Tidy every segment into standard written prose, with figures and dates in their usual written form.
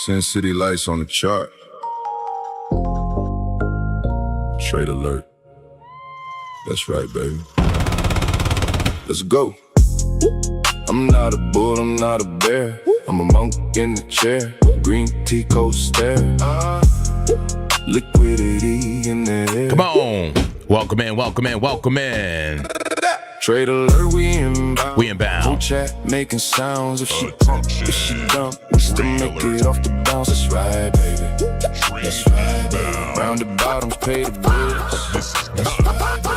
Sin City lights on the chart. Trade alert. That's right, baby. Let's go. I'm not a bull, I'm not a bear. I'm a monk in the chair. Green tea coat stare. Liquidity in the air. Come on. Welcome in, welcome in, welcome in. Trade alert, we inbound. We inbound. Whole chat making sounds. If she pump, if she dump, we still make it off the bounce. That's right, baby. That's right, baby. Round the bottoms, pay the bills. That's right, baby.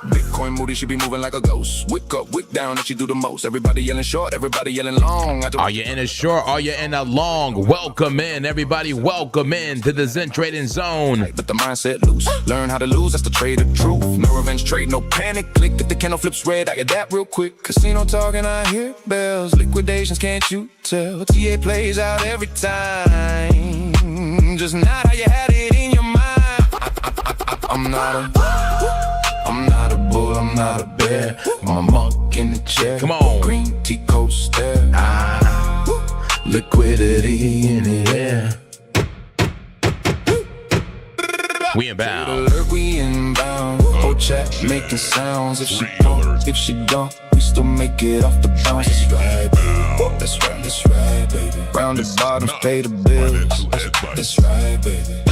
Bitcoin moody, she be moving like a ghost. Wick up, wick down, and she do the most. Everybody yelling short, everybody yelling long. Are you in a short? Are you in a long? Welcome in, everybody. Welcome in to the Zen Trading Zone. But the mindset loose. Learn how to lose, that's the trade of truth. No revenge trade, no panic. Click if the candle flips red, I get that real quick. Casino talking, I hear bells. Liquidations, can't you tell? TA plays out every time. Just not how you had it in your mind. I'm not a bull, I'm not a bear. I'm a monk in the chair. Come on. Green tea coat stare. Liquidity in the air. We inbound. Alert, we inbound. Whole chat making sounds. If she pump, if she dump, we still make it off the bounce. That's right, baby. That's right, that's right, baby. Round the bottoms, pay the bills. That's right, baby.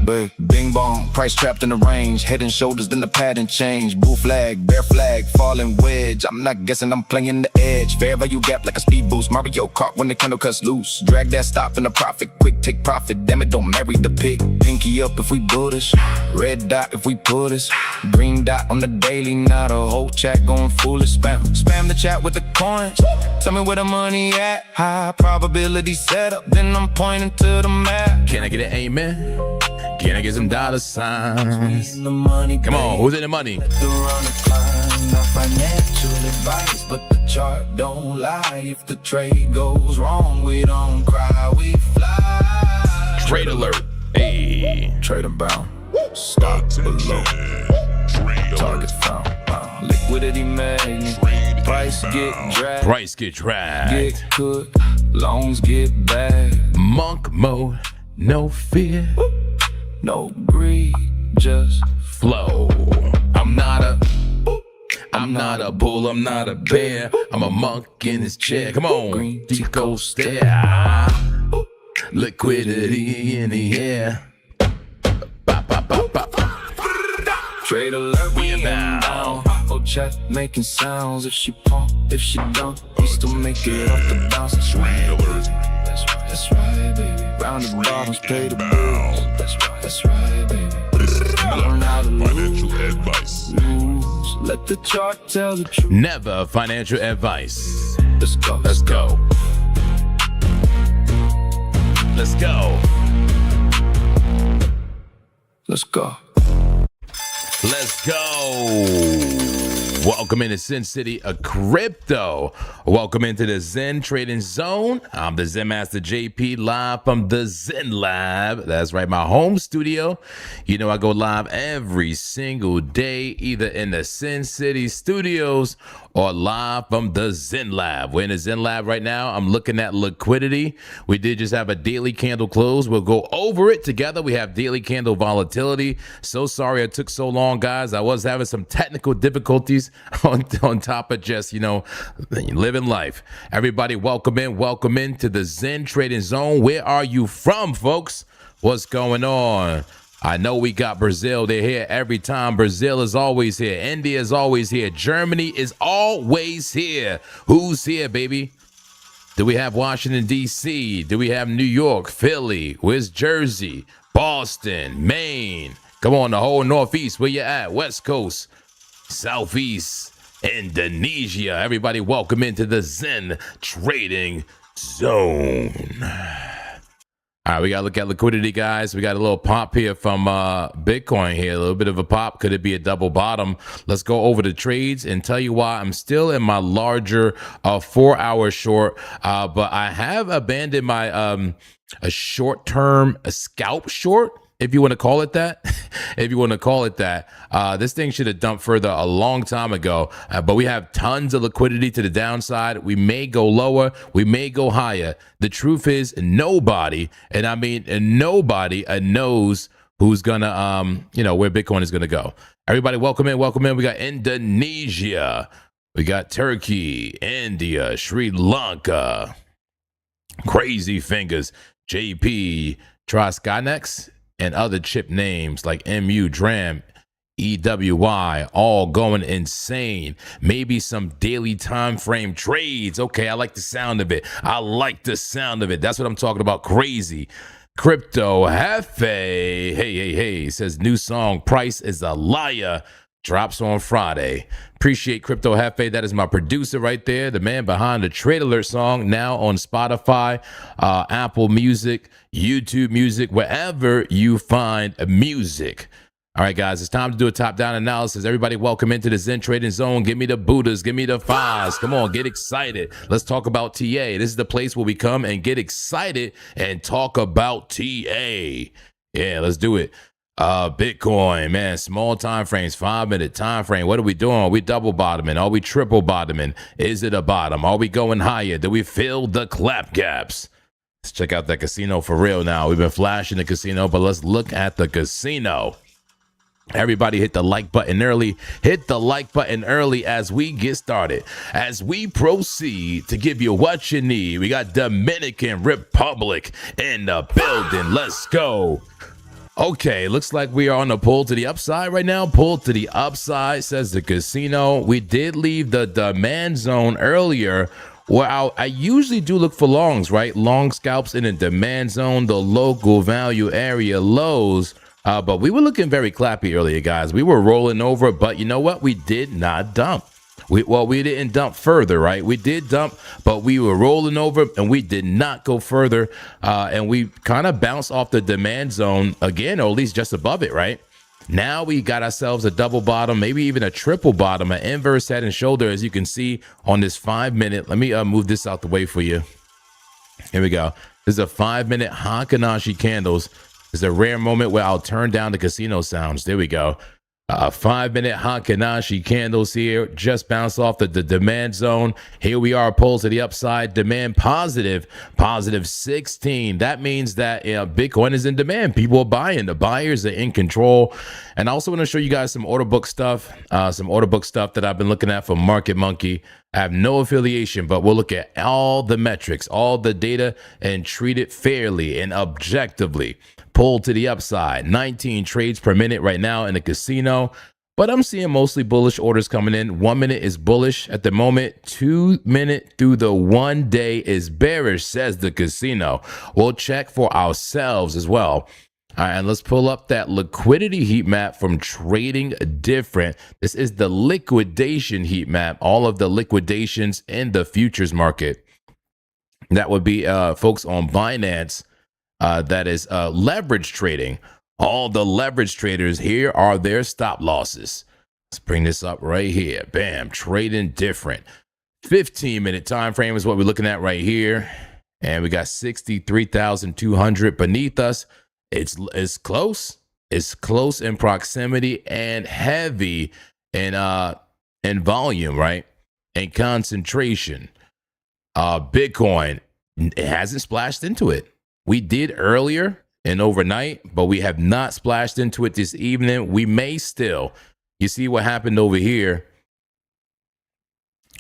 Babe, bing bong, price trapped in the range. Head and shoulders, then the pattern change. Bull flag, bear flag, falling wedge. I'm not guessing, I'm playing the edge. Fair value gap like a speed boost. Mario Kart when the candle cuts loose. Drag that stop in the profit, quick take profit. Damn it, don't marry the pig. Pinky up if we bullish. Red dot if we put us. Green dot on the daily, not a whole chat going foolish. Spam the chat with the coins. Tell me where the money at. High probability setup, then I'm pointing to the map. Can I get an amen? Can I get some dollar signs? Come on, who's in the money? Not financial advice, but the chart don't lie. If the trade goes wrong, we don't cry, we fly. Trade alert. Hey. Trade bound. Stop below. Target found. Liquidity magnet. Price get dragged. Price get dragged. Get cooked. Loans get bagged. Monk mode. No fear. No greed, just flow. I'm not a bull, I'm not a bear. I'm a monk in his chair. Come on, Deco stare. Liquidity in the air. Bop, bop, bop, bop. Trade alert, we inbound. Whole chat making sounds. If she pump, if she dump, we still make it off the bounce. That's right, that's right, that's right, baby. Round the bottoms, pay the bills. That's right, baby. Learn how to financial advice. lose. Let the chart tell the truth. Never financial advice. Let's go. Let's go. Let's go. Let's go. Let's go. Welcome into Sin City of Crypto. Welcome into the Zen Trading Zone. I'm the Zen Master JP, live from the Zen Lab. That's right, my home studio. You know I go live every single day, either in the Sin City studios or live from the Zen Lab. We're in the Zen Lab right now. I'm looking at liquidity. We did just have a daily candle close. We'll go over it together. We have daily candle volatility. So sorry it took so long, guys. I was having some technical difficulties on top of just, living life. Everybody, welcome in to the Zen Trading Zone. Where are you from, folks? What's going on? I know we got Brazil. They're here every time. Brazil is always here. India is always here. Germany is always here. Who's here, baby? Do we have Washington, D.C.? Do we have New York, Philly? Where's Jersey? Boston, Maine? Come on, the whole Northeast. Where you at? West Coast, Southeast, Indonesia. Everybody, welcome into the Zen Trading Zone. All right, we got to look at liquidity, guys. We got a little pop here from Bitcoin here, a little bit of a pop. Could it be a double bottom? Let's go over the trades and tell you why I'm still in my larger 4-hour short, but I have abandoned my a short-term scalp short. if you want to call it that. If you want to call it that, this thing should have dumped further a long time ago. But we have tons of liquidity to the downside. We may go lower. We may go higher. The truth is nobody, and I mean nobody knows who's going to, where Bitcoin is going to go. Everybody, welcome in. Welcome in. We got Indonesia. We got Turkey, India, Sri Lanka. Crazy Fingers, JP, Troskynex, and other chip names like MU, DRAM, EWY, all going insane. Maybe some daily time frame trades. Okay, I like the sound of it. I like the sound of it. That's what I'm talking about. Crazy. Crypto Hefe, hey, says new song, Price is a Liar, drops on Friday. Appreciate Crypto Hefe. That is my producer right there, the man behind the Trade Alert song, now on Spotify, Apple Music, YouTube Music, wherever you find music. All right, guys, it's time to do a top-down analysis. Everybody, welcome into the Zen Trading Zone. Give me the Buddhas. Give me the Phas. Come on, get excited. Let's talk about TA. This is the place where we come and get excited and talk about TA. Yeah, let's do it. Bitcoin, man, small time frames, 5-minute time frame. What are we doing? Are we double bottoming? Are we triple bottoming? Is it a bottom? Are we going higher? Do we fill the clap gaps? Let's check out that casino for real now. We've been flashing the casino, but let's look at the casino. Everybody hit the like button early. Hit the like button early as we get started. As we proceed to give you what you need. We got Dominican Republic in the building. Let's go. Okay, looks like we are on a pull to the upside right now. Pull to the upside, says the casino. We did leave the demand zone earlier. Well, I usually do look for longs, right? Long scalps in the demand zone, the local value area lows. But we were looking very clappy earlier, guys. We were rolling over, but you know what? We did not dump. We didn't dump further, right? We did dump, but we were rolling over and we did not go further. And we kind of bounced off the demand zone again, or at least just above it, right? Now we got ourselves a double bottom, maybe even a triple bottom, an inverse head and shoulder, as you can see on this 5-minute. Let me move this out the way for you. Here we go. This is a 5-minute Hakanashi candles. It's a rare moment where I'll turn down the casino sounds. There we go. 5-minute Hakanashi candles here. Just bounced off the demand zone. Here we are, pulls to the upside. Demand positive 16. That means that Bitcoin is in demand. People are buying. The buyers are in control. And I also want to show you guys some order book stuff. That I've been looking at from Market Monkey. I have no affiliation, but we'll look at all the metrics, all the data, and treat it fairly and objectively. Pull to the upside, 19 trades per minute right now in the casino, but I'm seeing mostly bullish orders coming in. 1 minute is bullish at the moment. 2 minute through the 1 day is bearish, says the casino. We'll check for ourselves as well. All right, and let's pull up that liquidity heat map from Trading Different. This is the liquidation heat map, all of the liquidations in the futures market. That would be folks on Binance. That is leverage trading. All the leverage traders, here are their stop losses. Let's bring this up right here. Bam, Trading Different. 15-minute time frame is what we're looking at right here. And we got 63,200 beneath us. It's close. It's close in proximity and heavy in volume, right? And concentration. Bitcoin, it hasn't splashed into it. We did earlier and overnight, but we have not splashed into it this evening. We may still. You see what happened over here.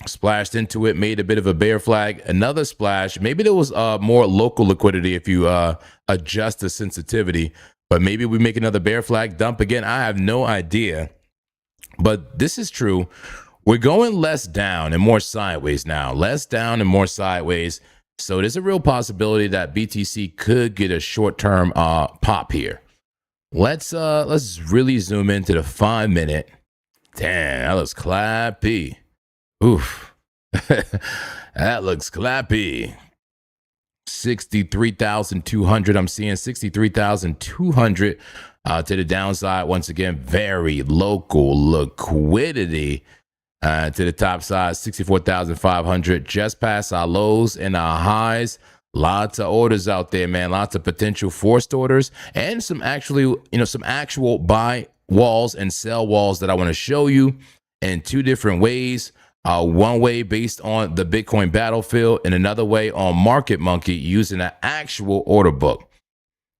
Splashed into it, made a bit of a bear flag, another splash. Maybe there was more local liquidity if you adjust the sensitivity, but maybe we make another bear flag dump again. I have no idea, but this is true. We're going less down and more sideways now, less down and more sideways. So there's a real possibility that BTC could get a short-term pop here. Let's really zoom into the 5-minute. Damn, that looks clappy. Oof. That looks clappy. 63,200. I'm seeing 63,200 to the downside. Once again, very local liquidity. To the top side, 64,500. Just past our lows and our highs. Lots of orders out there, man. Lots of potential forced orders and some actually, some actual buy walls and sell walls that I want to show you in two different ways. One way based on the Bitcoin battlefield and another way on Market Monkey using an actual order book.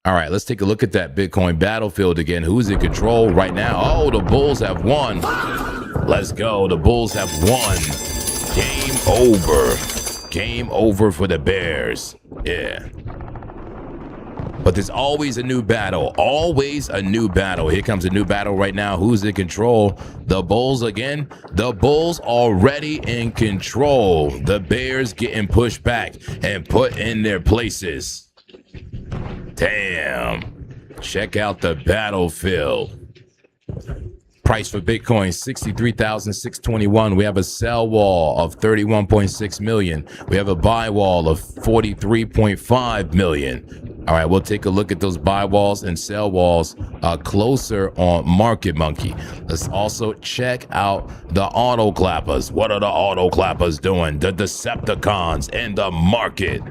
All right, let's take a look at that Bitcoin battlefield again. Who's in control right now? Oh, the Bulls have won. Let's go. The Bulls have won. Game over. Game over for the Bears. Yeah. But there's always a new battle. Always a new battle. Here comes a new battle right now. Who's in control? The Bulls again. The Bulls already in control. The Bears getting pushed back and put in their places. Damn. Check out the battlefield. Price for Bitcoin, 63,621. We have a sell wall of 31.6 million. We have a buy wall of 43.5 million. All right, we'll take a look at those buy walls and sell walls closer on Market Monkey. Let's also check out the auto clappers. What are the auto clappers doing? The Decepticons in the market.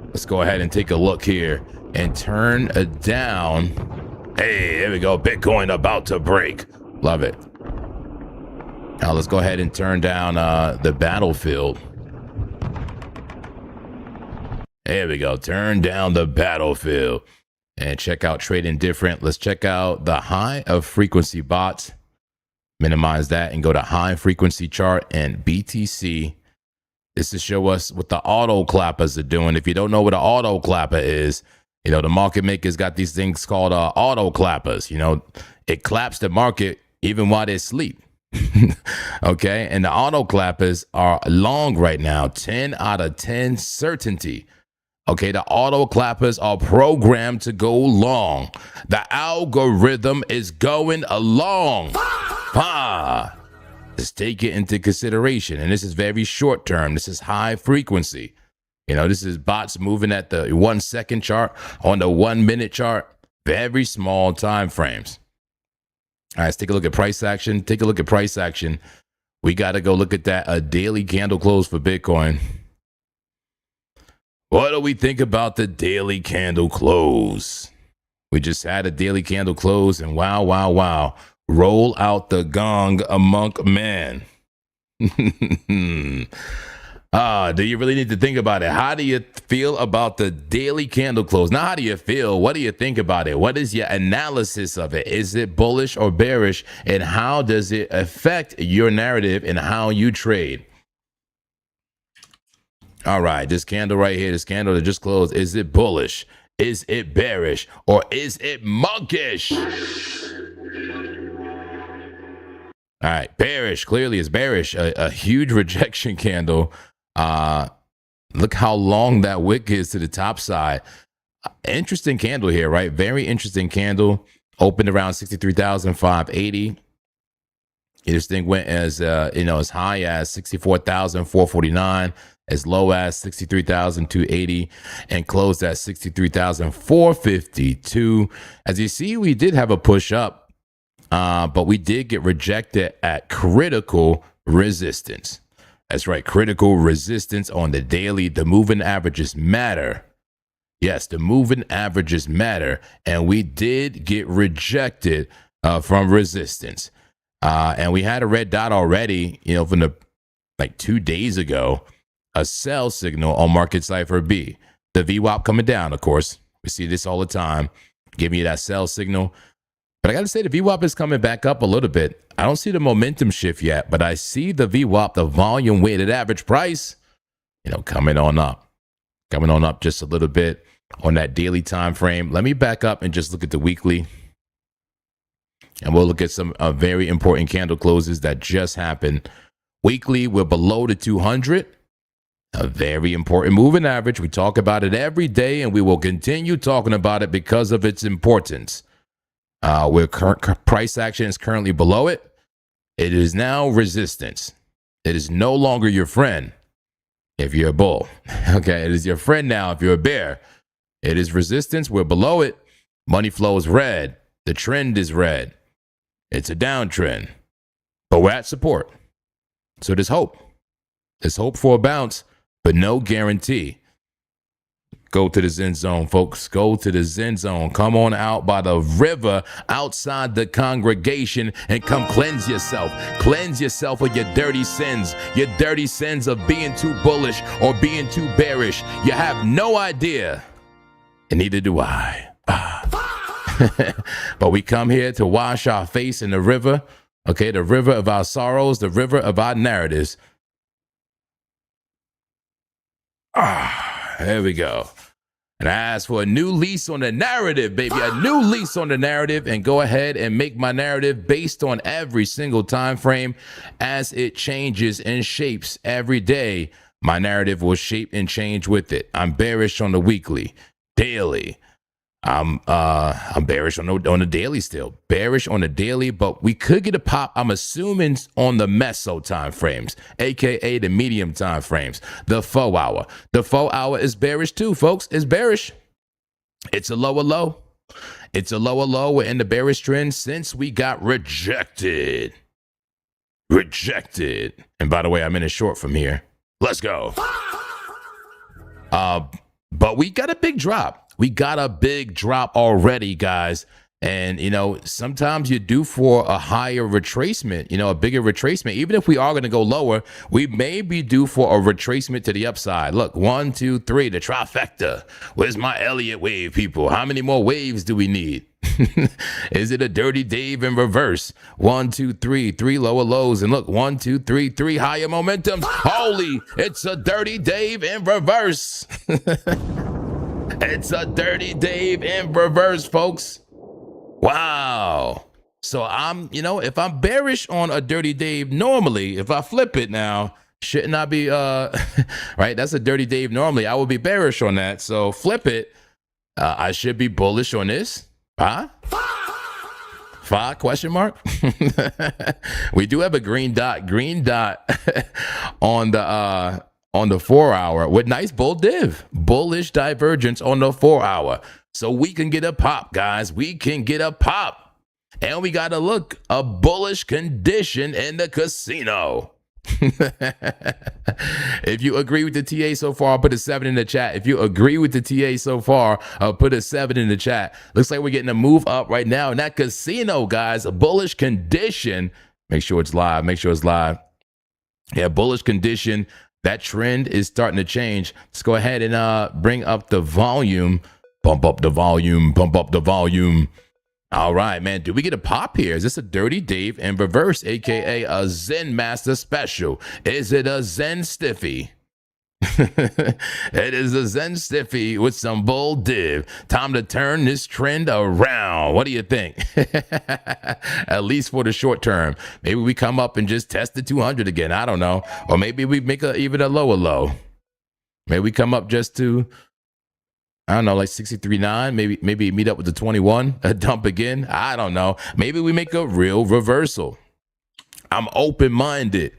Let's go ahead and take a look here and turn down. Hey, here we go. Bitcoin about to break. Love it. Now let's go ahead and turn down the battlefield. There we go. Turn down the battlefield and check out trading different. Let's check out the high of frequency bots. Minimize that and go to high frequency chart and BTC. This to show us what the auto clappers are doing. If you don't know what an auto clapper is, the market makers got these things called auto clappers. It claps the market even while they sleep. Okay. And the auto clappers are long right now, 10 out of 10 certainty. Okay. The auto clappers are programmed to go long. The algorithm is going along. Let's take it into consideration. And this is very short term. This is high frequency. This is bots moving at the 1 second chart, on the 1 minute chart, very small time frames. All right, let's take a look at price action. Take a look at price action. We got to go look at that a daily candle close for Bitcoin. What do we think about the daily candle close? We just had a daily candle close, and wow. Roll out the gong among men. Do you really need to think about it? How do you feel about the daily candle close? Now, how do you feel? What do you think about it? What is your analysis of it? Is it bullish or bearish? And how does it affect your narrative and how you trade? All right, this candle right here, this candle that just closed, is it bullish? Is it bearish? Or is it monkish? All right, bearish. Clearly it's bearish. A huge rejection candle. Look how long that wick is to the top side. Interesting candle here, right? Very interesting candle. Opened around 63,580. This thing went as as high as 64,449, as low as 63,280, and closed at 63,452. As you see, we did have a push up, but we did get rejected at critical resistance. That's right, critical resistance on the daily. The moving averages matter. Yes, the moving averages matter, and we did get rejected from resistance. And we had a red dot already, from the 2 days ago, a sell signal on Market Cipher B. The VWAP coming down, of course. We see this all the time, giving you that sell signal. But I got to say, the VWAP is coming back up a little bit. I don't see the momentum shift yet, but I see the VWAP, the volume weighted average price, coming on up just a little bit on that daily time frame. Let me back up and just look at the weekly. And we'll look at some very important candle closes that just happened. Weekly, we're below the 200. A very important moving average. We talk about it every day, and we will continue talking about it because of its importance. Price action is currently below it. It is now resistance. It is no longer your friend if you're a bull. Okay, it is your friend now if you're a bear. It is resistance. We're below it. Money flow is red. The trend is red. It's a downtrend, but we're at support. So there's hope. There's hope for a bounce, but no guarantee. Go to the Zen Zone, folks. Go to the Zen Zone. Come on out by the river outside the congregation and come cleanse yourself. Cleanse yourself of your dirty sins of being too bullish or being too bearish. You have no idea, and neither do I. But we come here to wash our face in the river, okay? The river of our sorrows, the river of our narratives. There we go. And I ask for a new lease on the narrative, baby, a new lease on the narrative, and go ahead and make my narrative based on every single time frame as it changes and shapes every day. My narrative will shape and change with it. I'm bearish on the weekly, daily. I'm bearish on the daily still. Bearish on the daily, but we could get a pop, I'm assuming, on the meso time frames, aka the medium time frames, the 4 hour. The 4 hour is bearish too, folks. It's bearish. It's a lower low. It's a lower low. We're in the bearish trend since we got rejected. Rejected. And by the way, I'm in a short from here. Let's go. But we got a big drop. We got a big drop already, guys. And, you know, sometimes you're due for a higher retracement, you know, a bigger retracement. Even if we are going to go lower, we may be due for a retracement to the upside. Look, 1, 2, 3, the trifecta. Where's my Elliott wave, people? How many more waves do we need? Is it a dirty Dave in reverse? 1, 2, 3, 3 lower lows. And look, 1, 2, 3, 3 higher momentums. Holy, it's a dirty Dave in reverse. It's a dirty Dave in reverse, folks. Wow. So you know, if I'm bearish on a dirty Dave normally, if I flip it now, shouldn't I be, right? That's a dirty Dave normally. I would be bearish on that. So flip it. I should be bullish on this. Huh? Question mark? We do have a green dot on the 4 hour with nice bull div, bullish divergence on the 4 hour. So we can get a pop, guys. We can get a pop. And we got to look a bullish condition in the casino. If you agree with the TA so far, I'll put a 7 in the chat. If you agree with the TA so far, I'll put a 7 in the chat. Looks like we're getting a move up right now in that casino, guys. A bullish condition. Make sure it's live. Make sure it's live. Yeah, bullish condition. That trend is starting to change. Let's go ahead and bring up the volume. Bump up the volume. Bump up the volume. All right, man. Do we get a pop here? Is this a dirty Dave in reverse, aka a Zen Master special? Is it a Zen Stiffy? It is a Zen Stiffy with some bull div. Time to turn this trend around. What do you think? At least for the short term. Maybe we come up and just test the 200 again. I don't know. Or maybe we make even a lower low. Maybe we come up just to, I don't know, like 63.9. Maybe meet up with the 21, a dump again. I don't know. Maybe we make a real reversal. I'm open-minded.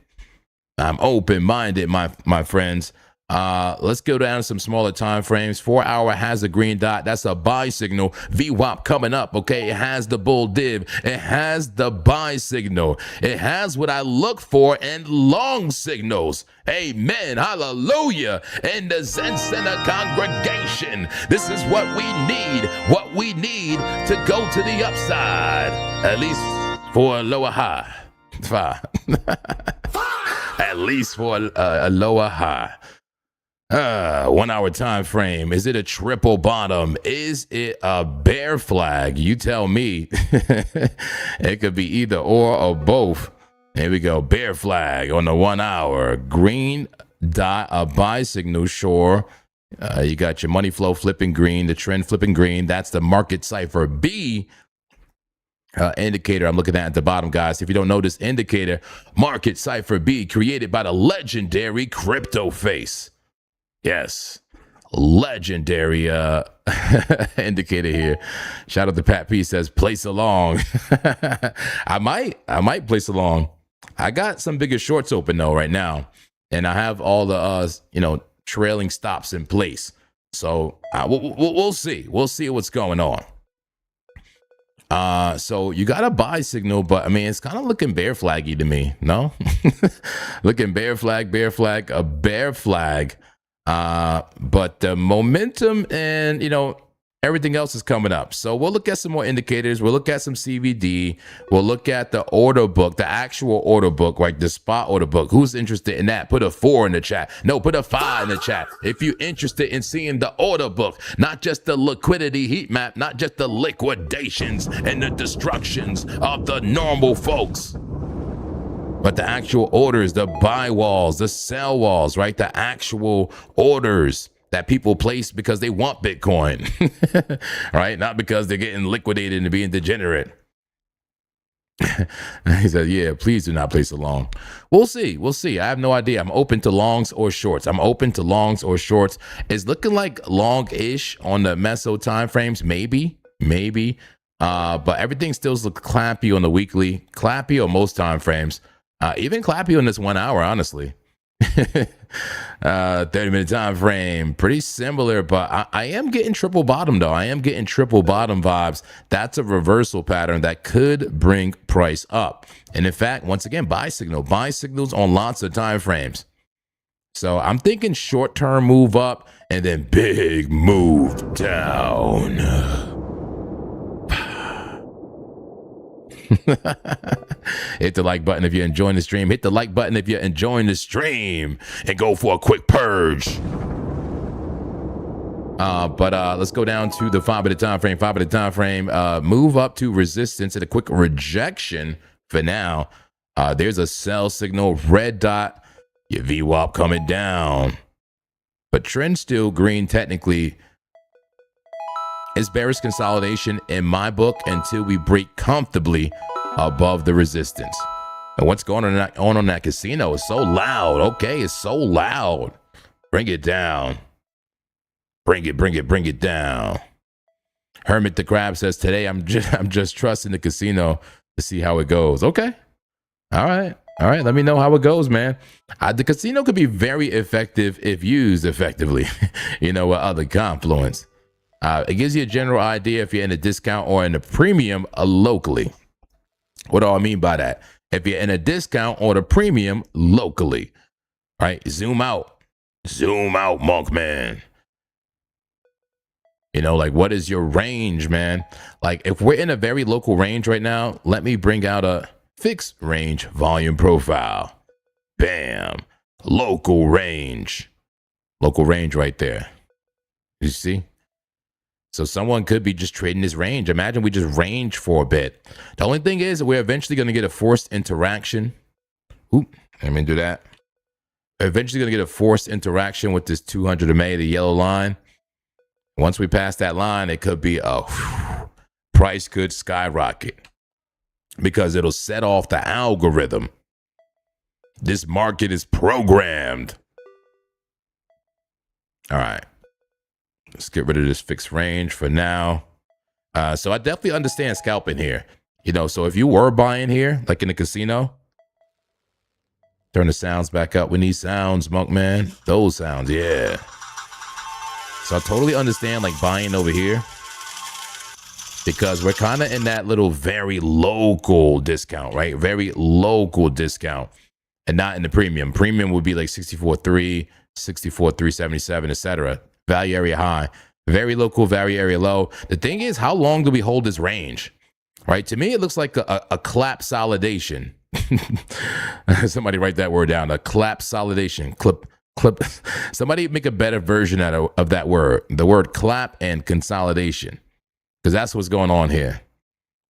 I'm open-minded, my friends. Let's go down to some smaller time frames. 4 hour has a green dot. That's a buy signal. VWAP coming up. Okay, it has the bull div. It has the buy signal. It has what I look for in long signals. Amen. Hallelujah. In the Zen Center congregation, this is what we need. What we need to go to the upside. At least for a lower high. At least for a lower high. 1 hour time frame. Is it a triple bottom? Is it a bear flag? You tell me. It could be either or both. Here we go. Bear flag on the 1 hour. Green dot, a buy signal. Sure. You got your money flow flipping green, the trend flipping green. That's the market cipher B indicator I'm looking at the bottom, guys. If you don't know this indicator, market cipher B, created by the legendary Crypto Face. Yes, legendary indicator here. Shout out to Pat P, says place along. I might place along. I got some bigger shorts open though right now, and I have all the trailing stops in place. So we'll see. We'll see what's going on. So you got a buy signal, but I mean, it's kind of looking bear flaggy to me. No, looking bear flag, a bear flag. But the momentum and, everything else is coming up. So we'll look at some more indicators. We'll look at some CVD. We'll look at the order book, the actual order book, like the spot order book. Who's interested in that? Put a 4 in the chat. No, put a 5 in the chat. If you're interested in seeing the order book, not just the liquidity heat map, not just the liquidations and the destructions of the normal folks, but the actual orders, the buy walls, the sell walls, right? The actual orders that people place because they want Bitcoin, right? Not because they're getting liquidated and being degenerate. He said, yeah, please do not place a long. We'll see. We'll see. I have no idea. I'm open to longs or shorts. It's looking like long-ish on the meso timeframes, maybe. But everything still looks clappy on the weekly, clappy on most timeframes, even clappy on this 1 hour, honestly. 30-minute time frame, pretty similar, but I am getting triple bottom though. I am getting triple bottom vibes. That's a reversal pattern that could bring price up. And in fact, once again, buy signals on lots of time frames. So I'm thinking short-term move up and then big move down. Hit the like button if you're enjoying the stream. Hit the like button if you're enjoying the stream, and go for a quick purge. But let's go down to the 5-minute time frame. 5-minute time frame. Move up to resistance and a quick rejection for now. There's a sell signal, red dot. Your VWAP coming down, but trend still green technically. It's bearish consolidation in my book until we break comfortably above the resistance. And what's going on that casino is so loud. Okay, it's so loud. Bring it down. Bring it down. Hermit the Crab says, today I'm just trusting the casino to see how it goes. Okay. All right. Let me know how it goes, man. The casino could be very effective if used effectively, with other confluence. It gives you a general idea if you're in a discount or in a premium locally. What do I mean by that? If you're in a discount or the premium locally, right? Zoom out, monk man. Like, what is your range, man? Like, if we're in a very local range right now, let me bring out a fixed range volume profile. Bam. Local range right there. You see? So someone could be just trading this range. Imagine we just range for a bit. The only thing is we're eventually going to get a forced interaction. Oop, let me do that. We're eventually going to get a forced interaction with this 200 MA, the yellow line. Once we pass that line, it could be price could skyrocket because it'll set off the algorithm. This market is programmed. All right. Let's get rid of this fixed range for now. So I definitely understand scalping here. So if you were buying here, like in the casino, turn the sounds back up. We need sounds, monk man. Those sounds, yeah. So I totally understand like buying over here because we're kind of in that little very local discount, right? Very local discount and not in the premium. Premium would be like 64.3, 64.377, etc. Value area high, very local, value area low. The thing is, how long do we hold this range? Right? To me, it looks like a clapsolidation. Somebody write that word down. A clapsolidation. Clip. Somebody make a better version out of that word. The word clap and consolidation. Because that's what's going on here.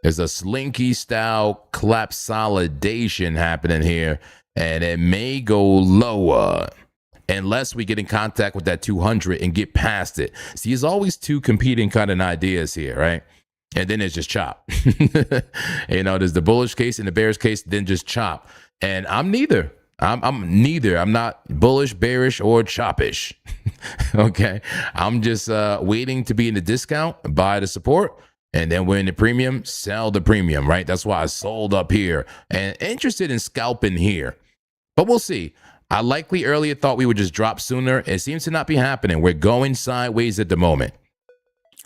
There's a slinky style clapsolidation happening here. And it may go lower unless we get in contact with that 200 and get past it. See, there's always two competing kind of ideas here, right? And then it's just chop. There's the bullish case and the bearish case, then just chop. And I'm neither. I'm neither. I'm not bullish, bearish, or choppish. Okay. I'm just waiting to be in the discount, buy the support, and then we're in the premium, sell the premium, right? That's why I sold up here and interested in scalping here. But we'll see. I likely earlier thought we would just drop sooner. It seems to not be happening. We're going sideways at the moment.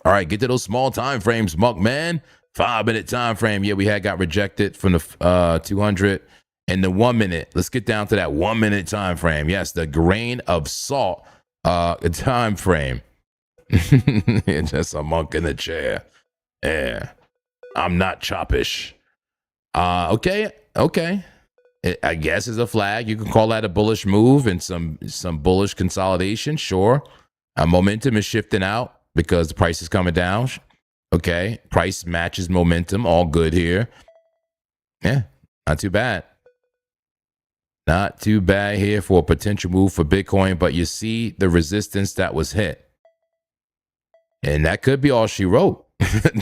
All right, get to those small time frames, monk man. 5-minute time frame. Yeah, we got rejected from the 200 and the 1 minute. Let's get down to that 1 minute time frame. Yes, the grain of salt A time frame. Just a monk in the chair. Yeah. I'm not choppish. Okay. I guess is a flag. You can call that a bullish move and some bullish consolidation. Sure. Momentum is shifting out because the price is coming down. Okay. Price matches momentum. All good here. Yeah. Not too bad. Not too bad here for a potential move for Bitcoin, but you see the resistance that was hit. And that could be all she wrote.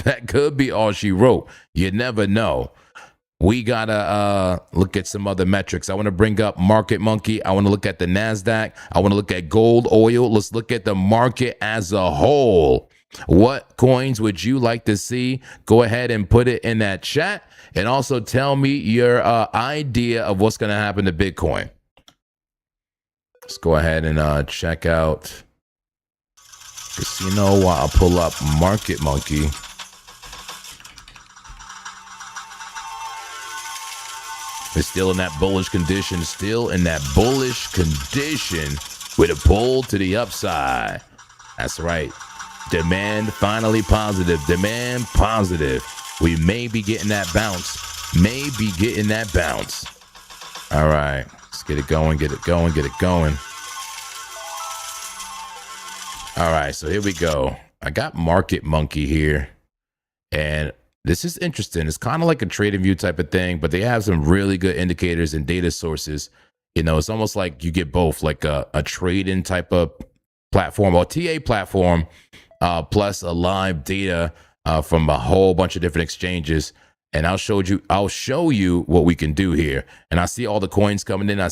That could be all she wrote. You never know. We got to look at some other metrics. I want to bring up Market Monkey. I want to look at the NASDAQ. I want to look at gold, oil. Let's look at the market as a whole. What coins would you like to see? Go ahead and put it in that chat. And also tell me your idea of what's going to happen to Bitcoin. Let's go ahead and check out Casino while I pull up Market Monkey. It's still in that bullish condition, with a pull to the upside. That's right. Demand finally positive. Demand positive. We may be getting that bounce. All right. Let's get it going. All right. So here we go. I got Market Monkey here. And this is interesting. It's kind of like a trade and view type of thing, but they have some really good indicators and data sources. You know, it's almost like you get both, like a trade-in type of platform or TA platform, plus a live data from a whole bunch of different exchanges. And I'll show you what we can do here. And I see all the coins coming in. I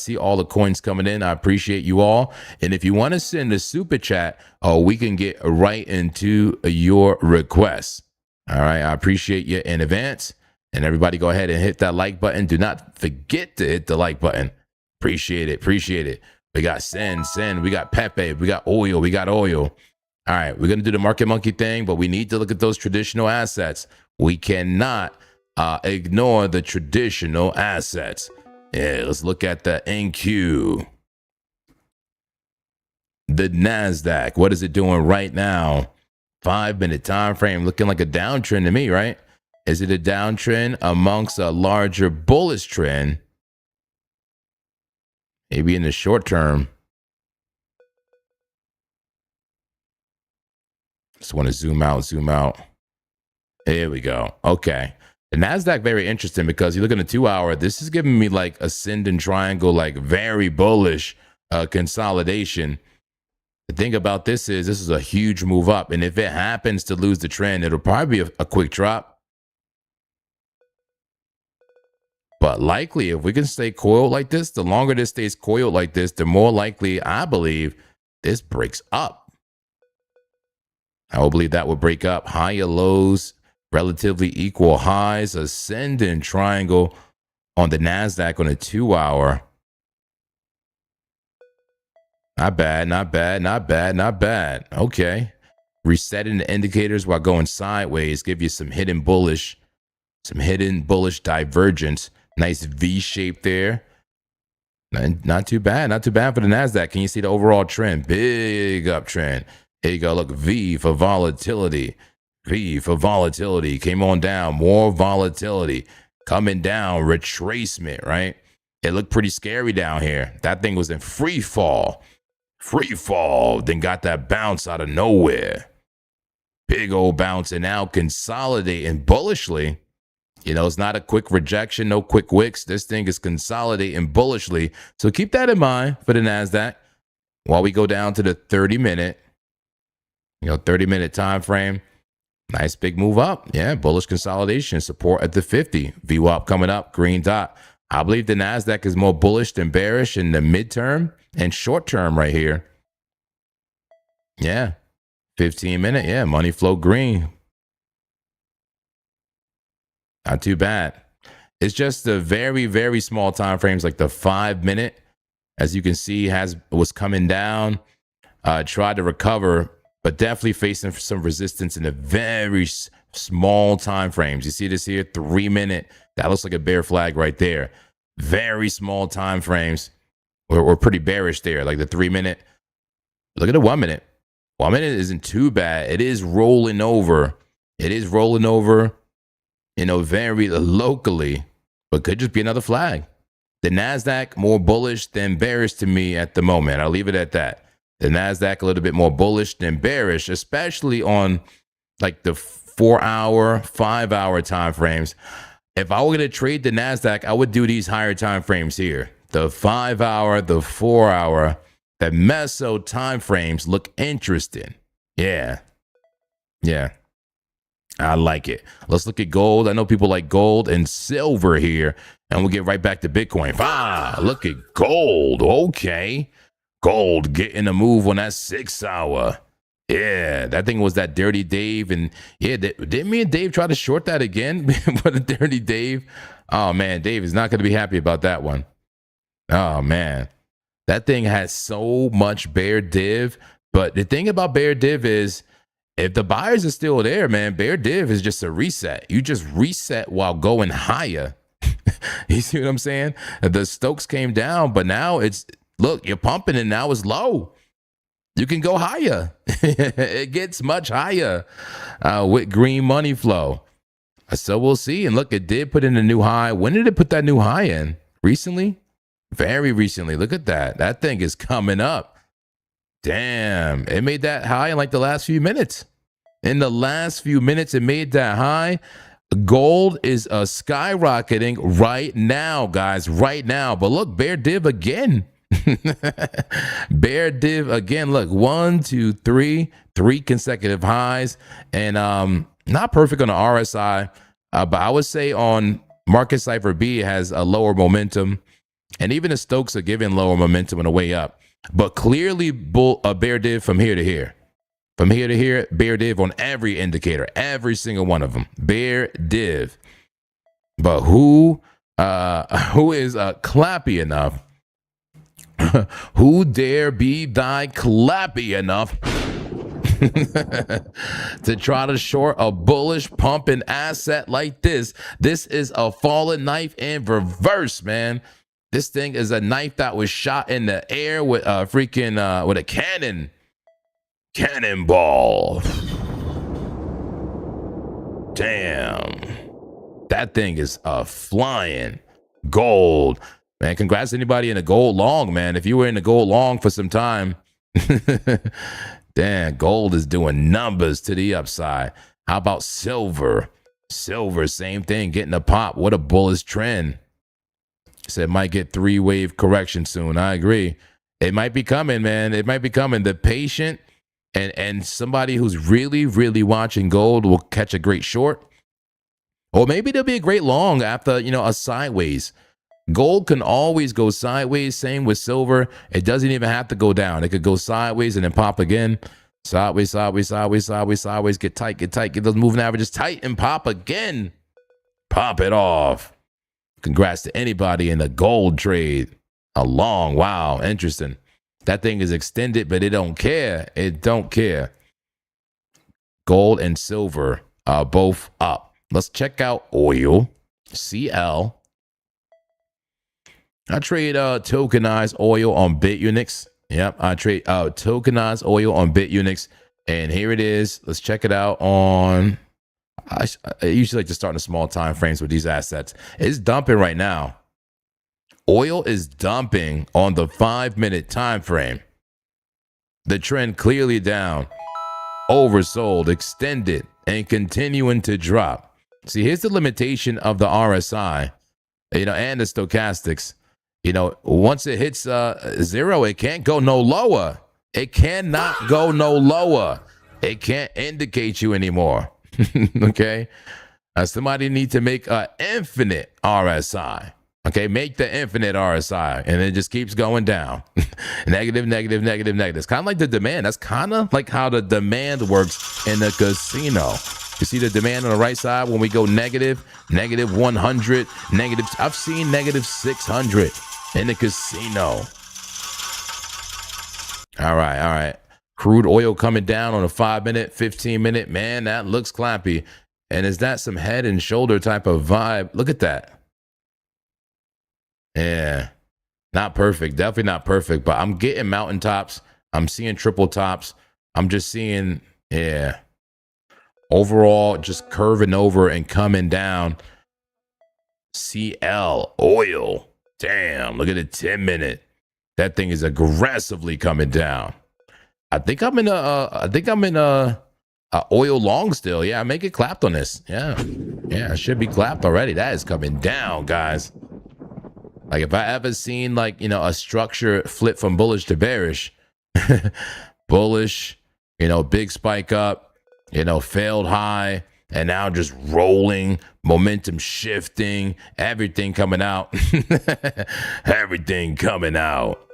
appreciate you all. And if you want to send a super chat, we can get right into your requests. All right, I appreciate you in advance. And everybody go ahead and hit that like button. Do not forget to hit the like button. Appreciate it. We got Sen. We got Pepe. We got oil. All right, we're going to do the Market Monkey thing, but we need to look at those traditional assets. We cannot ignore the traditional assets. Yeah, let's look at the NQ. The NASDAQ. What is it doing right now? 5-minute time frame looking like a downtrend to me, right? Is it a downtrend amongst a larger bullish trend? Maybe in the short term. Just want to zoom out. Here we go. Okay. The NASDAQ, very interesting because you look at the 2 hour, this is giving me like ascending triangle, like very bullish consolidation. The thing about this is a huge move up. And if it happens to lose the trend, it'll probably be a quick drop. But likely, if we can stay coiled like this, the longer this stays coiled like this, the more likely I believe this breaks up. I will believe that would break up. Higher lows, relatively equal highs, ascending triangle on the NASDAQ on a 2 hour. Not bad. Okay. Resetting the indicators while going sideways, give you some hidden bullish divergence. Nice V shape there. Not too bad for the NASDAQ. Can you see the overall trend? Big uptrend. Here you go. Look, V for volatility. Came on down. More volatility. Coming down. Retracement, right? It looked pretty scary down here. That thing was in free fall, then got that bounce out of nowhere. Big old bounce, and now consolidating bullishly. You know, it's not a quick rejection, no quick wicks. This thing is consolidating bullishly. So keep that in mind for the NASDAQ while we go down to the 30-minute, 30-minute time frame. Nice big move up. Yeah, bullish consolidation, support at the 50. VWAP coming up, green dot. I believe the NASDAQ is more bullish than bearish in the midterm and short term right here. Yeah. 15-minute. Yeah. Money flow green. Not too bad. It's just the very, very small time frames, like the 5-minute, as you can see, was coming down, tried to recover, but definitely facing some resistance in the very small time frames. You see this here, 3-minute. That looks like a bear flag right there. Very small time frames. We're pretty bearish there, like the 3-minute. Look at the 1 minute. 1 minute isn't too bad. It is rolling over. It is rolling over, very locally, but could just be another flag. The NASDAQ more bullish than bearish to me at the moment. I'll leave it at that. The NASDAQ a little bit more bullish than bearish, especially on like the 4 hour, 5 hour time frames. If I were going to trade the NASDAQ, I would do these higher time frames here. The 5 hour, the 4 hour, the meso time frames look interesting. Yeah. I like it. Let's look at gold. I know people like gold and silver here, and we'll get right back to Bitcoin. Look at gold. Okay. Gold getting a move on that 6 hour. Yeah, that thing was that Dirty Dave. And yeah, didn't me and Dave try to short that again? But a Dirty Dave. Oh, man, Dave is not going to be happy about that one. Oh, man. That thing has so much bear div. But the thing about bear div is, if the buyers are still there, man, bear div is just a reset. You just reset while going higher. You see what I'm saying? The Stokes came down, but now look, you're pumping and now it's low. You can go higher. It gets much higher with green money flow. So we'll see. And look, it did put in a new high. When did it put that new high in? Recently? Very recently. Look at that. That thing is coming up. Damn. It made that high in like the last few minutes. In the last few minutes, it made that high. Gold is skyrocketing right now, guys. Right now. But look, bear div again. Bear div again. Look, 1, 2, 3 consecutive highs, and not perfect on the RSI, but I would say on Market Cipher B it has a lower momentum, and even the Stokes are giving lower momentum on the way up. But clearly, a bear div from here to here. From here to here, bear div on every indicator, every single one of them. Bear div. But who is clappy enough? Who dare be thy clappy enough to try to short a bullish pumping asset like this? This is a fallen knife in reverse, man. This thing is a knife that was shot in the air with a with a cannonball. Damn. That thing is flying. Gold. Man, congrats to anybody in the gold long, man. If you were in the gold long for some time, damn, gold is doing numbers to the upside. How about silver? Silver, same thing, getting a pop. What a bullish trend. Said might get 3-wave correction soon. I agree. It might be coming, man. It might be coming. The patient and somebody who's really, really watching gold will catch a great short. Or maybe there'll be a great long after, a sideways. Gold can always go sideways. Same with silver. It doesn't even have to go down. It could go sideways and then pop again. Sideways, sideways, sideways, sideways, sideways. Get tight, get tight. Get those moving averages tight and pop again. Pop it off. Congrats to anybody in the gold trade. A long, wow, interesting. That thing is extended, but it don't care. It don't care. Gold and silver are both up. Let's check out oil. CL. I trade tokenized oil on BitUnix. Yep, I trade tokenized oil on BitUnix. And here it is. Let's check it out on... I usually like to start in small time frames with these assets. It's dumping right now. Oil is dumping on the 5-minute time frame. The trend clearly down. Oversold, extended, and continuing to drop. See, here's the limitation of the RSI, and the stochastics. Once it hits 0, it can't go no lower. It cannot go no lower. It can't indicate you anymore. Okay? Somebody need to make an infinite RSI. Okay? Make the infinite RSI. And it just keeps going down. Negative, negative, negative, negative. It's kind of like the demand. That's kind of like how the demand works in the casino. You see the demand on the right side when we go negative, negative 100, negative. I've seen negative 600 in the casino. All right. Crude oil coming down on a 5-minute, 15-minute. Man, that looks clappy. And is that some head and shoulder type of vibe? Look at that. Yeah. Not perfect. Definitely not perfect. But I'm getting mountaintops. I'm seeing triple tops. I'm just seeing, yeah, overall just curving over and coming down. CL oil. Damn, look at the 10-minute. That thing is aggressively coming down. I think I'm in a oil long still. Yeah, make it clapped on this. Yeah, it should be clapped already. That is coming down, guys. Like if I ever seen like, you know, a structure flip from bullish to bearish, bullish, you know, big spike up, you know, failed high, and now just rolling, momentum shifting, everything coming out. Everything coming out.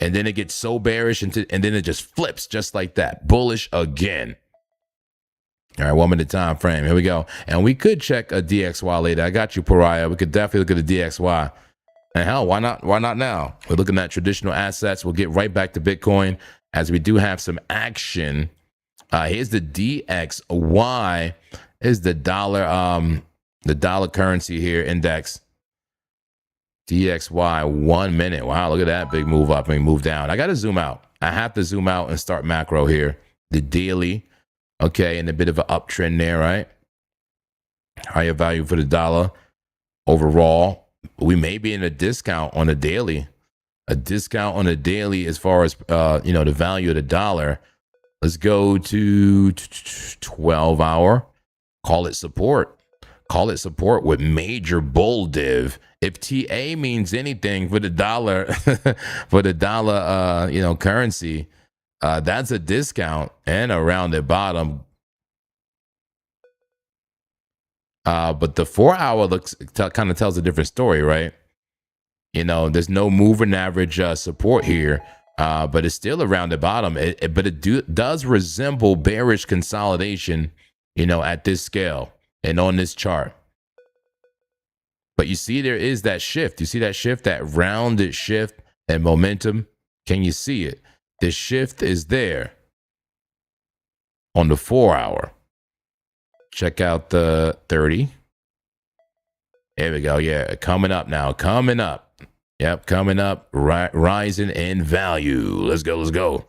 And then it gets so bearish and then it just flips just like that. Bullish again. All right, 1 minute time frame. Here we go. And we could check a DXY later. I got you, Pariah. We could definitely look at the DXY. And hell, why not? Why not now? We're looking at traditional assets. We'll get right back to Bitcoin as we do have some action. Here's the DXY. Is the dollar currency here index. DXY 1 minute. Wow, look at that big move up and move down. I got to zoom out. I have to zoom out and start macro here. The daily. Okay, and a bit of an uptrend there, right? Higher value for the dollar overall. We may be in a discount on a daily. A discount on a daily as far as, you know, the value of the dollar. Let's go to 12 hour. Call it support. Call it support with major bull div. If TA means anything for the dollar, for the dollar, you know, currency, that's a discount and a rounded bottom. But the 4 hour looks kind of tells a different story, right? You know, there's no moving average support here, but it's still a rounded bottom. But it does resemble bearish consolidation, you know, at this scale and on this chart. But you see, there is that shift. You see that shift, that rounded shift and momentum. Can you see it? The shift is there on the 4 hour. Check out the 30. There we go. Yeah, coming up now. Coming up. Yep, coming up. Rising in value. Let's go. Let's go.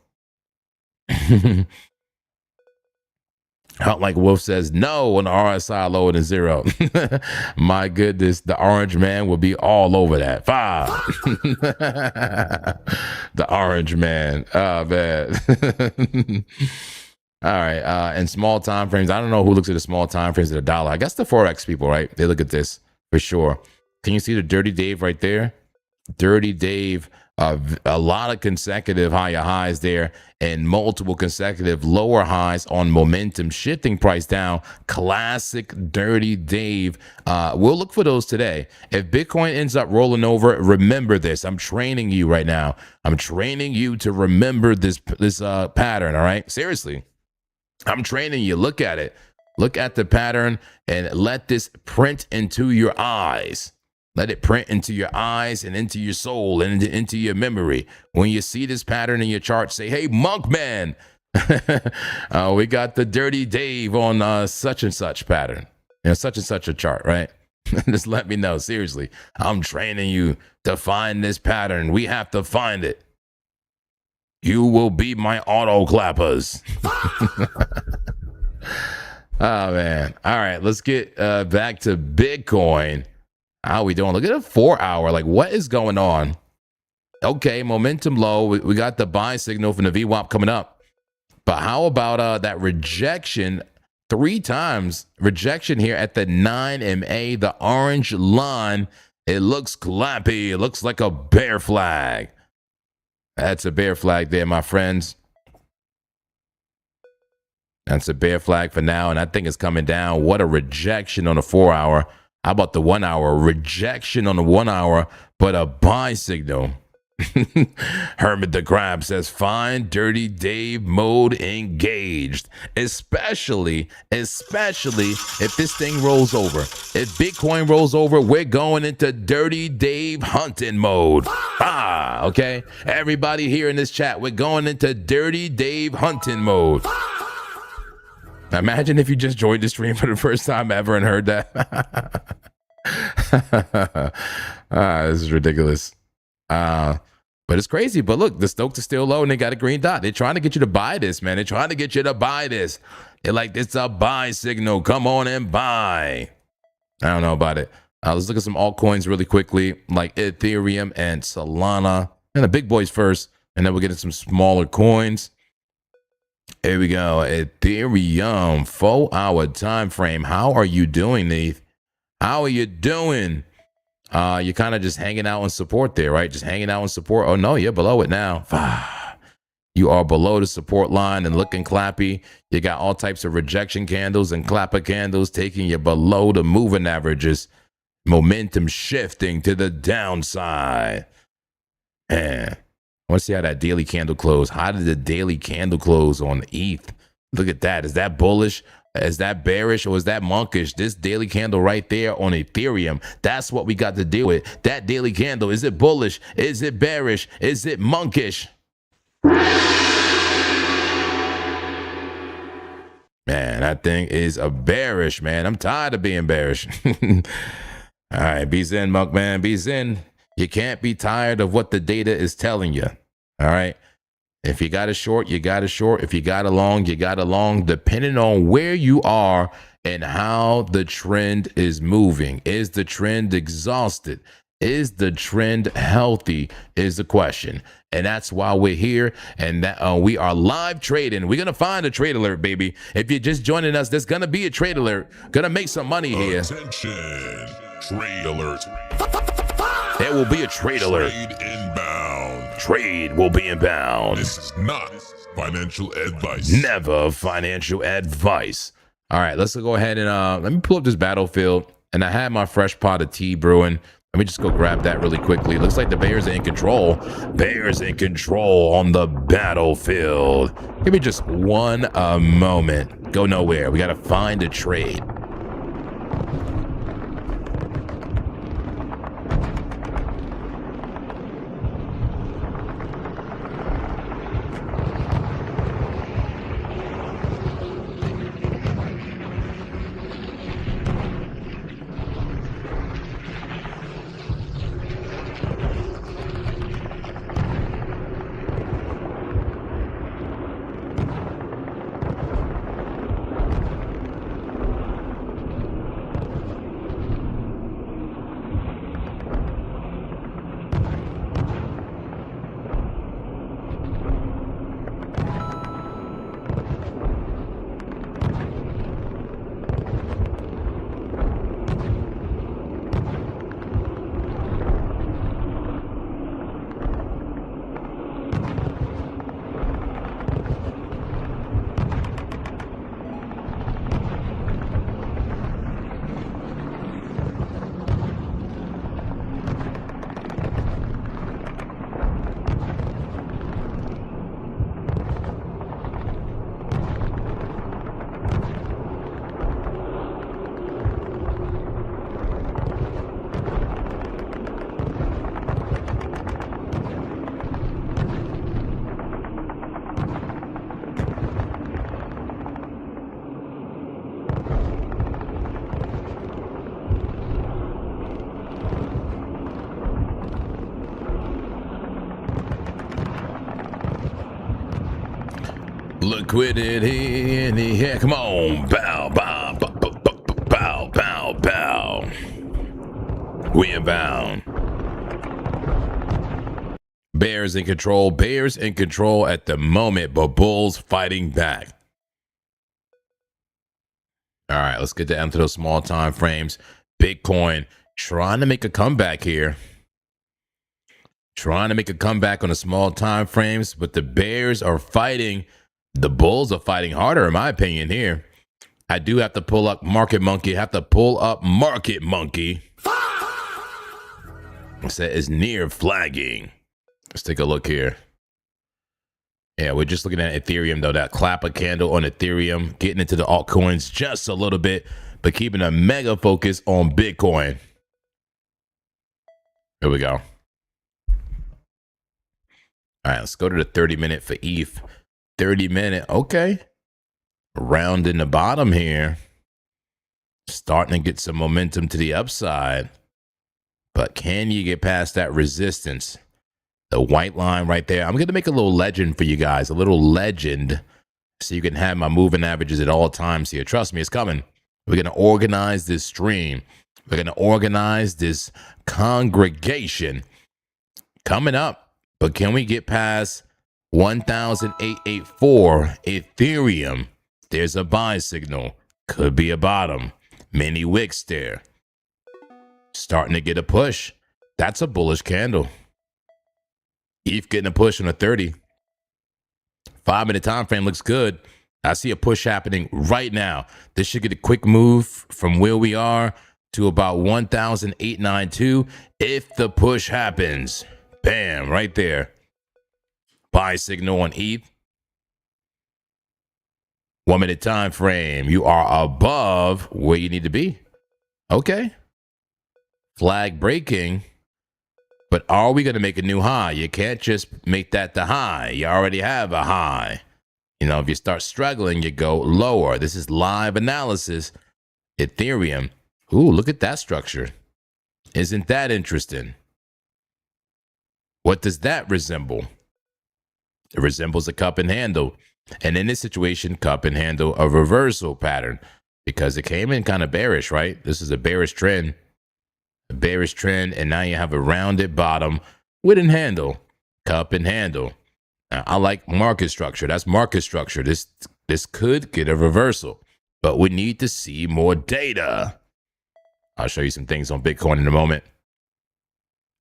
Like Wolf says, no on the RSI lower than 0. My goodness, the orange man will be all over that. 5. The orange man. Oh, man. All right. And small time frames. I don't know who looks at the small time frames of the dollar. I guess the Forex people, right? They look at this for sure. Can you see the Dirty Dave right there? Dirty Dave. A lot of consecutive higher highs there and multiple consecutive lower highs on momentum shifting price down. Classic Dirty Dave. We'll look for those today. If Bitcoin ends up rolling over, remember this. I'm training you right now. I'm training you to remember this pattern. All right, seriously, I'm training you. Look at it. Look at the pattern and let this print into your eyes. Let it print into your eyes and into your soul and into your memory. When you see this pattern in your chart, say, hey, Monk Man, we got the Dirty Dave on such and such pattern. You know, such and such a chart, right? Just let me know. Seriously, I'm training you to find this pattern. We have to find it. You will be my auto clappers. Oh, man. All right, let's get back to Bitcoin. How we doing? Look at a 4 hour. Like, what is going on? Okay, momentum low. We got the buy signal from the VWAP coming up. But how about that rejection? 3 times rejection here at the 9 MA, the orange line. It looks clappy. It looks like a bear flag. That's a bear flag there, my friends. That's a bear flag for now, and I think it's coming down. What a rejection on the 4 hour. How about the 1 hour? Rejection on the 1 hour, but a buy signal. Hermit the Crab says, find Dirty Dave mode engaged. Especially if this thing rolls over. If Bitcoin rolls over, we're going into Dirty Dave hunting mode. Okay? Everybody here in this chat, we're going into Dirty Dave hunting mode. Now imagine if you just joined the stream for the first time ever and heard that. This is ridiculous. But it's crazy. But look, the Stokes is still low and they got a green dot. They're trying to get you to buy this, man. They're trying to get you to buy this. They're like, it's a buy signal. Come on and buy. I don't know about it. Let's look at some altcoins really quickly, like Ethereum and Solana. And the big boys first, and then we'll get into some smaller coins. Here we go. Ethereum, 4-hour time frame. How are you doing, Neith? How are you doing? You're kind of just hanging out in support there, right? Just hanging out in support. Oh, no, you're below it now. You are below the support line and looking clappy. You got all types of rejection candles and clapper candles taking you below the moving averages. Momentum shifting to the downside. Man, I want to see how that daily candle closed. How did the daily candle close on ETH? Look at that. Is that bullish? Is that bearish or is that monkish? This daily candle right there on Ethereum, that's what we got to deal with. That daily candle, is it bullish? Is it bearish? Is it monkish? Man, that thing is a bearish, man. I'm tired of being bearish. All right, be zen, monk, man. Be zen. You can't be tired of what the data is telling you. All right. If you got a short, you got a short. If you got a long, you got a long, depending on where you are and how the trend is moving. Is the trend exhausted? Is the trend healthy is the question. And that's why we're here and that we are live trading. We're going to find a trade alert, baby. If you're just joining us, there's going to be a trade alert. Going to make some money here. Attention, trade alert. There will be a trade alert. Trade inbound. Trade will be inbound. This is not financial advice. Never financial advice. All right, let's go ahead and let me pull up this battlefield. And I had my fresh pot of tea brewing. Let me just go grab that really quickly. Looks like the Bears are in control. Bears in control on the battlefield. Give me just one moment. Go nowhere. We got to find a trade. Liquidity in the air. Come on. Bow, bow, bow, bow, bow, bow, bow. We inbound. Bears in control. Bears in control at the moment, but Bulls fighting back. All right, let's get down to those small time frames. Bitcoin trying to make a comeback here. Trying to make a comeback on the small time frames, but the Bears are fighting. The Bulls are fighting harder, in my opinion, here. I do have to pull up Market Monkey. That is near flagging. Let's take a look here. Yeah, we're just looking at Ethereum, though. That clapper candle on Ethereum. Getting into the altcoins just a little bit, but keeping a mega focus on Bitcoin. Here we go. All right, let's go to the 30-minute for ETH. 30-minute, okay. Around in the bottom here. Starting to get some momentum to the upside. But can you get past that resistance? The white line right there. I'm going to make a little legend for you guys, a little legend, so you can have my moving averages at all times here. Trust me, it's coming. We're going to organize this stream. We're going to organize this congregation coming up. But can we get past 1,884 Ethereum? There's a buy signal. Could be a bottom. Mini wicks there. Starting to get a push. That's a bullish candle. ETH getting a push on a 30. 5-minute time frame looks good. I see a push happening right now. This should get a quick move from where we are to about 1,892 if the push happens. Bam, right there. Buy signal on ETH. 1-minute time frame. You are above where you need to be. Okay. Flag breaking. But are we going to make a new high? You can't just make that the high. You already have a high. You know, if you start struggling, you go lower. This is live analysis. Ethereum. Ooh, look at that structure. Isn't that interesting? What does that resemble? It resembles a cup and handle. And in this situation, cup and handle a reversal pattern because it came in kind of bearish, right? This is a bearish trend. A bearish trend, and now you have a rounded bottom with a handle, cup and handle. Now, I like market structure. That's market structure. This could get a reversal, but we need to see more data. I'll show you some things on Bitcoin in a moment.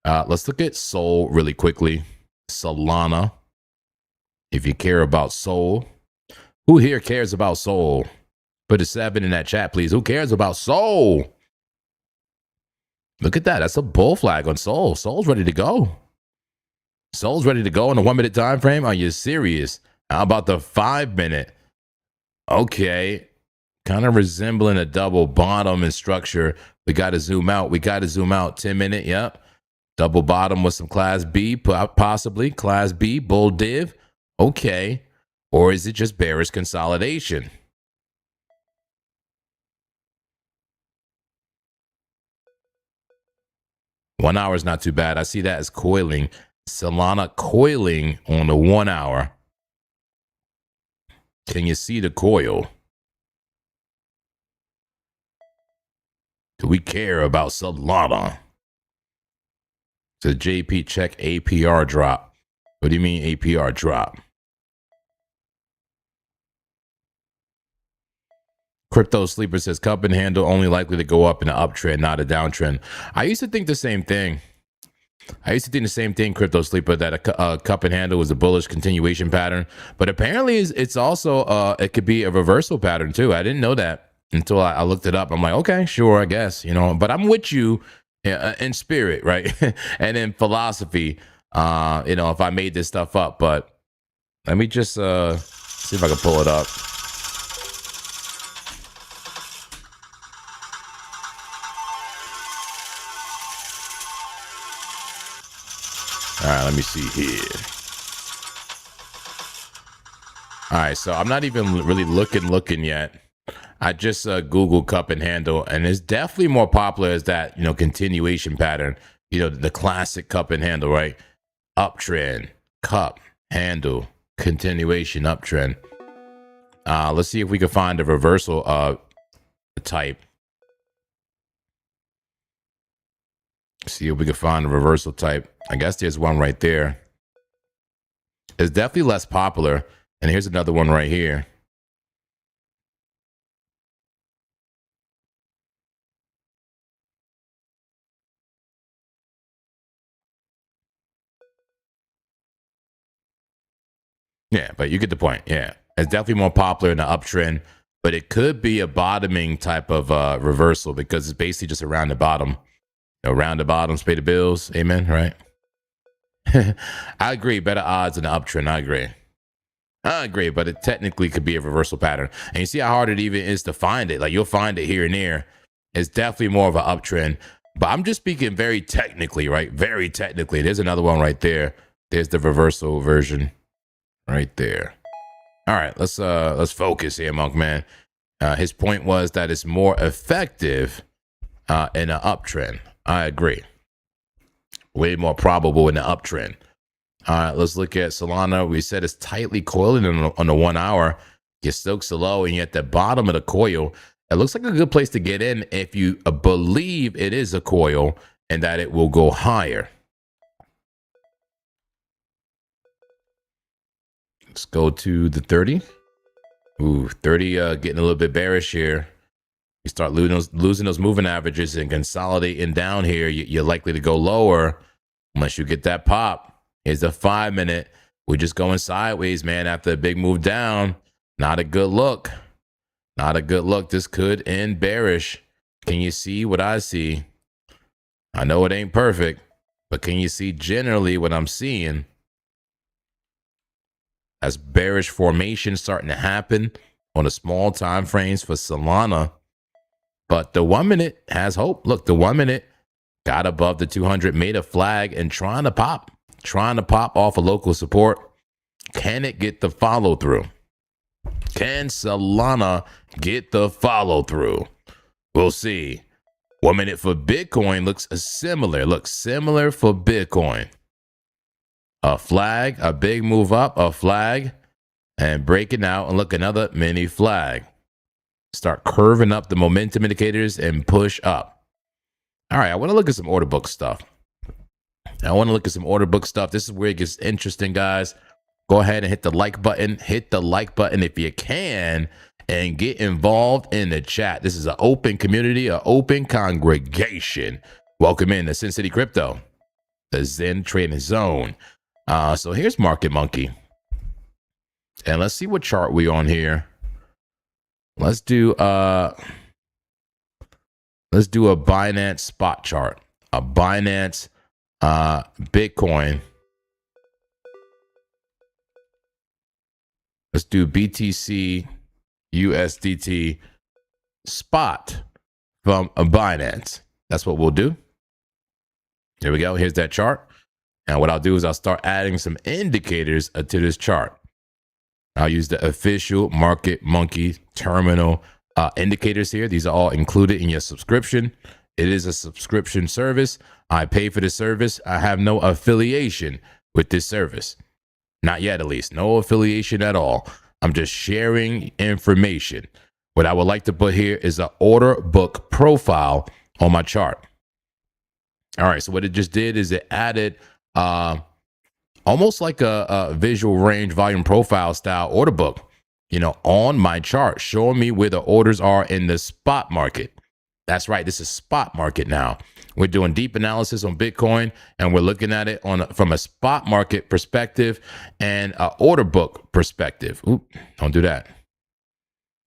Let's look at Sol really quickly. Solana. If you care about Sol, who here cares about Sol? Put a 7 in that chat, please. Who cares about Sol? Look at that. That's a bull flag on Sol. Sol's ready to go. Sol's ready to go in a 1-minute time frame. Are you serious? How about the 5-minute? Okay. Kind of resembling a double bottom in structure. We got to zoom out. 10-minute. Yep. Double bottom with some class B, possibly. Class B, bull div. Okay. Or is it just bearish consolidation? One hour is not too bad. I see that as coiling. Solana coiling on the 1 hour. Can you see the coil? Do we care about Solana? So JP check APR drop. What do you mean APR drop? Crypto Sleeper says cup and handle only likely to go up in an uptrend, not a downtrend. I used to think the same thing. Crypto Sleeper, that a cup and handle was a bullish continuation pattern. But apparently it's also, it could be a reversal pattern too. I didn't know that until I looked it up. I'm like, okay, sure, I guess, you know. But I'm with you in spirit, right? And in philosophy, you know, if I made this stuff up. But let me just see if I can pull it up. All right, let me see here. All right, so I'm not even really looking yet. I just Googled cup and handle, and it's definitely more popular as that, you know, continuation pattern. You know, the classic cup and handle, right? Uptrend, cup, handle, continuation, uptrend. Let's see if we can find a reversal type. See if we can find a reversal type. I guess there's one right there. It's definitely less popular. And here's another one right here. Yeah, but you get the point. Yeah, it's definitely more popular in the uptrend, but it could be a bottoming type of reversal because it's basically just around the bottom. You know, round the bottoms, pay the bills. Amen, right? I agree. Better odds in the uptrend. I agree, but it technically could be a reversal pattern. And you see how hard it even is to find it. Like, you'll find it here and there. It's definitely more of an uptrend. But I'm just speaking very technically, right? Very technically. There's another one right there. There's the reversal version right there. All right, let's focus here, Monk Man. His point was that it's more effective in an uptrend. I agree. Way more probable in the uptrend. All right, let's look at Solana. We said it's tightly coiling on the 1 hour. You Stokes low, and you're at the bottom of the coil. It looks like a good place to get in if you believe it is a coil and that it will go higher. Let's go to the 30. Ooh, 30 getting a little bit bearish here. You start losing those moving averages and consolidating down here. You're likely to go lower unless you get that pop. Here's the 5 minute. We're just going sideways, man, after a big move down. Not a good look. Not a good look. This could end bearish. Can you see what I see? I know it ain't perfect, but can you see generally what I'm seeing? As bearish formation starting to happen on the small time frames for Solana. But the 1 minute has hope. Look, the 1 minute got above the 200, made a flag and trying to pop off a local support. Can it get the follow through? Can Solana get the follow through? We'll see. 1 minute for Bitcoin looks similar. Looks similar for Bitcoin. A flag, a big move up, a flag, and breaking out. And look, another mini flag. Start curving up the momentum indicators and push up. All right, I want to look at some order book stuff. This is where it gets interesting, guys. Go ahead and hit the like button. Hit the like button if you can, and get involved in the chat. This is an open community, an open congregation. Welcome in to Sin City Crypto, the Zen Trading Zone. So here's Market Monkey. And let's see what chart we on here. Let's do a Binance spot chart. A Binance Bitcoin. Let's do BTC USDT spot from a Binance. That's what we'll do. Here we go. Here's that chart. And what I'll do is I'll start adding some indicators to this chart. I'll use the official Market Monkey terminal indicators here. These are all included in your subscription. It is a subscription service. I pay for the service. I have no affiliation with this service. Not yet, at least. No affiliation at all. I'm just sharing information. What I would like to put here is an order book profile on my chart. All right, so what it just did is it added almost like a visual range volume profile style order book, on my chart, showing me where the orders are in the spot market. That's right. This is spot market now. We're doing deep analysis on Bitcoin, and we're looking at it from a spot market perspective and an order book perspective. Oop, don't do that.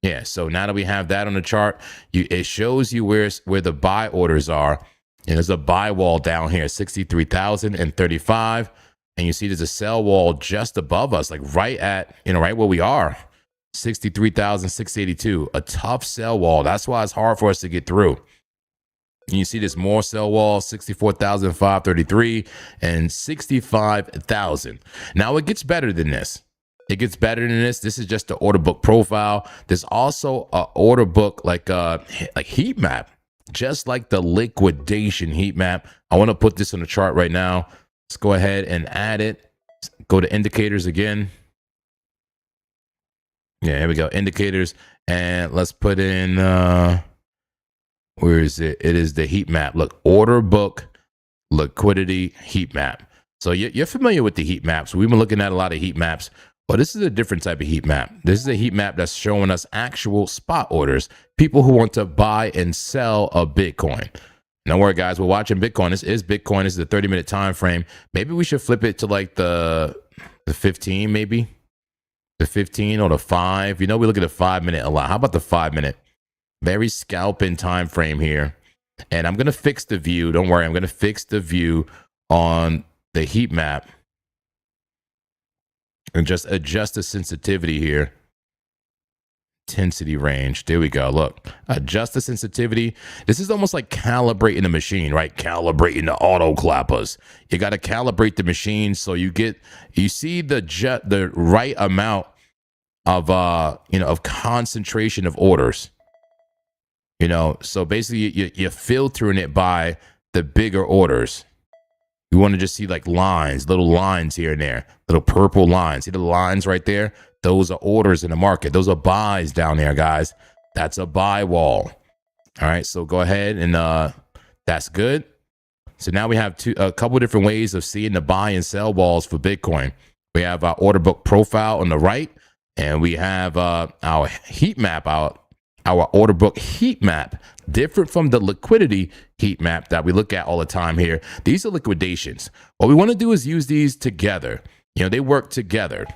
Yeah. So now that we have that on the chart, it shows you where the buy orders are. And there's a buy wall down here, 63,035. And you see there's a sell wall just above us, like right where we are, 63,682. A tough sell wall. That's why it's hard for us to get through. And you see this more sell wall, 64,533 and 65,000. Now it gets better than this. This is just the order book profile. There's also a order book like heat map, just like the liquidation heat map. I want to put this on the chart right now. Let's go ahead and add it. Go to indicators again. Yeah, here we go. Indicators. And let's put in, where is it? It is the heat map. Look, order book liquidity heat map. So you're familiar with the heat maps. We've been looking at a lot of heat maps, but this is a different type of heat map. This is a heat map that's showing us actual spot orders, people who want to buy and sell a Bitcoin. Don't worry, guys. We're watching Bitcoin. This is Bitcoin. This is the 30-minute time frame. Maybe we should flip it to like the 15, maybe the 15 or the 5. We look at the 5 minute a lot. How about the 5 minute? Very scalping time frame here. And I'm gonna fix the view. Don't worry. I'm gonna fix the view on the heat map and just adjust the sensitivity here. Intensity range. There we go. Look, adjust the sensitivity. This is almost like calibrating the machine, right? Calibrating the auto clappers. You got to calibrate the machine so you see the right amount of of concentration of orders. So basically you're filtering it by the bigger orders. We want to just see like lines, little lines here and there, little purple lines. See the lines right there? Those are orders in the market. Those are buys down there, guys. That's a buy wall. All right, so go ahead and that's good. So now we have a couple different ways of seeing the buy and sell walls for Bitcoin. We have our order book profile on the right, and we have our heat map, our order book heat map, different from the liquidity heat map that we look at all the time here. These are liquidations. What we want to do is use these together. You know, they work together.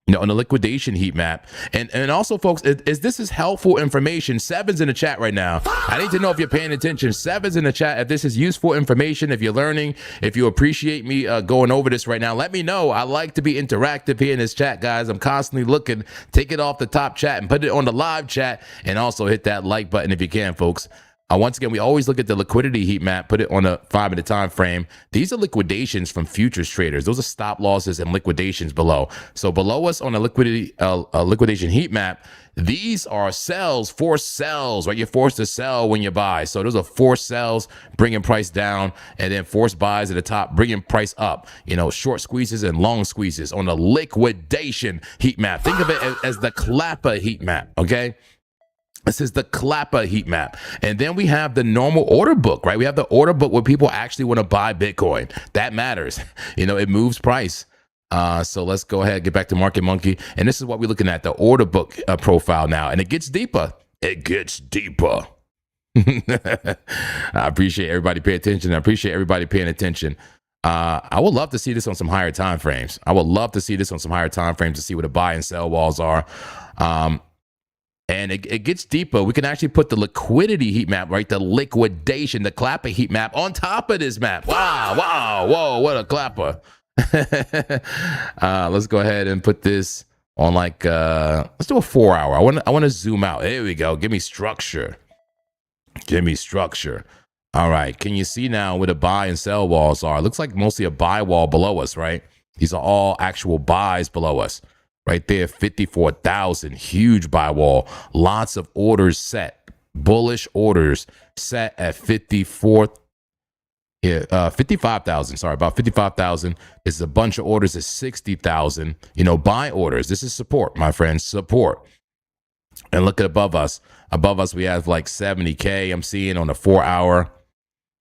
You know, on the liquidation heat map. And also, folks, this is helpful information. Seven's in the chat right now. I need to know if you're paying attention. Seven's in the chat. If this is useful information, if you're learning, if you appreciate me going over this right now, let me know. I like to be interactive here in this chat, guys. I'm constantly looking. Take it off the top chat and put it on the live chat, and also hit that like button if you can, folks. Once again, we always look at the liquidity heat map, put it on a 5-minute time frame. These are liquidations from futures traders. Those are stop losses and liquidations below. So below us on a liquidation heat map, these are sells, forced sells, right? You're forced to sell when you buy. So those are forced sells, bringing price down, and then forced buys at the top, bringing price up. You know, short squeezes and long squeezes on the liquidation heat map. Think of it as the clapper heat map, okay? This is the clapper heat map. And then we have the normal order book, right? We have the order book where people actually want to buy Bitcoin. That matters. You know, it moves price. So let's go ahead, get back to Market Monkey. And this is what we're looking at, the order book profile now. And it gets deeper. It gets deeper. I appreciate everybody paying attention. I appreciate everybody paying attention. I would love to see this on some higher time frames. I would love to see this on some higher time frames to see what the buy and sell walls are. And it gets deeper. We can actually put the liquidity heat map, right? The liquidation, the clapper heat map on top of this map. Wow, wow, whoa, what a clapper. Let's go ahead and put this on like, let's do a 4 hour. I want to zoom out. There we go. Give me structure. Give me structure. All right. Can you see now where the buy and sell walls are? It looks like mostly a buy wall below us, right? These are all actual buys below us. Right there, 54,000, huge buy wall. Lots of orders set, bullish orders set at 55,000. Sorry, about 55,000. It's a bunch of orders at 60,000. You know, buy orders. This is support, my friends, support. And look at above us. Above us, we have like 70K. I'm seeing on the 4 hour.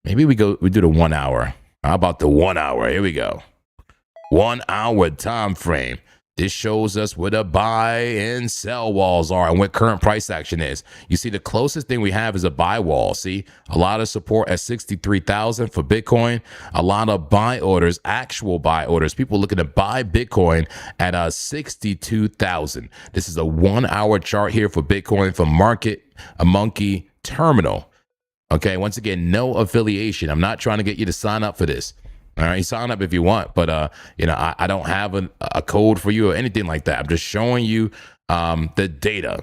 Maybe we do the 1 hour. How about the 1 hour? Here we go. 1 hour time frame. This shows us where the buy and sell walls are and what current price action is. You see, the closest thing we have is a buy wall. See, a lot of support at 63,000 for Bitcoin. A lot of buy orders, actual buy orders. People looking to buy Bitcoin at 62,000. This is a 1 hour chart here for Bitcoin from Market Monkey Terminal. Okay, once again, no affiliation. I'm not trying to get you to sign up for this. All right, sign up if you want, but you know, I don't have a code for you or anything like that. I'm just showing you the data,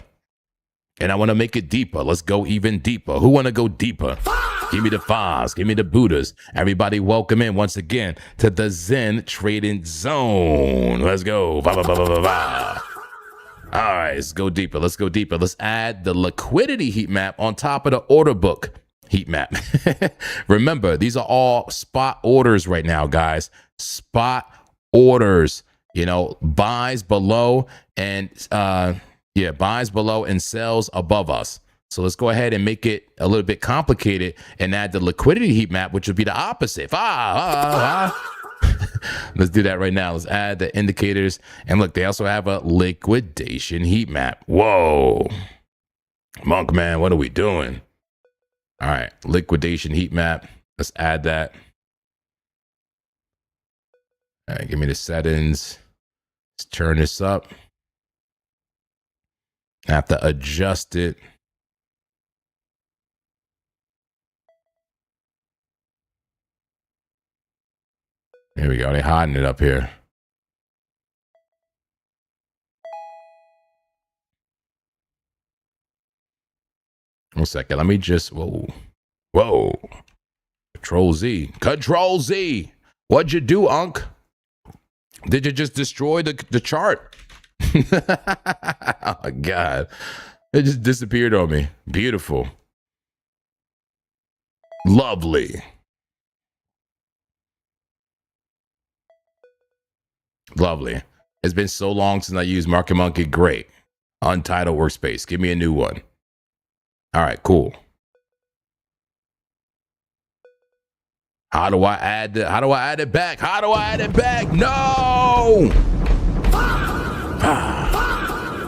and I want to make it deeper. Let's go even deeper. Who want to go deeper? Give me the fives. Give me the Buddhas. Everybody, welcome in once again to the Zen Trading Zone. Let's go. Bah, bah, bah, bah, bah, bah. All right, let's go deeper. Let's go deeper. Let's add the liquidity heat map on top of the order book heat map. Remember, these are all spot orders right now, guys. Spot orders, you know, buys below and buys below and sells above us. So let's go ahead and make it a little bit complicated and add the liquidity heat map, which would be the opposite. Let's do that right now. Let's add the indicators. And look, they also have a liquidation heat map. Whoa. Monk, man, what are we doing? All right, liquidation heat map. Let's add that. All right, give me the settings. Let's turn this up. I have to adjust it. Here we go. They're hiding it up here. One second. Let me just, whoa. Control Z. What'd you do, Unc? Did you just destroy the chart? Oh, God. It just disappeared on me. Beautiful. Lovely. Lovely. It's been so long since I used Market Monkey. Great. Untitled workspace. Give me a new one. All right, cool. How do I add it back? How do I add it back? No!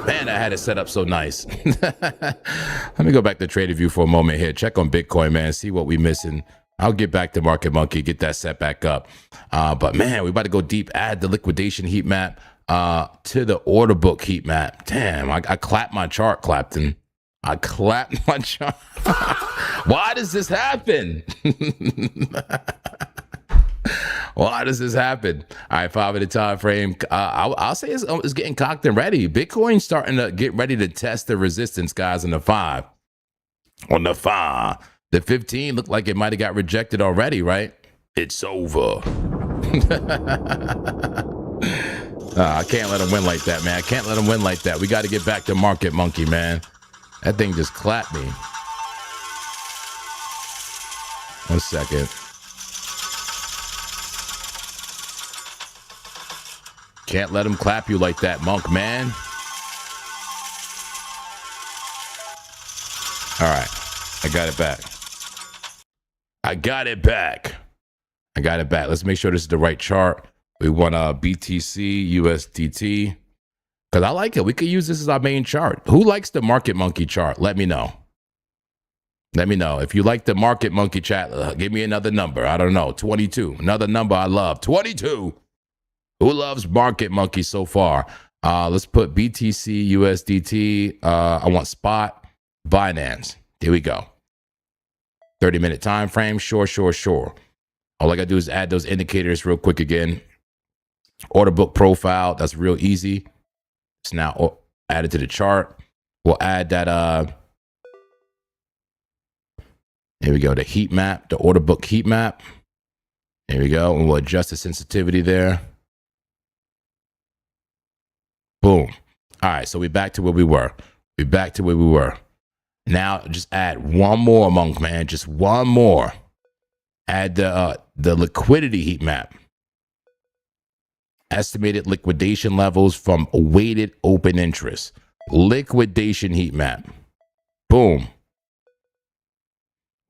Man, I had it set up so nice. Let me go back to TradingView for a moment here. Check on Bitcoin, man. See what we missing. I'll get back to Market Monkey, get that set back up. But man, we about to go deep. Add the liquidation heat map to the order book heat map. Damn, I clapped my chart, Clapton. I clapped my chart. Why does this happen? Why does this happen? All right, 5-minute time frame. I'll say it's getting cocked and ready. Bitcoin's starting to get ready to test the resistance, guys, on the 5. On the 5. The 15 looked like it might have got rejected already, right? It's over. I can't let him win like that, man. I can't let him win like that. We got to get back to Market Monkey, man. That thing just clapped me. 1 second. Can't let him clap you like that, Monk, man. All right. I got it back. I got it back. Let's make sure this is the right chart. We want BTC, USDT. Because I like it. We could use this as our main chart. Who likes the Market Monkey chart? Let me know. Let me know. If you like the Market Monkey chat, give me another number. I don't know. 22. Another number I love. 22. Who loves Market Monkey so far? Let's put BTC, USDT. I want spot, Binance. Here we go. 30-minute time frame. Sure. All I got to do is add those indicators real quick again. Order book profile. That's real easy. It's now added to the chart. We'll add that. Here we go. The heat map, the order book heat map. Here we go. And we'll adjust the sensitivity there. Boom. All right. So we're back to where we were. Now just add one more, Monk, man. Just one more. Add the liquidity heat map. Estimated liquidation levels from weighted open interest. Liquidation heat map. Boom.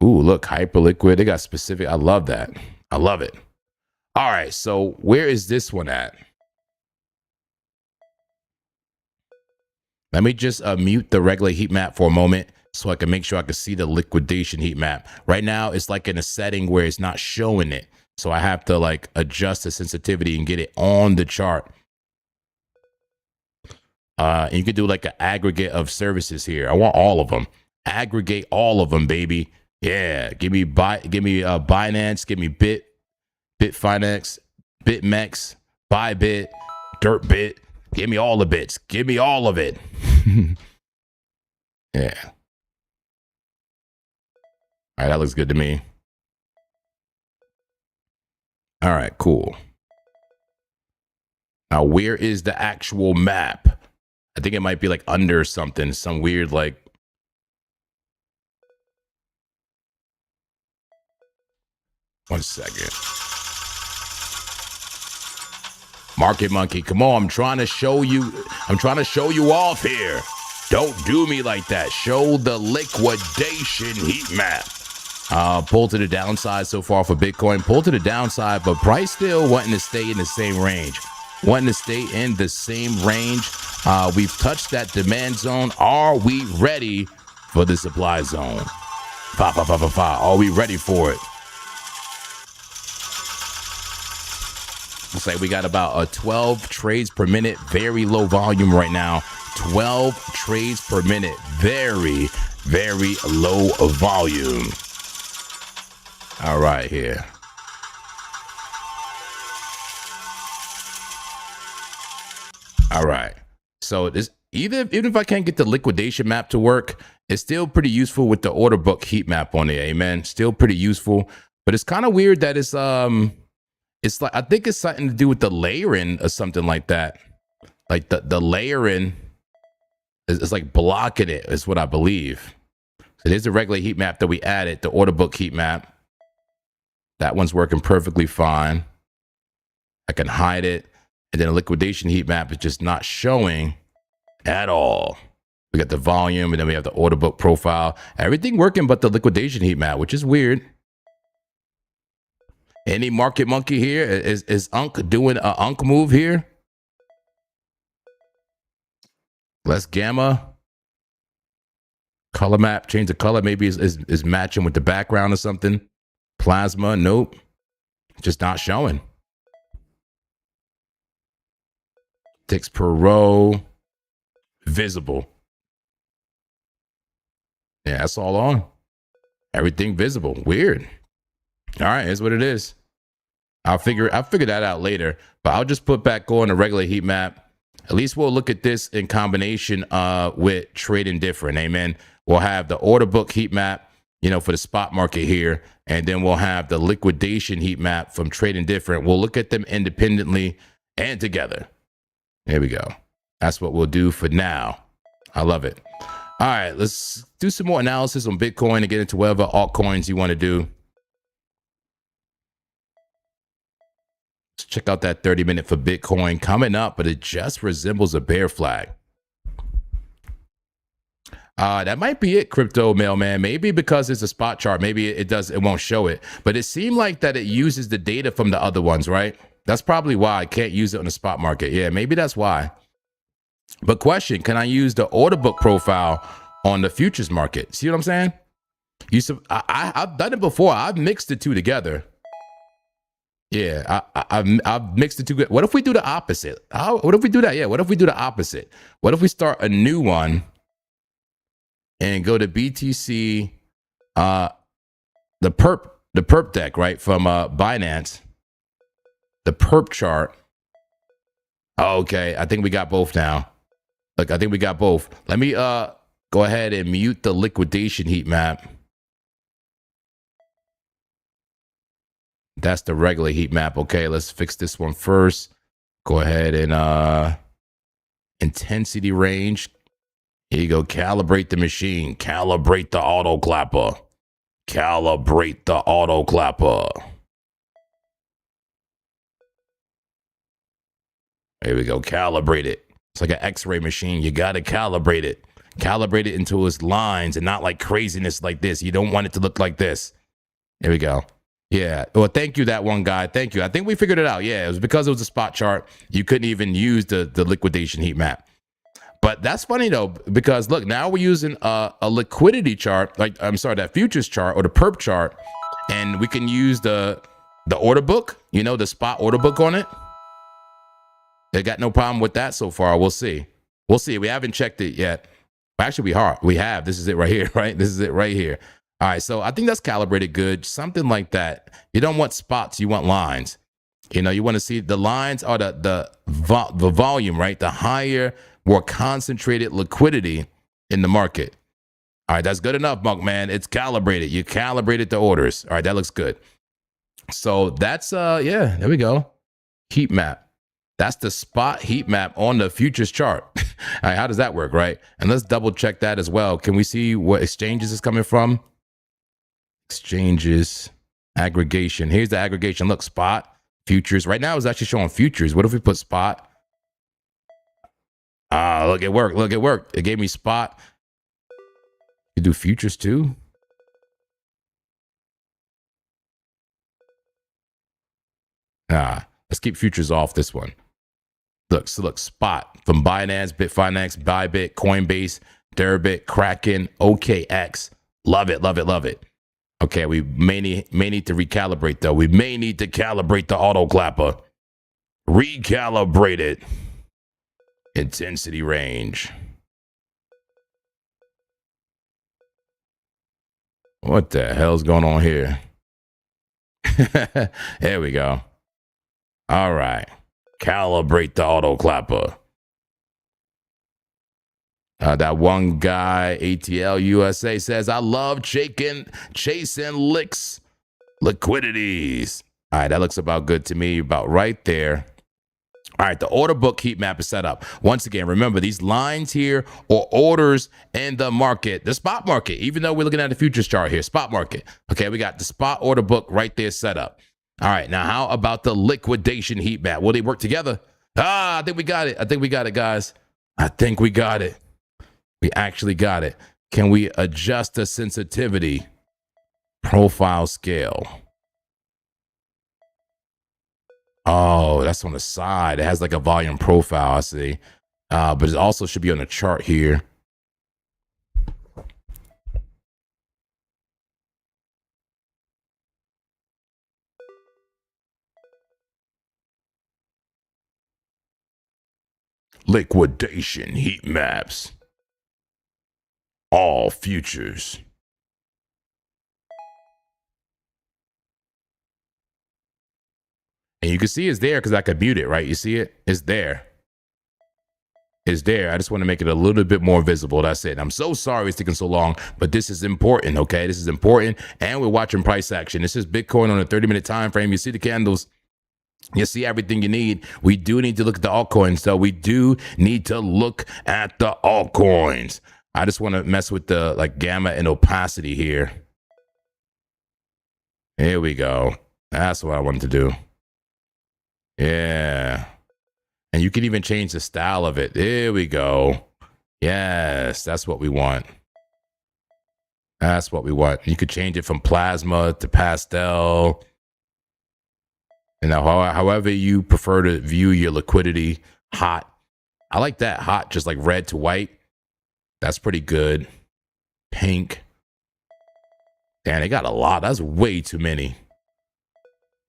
Ooh, look, hyperliquid. They got specific. I love that. I love it. All right. So where is this one at? Let me just mute the regular heat map for a moment so I can make sure I can see the liquidation heat map. Right now, it's like in a setting where it's not showing it. So I have to like adjust the sensitivity and get it on the chart. And you can do like an aggregate of services here. I want all of them. Aggregate all of them, baby. Yeah, give me Binance, give me Bitfinex, BitMEX, Bybit, Dirtbit. Give me all the bits. Give me all of it. Yeah. All right, that looks good to me. All right, cool. Now, where is the actual map? I think it might be like under something, some weird like. One second. Market Monkey, come on. I'm trying to show you off here. Don't do me like that. Show the liquidation heat map. Pull to the downside so far for Bitcoin. Pull to the downside, but price still wanting to stay in the same range. We've touched that demand zone. Are we ready for the supply zone? Are we ready for it? Looks like we got about 12 trades per minute. Very low volume right now. 12 trades per minute. Very, very low volume. All right, here. All right. So this even if I can't get the liquidation map to work, it's still pretty useful with the order book heat map on there. Amen. Still pretty useful, but it's kind of weird that it's like I think it's something to do with the layering or something like that. Like the layering is like blocking it, is what I believe. So there's a regular heat map that we added, the order book heat map. That one's working perfectly fine. I can hide it. And then a liquidation heat map is just not showing at all. We got the volume, and then we have the order book profile. Everything working but the liquidation heat map, which is weird. Any market monkey here? Is Unk doing a Unk move here? Less gamma. Color map, change the color. Maybe is matching with the background or something. Plasma, nope. Just not showing. Ticks per row. Visible. Yeah, that's all on. Everything visible. Weird. All right, here's what it is. I'll figure that out later. But I'll just put back on the regular heat map. At least we'll look at this in combination with trading different. Amen. We'll have the order book heat map, you know, for the spot market here. And then we'll have the liquidation heat map from trading different. We'll look at them independently and together. There we go. That's what we'll do for now. I love it. All right, let's do some more analysis on Bitcoin and get into whatever altcoins you want to do. Let's check out that 30-minute for Bitcoin coming up, but it just resembles a bear flag. That might be it, Crypto Mailman. Maybe because it's a spot chart, maybe it won't show it. But it seemed like that it uses the data from the other ones, right? That's probably why I can't use it on the spot market. Yeah, maybe that's why. But question, can I use the order book profile on the futures market? See what I'm saying? I've done it before. I've mixed the two together. Yeah, I've mixed the two. What if we do the opposite? What if we do that? Yeah, what if we do the opposite? What if we start a new one and go to BTC, the perp deck, right, from Binance, the perp chart. Okay, I think we got both now. Look, I think we got both. Let me go ahead and mute the liquidation heat map. That's the regular heat map. Okay, let's fix this one first. Go ahead and intensity range. Here you go. Calibrate the machine. Calibrate the auto clapper. Calibrate the auto clapper. There we go. Calibrate it. It's like an X-ray machine. You got to calibrate it. Calibrate it into its lines and not like craziness like this. You don't want it to look like this. There we go. Yeah. Well, thank you, that one guy. Thank you. I think we figured it out. Yeah, it was because it was a spot chart. You couldn't even use the liquidation heat map. But that's funny, though, because, look, now we're using a liquidity chart, like, I'm sorry, that futures chart or the perp chart, and we can use the order book, you know, the spot order book on it. They got no problem with that so far. We'll see. We'll see. We haven't checked it yet. Actually, we have. This is it right here, right? This is it right here. All right, so I think that's calibrated good, something like that. You don't want spots, you want lines. You know, you want to see the lines are the volume, right? The higher, more concentrated liquidity in the market. All right, that's good enough, Monk, man. It's calibrated. You calibrated the orders. All right, that looks good. So that's, yeah, there we go. Heat map. That's the spot heat map on the futures chart. All right, how does that work, right? And let's double check that as well. Can we see what exchanges is coming from? Exchanges, aggregation. Here's the aggregation. Look, spot, futures. Right now it's actually showing futures. What if we put spot? Look, it worked. Look, it worked. It gave me spot. You do futures too? Let's keep futures off this one. Look, so look, spot from Binance, Bitfinex, Bybit, Coinbase, Deribit, Kraken, OKX. Love it, love it, love it. Okay, we may need to recalibrate, though. We may need to calibrate the auto clapper. Recalibrate it. Intensity range. What the hell's going on here? There we go. All right. Calibrate the auto clapper. That one guy, ATL USA, says, I love chasing licks liquidities. All right, that looks about good to me, about right there. All right, the order book heat map is set up. Once again, remember these lines here are orders in the market, the spot market, even though we're looking at the futures chart here, spot market. Okay, we got the spot order book right there set up. All right, now how about the liquidation heat map? Will they work together? I think we got it. I think we got it, guys. I think we got it. We actually got it. Can we adjust the sensitivity? Profile scale. Oh, that's on the side. It has like a volume profile, I see. But it also should be on the chart here. Liquidation heat maps. All futures. And you can see it's there because I could mute it, right? You see it? It's there. It's there. I just want to make it a little bit more visible. That's it. I'm so sorry it's taking so long, but this is important, okay? This is important. And we're watching price action. This is Bitcoin on a 30-minute time frame. You see the candles. You see everything you need. We do need to look at the altcoins, though. We do need to look at the altcoins. I just want to mess with the like gamma and opacity here. Here we go. That's what I wanted to do. Yeah. And you can even change the style of it. There we go. Yes, that's what we want. That's what we want. You could change it from plasma to pastel. And however you prefer to view your liquidity, hot. I like that, hot, just like red to white. That's pretty good. Pink. Damn, they got a lot. That's way too many.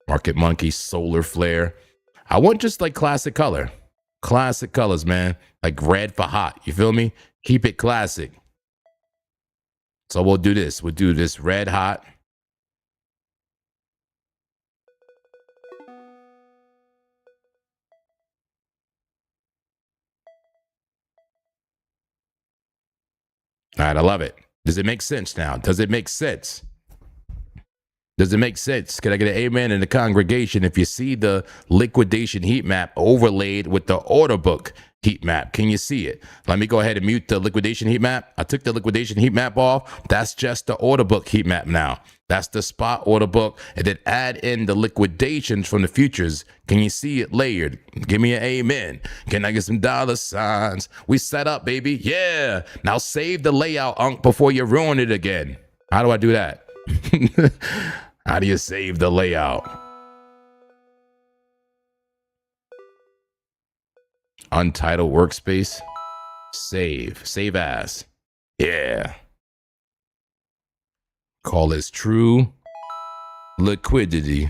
Market Monkey, solar flare. I want just like classic color. Classic colors, man. Like red for hot. You feel me? Keep it classic. So we'll do this. We'll do this red hot. All right, I love it. Does it make sense now? Does it make sense? Does it make sense? Can I get an amen in the congregation if you see the liquidation heat map overlaid with the order book heat map? Can you see it? Let me go ahead and mute the liquidation heat map. I took the liquidation heat map off. That's just the order book heat map now. That's the spot order book. And then add in the liquidations from the futures. Can you see it layered? Give me an amen. Can I get some dollar signs? We set up, baby. Yeah. Now save the layout, Unc, before you ruin it again. How do I do that? How do you save the layout? Untitled workspace. Save. Save as. Yeah. Call this true liquidity.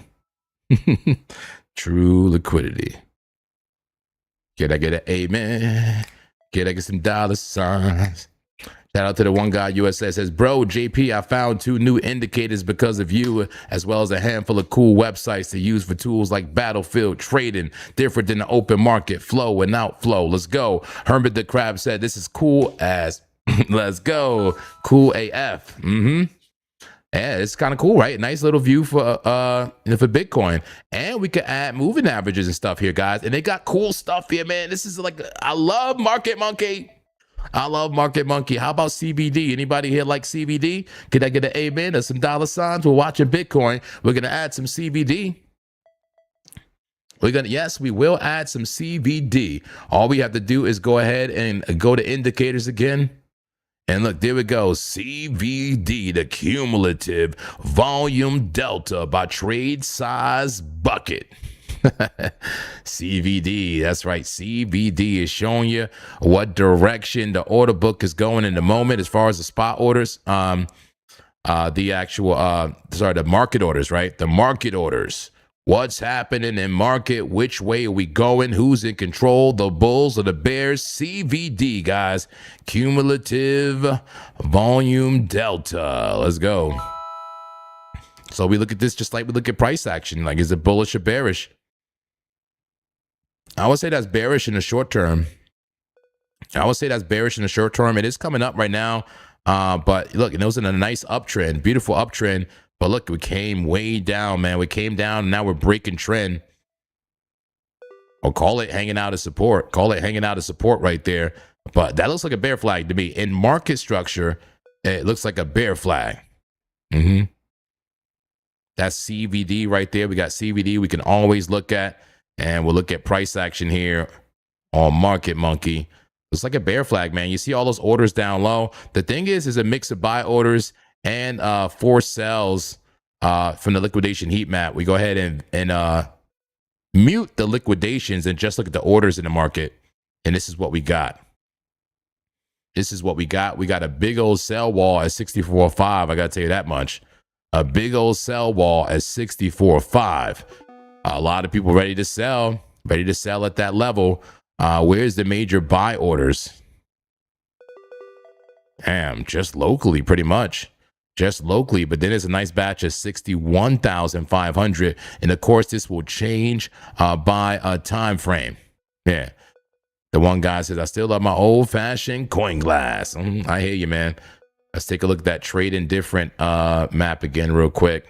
True liquidity. Can I get an amen? Can I get some dollar signs? Shout out to the one guy, USA, says, bro, JP, I found 2 new indicators because of you, as well as a handful of cool websites to use for tools like Battlefield, trading, different than the open market, flow and outflow. Let's go. Hermit the Crab said, this is cool as, let's go. Cool AF. Yeah, it's kind of cool, right? Nice little view for Bitcoin. And we can add moving averages and stuff here, guys. And they got cool stuff here, man. This is like, I love Market Monkey. I love Market Monkey. How about CBD? Anybody here like CBD? Can I get an amen or some dollar signs? We're watching Bitcoin. We're going to add some CBD. Yes, we will add some CBD. All we have to do is go ahead and go to indicators again. And look, there we go. CVD, the cumulative volume delta by trade size bucket. CVD, that's right. CVD is showing you what direction the order book is going in the moment as far as the spot orders. The market orders, right? The market orders. What's happening in market? Which way are we going? Who's in control? The bulls or the bears? CVD, guys. Cumulative volume delta. Let's go. So we look at this just like we look at price action. Like, is it bullish or bearish? I would say that's bearish in the short term. It is coming up right now. But look, it was in a nice uptrend, beautiful uptrend. But look, we came way down, man. We came down, and now we're breaking trend. Or call it hanging out of support. Call it hanging out of support right there. But that looks like a bear flag to me. In market structure, it looks like a bear flag. That's CVD right there. We got CVD we can always look at. And we'll look at price action here on Market Monkey. It's like a bear flag, man. You see all those orders down low. The thing is a mix of buy orders and forced sells from the liquidation heat map. We go ahead and mute the liquidations and just look at the orders in the market. And this is what we got. This is what we got. We got a big old sell wall at 64.5. I got to tell you that much. A big old sell wall at 64.5. A lot of people ready to sell at that level. Where's the major buy orders? Damn, just locally, pretty much. Just locally, but then there's a nice batch of 61,500. And of course, this will change by a time frame. Yeah. The one guy says, I still love my old-fashioned coin glass. I hear you, man. Let's take a look at that trade indifferent map again real quick.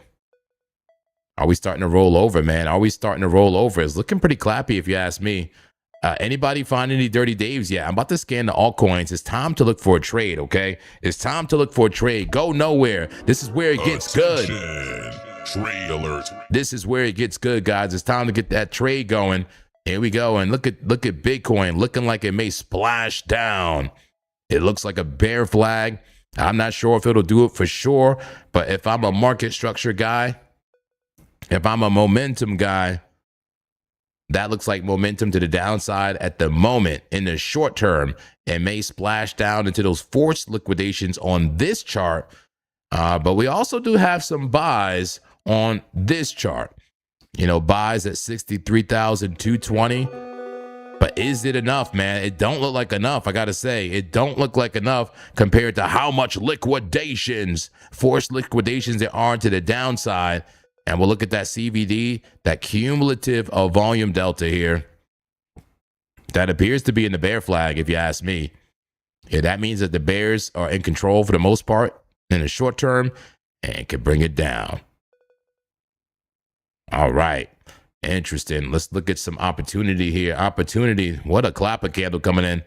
Are we starting to roll over, man? Are we starting to roll over? It's looking pretty clappy if you ask me. Anybody find any dirty Daves? Yeah, I'm about to scan the altcoins. It's time to look for a trade, okay? It's time to look for a trade. Go nowhere. This is where it gets good. Trade alert. This is where it gets good, guys. It's time to get that trade going. Here we go. And look at Bitcoin looking like it may splash down. It looks like a bear flag. I'm not sure if it'll do it for sure, but if I'm a market structure guy, if I'm a momentum guy, that looks like momentum to the downside at the moment. In the short term, it may splash down into those forced liquidations on this chart. But we also do have some buys on this chart. You know, buys at 63,220. But is it enough, man? It don't look like enough. I got to say, it don't look like enough compared to how much liquidations, forced liquidations there are to the downside. And we'll look at that CVD, that cumulative volume delta here. That appears to be in the bear flag, if you ask me. Yeah, that means that the bears are in control for the most part in the short term and can bring it down. All right. Interesting. Let's look at some opportunity here. Opportunity. What a clapper candle coming in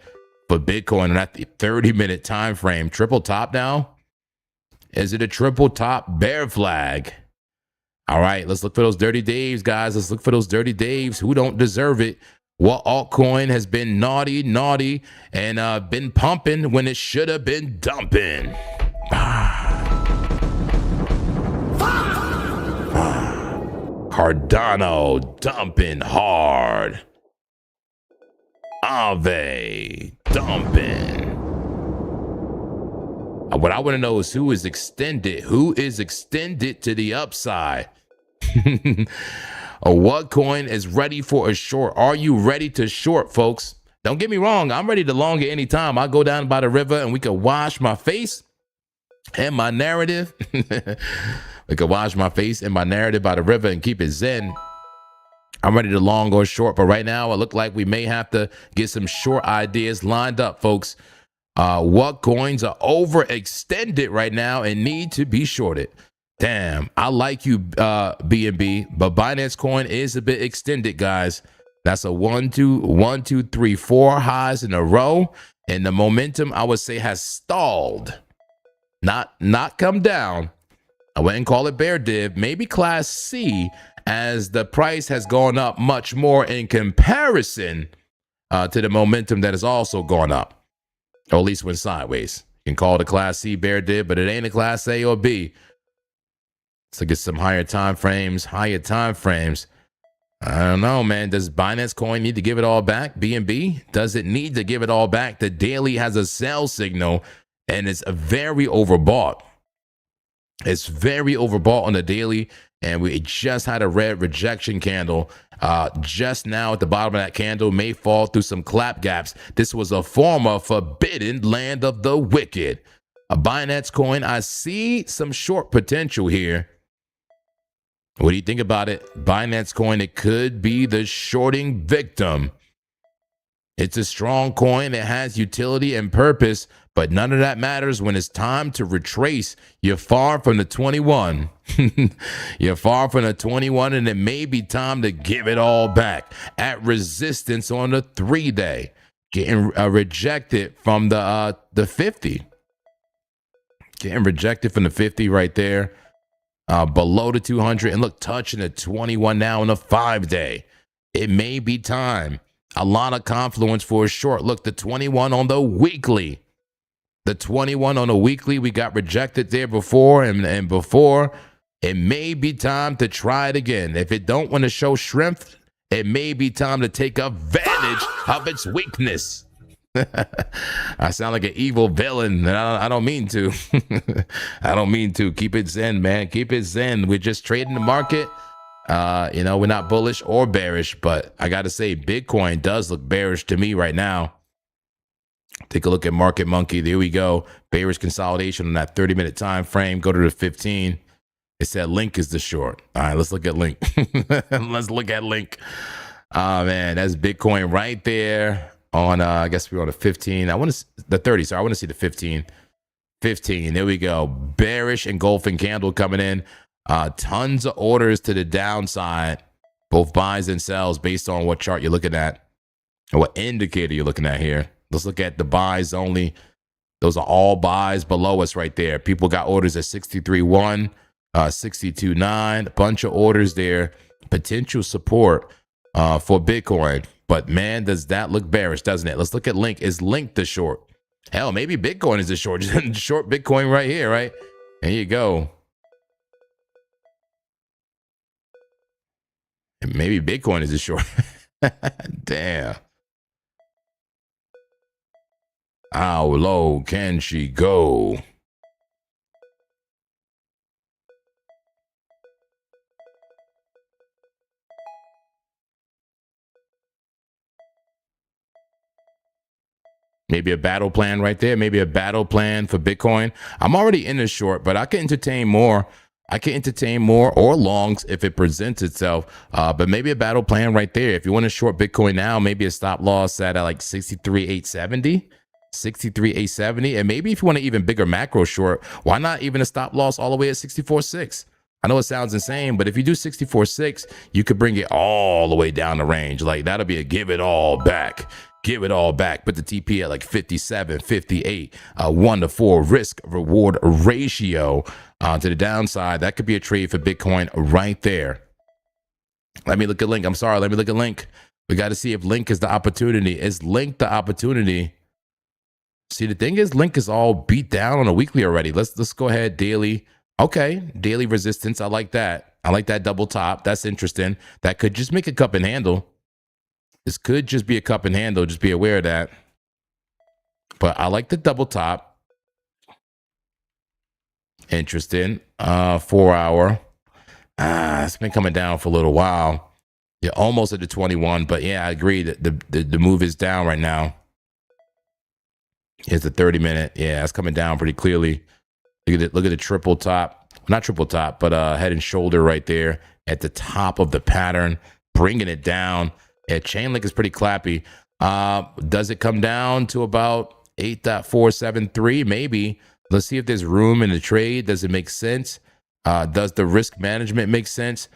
for Bitcoin at the 30-minute time frame. Triple top now? Is it a triple top bear flag? All right, let's look for those dirty Daves, guys. Let's look for those dirty Daves who don't deserve it. What altcoin has been naughty, and been pumping when it should have been dumping? Cardano dumping hard. AAVE dumping. What I want to know is who is extended. Who is extended to the upside? What coin is ready for a short? Are you ready to short, folks? Don't get me wrong. I'm ready to long at any time. I go down by the river and we can wash my face and my narrative. We can wash my face and my narrative by the river and keep it zen. I'm ready to long or short, but right now it look like we may have to get some short ideas lined up, folks. What coins are overextended right now and need to be shorted? Damn, I like you, BNB, but Binance Coin is a bit extended, guys. That's a 1, 2, 3, 4 highs in a row, and the momentum I would say has stalled, not come down. I wouldn't call it bear div, maybe class C, as the price has gone up much more in comparison to the momentum that has also gone up, or at least went sideways. You can call it a class C bear div, but it ain't a class A or B. So get some higher time frames. I don't know, man. Does Binance Coin need to give it all back? BNB, does it need to give it all back? The daily has a sell signal, and it's very overbought. It's very overbought on the daily, and we just had a red rejection candle. Just now at the bottom of that candle may fall through some clap gaps. This was a former forbidden land of the wicked. A Binance Coin, I see some short potential here. What do you think about it? Binance Coin, it could be the shorting victim. It's a strong coin. It has utility and purpose, but none of that matters when it's time to retrace. You're far from the 21. You're far from the 21, and it may be time to give it all back at resistance on the 3-day. Getting rejected from the 50. Getting rejected from the 50 right there. Below the 200, and look, touching the 21 now on the 5-day. It may be time. A lot of confluence for a short. Look, the 21 on the weekly. The 21 on the weekly, we got rejected there before, and before. It may be time to try it again. If it don't want to show strength, it may be time to take advantage of its weakness. I sound like an evil villain. I don't mean to. I don't mean to. Keep it zen, man. Keep it zen. We're just trading the market. We're not bullish or bearish, but I got to say, Bitcoin does look bearish to me right now. Take a look at Market Monkey. There we go. Bearish consolidation on that 30-minute time frame. Go to the 15. It said Link is the short. All right, let's look at Link. Let's look at Link. Oh, man, that's Bitcoin right there on, I guess we're on the 15. The 30, sorry. I want to see the 15. 15, there we go. Bearish engulfing candle coming in. Tons of orders to the downside, both buys and sells based on what chart you're looking at or what indicator you're looking at here. Let's look at the buys only. Those are all buys below us right there. People got orders at 63.1, 62.9, a bunch of orders there. Potential support for Bitcoin. But man, does that look bearish, doesn't it? Let's look at Link. Is Link the short? Hell, maybe Bitcoin is the short. Short Bitcoin right here, right? There you go. Maybe Bitcoin is a short. Damn. How low can she go? Maybe a battle plan right there. Maybe a battle plan for Bitcoin. I'm already in the short, but I can entertain more. I can entertain more or longs if it presents itself. But maybe a battle plan right there. If you want to short Bitcoin now, maybe a stop loss at like 63,870. 63,870. And maybe if you want an even bigger macro short, why not even a stop loss all the way at 64.6? I know it sounds insane, but if you do 64.6, you could bring it all the way down the range. Like that'll be a give it all back. Give it all back. Put the TP at like 57, 58, 1-to-4 risk reward ratio to the downside. That could be a trade for Bitcoin right there. Let me look at Link. I'm sorry. Let me look at Link. We got to see if Link is the opportunity. Is Link the opportunity? See, the thing is, Link is all beat down on a weekly already. Let's go ahead. Daily. Okay. Daily resistance. I like that. I like that double top. That's interesting. That could just make a cup and handle. This could just be a cup and handle. Just be aware of that. But I like the double top. Interesting. 4 hour. It's been coming down for a little while. You're almost at the 21. But yeah, I agree that the move is down right now. Here's the 30-minute. Yeah, it's coming down pretty clearly. Look at it. Look at the triple top. Not triple top, but head and shoulder right there at the top of the pattern, bringing it down. Yeah, chain link is pretty clappy. Does it come down to about 8.473? Maybe. Let's see if there's room in the trade. Does it make sense? Does the risk management make sense?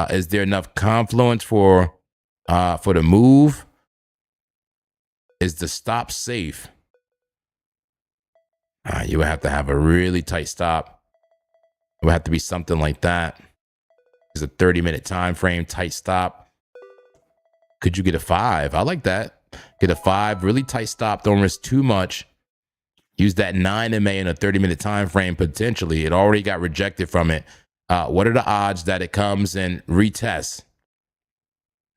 Is there enough confluence for the move? Is the stop safe? You would have to have a really tight stop. It would have to be something like that. It's a 30-minute time frame, tight stop. Could you get a 5? I like that. Get a 5, really tight stop. Don't risk too much. Use that 9 MA in a 30-minute time frame potentially. It already got rejected from it. What are the odds that it comes and retests?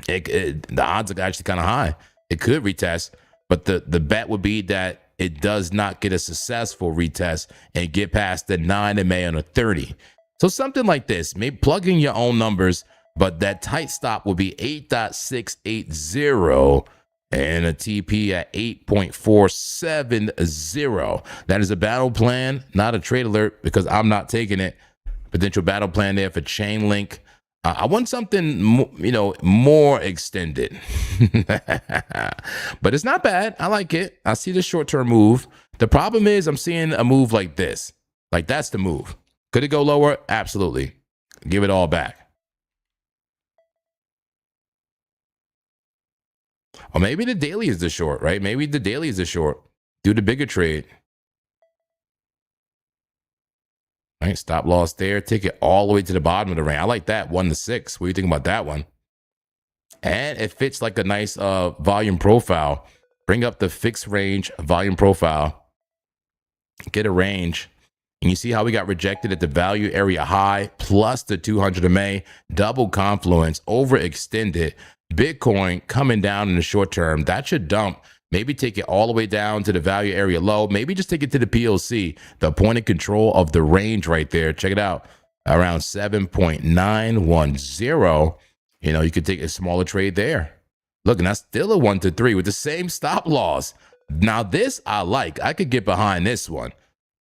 The odds are actually kind of high. It could retest, but the bet would be that it does not get a successful retest and get past the 9 MA on a 30. So something like this, maybe plug in your own numbers, but that tight stop will be 8.680 and a TP at 8.470. That is a battle plan, not a trade alert, because I'm not taking it. Potential battle plan there for chain link. I want something, more extended, but it's not bad. I like it. I see the short-term move. The problem is I'm seeing a move like this. Like that's the move. Could it go lower? Absolutely. Give it all back. Or maybe the daily is the short, right? Maybe the daily is the short. Do the bigger trade. All right, stop loss there. Take it all the way to the bottom of the range. I like that. 1 to 6. What do you think about that one? and it fits like a nice volume profile. Bring up the fixed range volume profile, get a range, and you see how we got rejected at the value area high plus the 200 MA, double confluence, overextended. Bitcoin coming down in the short term. That should dump. Maybe take it all the way down to the value area low. Maybe just take it to the PLC, the point of control of the range right there. Check it out. Around 7.910. You know, you could take a smaller trade there. Look, and that's still a 1 to 3 with the same stop loss. Now, this I like. I could get behind this one.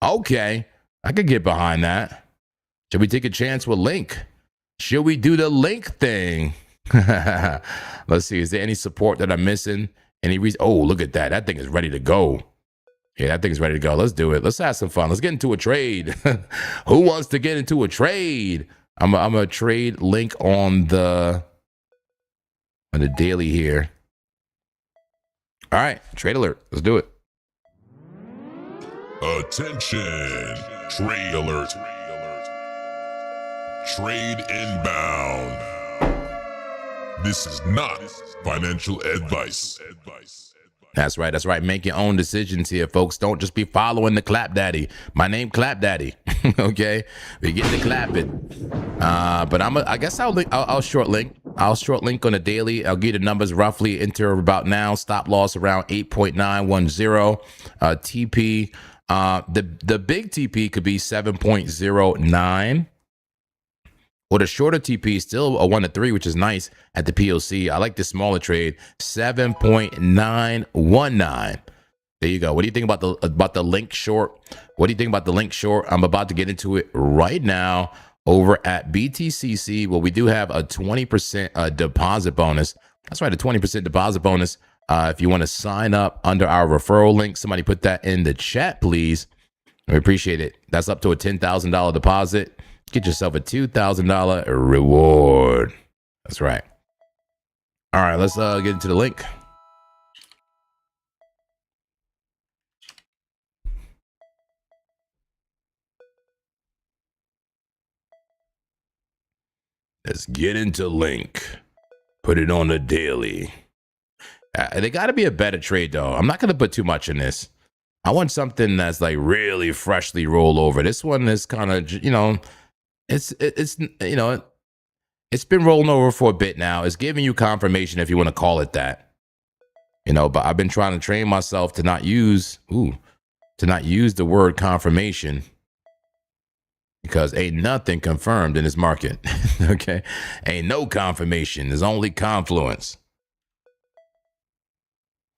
Okay, I could get behind that. Should we take a chance with Link? Should we do the Link thing? Let's see. Is there any support that I'm missing? Any reason? Oh, look at that. That thing is ready to go. Yeah, that thing is ready to go. Let's do it. Let's have some fun. Let's get into a trade. Who wants to get into a trade? I'm a trade Link on the daily here. All right, trade alert. Let's do it. Attention, trade alert. Trade inbound. This is not financial advice. That's right. That's right. Make your own decisions here, folks. Don't just be following the Clap Daddy. My name Clap Daddy. Okay, we get to clapping. But I guess I'll short link. I'll short link on the daily. I'll give you the numbers roughly. Enter about now. Stop loss around 8.910. TP. The big TP could be 7.09. Or the shorter TP is still a 1 to 3, which is nice at the POC. I like the smaller trade, 7.919. There you go. What do you think about the Link short? What do you think about the Link short? I'm about to get into it right now over at BTCC. Well, we do have a 20% deposit bonus. That's right, a 20% deposit bonus. If you want to sign up under our referral link, somebody put that in the chat, please. We appreciate it. That's up to a $10,000 deposit. Get yourself a $2,000 reward. That's right. All right, let's get into the link. Let's get into link. Put it on the daily. They got to be a better trade, though. I'm not going to put too much in this. I want something that's like really freshly roll over. This one is kind of, you know, it's you know, it's been rolling over for a bit now. It's giving you confirmation, if you want to call it that. You know, but I've been trying to train myself to not use the word confirmation, because ain't nothing confirmed in this market. Okay, ain't no confirmation. There's only confluence.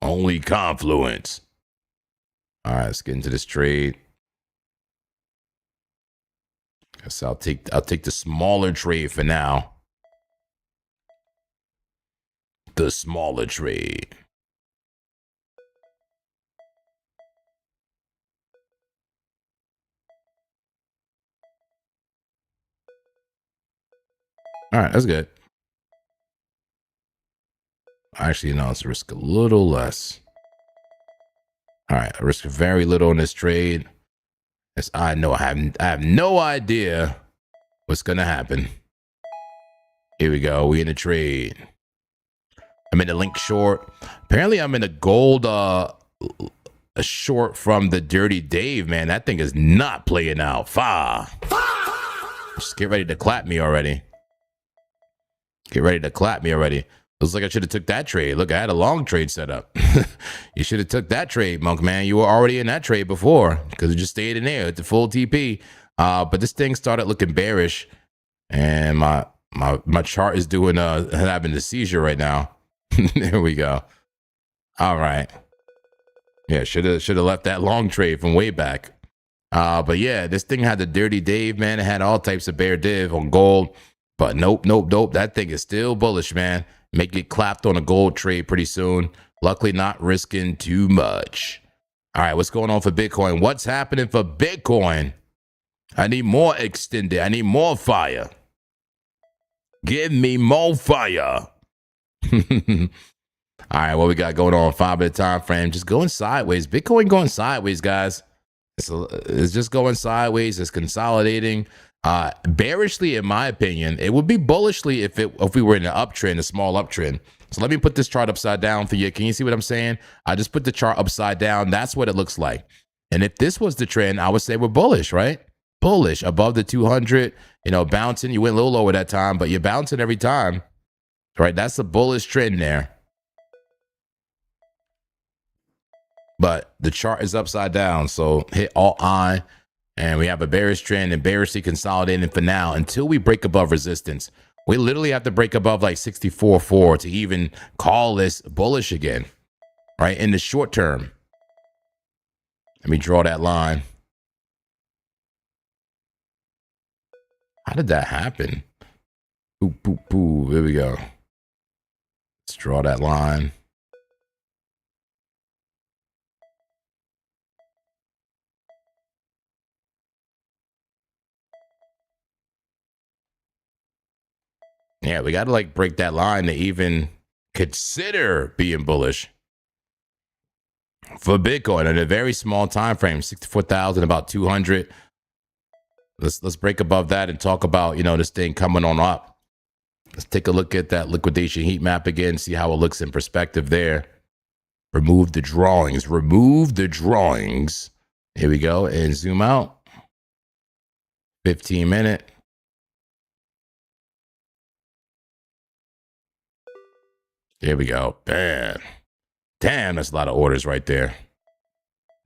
Only confluence. All right, let's get into this trade. Guess I'll take the smaller trade for now. The smaller trade. All right, that's good. Actually, no, let's risk a little less. All right, I risk very little in this trade. As I know, I have no idea what's gonna happen. Here we go. We in the trade. I'm in the link short. Apparently, I'm in a gold a short from the Dirty Dave. Man, that thing is not playing out. Just get ready to clap me already. Get ready to clap me already. Looks like I should have took that trade. Look, I had a long trade set up. You should have took that trade, Monk, man. You were already in that trade before because it just stayed in there at the full TP. But this thing started looking bearish, and my chart is doing having a seizure right now. There we go. All right. Yeah, should have left that long trade from way back. But yeah, this thing had the Dirty Dave, man. It had all types of bear div on gold. But nope. That thing is still bullish, man. Make it clapped on a gold trade pretty soon. Luckily, not risking too much. All right, what's going on for Bitcoin? What's happening for Bitcoin? I need more extended. I need more fire. Give me more fire. All right, what we got going on? 5 minute time frame. Just going sideways. Bitcoin going sideways, guys. It's just going sideways. It's consolidating. Bearishly, in my opinion. It would be bullishly if we were in an uptrend, a small uptrend. So let me put this chart upside down for you. Can you see what I'm saying? I just put the chart upside down. That's what it looks like. And if this was the trend, I would say we're bullish, right? Bullish above the 200, you know, bouncing. You went a little lower that time, but you're bouncing every time, right? That's a bullish trend there. But the chart is upside down. So hit Alt I, and we have a bearish trend and bearishly consolidating for now until we break above resistance. We literally have to break above like 64.4 to even call this bullish again, right? In the short term. Let me draw that line. How did that happen? Boop, boop, boop. There we go. Let's draw that line. Yeah, we got to like break that line to even consider being bullish for Bitcoin in a very small time frame, 64,000, about 200. Let's break above that and talk about, you know, this thing coming on up. Let's take a look at that liquidation heat map again, see how it looks in perspective there. Remove the drawings. Remove the drawings. Here we go, and zoom out. 15-minute. There we go. Bam. Damn, that's a lot of orders right there.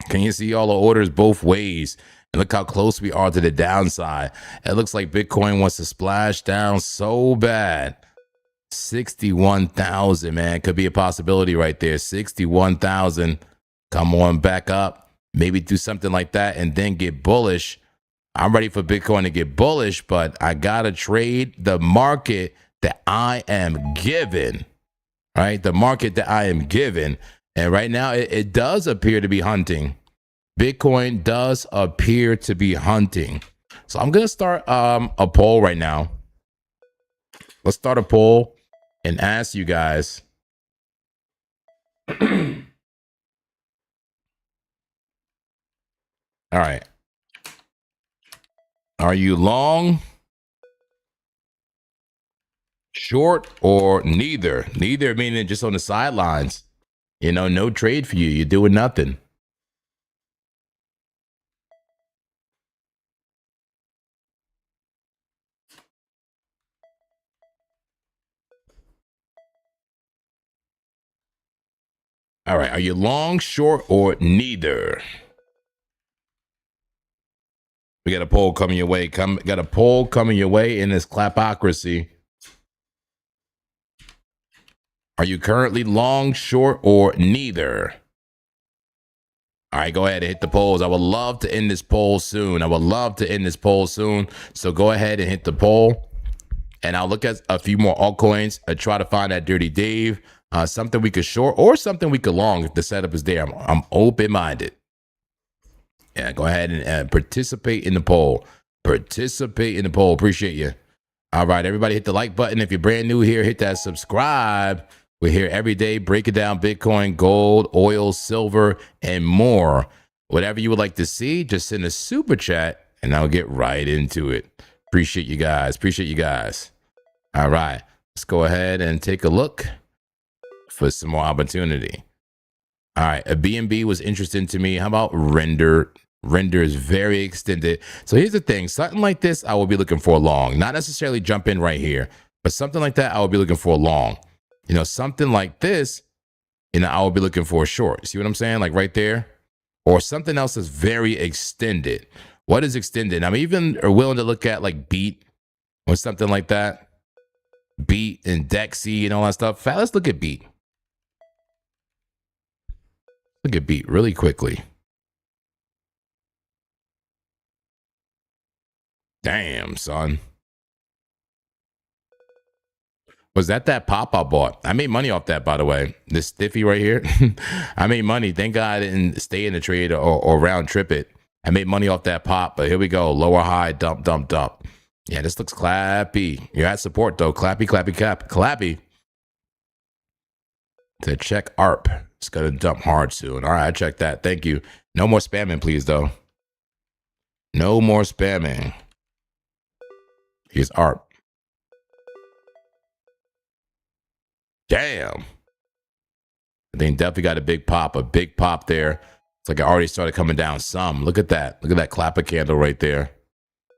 Can you see all the orders both ways? And look how close we are to the downside. It looks like Bitcoin wants to splash down so bad. 61,000, man. Could be a possibility right there. 61,000. Come on back up. Maybe do something like that and then get bullish. I'm ready for Bitcoin to get bullish, but I got to trade the market that I am given. Right? The market that I am given. And right now, it does appear to be hunting. Bitcoin does appear to be hunting. So I'm going to start a poll right now. Let's start a poll and ask you guys. All right. Are you long, short, or neither? Neither meaning just on the sidelines. You know, no trade for you. You're doing nothing. All right. Are you long, short, or neither? We got a poll coming your way. Got a poll coming your way in this clapocracy. Are you currently long, short, or neither? All right, go ahead and hit the polls. I would love to end this poll soon. So go ahead and hit the poll. And I'll look at a few more altcoins. I try to find that Dirty Dave. Something we could short or something we could long if the setup is there. I'm open-minded. Yeah, go ahead and participate in the poll. Appreciate you. All right, everybody hit the like button. If you're brand new here, hit that subscribe. We're here every day breaking down Bitcoin, gold, oil, silver, and more. Whatever you would like to see, just send a super chat and I'll get right into it. Appreciate you guys. All right, let's go ahead and take a look for some more opportunity. All right, a BNB was interesting to me. How about render? Render is very extended. So here's the thing. Something like this, I will be looking for a long. Not necessarily jump in right here, but something like that, I will be looking for a long. You know, something like this, you know, I will be looking for a short. See what I'm saying? Like right there. Or something else that's very extended. What is extended? I'm even willing to look at like beat or something like that. Beat and DEXY and all that stuff. Let's look at beat. Look at beat really quickly. Damn, son. Was that pop I bought? I made money off that, by the way. This stiffy right here. I made money. Thank God I didn't stay in the trade or round trip it. I made money off that pop, but here we go. Lower high, dump, dump, dump. Yeah, this looks clappy. You're at support, though. Clappy, clappy, clappy. To check ARP. It's going to dump hard soon. All right, I checked that. Thank you. No more spamming, please, though. No more spamming. Here's ARP. Damn. I think definitely got a big pop there. It's like it already started coming down some. Look at that. Look at that clapper candle right there.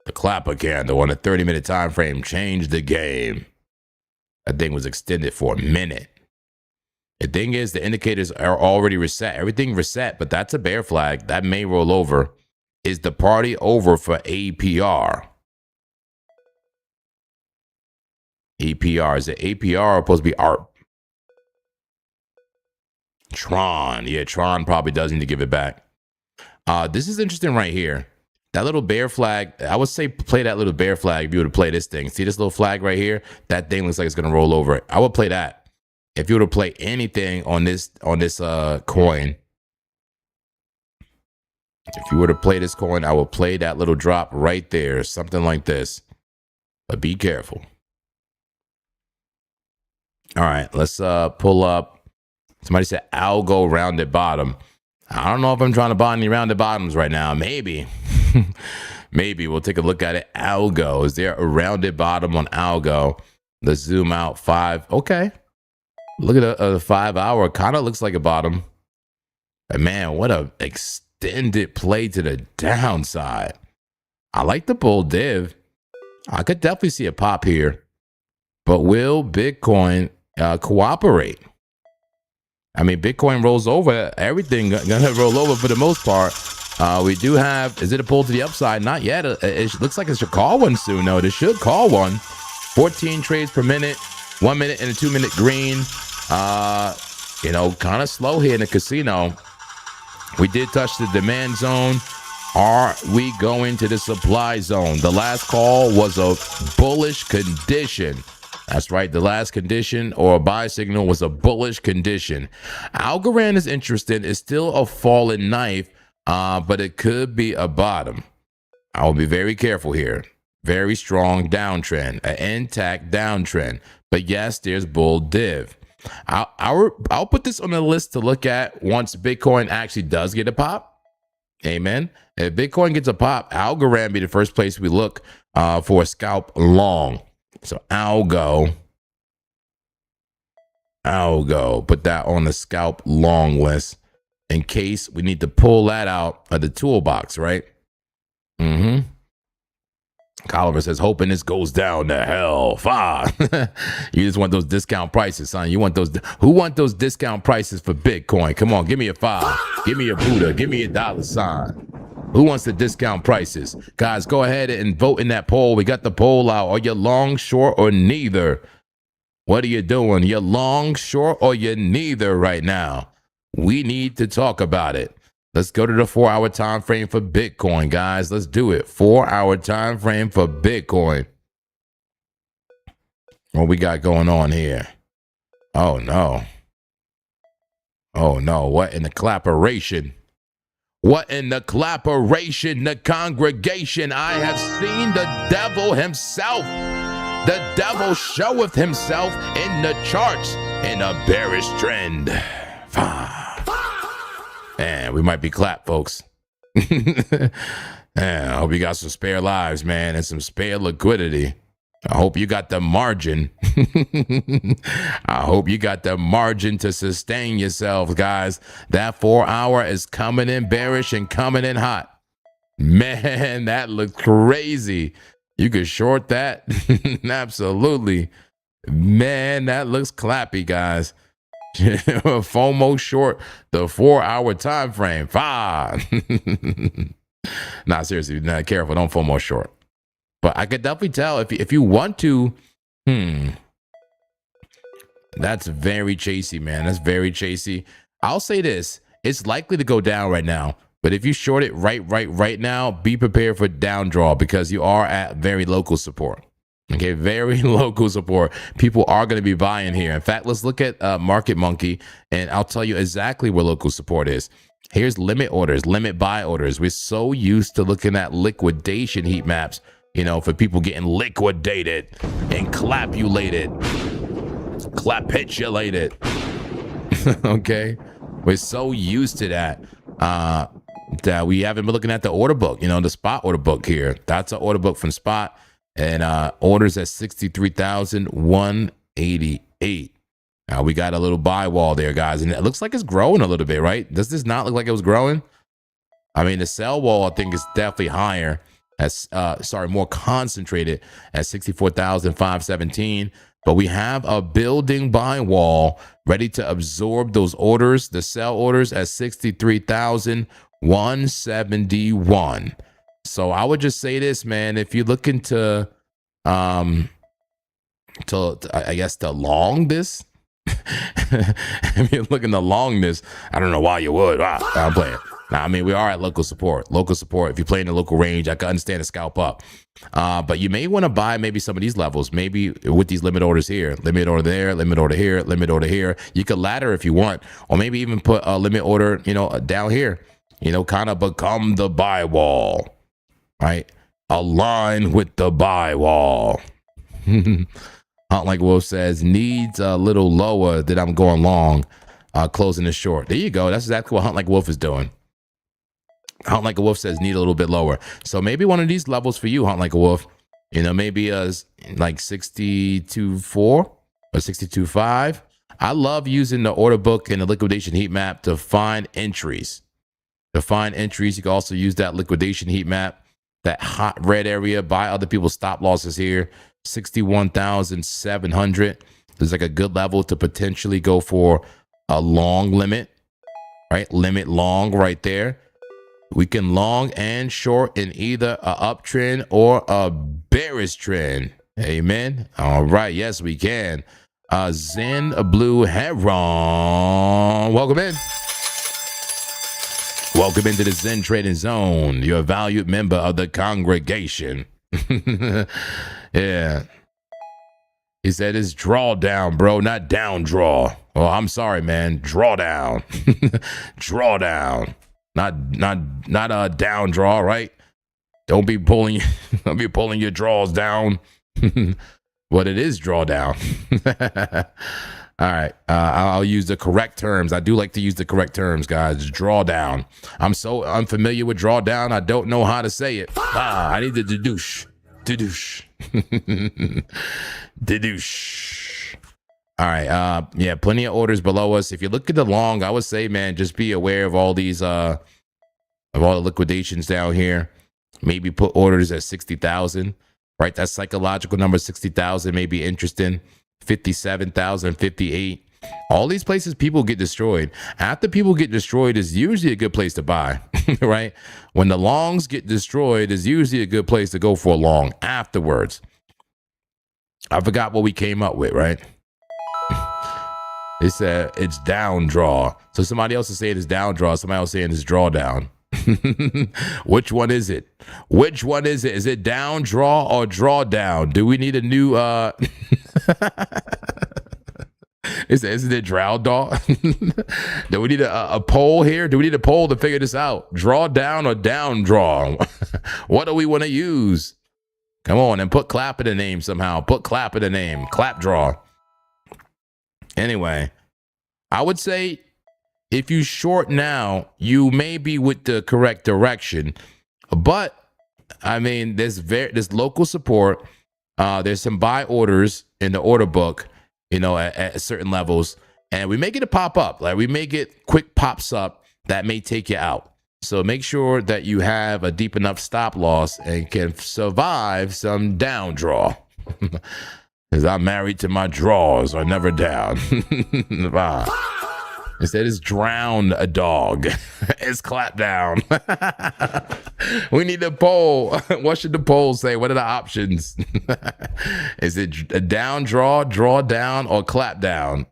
The clapper candle on a 30-minute time frame changed the game. That thing was extended for a minute. The thing is, the indicators are already reset. Everything reset, but that's a bear flag. That may roll over. Is the party over for APR? APR. Is it APR or supposed to be ARP? Tron. Yeah, Tron probably does need to give it back. This is interesting right here. That little bear flag, I would say play that little bear flag if you were to play this thing. See this little flag right here? That thing looks like it's going to roll over. I would play that. If you were to play anything on this coin, if you were to play this coin, I would play that little drop right there, something like this. But be careful. All right, let's pull up. Somebody said ALGO rounded bottom. I don't know if I'm trying to buy any rounded bottoms right now. Maybe. Maybe we'll take a look at it. ALGO. Is there a rounded bottom on ALGO? Let's zoom out 5. Okay. Look at a 5 hour. Kind of looks like a bottom. But man, what a extended play to the downside. I like the bull div. I could definitely see a pop here. But will Bitcoin cooperate? I mean, Bitcoin rolls over. Everything gonna roll over for the most part. We do have, is it a pull to the upside? Not yet. It looks like it should call one soon, though. It should call one. 14 trades per minute, 1 minute and a 2 minute green. Kind of slow here in the casino. We did touch the demand zone. Are we going to the supply zone? The last call was a bullish condition. That's right. The last condition or a buy signal was a bullish condition. Algorand is interesting. It's still a fallen knife, but it could be a bottom. I will be very careful here. Very strong downtrend, an intact downtrend. But yes, there's bull div. I'll put this on the list to look at once Bitcoin actually does get a pop. Amen. If Bitcoin gets a pop, Algorand be the first place we look for a scalp long. So ALGO, put that on the scalp long list in case we need to pull that out of the toolbox, right? Oliver says, hoping this goes down to hell. You just want those discount prices, son. You want those. Who want those discount prices for Bitcoin? Come on, give me a 5. Give me a Buddha. Give me a $sign. Who wants the discount prices? Guys, go ahead and vote in that poll. We got the poll out. Are you long, short, or neither? What are you doing? You're long, short, or you're neither right now? We need to talk about it. Let's go to the 4-hour time frame for Bitcoin, guys. Let's do it. 4-hour time frame for Bitcoin. What we got going on here? Oh, no. Oh, no. What in the clapperation? What in the clapperation, the congregation? I have seen the devil himself. The devil showeth himself in the charts in a bearish trend. Man, we might be clapped, folks. Man, I hope you got some spare lives, man, and some spare liquidity. I hope you got the margin. I hope you got the margin to sustain yourself, guys. That 4-hour is coming in bearish and coming in hot. Man, that looks crazy. You could short that. Absolutely. Man, that looks clappy, guys. FOMO short the 4-hour time frame. Nah, seriously, nah, careful. Don't FOMO short. But I could definitely tell if you want to. That's very chasey, man. That's very chasey. I'll say this. It's likely to go down right now. But if you short it right now, be prepared for down draw because you are at very local support. Okay, very local support. People are going to be buying here. In fact, let's look at Market Monkey, and I'll tell you exactly where local support is. Here's limit orders, limit buy orders. We're so used to looking at liquidation heat maps, you know, for people getting liquidated and clapulated. Okay, we're so used to that that we haven't been looking at the order book, you know, the spot order book here. That's an order book from Spot. And orders at 63,188. We got a little buy wall there, guys, and it looks like it's growing a little bit, right? Does this not look like it was growing? I mean, the sell wall, I think, is definitely higher. More concentrated at 64,517. But we have a building buy wall ready to absorb those orders, the sell orders at 63,171. So I would just say this, man, if you're looking to I guess, to long this, if you're looking to long this, I don't know why you would. I'm playing. Now, I mean, we are at local support. Local support. If you play in the local range, I can understand a scalp up. But you may want to buy maybe some of these levels, maybe with these limit orders here. Limit order there, limit order here, limit order here. You could ladder if you want, or maybe even put a limit order, down here, kind of become the buy wall, right? Align with the buy wall. Hunt Like Wolf says, needs a little lower that I'm going long, closing it short. There you go. That's exactly what Hunt Like Wolf is doing. Hunt Like a Wolf says need a little bit lower. So maybe one of these levels for you, Hunt Like a Wolf, maybe like 62.4 or 62.5. I love using the order book and the liquidation heat map to find entries. You can also use that liquidation heat map, that hot red area, buy other people's stop losses here. 61,700. There's like a good level to potentially go for a long limit, right? Limit long right there. We can long and short in either a uptrend or a bearish trend. Amen. All right. Yes, we can. Zen Blue Heron. Welcome in. Welcome into the Zen Trading Zone. You're a valued member of the congregation. Yeah. He said it's drawdown, bro, not down draw. Oh, I'm sorry, man. Drawdown. Drawdown. Not a down draw, right? Don't be pulling your draws down. But it is drawdown. All right. I'll use the correct terms. I do like to use the correct terms, guys. Drawdown. I'm so unfamiliar with drawdown, I don't know how to say it. I need to deduce. Deduce. Deduce. All right. Yeah, plenty of orders below us. If you look at the long, I would say, man, just be aware of all these of all the liquidations down here. Maybe put orders at 60,000, right? That psychological number 60,000 may be interesting. 57,000, 58. All these places people get destroyed. After people get destroyed is usually a good place to buy, right? When the longs get destroyed is usually a good place to go for a long afterwards. I forgot what we came up with, right? They said it's down draw. So somebody else is saying it's down draw. Somebody else saying it's drawdown. Which one is it? Which one is it? Is it down draw or drawdown? Do we need a new Isn't it drow dog? Do we need a poll here? Do we need a poll to figure this out? Draw down or down draw? What do we want to use? Come on and put clap in the name somehow. Put clap in the name. Clap draw. Anyway, I would say if you short now, you may be with the correct direction. But I mean, there's local support. There's some buy orders in the order book, at certain levels, and we make it a pop up. Like we make it quick pops up that may take you out. So make sure that you have a deep enough stop loss and can survive some down draw. Because I'm married to my draws, are never down. Instead, it's drown a dog. It's clap down. We need a poll. What should the poll say? What are the options? Is it a down draw, draw down, or clap down?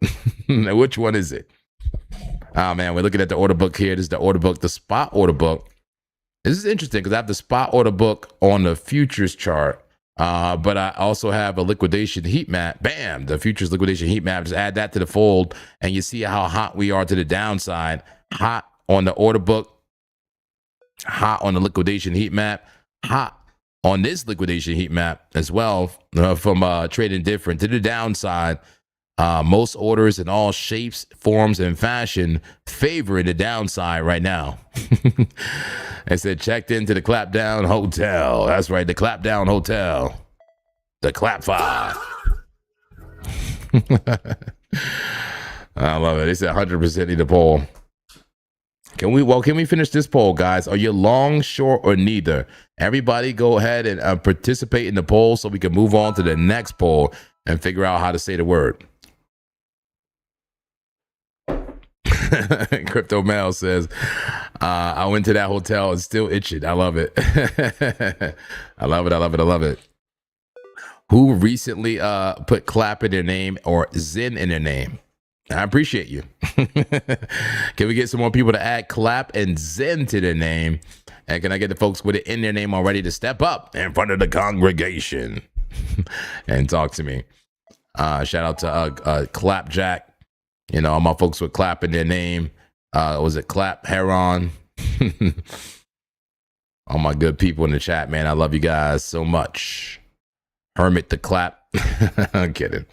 Which one is it? Oh, man, we're looking at the order book here. This is the order book, the spot order book. This is interesting because I have the spot order book on the futures chart. But I also have a liquidation heat map. Bam, the futures liquidation heat map. Just add that to the fold, and you see how hot we are to the downside. Hot on the order book, hot on the liquidation heat map, hot on this liquidation heat map as well, from trading different to the downside. Most orders in all shapes, forms, and fashion favor the downside right now. I said checked into the Clapdown Hotel. That's right, the Clapdown Hotel. The Clap 5. I love it. They said 100% need a poll. Can we finish this poll, guys? Are you long, short, or neither? Everybody go ahead and participate in the poll so we can move on to the next poll and figure out how to say the word. Crypto Mail says, I went to that hotel and still itching. I love it. I love it. I love it. I love it. Who recently put clap in their name or Zen in their name? I appreciate you. Can we get some more people to add clap and Zen to their name? And can I get the folks with it in their name already to step up in front of the congregation and talk to me? Shout out to Clapjack. You know, all my folks with clap in their name. Was it Clap Heron? All my good people in the chat, man. I love you guys so much. Hermit the Clap. I'm kidding.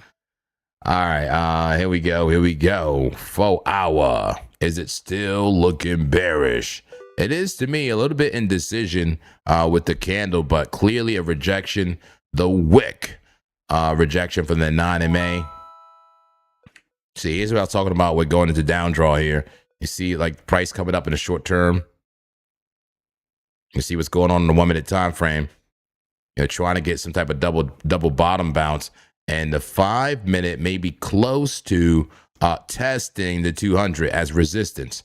All right, here we go. Here we go. 4 hour. Is it still looking bearish? It is to me a little bit indecision with the candle, but clearly a rejection. The wick rejection from the 9 MA. See, here's what I was talking about. We're going into down draw here. You see, like price coming up in the short term. You see what's going on in the 1 minute time frame. You're trying to get some type of double bottom bounce. And the 5 minute may be close to testing the 200 as resistance.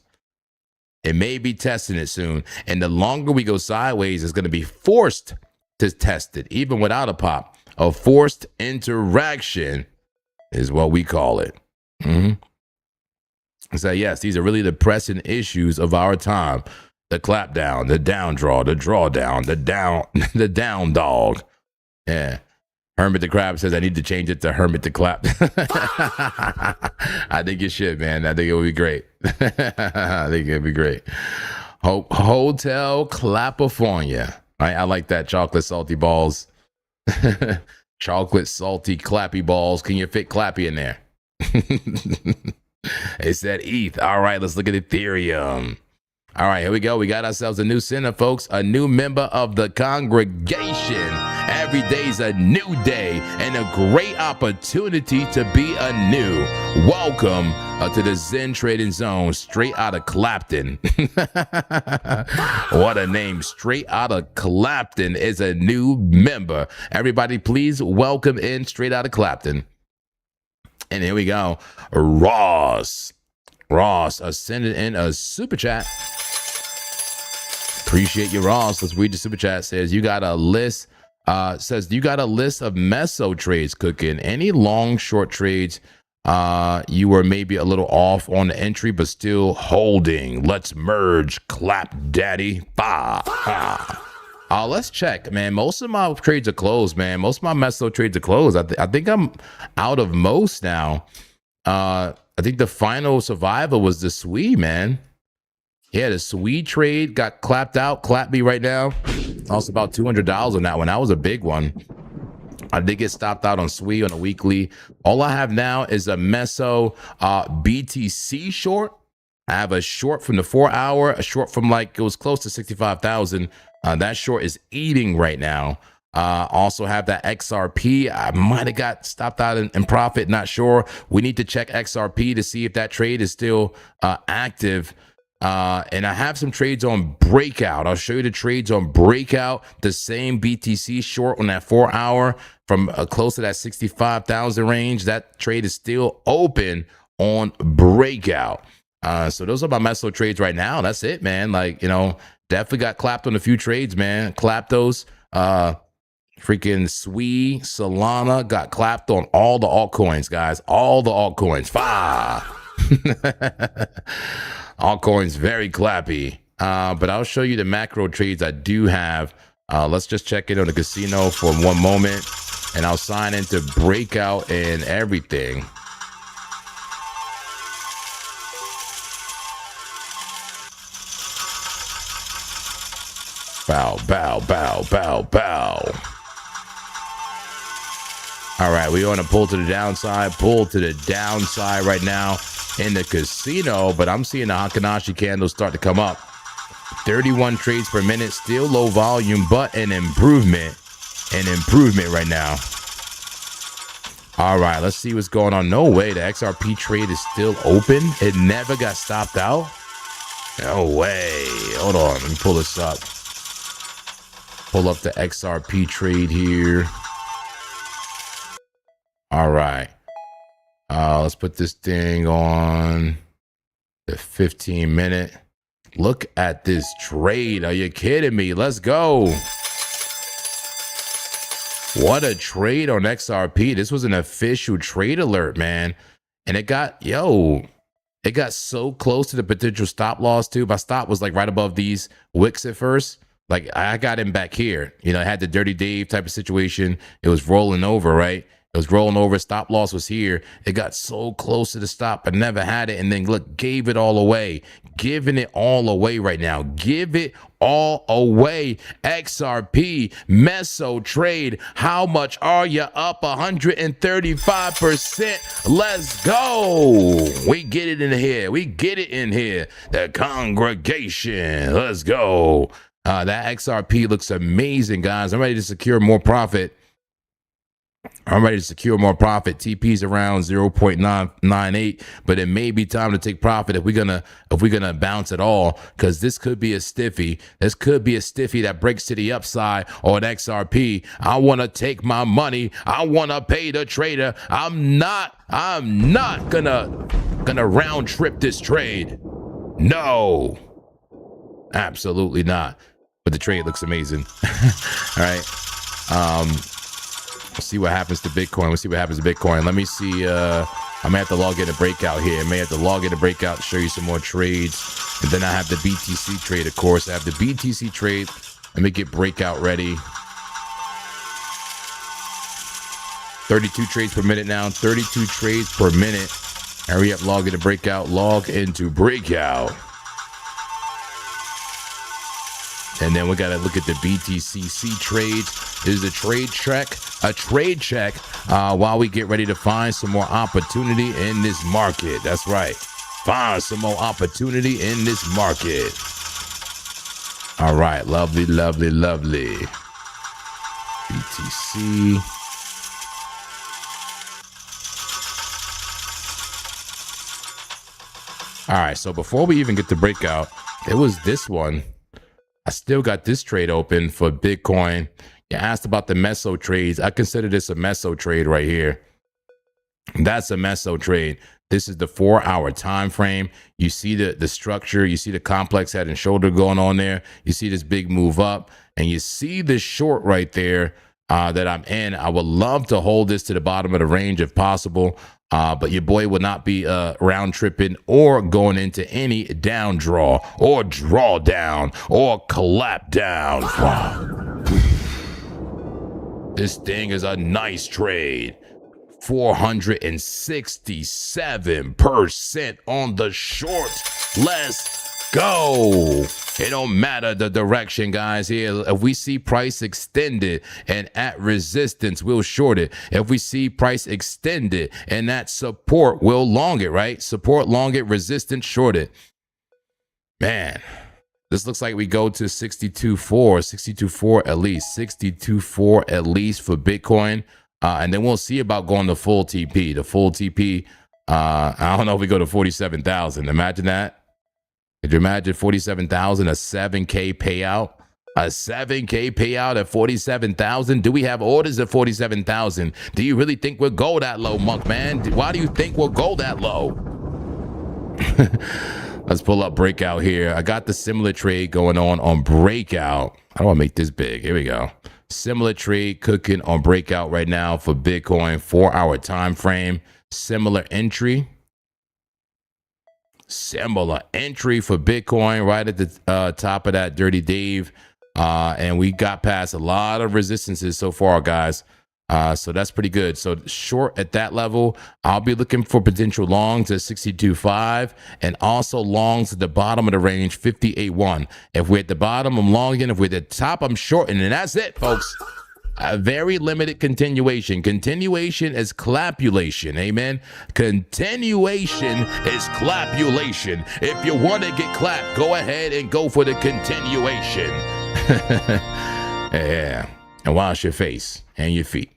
It may be testing it soon. And the longer we go sideways, it's going to be forced to test it, even without a pop. A forced interaction is what we call it. So yes, these are really the pressing issues of our time. The clap down, the down draw, the drawdown, the down dog. Yeah. Hermit the Crab says I need to change it to Hermit the Clap. I think you should, man. I think it would be great. I think it would be great. Hotel Clapifornia. Right? I like that. Chocolate salty balls. Chocolate salty clappy balls. Can you fit Clappy in there? It said ETH. All right, let's look at Ethereum. All right, here we go. We got ourselves a new sinner, folks. A new member of the congregation. Every day's a new day and a great opportunity to be anew. Welcome to the Zen Trading Zone, straight out of Clapton. What a name. Straight out of Clapton is a new member. Everybody, please welcome in straight out of Clapton. And here we go. Ross sending in a super chat. Appreciate you, Ross. Let's read the super chat. Says you got a list. Says you got a list of meso trades cooking. Any long short trades you were maybe a little off on the entry, but still holding. Let's merge. Clap, daddy. Let's check, man. Most of my trades are closed, man. Most of my meso trades are closed. I think I'm out of most now. I think the final survivor was the SWE, man. Yeah, the SWE trade got clapped out. Clap me right now. Lost about $200 on that one. That was a big one. I did get stopped out on SWE on a weekly. All I have now is a meso BTC short. I have a short from the 4 hour, a short from like, it was close to 65,000. That short is eating right now. Also have that XRP. I might have got stopped out in profit. Not sure. We need to check XRP to see if that trade is still active. And I have some trades on breakout. I'll show you the trades on breakout. The same BTC short on that 4 hour from close to that 65,000 range. That trade is still open on breakout. So those are my meso trades right now. That's it, man. Like, you know, definitely got clapped on a few trades, man. Clapped those. Freaking SWE, Solana got clapped on all the altcoins, guys. All the altcoins. Altcoins very clappy. But I'll show you the macro trades I do have. Let's just check it on the casino for one moment, and I'll sign into breakout and everything. Bow, bow, bow, bow, bow. All right, we're on a pull to the downside right now in the casino, but I'm seeing the Hakanashi candles start to come up. 31 trades per minute, still low volume, but an improvement right now. All right, let's see what's going on. No way, the XRP trade is still open. It never got stopped out. No way. Hold on, let me pull this up. Pull up the XRP trade here. All right. Let's put this thing on the 15-minute. Look at this trade. Are you kidding me? Let's go. What a trade on XRP. This was an official trade alert, man. And it got, it got so close to the potential stop loss too. My stop was like right above these wicks at first. Like I got him back here. You know, I had the Dirty Dave type of situation. It was rolling over, right? It was rolling over. Stop loss was here. It got so close to the stop. I never had it. And then look, gave it all away. Giving it all away right now. Give it all away. XRP, Meso trade. How much are you up? 135%. Let's go. We get it in here. We get it in here. The congregation. Let's go. That XRP looks amazing, guys. I'm ready to secure more profit. TP's around 0.998, but it may be time to take profit if we're gonna bounce at all, because this could be a stiffy. This could be a stiffy that breaks to the upside on XRP. I want to take my money. I want to pay the trader. I'm not gonna round trip this trade. No, absolutely not. But the trade looks amazing. All right. We'll see what happens to Bitcoin. Let me see. I may have to log in a breakout here. To show you some more trades. And then I have the BTC trade, of course. I have the BTC trade. Let me get breakout ready. 32 trades per minute now. 32 trades per minute. Hurry up, log into breakout. Log into breakout. And then we got to look at the BTCC trades. This is a trade check while we get ready to find some more opportunity in this market. That's right. Find some more opportunity in this market. All right. Lovely. BTC. All right. So before we even get to breakout, it was this one. I still got this trade open for Bitcoin. You asked about the Meso trades. I consider this a Meso trade right here. That's a Meso trade. This is the 4-hour time frame. You see the structure. You see the complex head and shoulder going on there. You see this big move up. And you see this short right there that I'm in. I would love to hold this to the bottom of the range if possible. But your boy will not be round tripping or going into any down draw or drawdown or collapse down. Wow. This thing is a nice trade. 467% on the short. Let's go. It don't matter the direction, guys. Here, if we see price extended and at resistance, we'll short it. If we see price extended and at support, we'll long it, right? Support, long it, resistance, short it. Man, this looks like we go to 62.4 at least. 62.4 at least for Bitcoin. And then we'll see about going to full TP. The full TP, I don't know if we go to 47,000. Imagine that. Could you imagine 47,000, a 7K payout? A 7K payout at 47,000? Do we have orders at 47,000? Do you really think we'll go that low, Monk, man? Why do you think we'll go that low? Let's pull up breakout here. I got the similar trade going on breakout. I want to make this big. Here we go. Similar trade cooking on breakout right now for Bitcoin. 4-hour time frame. Similar entry. Similar entry for Bitcoin right at the top of that Dirty Dave. And we got past a lot of resistances so far, guys. So that's pretty good. So short at that level, I'll be looking for potential longs at 62.5 and also longs at the bottom of the range, 58.1. If we're at the bottom, I'm longing. If we're at the top, I'm shorting. And that's it, folks. A very limited continuation. Continuation is clapulation. Amen. Continuation is clapulation. If you want to get clapped, go ahead and go for the continuation. Yeah. And wash your face and your feet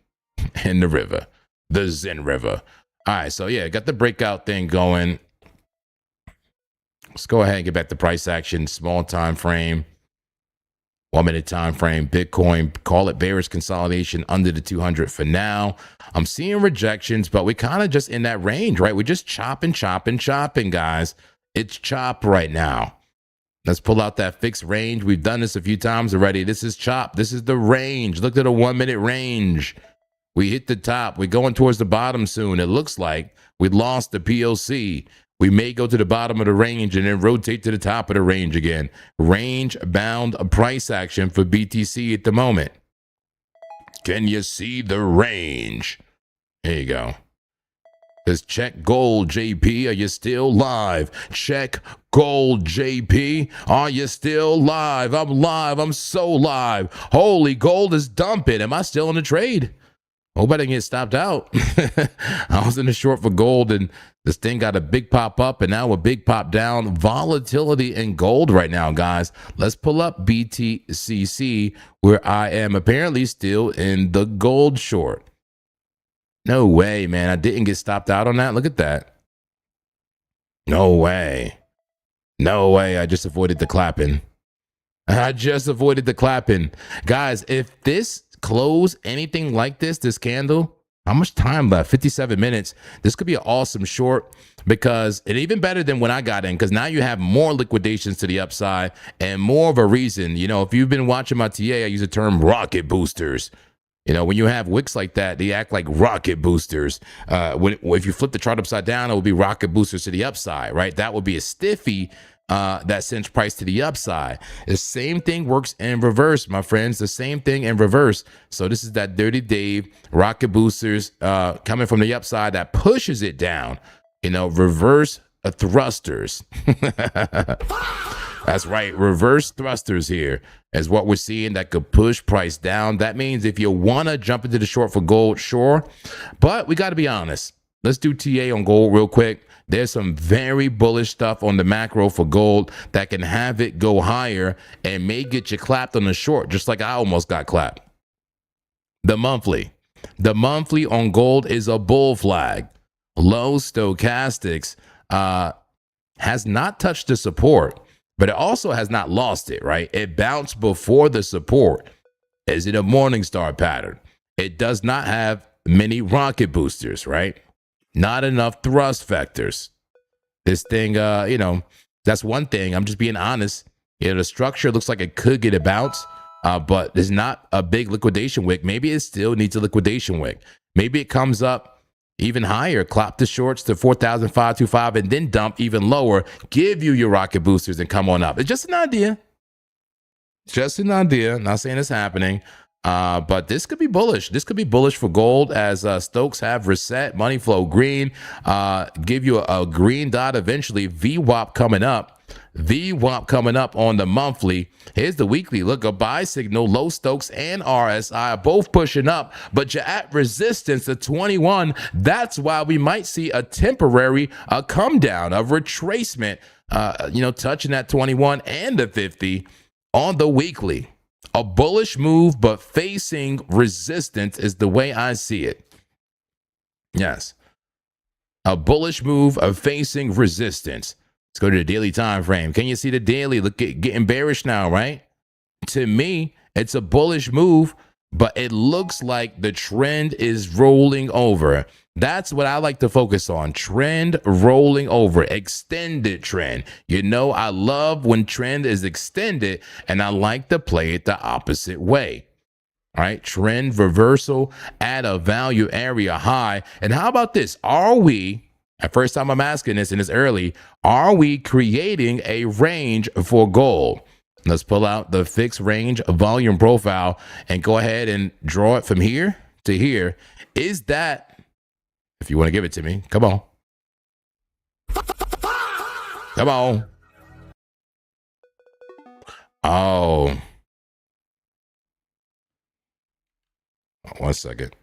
in the river. the Zen River. All right, so yeah, got the breakout thing going. Let's go ahead and get back to price action. Small time frame, 1 minute time frame. Bitcoin, call it bearish consolidation under the 200 for now. I'm seeing rejections, but we kind of just in that range, right? We're just chopping, guys. It's chop right now. Let's pull out that fixed range. We've done this a few times already. This is chop. This is the range. Look at the 1 minute range. We hit the top. We're going towards the bottom soon. It looks like we lost the PLC. We may go to the bottom of the range and then rotate to the top of the range again. Range bound price action for BTC at the moment. Can you see the range? There you go. Just check gold, JP. Are you still live? Check gold, JP. Are you still live? I'm live. I'm so live. Holy, gold is dumping. Am I still in the trade? Hope I didn't get stopped out. I was in the short for gold, and this thing got a big pop up and now a big pop down. Volatility in gold right now, guys. Let's pull up BTCC, where I am apparently still in the gold short. No way, man. I didn't get stopped out on that. Look at that. No way. No way. I just avoided the clapping. Guys, if this close anything like this candle, how much time left? 57 minutes. This could be an awesome short, because it even better than when I got in, because now you have more liquidations to the upside and more of a reason. You know, if you've been watching my TA, I use the term rocket boosters. You know, when you have wicks like that, they act like rocket boosters. If you flip the chart upside down, it will be rocket boosters to the upside, right? That would be a stiffy that sends price to the upside. The same thing works in reverse, my friends. The same thing in reverse. So this is that Dirty Dave rocket boosters coming from the upside that pushes it down. You know, reverse thrusters. That's right. Reverse thrusters here is what we're seeing that could push price down. That means if you want to jump into the short for gold, sure. But we got to be honest. Let's do TA on gold real quick. There's some very bullish stuff on the macro for gold that can have it go higher and may get you clapped on the short, just like I almost got clapped. The monthly on gold is a bull flag. Low stochastics has not touched the support, but it also has not lost it, right? It bounced before the support. Is it a Morningstar pattern? It does not have many rocket boosters, right? Not enough thrust vectors. This thing, you know, that's one thing. I'm just being honest. You know, the structure looks like it could get a bounce, but there's not a big liquidation wick. Maybe it still needs a liquidation wick. Maybe it comes up even higher, clap the shorts to 4,525 and then dump even lower. Give you your rocket boosters and come on up. It's just an idea. Just an idea. Not saying it's happening. But this could be bullish. This could be bullish for gold as Stokes have reset, money flow green, give you a green dot eventually. VWAP coming up. VWAP coming up on the monthly. Here's the weekly. Look, a buy signal. Low Stokes and RSI are both pushing up, but you're at resistance at 21. That's why we might see a temporary come down, a retracement, you know, touching that 21 and the 50 on the weekly. A bullish move, but facing resistance is the way I see it. Yes. A bullish move of facing resistance. Let's go to the daily time frame. Can you see the daily? Look, getting bearish now, right? To me, it's a bullish move, but it looks like the trend is rolling over. That's what I like to focus on. Trend rolling over, extended trend. You know, I love when trend is extended, and I like to play it the opposite way. All right, trend reversal at a value area high. And how about this? Are we, at first time I'm asking this and it's early, are we creating a range for gold? Let's pull out the fixed range volume profile and go ahead and draw it from here to here. Is that, if you want to give it to me, come on. Come on. Oh. 1 second.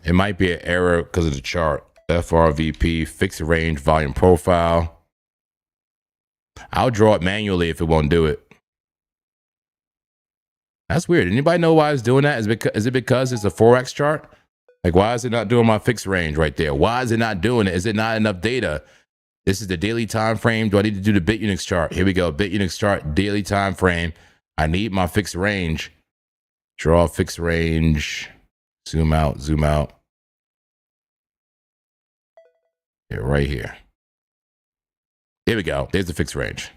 It might be an error because of the chart. FRVP, fixed range volume profile. I'll draw it manually if it won't do it. That's weird. Anybody know why it's doing that? Is it because it's a Forex chart? Like, why is it not doing my fixed range right there? Why is it not doing it? Is it not enough data? This is the daily time frame. Do I need to do the BitUnix chart? Here we go. BitUnix chart, daily time frame. I need my fixed range. Draw fixed range. Zoom out, zoom out. Here, right here. Here we go. There's the fixed range.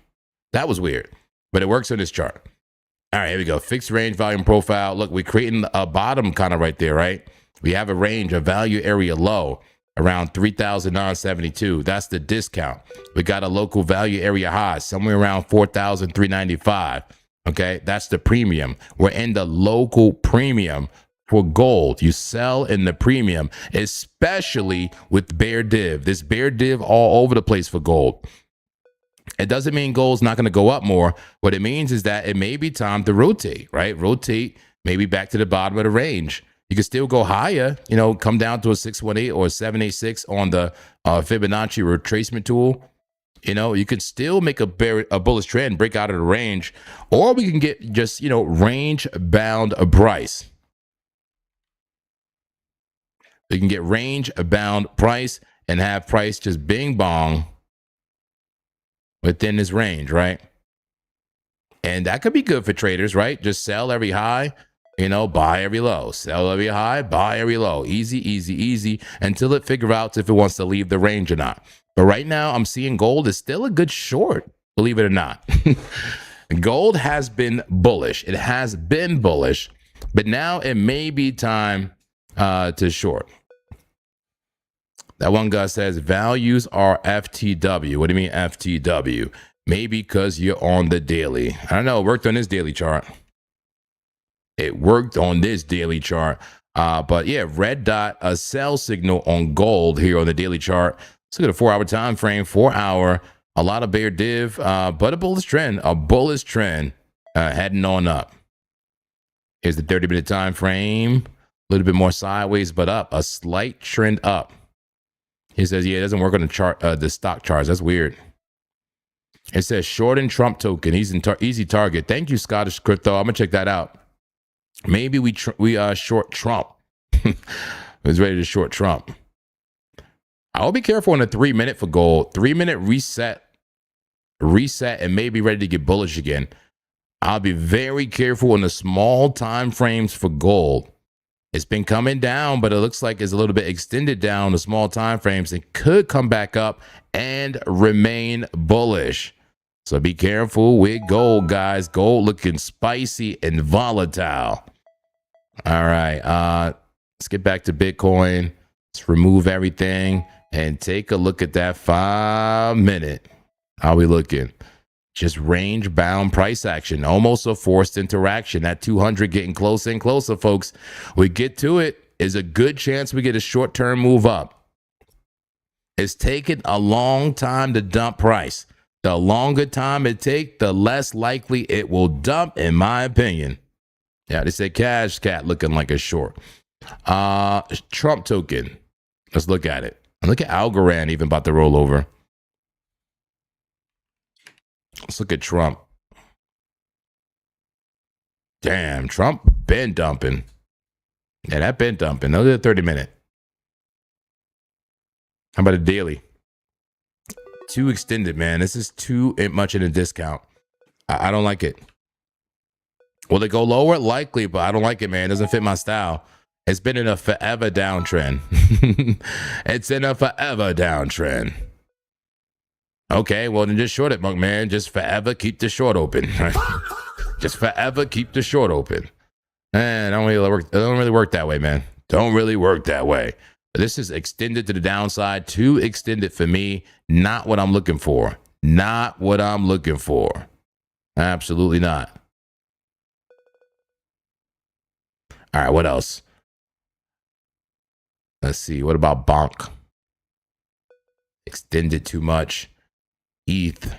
That was weird, but it works on this chart. All right, here we go. Fixed range volume profile. Look, we're creating a bottom kind of right there, right? We have a range, a value area low around 3,972. That's the discount. We got a local value area high somewhere around 4,395. Okay, that's the premium. We're in the local premium for gold. You sell in the premium, especially with bear div. This bear div all over the place for gold. It doesn't mean gold's not going to go up more. What it means is that it may be time to rotate, right? Rotate maybe back to the bottom of the range. You can still go higher, you know, come down to a 618 or a 786 on the Fibonacci retracement tool. You know, you could still make a bullish trend, break out of the range, or we can get just, you know, range bound price. We can get range bound price and have price just bing bong within this range, right? And that could be good for traders, right? Just sell every high, you know, buy every low, sell every high, buy every low. Easy, easy, easy until it figures out if it wants to leave the range or not. But right now I'm seeing gold is still a good short, believe it or not. Gold has been bullish. It has been bullish, but now it may be time to short. That one guy says values are FTW. What do you mean FTW? Maybe because you're on the daily. I don't know. It worked on this daily chart. It worked on this daily chart. But yeah, red dot, a sell signal on gold here on the daily chart. Let's look at a 4-hour time frame, 4 hour, a lot of bear div, but a bullish trend, heading on up. Here's the 30-minute time frame, a little bit more sideways, but up, a slight trend up. He says, yeah, it doesn't work on the chart, the stock charts. That's weird. It says short in Trump token. He's in easy target. Thank you, Scottish Crypto. I'm gonna check that out. Maybe we short Trump. Was ready to short Trump. I'll be careful on a 3-minute for gold. 3-minute reset, and maybe ready to get bullish again. I'll be very careful on the small time frames for gold. It's been coming down, but it looks like it's a little bit extended down the small time frames. It could come back up and remain bullish. So be careful with gold, guys. Gold looking spicy and volatile. All right, let's get back to Bitcoin. Let's remove everything and take a look at that 5-minute. How we looking? Just range bound price action, almost a forced interaction. At 200 getting closer and closer, folks. We get to it. Is a good chance we get a short-term move up. It's taken a long time to dump price. The longer time it takes, the less likely it will dump, in my opinion. Yeah, they say Cash Cat looking like a short. Trump token. Let's look at it. And look at Algorand even about to roll over. Let's look at Trump. Damn, Trump been dumping. Yeah, that been dumping. Those are the 30-minute. How about a daily? Too extended, man. This is too much in a discount. I don't like it. Will it go lower? Likely, but I don't like it, man. It doesn't fit my style. It's been in a forever downtrend. It's in a forever downtrend. Okay, well, then just short it, Monk Man. Just forever keep the short open. Just forever keep the short open. Man, it don't really work that way, man. Don't really work that way. This is extended to the downside. Too extended for me. Not what I'm looking for. Not what I'm looking for. Absolutely not. All right, what else? Let's see. What about Bonk? Extended too much. ETH.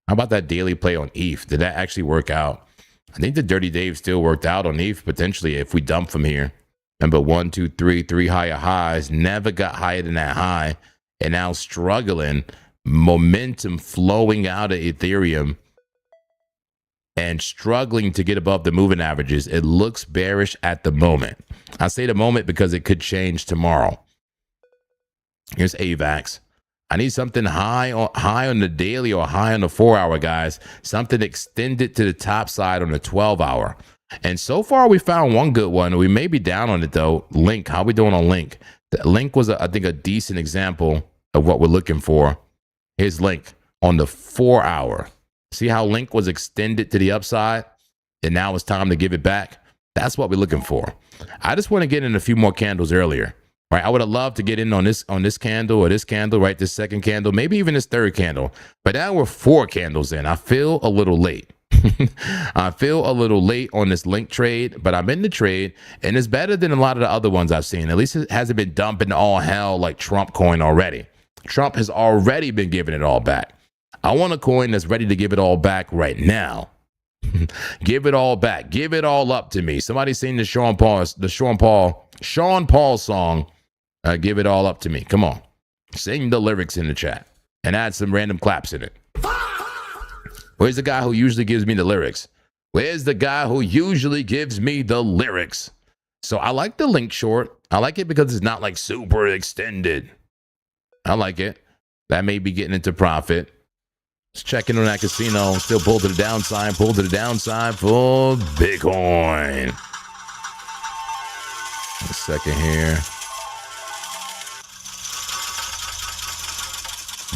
How about that daily play on ETH? Did that actually work out? I think the Dirty Dave still worked out on ETH potentially if we dump from here. Remember 1, 2, 3, 3 higher highs. Never got higher than that high. And now struggling. Momentum flowing out of Ethereum. and struggling to get above the moving averages. It looks bearish at the moment. I say the moment because it could change tomorrow. Here's AVAX. I need something high on the daily or high on the 4-hour, guys. Something extended to the top side on the 12-hour. And so far, we found one good one. We may be down on it, though. Link, how we doing on Link? The Link was, I think, a decent example of what we're looking for. Here's Link on the 4-hour. See how Link was extended to the upside? And now it's time to give it back? That's what we're looking for. I just want to get in a few more candles earlier. Right, I would have loved to get in on this candle or this candle, right? This second candle, maybe even this third candle. But now we're 4 candles in. I feel a little late. I feel a little late on this Link trade, but I'm in the trade, and it's better than a lot of the other ones I've seen. At least it hasn't been dumping all hell like Trump coin already. Trump has already been giving it all back. I want a coin that's ready to give it all back right now. Give it all back. Give it all up to me. Somebody sing the Sean Paul song. Give it all up to me. Come on. Sing the lyrics in the chat and add some random claps in it. Where's the guy who usually gives me the lyrics? Where's the guy who usually gives me the lyrics? So I like the Link short. I like it because it's not like super extended. I like it. That may be getting into profit. Just checking on that casino. Still pull to the downside. Pull to the downside for Bitcoin. A second here.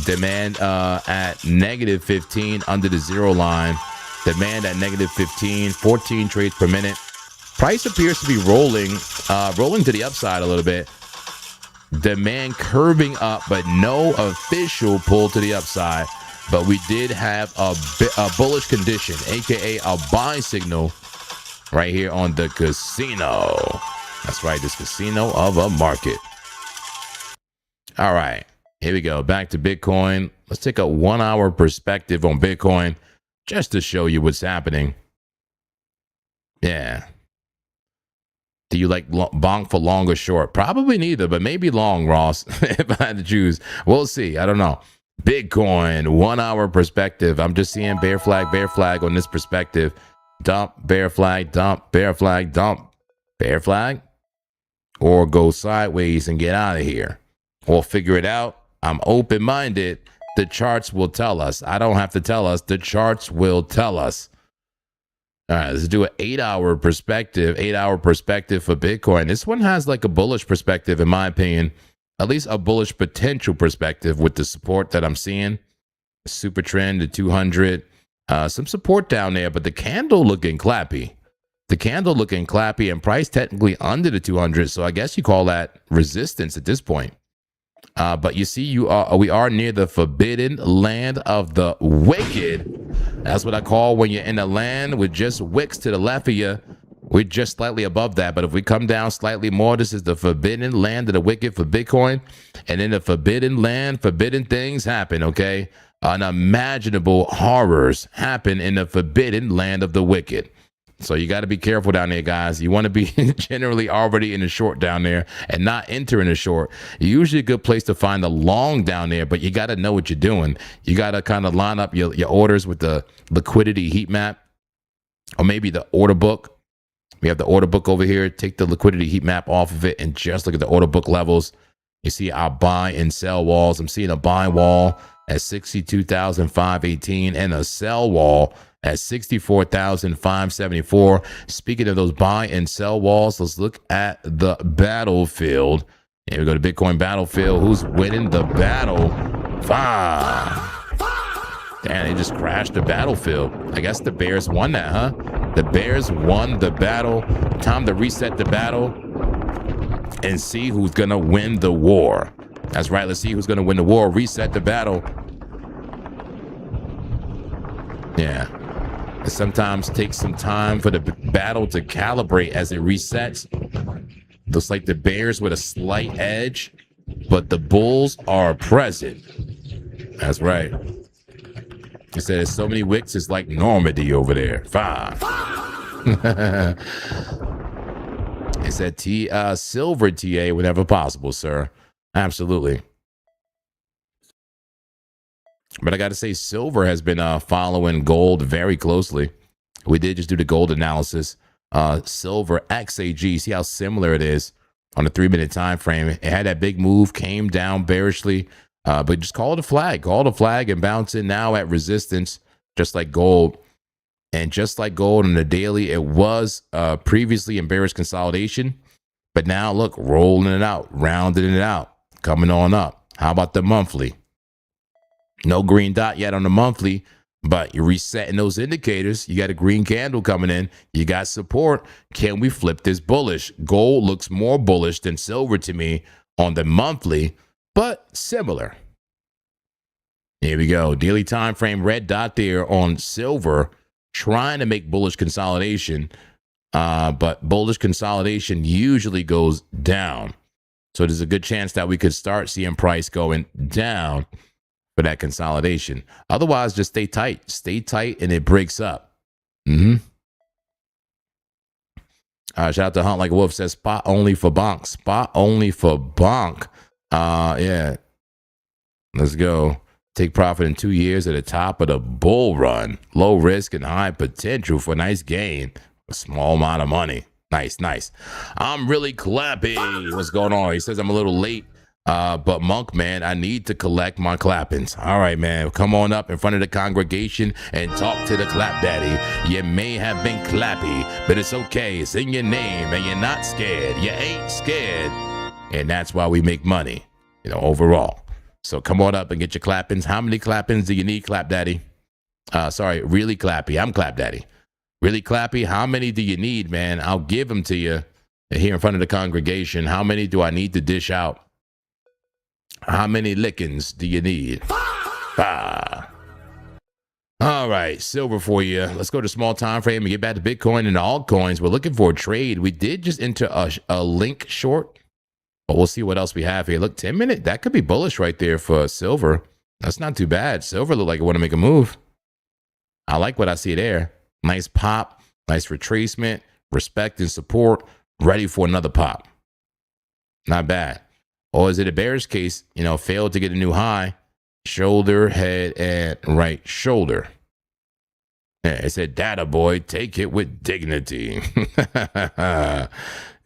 Demand at negative 15 under the 0 line. Demand at negative 15, 14 trades per minute. Price appears to be rolling to the upside a little bit. Demand curving up, but no official pull to the upside. But we did have a bullish condition, aka a buy signal right here on the casino. That's right, this casino of a market. All right. Here we go. Back to Bitcoin. Let's take a 1-hour perspective on Bitcoin just to show you what's happening. Yeah. Do you like bonk for long or short? Probably neither, but maybe long, Ross, if I had to choose. We'll see. I don't know. Bitcoin, 1-hour perspective. I'm just seeing bear flag on this perspective. Dump, bear flag, dump, bear flag, dump, bear flag. Or go sideways and get out of here. Or figure it out. I'm open-minded. The charts will tell us. I don't have to tell us. The charts will tell us. All right, let's do an 8-hour perspective. 8-hour perspective for Bitcoin. This one has like a bullish perspective, in my opinion. At least a bullish potential perspective with the support that I'm seeing. Super trend to 200. Some support down there, but the candle looking clappy. The candle looking clappy and price technically under the 200. So I guess you call that resistance at this point. But you see, we are near the forbidden land of the wicked. That's what I call when you're in a land with just wicks to the left of you. We're just slightly above that. But if we come down slightly more, this is the forbidden land of the wicked for Bitcoin. And in the forbidden land, forbidden things happen, okay? Unimaginable horrors happen in the forbidden land of the wicked. So you got to be careful down there, guys. You want to be generally already in a short down there and not entering a short. Usually a good place to find a long down there, but you got to know what you're doing. You got to kind of line up your orders with the liquidity heat map or maybe the order book. We have the order book over here. Take the liquidity heat map off of it and just look at the order book levels. You see our buy and sell walls. I'm seeing a buy wall at 62,518 and a sell wall at 64,574. Speaking of those buy and sell walls, let's look at the battlefield. Here we go to Bitcoin battlefield. Who's winning the battle? Damn, they just crashed the battlefield. I guess the Bears won that, huh? The Bears won the battle. Time to reset the battle and see who's going to win the war. That's right. Let's see who's going to win the war. Reset the battle. Yeah. It sometimes takes some time for the battle to calibrate as it resets. Looks like the Bears with a slight edge, but the Bulls are present. That's right. He said there's so many wicks, it's like Normandy over there. 5. He said silver TA whenever possible, sir. Absolutely. But I got to say, silver has been following gold very closely. We did just do the gold analysis. Silver XAG, see how similar it is on a 3-minute time frame. It had that big move, came down bearishly, but just call it a flag. Call it a flag and bounce in now at resistance, just like gold. And just like gold on the daily, it was previously in bearish consolidation. But now, look, rolling it out, rounding it out, coming on up. How about the monthly? No green dot yet on the monthly, but you're resetting those indicators. You got a green candle coming in. You got support. Can we flip this bullish? Gold looks more bullish than silver to me on the monthly, but similar. Here we go. Daily time frame, red dot there on silver, trying to make bullish consolidation. But bullish consolidation usually goes down. So there's a good chance that we could start seeing price going down for that consolidation. Otherwise, just stay tight. Stay tight and it breaks up. Shout out to Hunt Like a Wolf, says spot only for bonk. Spot only for bonk. Yeah. Let's go. Take profit in 2 years at the top of the bull run. Low risk and high potential for nice gain. A small amount of money. Nice, nice. I'm really clappy. What's going on? He says I'm a little late. But Monk, man, I need to collect my clappings. All right, man. Come on up in front of the congregation and talk to the clap daddy. You may have been clappy, but it's okay. It's in your name and you're not scared. You ain't scared. And that's why we make money, overall. So come on up and get your clappings. How many clappings do you need, clap daddy? Sorry, really clappy. I'm clap daddy. Really clappy. How many do you need, man? I'll give them to you here in front of the congregation. How many do I need to dish out? How many lickings do you need? Ah. All right, silver for you. Let's go to small time frame and get back to Bitcoin and altcoins. We're looking for a trade. We did just enter a link short, but we'll see what else we have here. Look, 10-minute. That could be bullish right there for silver. That's not too bad. Silver look like it want to make a move. I like what I see there. Nice pop, nice retracement, respect and support, ready for another pop. Not bad. Or is it a bearish case, failed to get a new high, shoulder, head, and right shoulder? Yeah, it said, data boy, take it with dignity.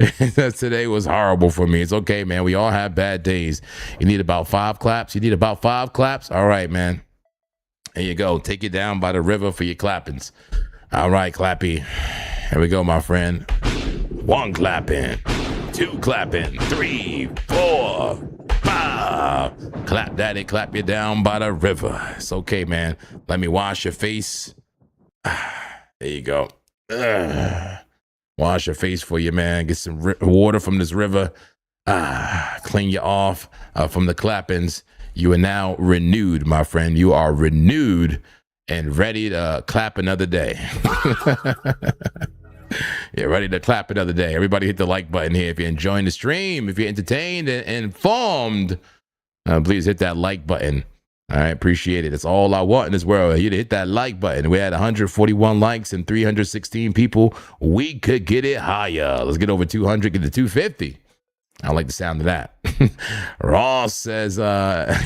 Today was horrible for me. It's okay, man. We all have bad days. You need about 5 claps? You need about 5 claps? All right, man. There you go. Take it down by the river for your clappings. All right, clappy. Here we go, my friend. 1 clapping. 2 clapping, 3, 4, 5. Clap daddy, clap you down by the river. It's okay, man. Let me wash your face. There you go. Wash your face for you, man. Get some water from this river. Clean you off from the clappings. You are now renewed, my friend. You are renewed and ready to clap another day. Yeah, ready to clap another day. Everybody hit the like button here if you're enjoying the stream. If you're entertained and informed, please hit that like button. All right, appreciate it. That's all I want in this world. You to hit that like button. We had 141 likes and 316 people. We could get it higher. Let's get over 200, get to 250. I like the sound of that. Ross says,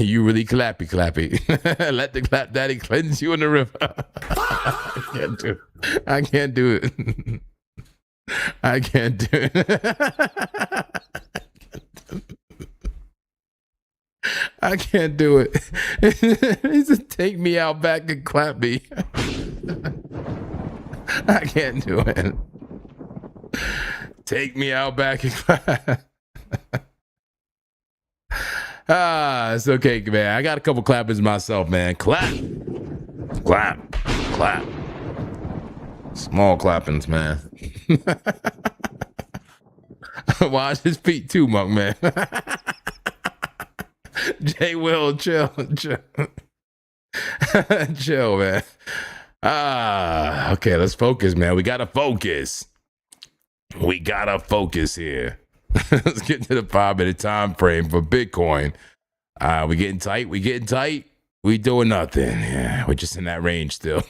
you really clappy. Let the clap daddy cleanse you in the river. I can't do it. I can't do it. I can't do it. I can't do it. He said, take me out back and clap me. I can't do it. Take me out back and clap. It's okay, man. I got a couple clappers myself, man. Clap. Small clappings, man. Watch his feet too, Monk, man. J Will, chill, man. Okay, let's focus, man. We gotta focus here. Let's get to the 5-minute time frame for Bitcoin. We getting tight. We doing nothing. Yeah, we're just in that range still.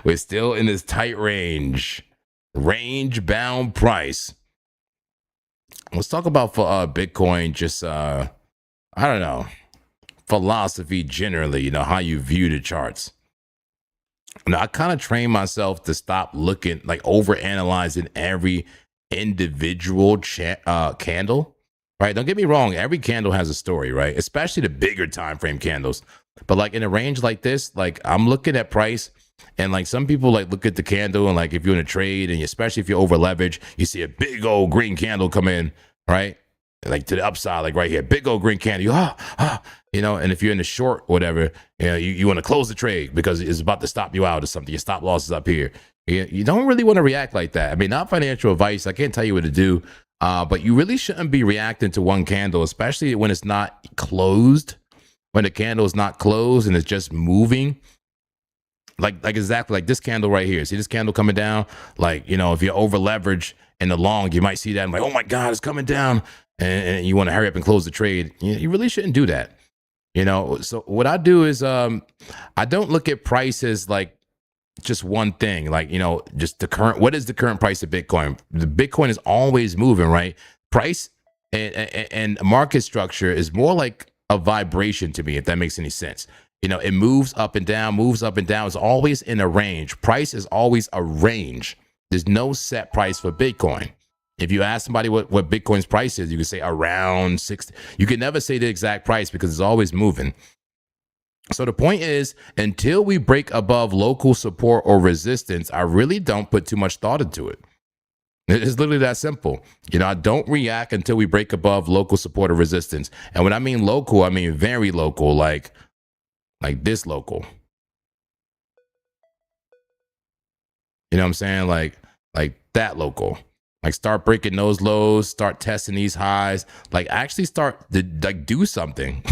We're still in this tight range bound price. Let's talk about for Bitcoin. Just I don't know, philosophy generally. How you view the charts. Now, I kind of trained myself to stop looking, like over analyzing every individual candle, right? Don't get me wrong. Every candle has a story, right? Especially the bigger time frame candles. But like in a range like this, like I'm looking at price, and like some people like look at the candle, and like if you're in a trade, and especially if you're over leverage, you see a big old green candle come in, right? Like to the upside, like right here, big old green candle. You know, and if you're in the short, whatever, you know, you want to close the trade because it's about to stop you out or something. Your stop loss is up here. You don't really want to react like that. I mean, not financial advice. I can't tell you what to do, but you really shouldn't be reacting to one candle, especially when it's not closed. When the candle is not closed and it's just moving, like exactly like this candle right here. See this candle coming down? Like, you know, if you're over leveraged in the long, you might see that and like, oh my God, it's coming down, and you want to hurry up and close the trade. You really shouldn't do that. You know, so what I do is I don't look at prices like just one thing, like, you know, just the current, what is the current price of Bitcoin? The Bitcoin is always moving, right? Price and market structure is more like a vibration to me, if that makes any sense. You know, it moves up and down, moves up and down. It's always in a range. Price is always a range. There's no set price for Bitcoin. If you ask somebody what Bitcoin's price is, you can say around 60. You can never say the exact price because it's always moving. So the point is, until we break above local support or resistance, I really don't put too much thought into it. It's literally that simple. You know, I don't react until we break above local support or resistance. And when I mean local, I mean very local, like this local. You know what I'm saying? Like that local. Like start breaking those lows, start testing these highs, like actually start to like do something.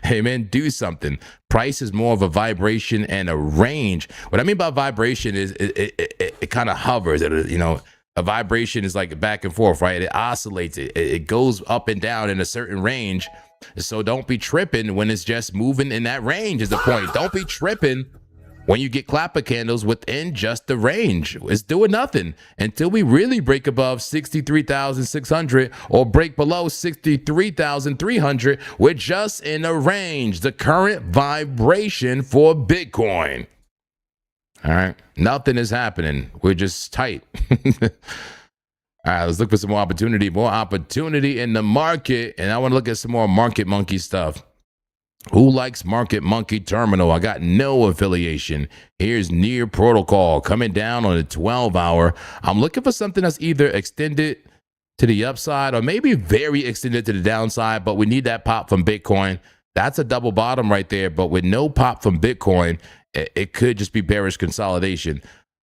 Hey man, do something. Price is more of a vibration and a range. What I mean by vibration is it kind of hovers. You know, a vibration is like back and forth, right? It oscillates. It goes up and down in a certain range. So don't be tripping when it's just moving in that range is the point. Don't be tripping when you get clapper candles within just the range. It's doing nothing until we really break above 63,600 or break below 63,300. We're just in a range, the current vibration for Bitcoin. All right, nothing is happening. We're just tight. All right, let's look for some more opportunity in the market. And I want to look at some more market monkey stuff. Who likes Market Monkey Terminal? I got no affiliation. Here's Near Protocol coming down on the 12-hour. I'm looking for something that's either extended to the upside or maybe very extended to the downside, but we need that pop from Bitcoin. That's a double bottom right there, but with no pop from Bitcoin, it could just be bearish consolidation.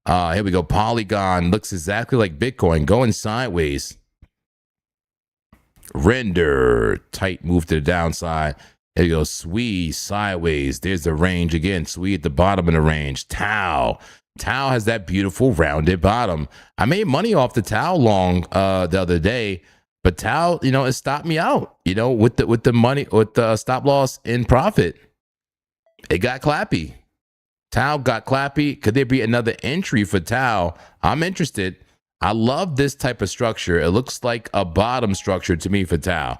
Here we go. Polygon looks exactly like Bitcoin, going sideways. Render, tight move to the downside. There you go. SWE sideways. There's the range again. SWE at the bottom of the range. Tau has that beautiful rounded bottom. I made money off the Tau long the other day, but Tau, you know, it stopped me out. You know, with the money, with the stop loss in profit, it got clappy. Tau got clappy. Could there be another entry for Tau? I'm interested. I love this type of structure. It looks like a bottom structure to me for Tau.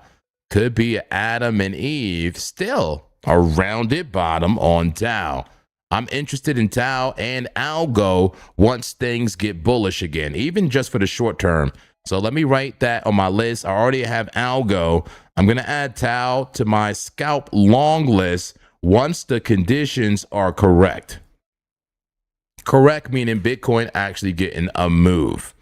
Could be Adam and Eve, still a rounded bottom on Tau. I'm interested in Tau and ALGO once things get bullish again, even just for the short term. So let me write that on my list. I already have ALGO. I'm going to add Tau to my scalp long list once the conditions are correct. Correct meaning Bitcoin actually getting a move.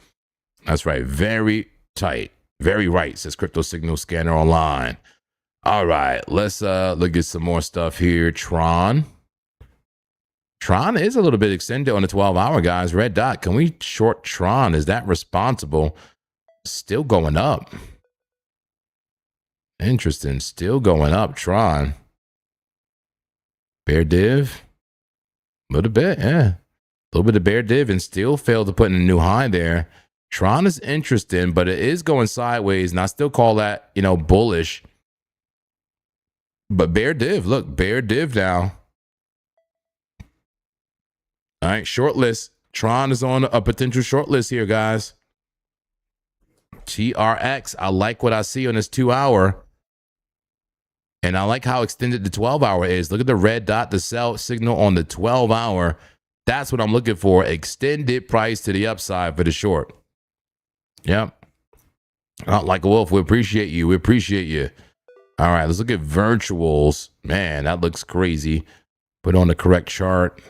That's right. Very tight. Very right, says Crypto Signal Scanner Online. All right, let's look at some more stuff here. Tron is a little bit extended on the 12-hour, guys. Red dot. Can we short Tron? Is that responsible? Still going up. Interesting. Still going up, Tron. Bear div. A little bit, yeah. A little bit of bear div and still failed to put in a new high there. Tron is interesting, but it is going sideways, and I still call that, you know, bullish. But bear div, look, bear div now. All right, short list. Tron is on a potential short list here, guys. TRX, I like what I see on this 2-hour. And I like how extended the 12-hour is. Look at the red dot, the sell signal on the 12-hour. That's what I'm looking for. Extended price to the upside for the short. Yep. Like a wolf, we appreciate you. We appreciate you. All right, let's look at virtuals. Man, that looks crazy. Put on the correct chart.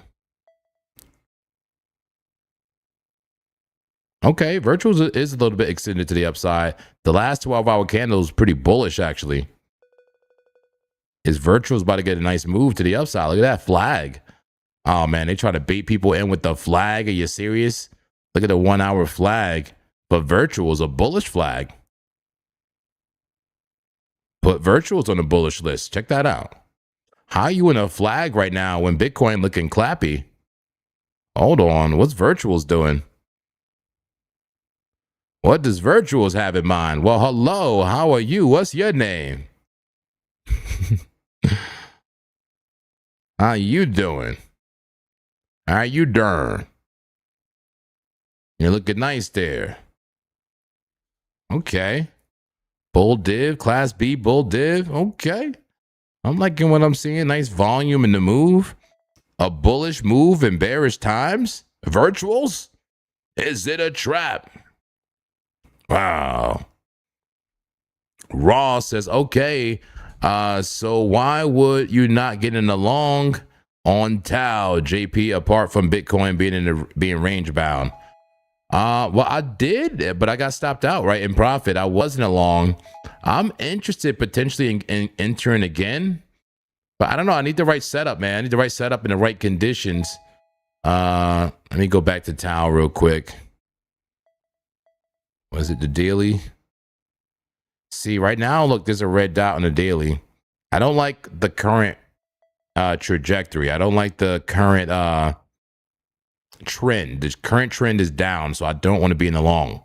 Okay, virtuals is a little bit extended to the upside. The last 12-hour candle is pretty bullish, actually. Is virtuals about to get a nice move to the upside? Look at that flag. Oh, man, they try to bait people in with the flag. Are you serious? Look at the 1 hour flag. But virtual is a bullish flag. Put virtuals on the bullish list. Check that out. How are you in a flag right now when Bitcoin looking clappy? Hold on. What's virtuals doing? What does virtuals have in mind? Well, hello. How are you? What's your name? How you doing? How you doing? You're looking nice there. Okay. Bull div, class B bull div. Okay. I'm liking what I'm seeing. Nice volume in the move. A bullish move in bearish times. Virtuals? Is it a trap? Wow. Ross says, okay, so why would you not get in along on Tau, JP, apart from Bitcoin being range bound? Well, I did, but I got stopped out, right, in profit. I wasn't along. I'm interested potentially in entering again, but I don't know. I need the right setup, man. I need the right setup in the right conditions. Let me go back to Tau real quick. Was it the daily? See, right now, look, there's a red dot on the daily. I don't like the current trajectory. I don't like the current trend. The current trend is down, so I don't want to be in the long.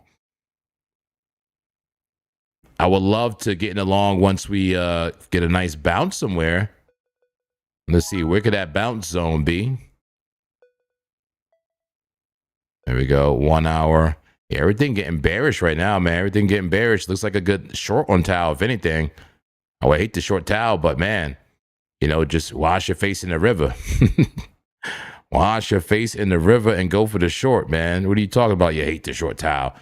I would love to get in the long once we get a nice bounce somewhere. Let's see, where could that bounce zone be? There we go, 1 hour. Yeah, everything getting bearish right now, man. Everything getting bearish. Looks like a good short on Tau, if anything. I would hate to short Tau, but man, you know, just wash your face in the river. Wash your face in the river and go for the short, man. What are you talking about? You hate the short Tau.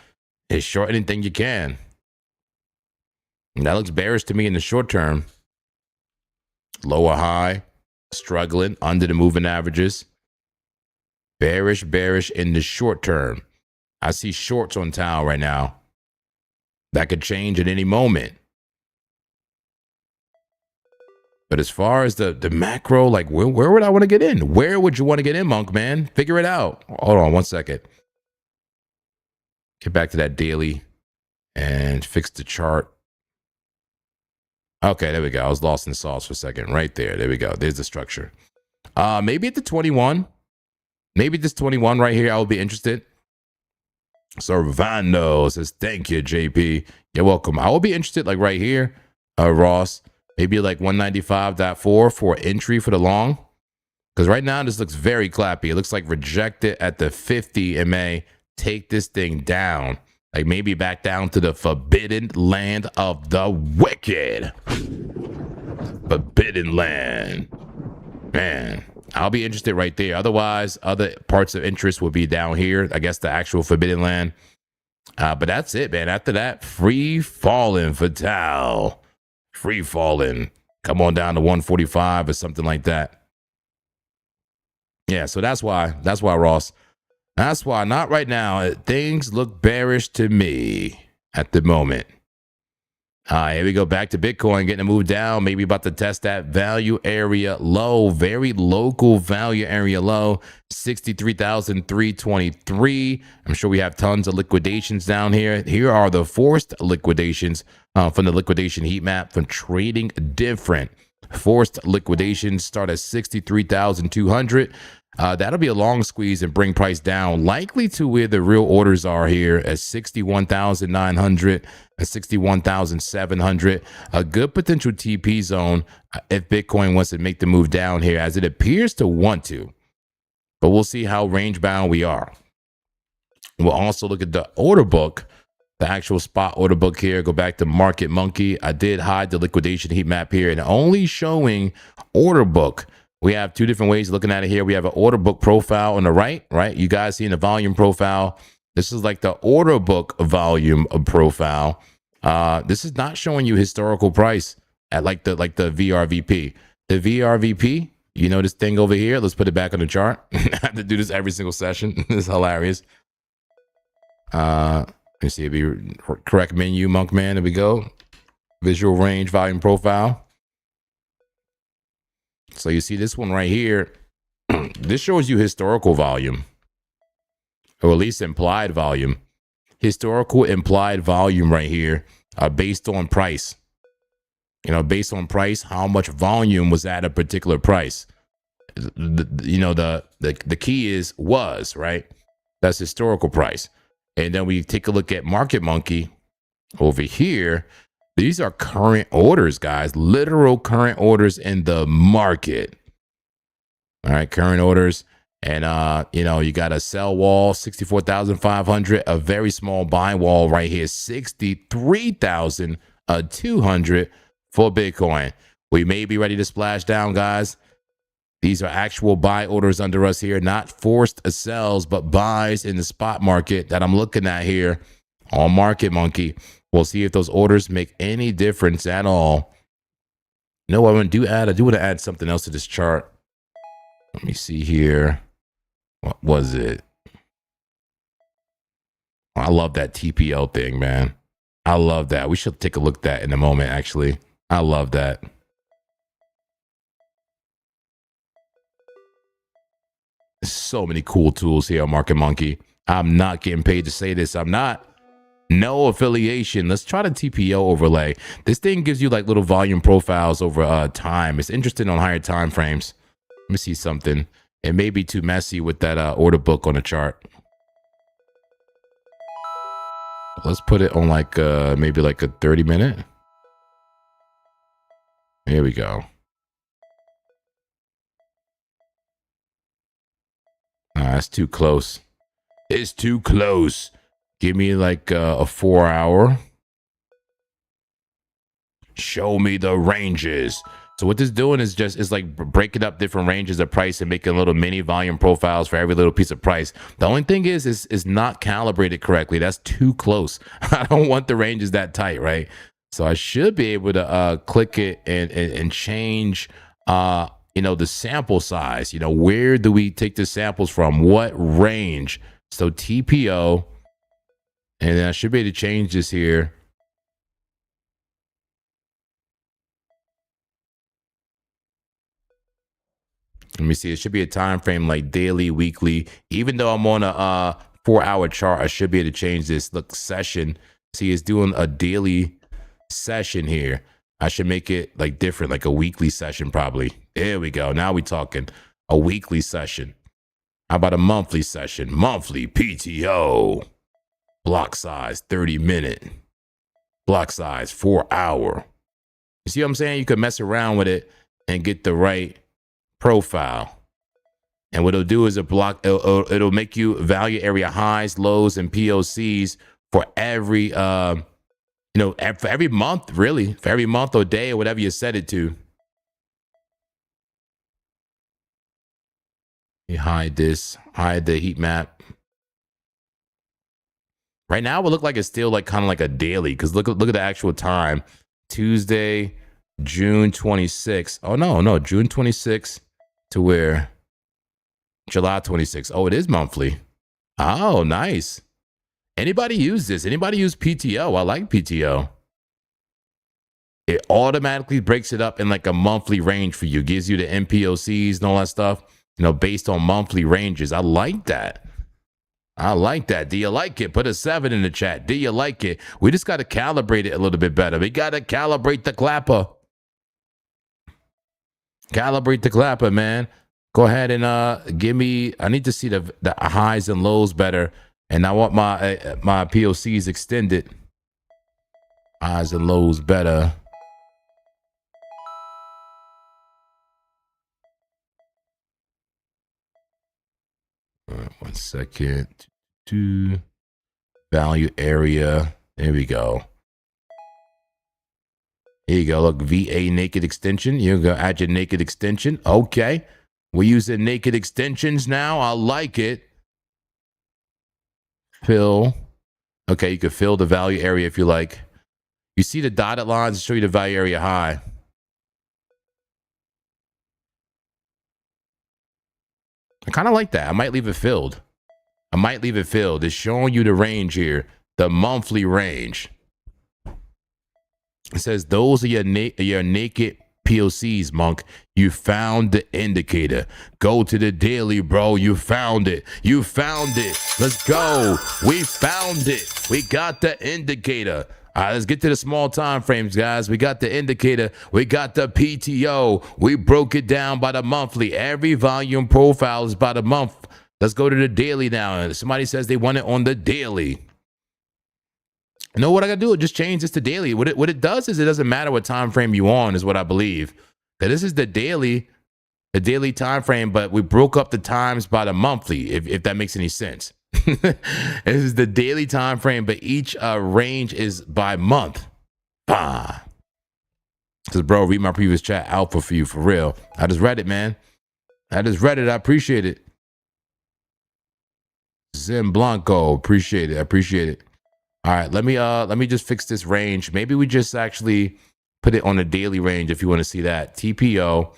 It's short anything you can. And that looks bearish to me in the short term. Lower high, struggling under the moving averages. Bearish, bearish in the short term. I see shorts on Tau right now. That could change at any moment. But as far as the macro, like where would I want to get in? Where would you want to get in, Monk, man? Figure it out. Hold on 1 second. Get back to that daily and fix the chart. Okay, there we go. I was lost in the sauce for a second. Right there. There we go. There's the structure. Maybe at the 21. Maybe this 21 right here, I would be interested. Servando says, thank you, JP. You're welcome. I will be interested like right here, Ross. Maybe like 195.4 for entry for the long. Because right now, this looks very clappy. It looks like rejected at the 50 MA. Take this thing down. Like maybe back down to the forbidden land of the wicked. Forbidden land. Man, I'll be interested right there. Otherwise, other parts of interest will be down here. I guess the actual forbidden land. But that's it, man. After that, free falling for Tau. Free falling. Come on down to 145 or something like that. Yeah, so that's why. That's why, Ross. That's why. Not right now. Things look bearish to me at the moment. Here we go back to Bitcoin, getting a move down, maybe about to test that value area low, very local value area low, 63,323. I'm sure we have tons of liquidations down here. Here are the forced liquidations from the liquidation heat map from Trading Different. Forced liquidations start at 63,200. That'll be a long squeeze and bring price down likely to where the real orders are here at 61,900 and 61,700. A good potential TP zone if Bitcoin wants to make the move down here, as it appears to want to. But we'll see how range bound we are. We'll also look at the order book, the actual spot order book here. Go back to Market Monkey. I did hide the liquidation heat map here and only showing order book. we have two different ways of looking at it here. We have an order book profile on the right, right? You guys seeing the volume profile. This is like the order book volume of profile. This is not showing you historical price at like the VRVP. The VRVP, you know this thing over here? Let's put it back on the chart. I have to do this every single session. This is hilarious. Let me see if you correct menu, Monkman. There we go. Visual range, volume profile. So you see this one right here. This shows you historical volume, or at least implied volume. Historical implied volume right here, based on price. You know, based on price, how much volume was at a particular price. The key is was, right? That's historical price. And then we take a look at Market Monkey over here. These are current orders, guys, literal current orders in the market. All right, current orders. And, you got a sell wall, 64,500, a very small buy wall right here, 63,200 for Bitcoin. We may be ready to splash down, guys. These are actual buy orders under us here, not forced sells, but buys in the spot market that I'm looking at here on Market Monkey. We'll see if those orders make any difference at all. You know what I want to do? I do want to add something else to this chart. Let me see here. What was it? I love that TPO thing, man. I love that. We should take a look at that in a moment, actually. I love that. So many cool tools here on Market Monkey. I'm not getting paid to say this. I'm not. No affiliation. Let's try the TPO overlay. This thing gives you like little volume profiles over time. It's interesting on higher time frames. Let me see something. It may be too messy with that order book on the chart. Let's put it on like maybe like a 30-minute. Here we go. That's too close. It's too close. Give me like a 4-hour. Show me the ranges. So what this is doing is just like breaking up different ranges of price and making little mini volume profiles for every little piece of price. The only thing is not calibrated correctly. That's too close. I don't want the ranges that tight, right? So I should be able to click it and change the sample size. Where do we take the samples from? What range? So TPO, and then I should be able to change this here. Let me see. It should be a time frame like daily, weekly. Even though I'm on a 4-hour chart, I should be able to change this. Look, session. See, it's doing a daily session here. I should make it like different, like a weekly session probably. There we go. Now we talking a weekly session. How about a monthly session? Monthly PTO. Block size 30-minute. Block size 4-hour. You see what I'm saying? You can mess around with it and get the right profile. And what it'll do is it'll make you value area highs, lows, and POCs for every for every month, really, for every month or day or whatever you set it to. You hide this, hide the heat map. Right now, it would look like it's still like kind of like a daily, because look at the actual time. Tuesday, June 26th. Oh no, June 26th to where? July 26th. Oh, it is monthly. Oh, nice. Anybody use this? Anybody use PTO? I like PTO. It automatically breaks it up in like a monthly range for you. Gives you the MPOCs and all that stuff, based on monthly ranges. I like that. I like that. Do you like it? Put a 7 in the chat. Do you like it? We just got to calibrate it a little bit better. We got to calibrate the clapper. Calibrate the clapper, man. Go ahead and give me, I need to see the highs and lows better. And I want my POCs extended. Highs and lows better. All right, 1 second. Value area. There we go. Here you go. Look, VA naked extension. You go add your naked extension. Okay. We're using naked extensions now. I like it. Fill. Okay, you can fill the value area if you like. You see the dotted lines show you the value area high. I kind of like that. I might leave it filled. It's showing you the range here, the monthly range. It says those are your naked POCs, Monk. You found the indicator. Go to the daily, bro. You found it. Let's go. We found it. We got the indicator. All right, let's get to the small time frames, guys. We got the indicator. We got the PTO. We broke it down by the monthly. Every volume profile is by the month. Let's go to the daily now. Somebody says they want it on the daily. You know what I gotta do? Just change this to daily. What it does is it doesn't matter what time frame you on, is what I believe. That this is the daily time frame, but we broke up the times by the monthly, if that makes any sense. This is the daily time frame, but each range is by month. Because bro, read my previous chat alpha for you, for real. I just read it, man. I appreciate it. Zim Blanco, appreciate it. All right, let me just fix this range. Maybe we just actually put it on a daily range if you want to see that. TPO.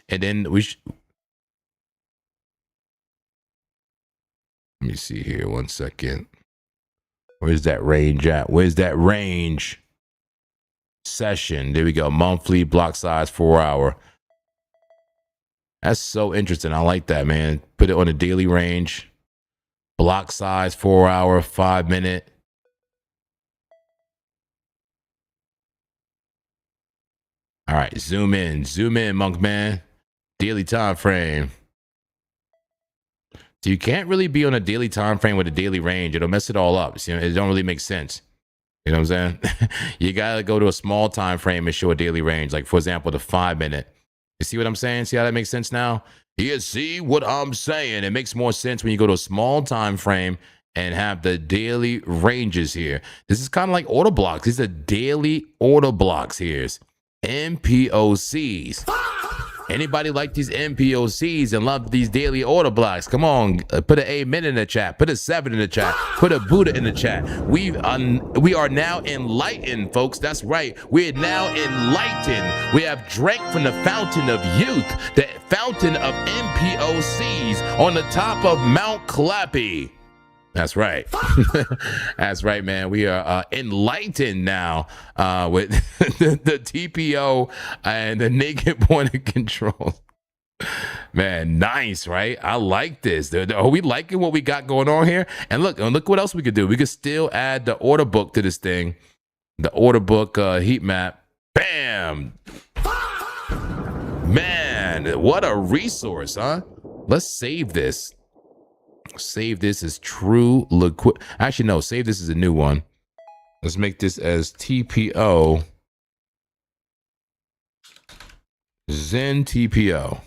And then let me see here 1 second. Where's that range at? Session. There we go. Monthly block size 4 hour. That's so interesting. I like that, man. Put it on a daily range. Block size 4 hour, 5 minute. All right, zoom in, Monk man. Daily time frame. So you can't really be on a daily time frame with a daily range. It'll mess it all up. It don't really make sense. You know what I'm saying? You gotta go to a small time frame and show a daily range. Like for example, the 5 minute. You see what I'm saying? See how that makes sense now? You see what I'm saying? It makes more sense when you go to a small time frame and have the daily ranges here. This is kind of like order blocks. These are daily order blocks here. MPOCs. Anybody like these MPOCs and love these daily order blocks? Come on, put an amen in the chat. Put a 7 in the chat. Put a Buddha in the chat. We are now enlightened, folks. That's right. We are now enlightened. We have drank from the fountain of youth, the fountain of MPOCs on the top of Mount Clappy. That's right. That's right, man. We are enlightened now with the TPO and the naked point of control. Man, nice, right? I like this. Are we liking what we got going on here? And look what else we could do. We could still add the order book to this thing. The order book heat map. Bam! Man, what a resource, huh? Let's save this. Save this as true liquid. Actually, no, save this as a new one. Let's make this as TPO. Zen TPO.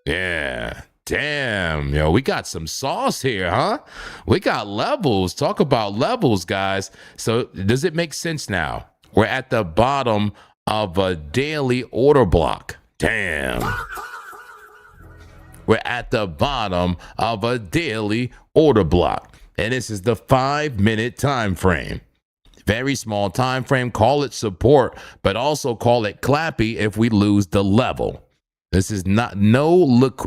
Yeah. Damn, yo, we got some sauce here, huh? We got levels. Talk about levels, guys. So does it make sense now? We're at the bottom of a daily order block. Damn. We're at the bottom of a daily order block. And this is the 5 minute time frame. Very small time frame. Call it support, but also call it clappy if we lose the level. This is no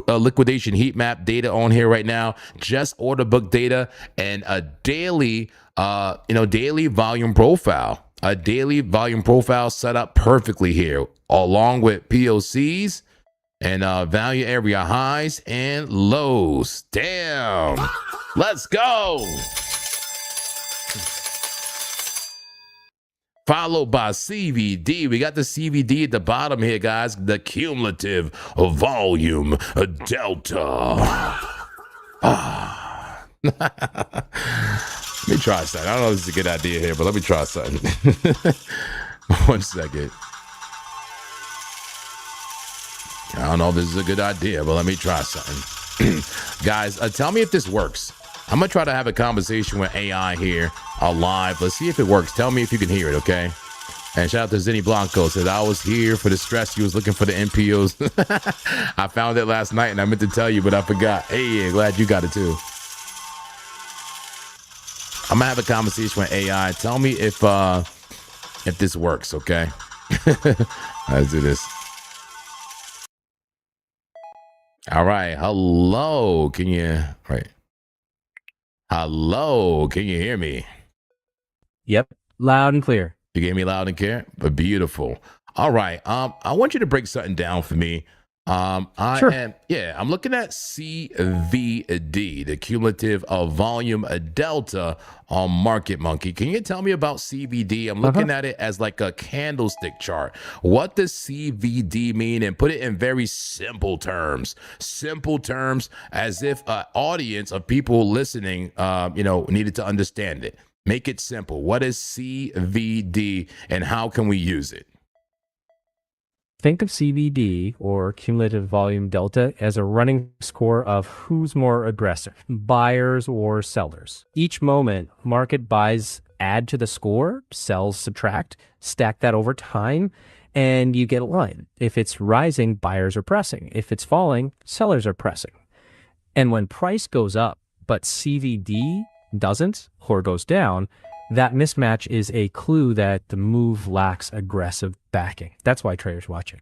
liquidation heat map data on here right now. Just order book data and a daily, daily volume profile. A daily volume profile set up perfectly here, along with POCs. And value area highs and lows. Damn. Let's go. Followed by CVD. We got the CVD at the bottom here, guys. The cumulative volume delta. Let me try something. I don't know if this is a good idea here, but let me try something. 1 second. I don't know if this is a good idea, but let me try something. Guys, tell me if this works. I'm gonna try to have a conversation with AI here live. Let's see if it works. Tell me if you can hear it, okay? And shout out to Zenny Blanco. Said, I was here for the stress. He was looking for the NPOs. I found it last night and I meant to tell you, but I forgot. Hey, glad you got it too. I'm gonna have a conversation with AI. Tell me if this works, okay? Let's do this. All right. Hello. Can you Hello. Can you hear me? Yep. Loud and clear. You gave me loud and clear, but beautiful. All right. I want you to break something down for me. I'm looking at CVD, the cumulative volume delta on Market Monkey. Can you tell me about CVD? I'm looking at it as like a candlestick chart. What does CVD mean? And put it in very simple terms as if an audience of people listening, needed to understand it. Make it simple. What is CVD and how can we use it? Think of CVD, or cumulative volume delta, as a running score of who's more aggressive, buyers or sellers. Each moment, market buys add to the score, sells subtract, stack that over time, and you get a line. If it's rising, buyers are pressing. If it's falling, sellers are pressing. And when price goes up, but CVD doesn't or goes down, that mismatch is a clue that the move lacks aggressive backing. That's why traders watch it.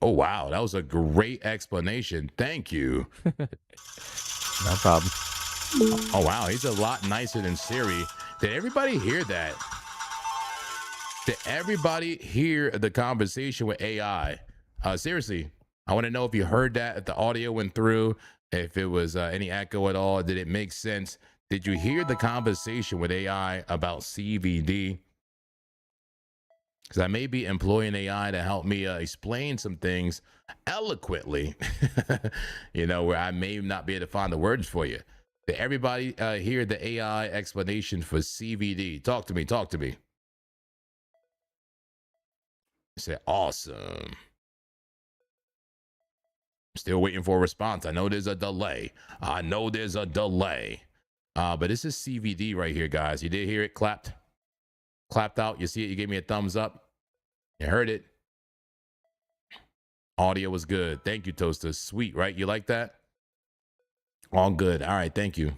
Oh, wow. That was a great explanation. Thank you. No problem. Oh, wow. He's a lot nicer than Siri. Did everybody hear that? Did everybody hear the conversation with AI? Seriously, I want to know if you heard that, if the audio went through, if it was any echo at all. Did it make sense? Did you hear the conversation with AI about CVD? Because I may be employing AI to help me explain some things eloquently, where I may not be able to find the words for you. Did everybody hear the AI explanation for CVD? Talk to me. You say, awesome. Still waiting for a response. I know there's a delay. But this is CVD right here, guys. You did hear it clapped out. You see it? You gave me a thumbs up. You heard it. Audio was good. Thank you, Toaster. Sweet, right? You like that? All good. All right. Thank you.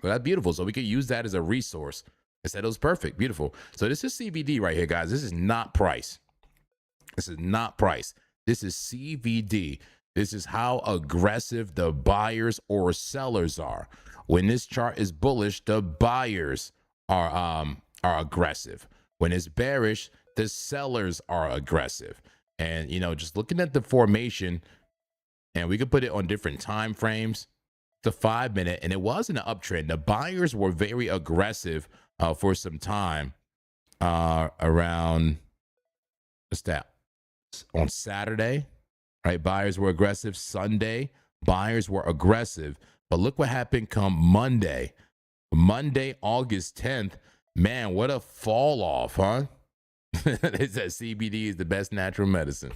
Well, that's beautiful. So we could use that as a resource. I said it was perfect. Beautiful. So this is CVD right here, guys. This is not price. This is CVD. This is how aggressive the buyers or sellers are. When this chart is bullish, the buyers are aggressive. When it's bearish, the sellers are aggressive. And just looking at the formation, and we could put it on different time frames. The 5 minute, and it was an uptrend. The buyers were very aggressive for some time around what's that? On Saturday. Right, buyers were aggressive. Sunday, buyers were aggressive. But look what happened come Monday. Monday, August 10th. Man, what a fall off, huh? They said CBD is the best natural medicine.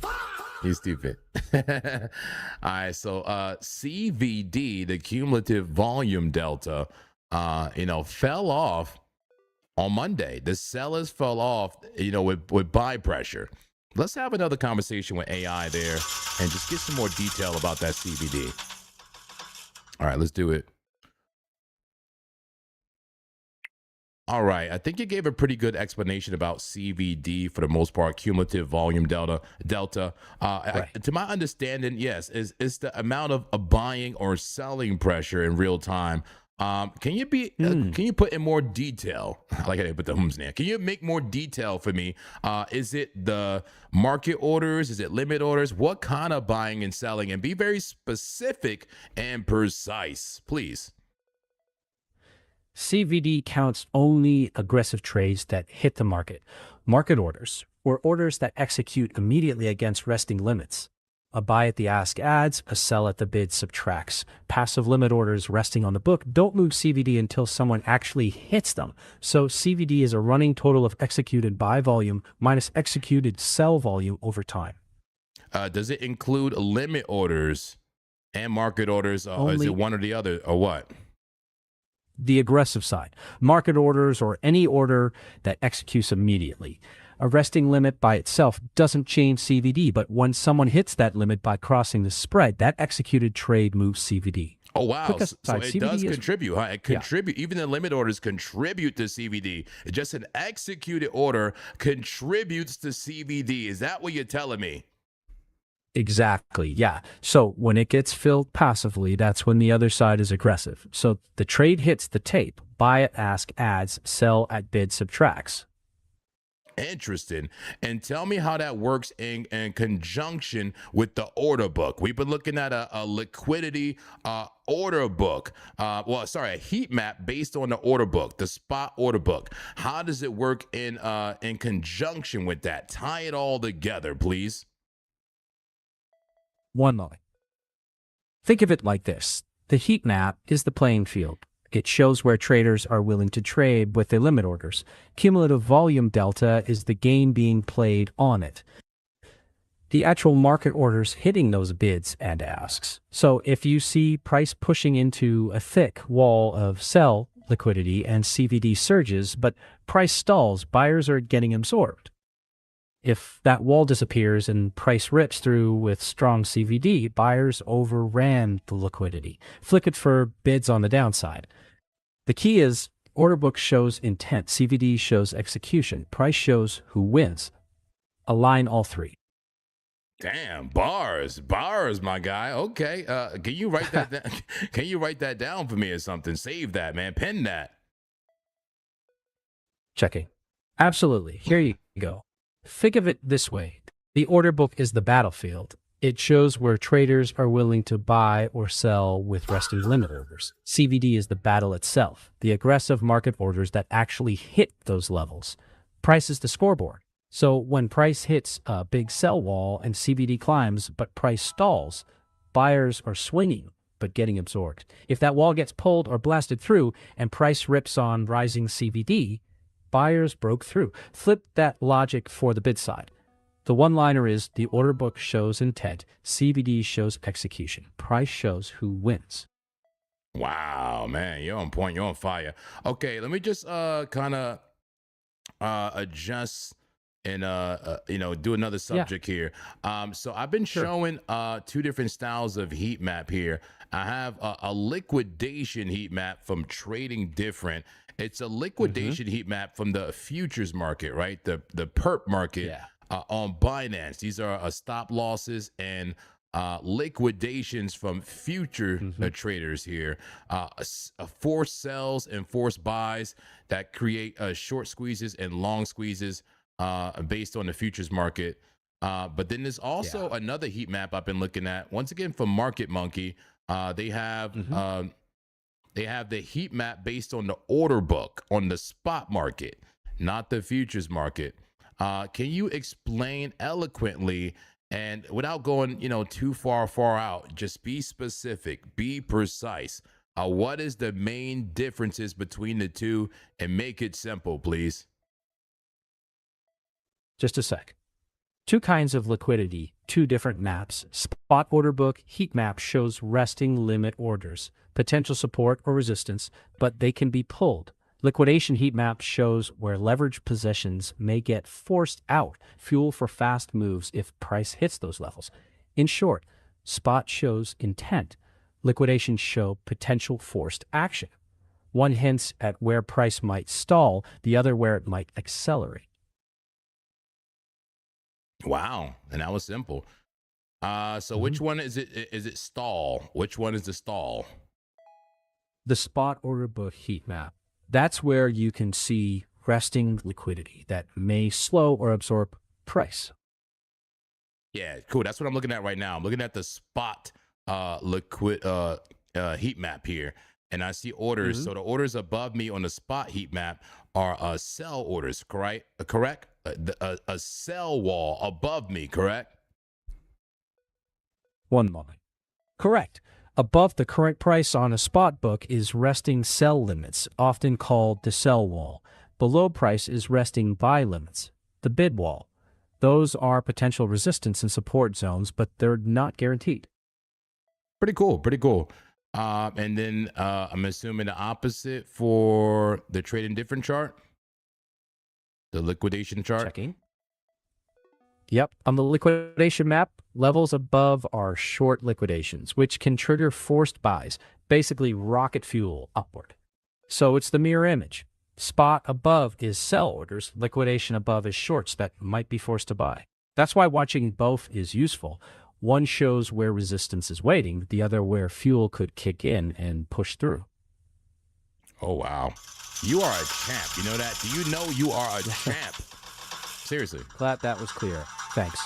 He's stupid. All right, so CVD, the cumulative volume delta, fell off on Monday. The sellers fell off, with buy pressure. Let's have another conversation with AI there and just get some more detail about that CVD. All right, let's do it. All right, I think you gave a pretty good explanation about CVD for the most part, cumulative volume delta. Right. To my understanding, yes, it's the amount of buying or selling pressure in real time. Can you put in more detail? I like how they put the hums there. Can you make more detail for me? Is it the market orders? Is it limit orders? What kind of buying and selling? And be very specific and precise, please. CVD counts only aggressive trades that hit the market. Market orders, or orders that execute immediately against resting limits. A buy at the ask adds, a sell at the bid subtracts. Passive limit orders resting on the book don't move CVD until someone actually hits them. So CVD is a running total of executed buy volume minus executed sell volume over time. Does it include limit orders And market orders, is Only it one or the other or what? the aggressive side. Market orders or any order that executes immediately. A resting limit by itself doesn't change CVD, but when someone hits that limit by crossing the spread, that executed trade moves CVD. Oh, wow. Quick So aside, it does CVD is contribute, huh? It contribute. Even the limit orders contribute to CVD. Just an executed order contributes to CVD. Is that what you're telling me? Exactly, yeah. So when it gets filled passively, that's when the other side is aggressive. So the trade hits the tape, buy at ask adds, sell at bid subtracts. Interesting. And tell me how that works in conjunction with the order book. We've been looking at a liquidity order book. A heat map based on the order book, the spot order book. How does it work in conjunction with that? Tie it all together, please. One line. Think of it like this. The heat map is the playing field. It shows where traders are willing to trade with their limit orders. Cumulative volume delta is the game being played on it. The actual market orders hitting those bids and asks. So if you see price pushing into a thick wall of sell liquidity and CVD surges, but price stalls, buyers are getting absorbed. If that wall disappears and price rips through with strong CVD, buyers overran the liquidity, flick it for bids on the downside. The key is order book shows intent, CVD shows execution, price shows who wins. Align all three. Damn, bars, my guy. Okay, can you write that down? Can you write that down for me or something? Save that, man. Pen that. Checking. Absolutely. Here you go. Think of it this way. The order book is the battlefield. It shows where traders are willing to buy or sell with resting limit orders. CVD is the battle itself, the aggressive market orders that actually hit those levels. Price is the scoreboard. So when price hits a big sell wall and CVD climbs, but price stalls, buyers are swinging but getting absorbed. If that wall gets pulled or blasted through and price rips on rising CVD, buyers broke through. Flip that logic for the bid side. The one-liner is the order book shows intent, CVD shows execution, price shows who wins. Wow, man, you're on point. You're on fire. Okay, let me just kind of adjust and do another subject here. So I've been showing two different styles of heat map here. I have a liquidation heat map from Trading Different. It's a liquidation heat map from the futures market, right? The perp market. Yeah. On Binance. These are stop losses and liquidations from future traders here. Forced sells and forced buys that create short squeezes and long squeezes based on the futures market. But then there's also another heat map I've been looking at. Once again, from Market Monkey, they have the heat map based on the order book on the spot market, not the futures market. Can you explain eloquently and without going, too far out, just be specific, be precise. What is the main differences between the two and make it simple, please? Just a sec. Two kinds of liquidity, two different maps. Spot order book heat map shows resting limit orders, potential support or resistance, but they can be pulled. Liquidation heat map shows where leverage positions may get forced out, fuel for fast moves if price hits those levels. In short, spot shows intent. Liquidation show potential forced action. One hints at where price might stall, the other where it might accelerate. Wow, and that was simple. So which one is it? Is it stall? Which one is the stall? The spot order book heat map. That's where you can see resting liquidity that may slow or absorb price. Yeah, cool. That's what I'm looking at right now. I'm looking at the spot heat map here, and I see orders. So the orders above me on the spot heat map are sell orders, correct? A sell wall above me, correct? One moment. Correct. Above the current price on a spot book is resting sell limits, often called the sell wall. Below price is resting buy limits, the bid wall. Those are potential resistance and support zones, but they're not guaranteed. Pretty cool. Pretty cool. And then I'm assuming the opposite for the trade indifferent chart, the liquidation chart. Checking. Yep. On the liquidation map, levels above are short liquidations, which can trigger forced buys, basically rocket fuel upward. So it's the mirror image. Spot above is sell orders, liquidation above is shorts that might be forced to buy. That's why watching both is useful. One shows where resistance is waiting, the other where fuel could kick in and push through. Oh, wow. You are a champ. You know that? Do you know you are a champ? Seriously. Glad that was clear. Thanks.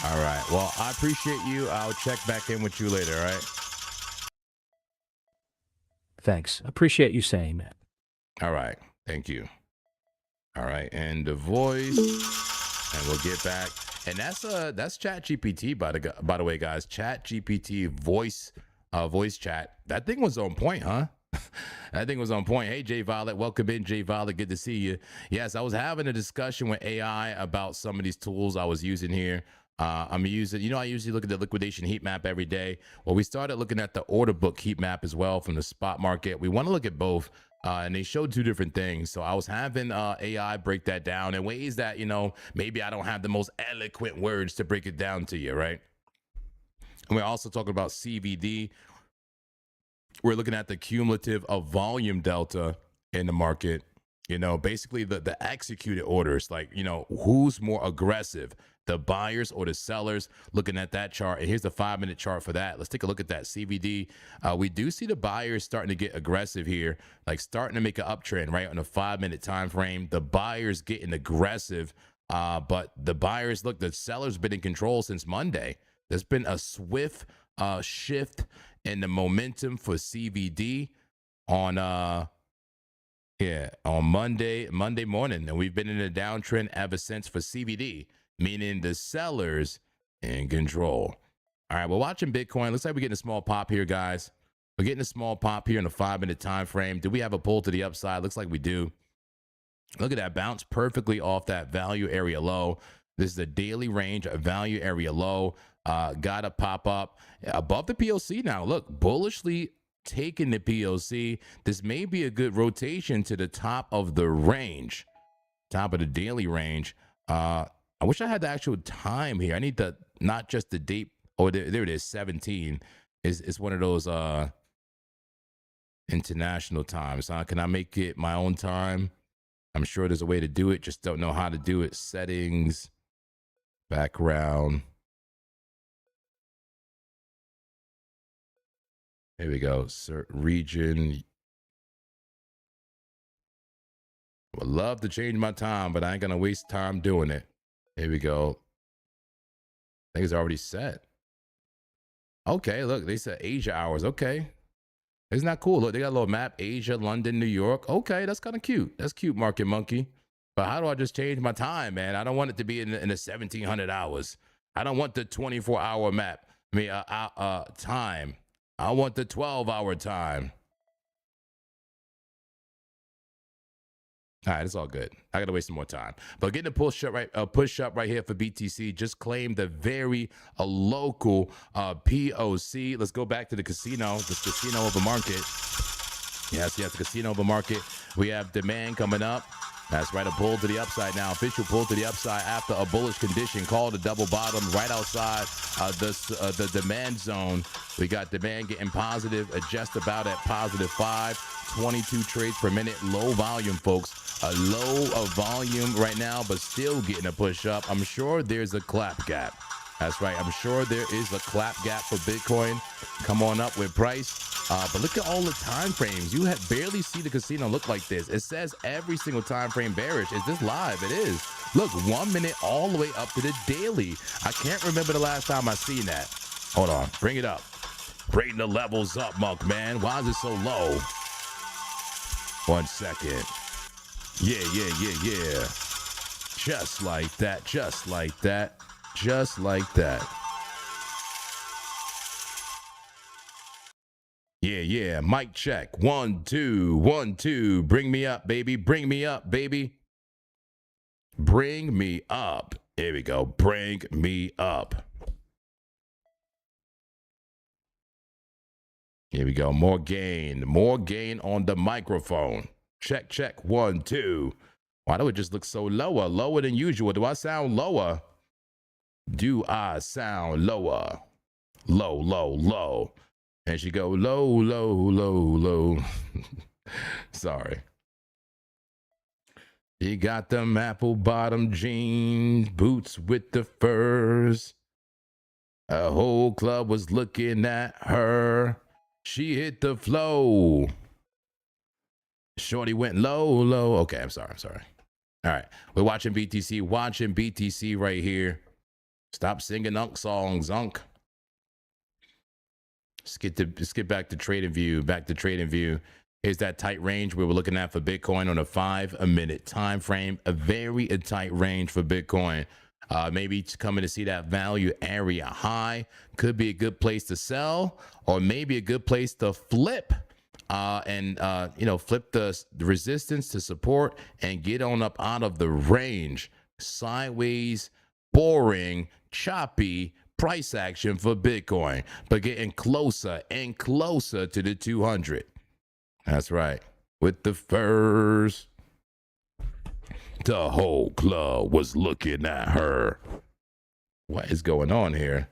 All right. Well, I appreciate you. I'll check back in with you later, all right? Thanks. Appreciate you saying that. All right. Thank you. All right. And the voice. And we'll get back. And that's ChatGPT, by the way, guys. ChatGPT voice chat. That thing was on point, huh? That thing was on point. Hey, Jay Violet. Welcome in, Jay Violet. Good to see you. Yes, I was having a discussion with AI about some of these tools I was using here. I'm using, I usually look at the liquidation heat map every day. Well, we started looking at the order book heat map as well from the spot market. We want to look at both. And they showed two different things. So I was having AI break that down in ways that, maybe I don't have the most eloquent words to break it down to you, right? And we're also talking about CVD. We're looking at the cumulative of volume delta in the market, basically the executed orders, like, who's more aggressive, the buyers or the sellers, looking at that chart. And here's the 5-minute chart for that. Let's take a look at that CVD. We do see the buyers starting to get aggressive here, like starting to make an uptrend, right? On a 5-minute time frame, the buyers getting aggressive. But the buyers, look, the sellers been in control since Monday. There's been a swift shift in the momentum for CVD on Monday morning. And we've been in a downtrend ever since for CVD, meaning the sellers in control. All right, we're watching Bitcoin. Looks like we're getting a small pop here, guys. We're getting a small pop here in a 5-minute time frame. Do we have a pull to the upside? Looks like we do. Look at that, bounce perfectly off that value area low. This is a daily range, a value area low. Got to pop up above the POC now. Look, bullishly taking the POC. This may be a good rotation to the top of the range, top of the daily range. I wish I had the actual time here. I need the, not just the date. Oh, there it is, 17. It's one of those international times. Can I make it my own time? I'm sure there's a way to do it. Just don't know how to do it. Settings, background. Here we go. Region. Would love to change my time, but I ain't going to waste time doing it. Here we go. I think it's already set. Okay, look, they said Asia hours. Okay. Isn't that cool? Look, they got a little map. Asia, London, New York. Okay, that's kind of cute. That's cute, Market Monkey. But how do I just change my time, man? I don't want it to be in the 1700 hours. I don't want the 24-hour map. Time. I want the 12-hour time. All right, it's all good. I gotta waste some more time. But getting a push up right here for BTC. Just claimed a very local POC. Let's go back to the casino. This casino of a market. Yes, the casino of a market. We have demand coming up. That's right, a pull to the upside now. Official pull to the upside after a bullish condition called a double bottom right outside the demand zone. We got demand getting positive, just about at +5, 22 trades per minute. Low volume, folks. A low of volume right now, but still getting a push up. I'm sure there's a clap gap. That's right. I'm sure there is a clap gap for Bitcoin. Come on up with price. But look at all the time frames. You barely see the casino look like this. It says every single time frame bearish. Is this live? It is. Look, 1 minute all the way up to the daily. I can't remember the last time I seen that. Hold on. Bring it up. Bring the levels up, Monk, man. Why is it so low? 1 second. Yeah. Just like that. Just like that. Just like that. Yeah. Mic check. 1, 2, 1, 2. Bring me up, baby. Bring me up, baby. Bring me up. Here we go. Bring me up. Here we go. More gain on the microphone. Check, check. 1, 2. Why do it just look so lower? Lower than usual. Do I sound lower? Do I sound lower? Low, low, low. And she go low, low, low, low. Sorry. She got them apple bottom jeans, boots with the furs. A whole club was looking at her. She hit the flow. Shorty went low, low. Okay, I'm sorry. All right, we're watching BTC right here. Stop singing Unk songs, Unk. Let's get back to trading view. Here's that tight range where we're looking at for Bitcoin on a 5-minute time frame. A very tight range for Bitcoin. Maybe coming to see that value area high. Could be a good place to sell, or maybe a good place to flip. Flip the resistance to support and get on up out of the range. Sideways, boring, choppy price action for Bitcoin, but getting closer and closer to the 200. That's right. With the furs, the whole club was looking at her. What is going on here?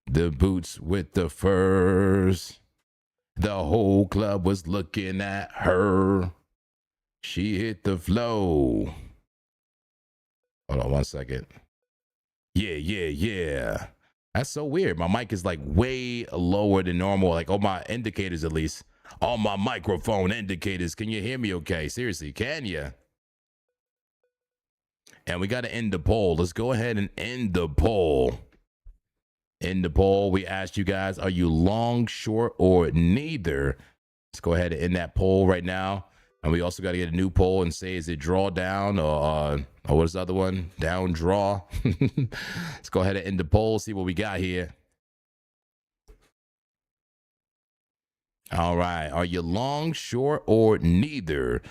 The boots with the furs. The whole club was looking at her. She hit the flow. Hold on 1 second. Yeah. That's so weird. My mic is like way lower than normal. Like on my indicators, at least. On my microphone indicators. Can you hear me okay? Seriously, can you? And we got to end the poll. Let's go ahead and end the poll. In the poll, we asked you guys, are you long, short, or neither? Let's go ahead and end that poll right now. And we also got to get a new poll and say, is it draw down or what's the other one? Down draw. Let's go ahead and end the poll, see what we got here. All right. Are you long, short, or neither?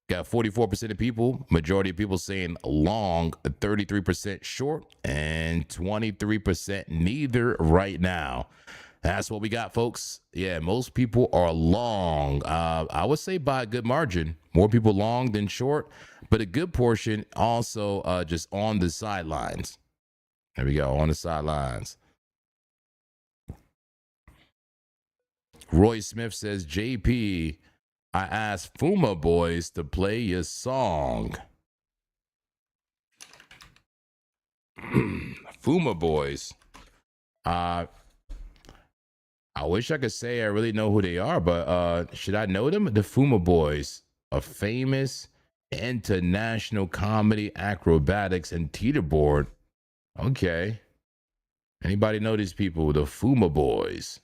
Got 44% of people, majority of people saying long, 33% short, and 23% neither right now. That's what we got, folks. Yeah, most people are long. I would say by a good margin. More people long than short, but a good portion also just on the sidelines. There we go, on the sidelines. Roy Smith says, JP, I asked Fuma Boys to play your song. Fuma Boys. I wish I could say I really know who they are, but should I know them? The Fuma Boys, a famous international comedy, acrobatics, and teeterboard. Okay. Anybody know these people? The Fuma Boys.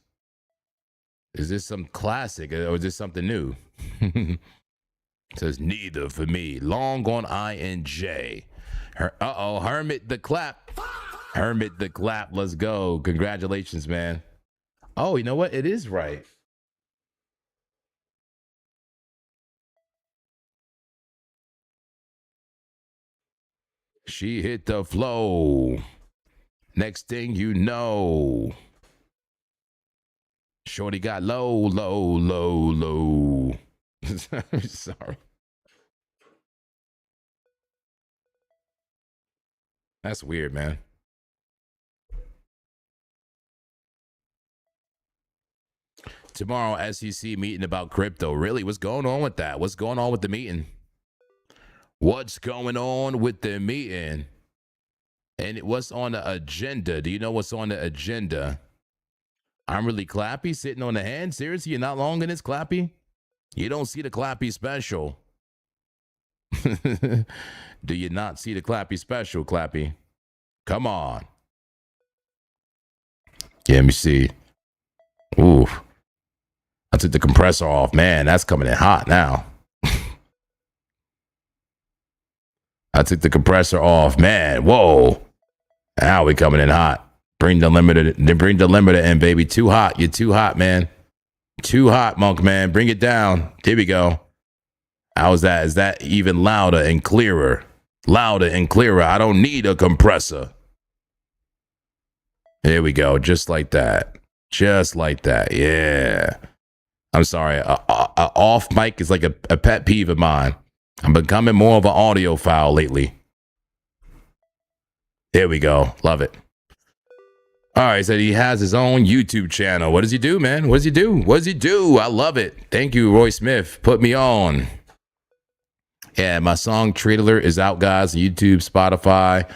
Is this some classic or is this something new? It says neither for me. Long on INJ. Hermit the Clap. Hermit the Clap. Let's go. Congratulations, man. Oh, you know what? It is right. She hit the flow. Next thing you know, shorty got low, low, low, low. Sorry. That's weird, man. Tomorrow, SEC meeting about crypto. Really? What's going on with that? What's going on with the meeting? What's going on with the meeting? And what's on the agenda? Do you know what's on the agenda? I'm really Clappy sitting on the hand. Seriously, you're not long in this, Clappy? You don't see the Clappy special. Do you not see the Clappy special, Clappy? Come on. Yeah, let me see. Oof. I took the compressor off. Man, that's coming in hot now. I took the compressor off. Man, whoa. Now we coming in hot. Bring the limiter in, baby. Too hot. You're too hot, man. Too hot, Monk, man. Bring it down. Here we go. How's that? Is that even louder and clearer? Louder and clearer. I don't need a compressor. There we go. Just like that. Just like that. Yeah. I'm sorry. A off mic is like a pet peeve of mine. I'm becoming more of an audiophile lately. There we go. Love it. All right. So he has his own YouTube channel. What does he do, man? What does he do? What does he do? I love it. Thank you, Roy Smith. Put me on. Yeah, my song Trailer is out, guys. YouTube, Spotify,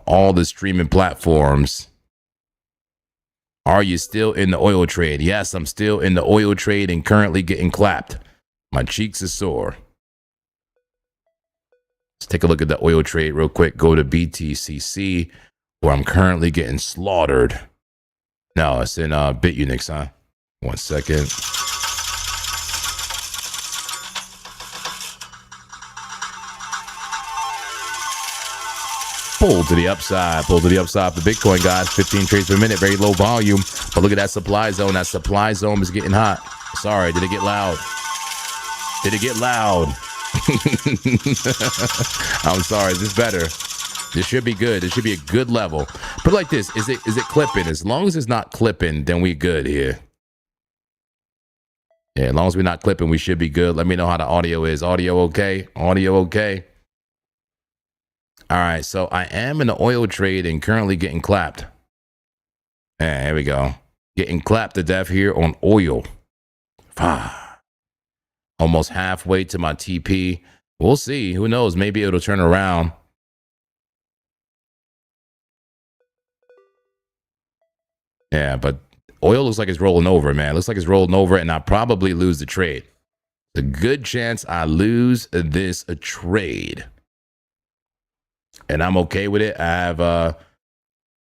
all the streaming platforms. Are you still in the oil trade? Yes, I'm still in the oil trade and currently getting clapped. My cheeks are sore. Let's take a look at the oil trade real quick. Go to BTCC, where I'm currently getting slaughtered. No, it's in BitUnix, huh? 1 second. Pull to the upside for Bitcoin, guys. 15 trades per minute, very low volume. But look at that supply zone. That supply zone is getting hot. Sorry, did it get loud? Did it get loud? I'm sorry, is this better? This should be good. This should be a good level. Put it like this, is it clipping? As long as it's not clipping, then we good here. Yeah, as long as we're not clipping, we should be good. Let me know how the audio is. Audio okay? Audio okay? All right, so I am in the oil trade and currently getting clapped. Yeah, here we go. Getting clapped to death here on oil. Almost halfway to my TP. We'll see. Who knows? Maybe it'll turn around. Yeah, but oil looks like it's rolling over, man. Looks like it's rolling over, and I'll probably lose the trade. It's a good chance I lose this trade. And I'm okay with it. I have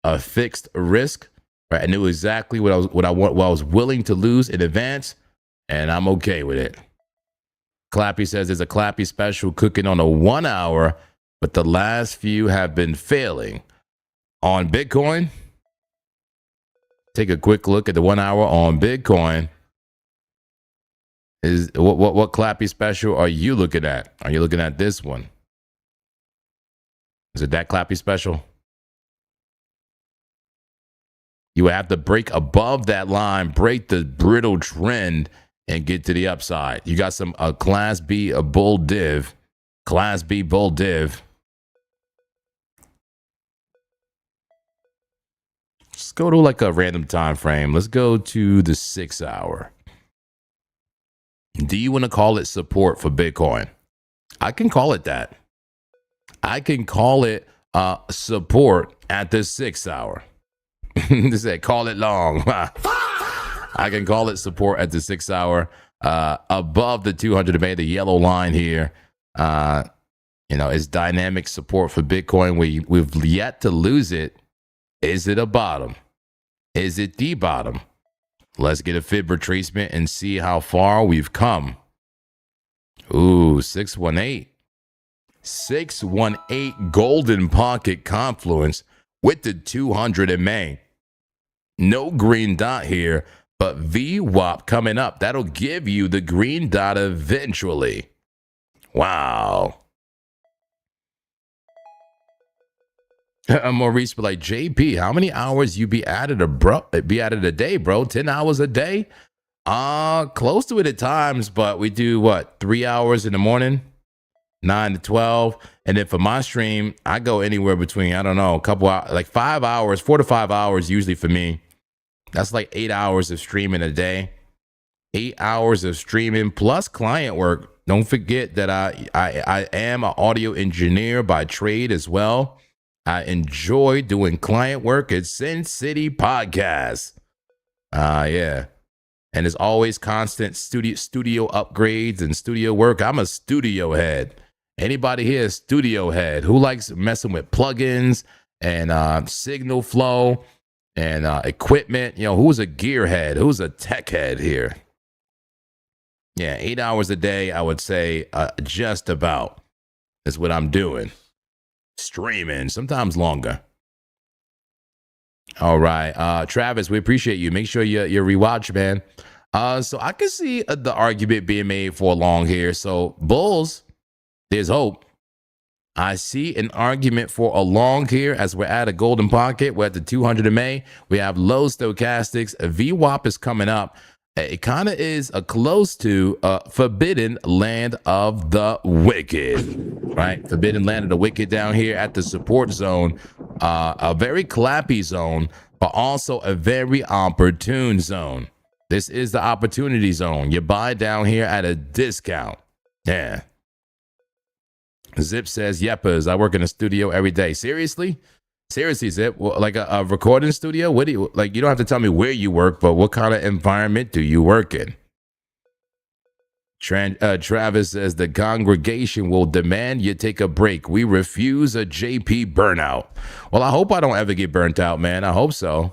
a fixed risk. Right? I knew exactly what I was willing to lose in advance, and I'm okay with it. Clappy says there's a Clappy special cooking on a 1 hour, but the last few have been failing. On Bitcoin, take a quick look at the 1 hour on Bitcoin. Is what Clappy special are you looking at? Are you looking at this one? Is it that Clappy special? You would have to break above that line, break the brittle trend, and get to the upside. You got some Class B bull div. Class B bull div. Let's go to like a random time frame. Let's go to the 6 hour. Do you want to call it support for Bitcoin? I can call it that. I can call it support at the 6 hour. They said, call it long. I can call it support at the 6 hour above the 200 MA, the yellow line here. It's dynamic support for Bitcoin. We've yet to lose it. Is it a bottom? Is it the bottom? Let's get a fib retracement and see how far we've come. Ooh, 618. 618 golden pocket confluence with the 200 MA. No green dot here, but VWAP coming up. That'll give you the green dot eventually. Wow. Maurice be like, JP, how many hours you be at it a day, bro? 10 hours a day? Close to it at times, but we do 3 hours in the morning, 9 to 12. And then for my stream, I go anywhere between, I don't know, a couple hours, like 5 hours, 4 to 5 hours usually for me. That's like 8 hours of streaming a day. 8 hours of streaming plus client work. Don't forget that I am an audio engineer by trade as well. I enjoy doing client work at Sin City Podcast. Yeah. And there's always constant studio upgrades and studio work. I'm a studio head. Anybody here is studio head who likes messing with plugins and signal flow and equipment? Who's a gearhead? Who's a tech head here? Yeah, 8 hours a day, I would say just about is what I'm doing. Streaming, sometimes longer. All right. Travis, we appreciate you. Make sure you rewatch, man. So I can see the argument being made for long here. So bulls, there's hope. I see an argument for a long here as we're at a golden pocket. We're at the 200 MA. We have low stochastics. A VWAP is coming up. It kind of is a close to forbidden land of the wicked, right? Forbidden land of the wicked down here at the support zone. A very clappy zone, but also a very opportune zone. This is the opportunity zone. You buy down here at a discount. Yeah. Zip says, Yeppers, I work in a studio every day. Seriously? Seriously, Zip? Like a recording studio? What do you, like, you don't have to tell me where you work, but what kind of environment do you work in? Travis says, the congregation will demand you take a break. We refuse a JP burnout. Well, I hope I don't ever get burnt out, man. I hope so.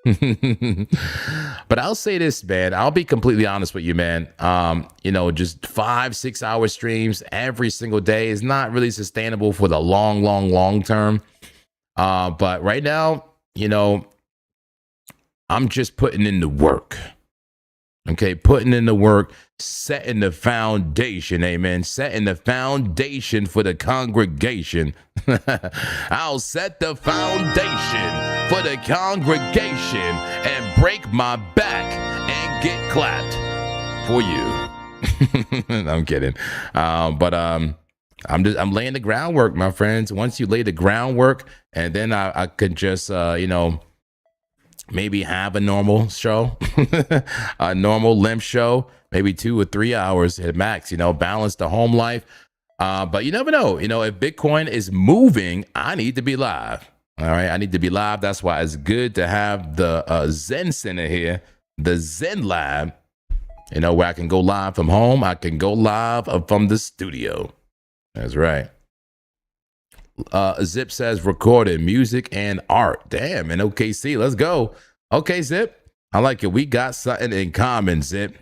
But I'll say this, man. I'll be completely honest with you, man. Just 5-6 hour streams every single day is not really sustainable for the long term. But right now, I'm just putting in the work. Okay, putting in the work, setting the foundation, amen. Setting the foundation for the congregation. I'll set the foundation for the congregation and break my back and get clapped for you. I'm kidding. I'm laying the groundwork, my friends. Once you lay the groundwork, and then I could just, maybe have a normal show, a normal limp show, maybe 2 or 3 hours at max, balance the home life. But you never know, if Bitcoin is moving, I need to be live. All right. I need to be live. That's why it's good to have the Zen Center here, the Zen Lab, where I can go live from home. I can go live from the studio. That's right. Zip says recorded music and art. Damn, in OKC. Let's go. Okay, Zip. I like it. We got something in common, Zip.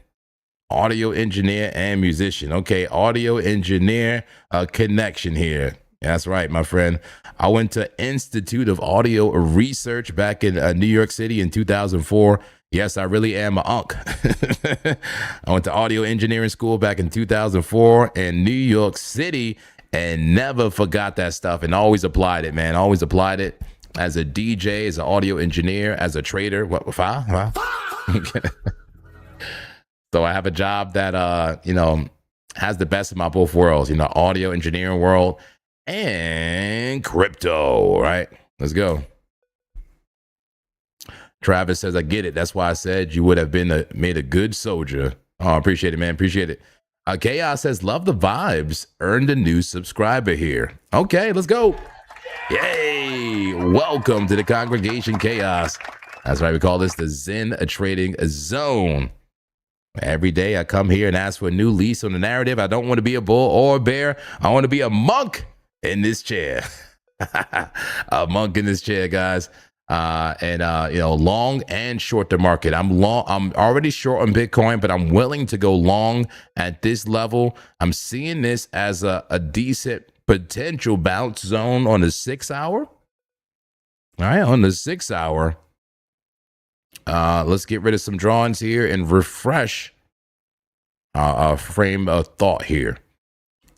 Audio engineer and musician. Okay, audio engineer connection here. That's right, my friend. I went to Institute of Audio Research back in New York City in 2004. Yes, I really am an unk. I went to audio engineering school back in 2004 in New York City. And never forgot that stuff and always applied it, man. Always applied it as a DJ, as an audio engineer, as a trader. What? So I have a job that, has the best of my both worlds, audio engineering world and crypto, right? Let's go. Travis says, I get it. That's why I said you would have made a good soldier. Oh, appreciate it, man. Appreciate it. Chaos says, love the vibes. Earned a new subscriber here. Okay, let's go. Yay. Welcome to the congregation, Chaos. That's why we call this the Zen Trading Zone. Every day I come here and ask for a new lease on the narrative. I don't want to be a bull or a bear. I want to be a monk in this chair. A monk in this chair, guys. Long and short the market. I'm already short on Bitcoin, but I'm willing to go long at this level. I'm seeing this as a decent potential bounce zone on the 6 hour. All right, on the 6 hour. Let's get rid of some drawings here and refresh our frame of thought here.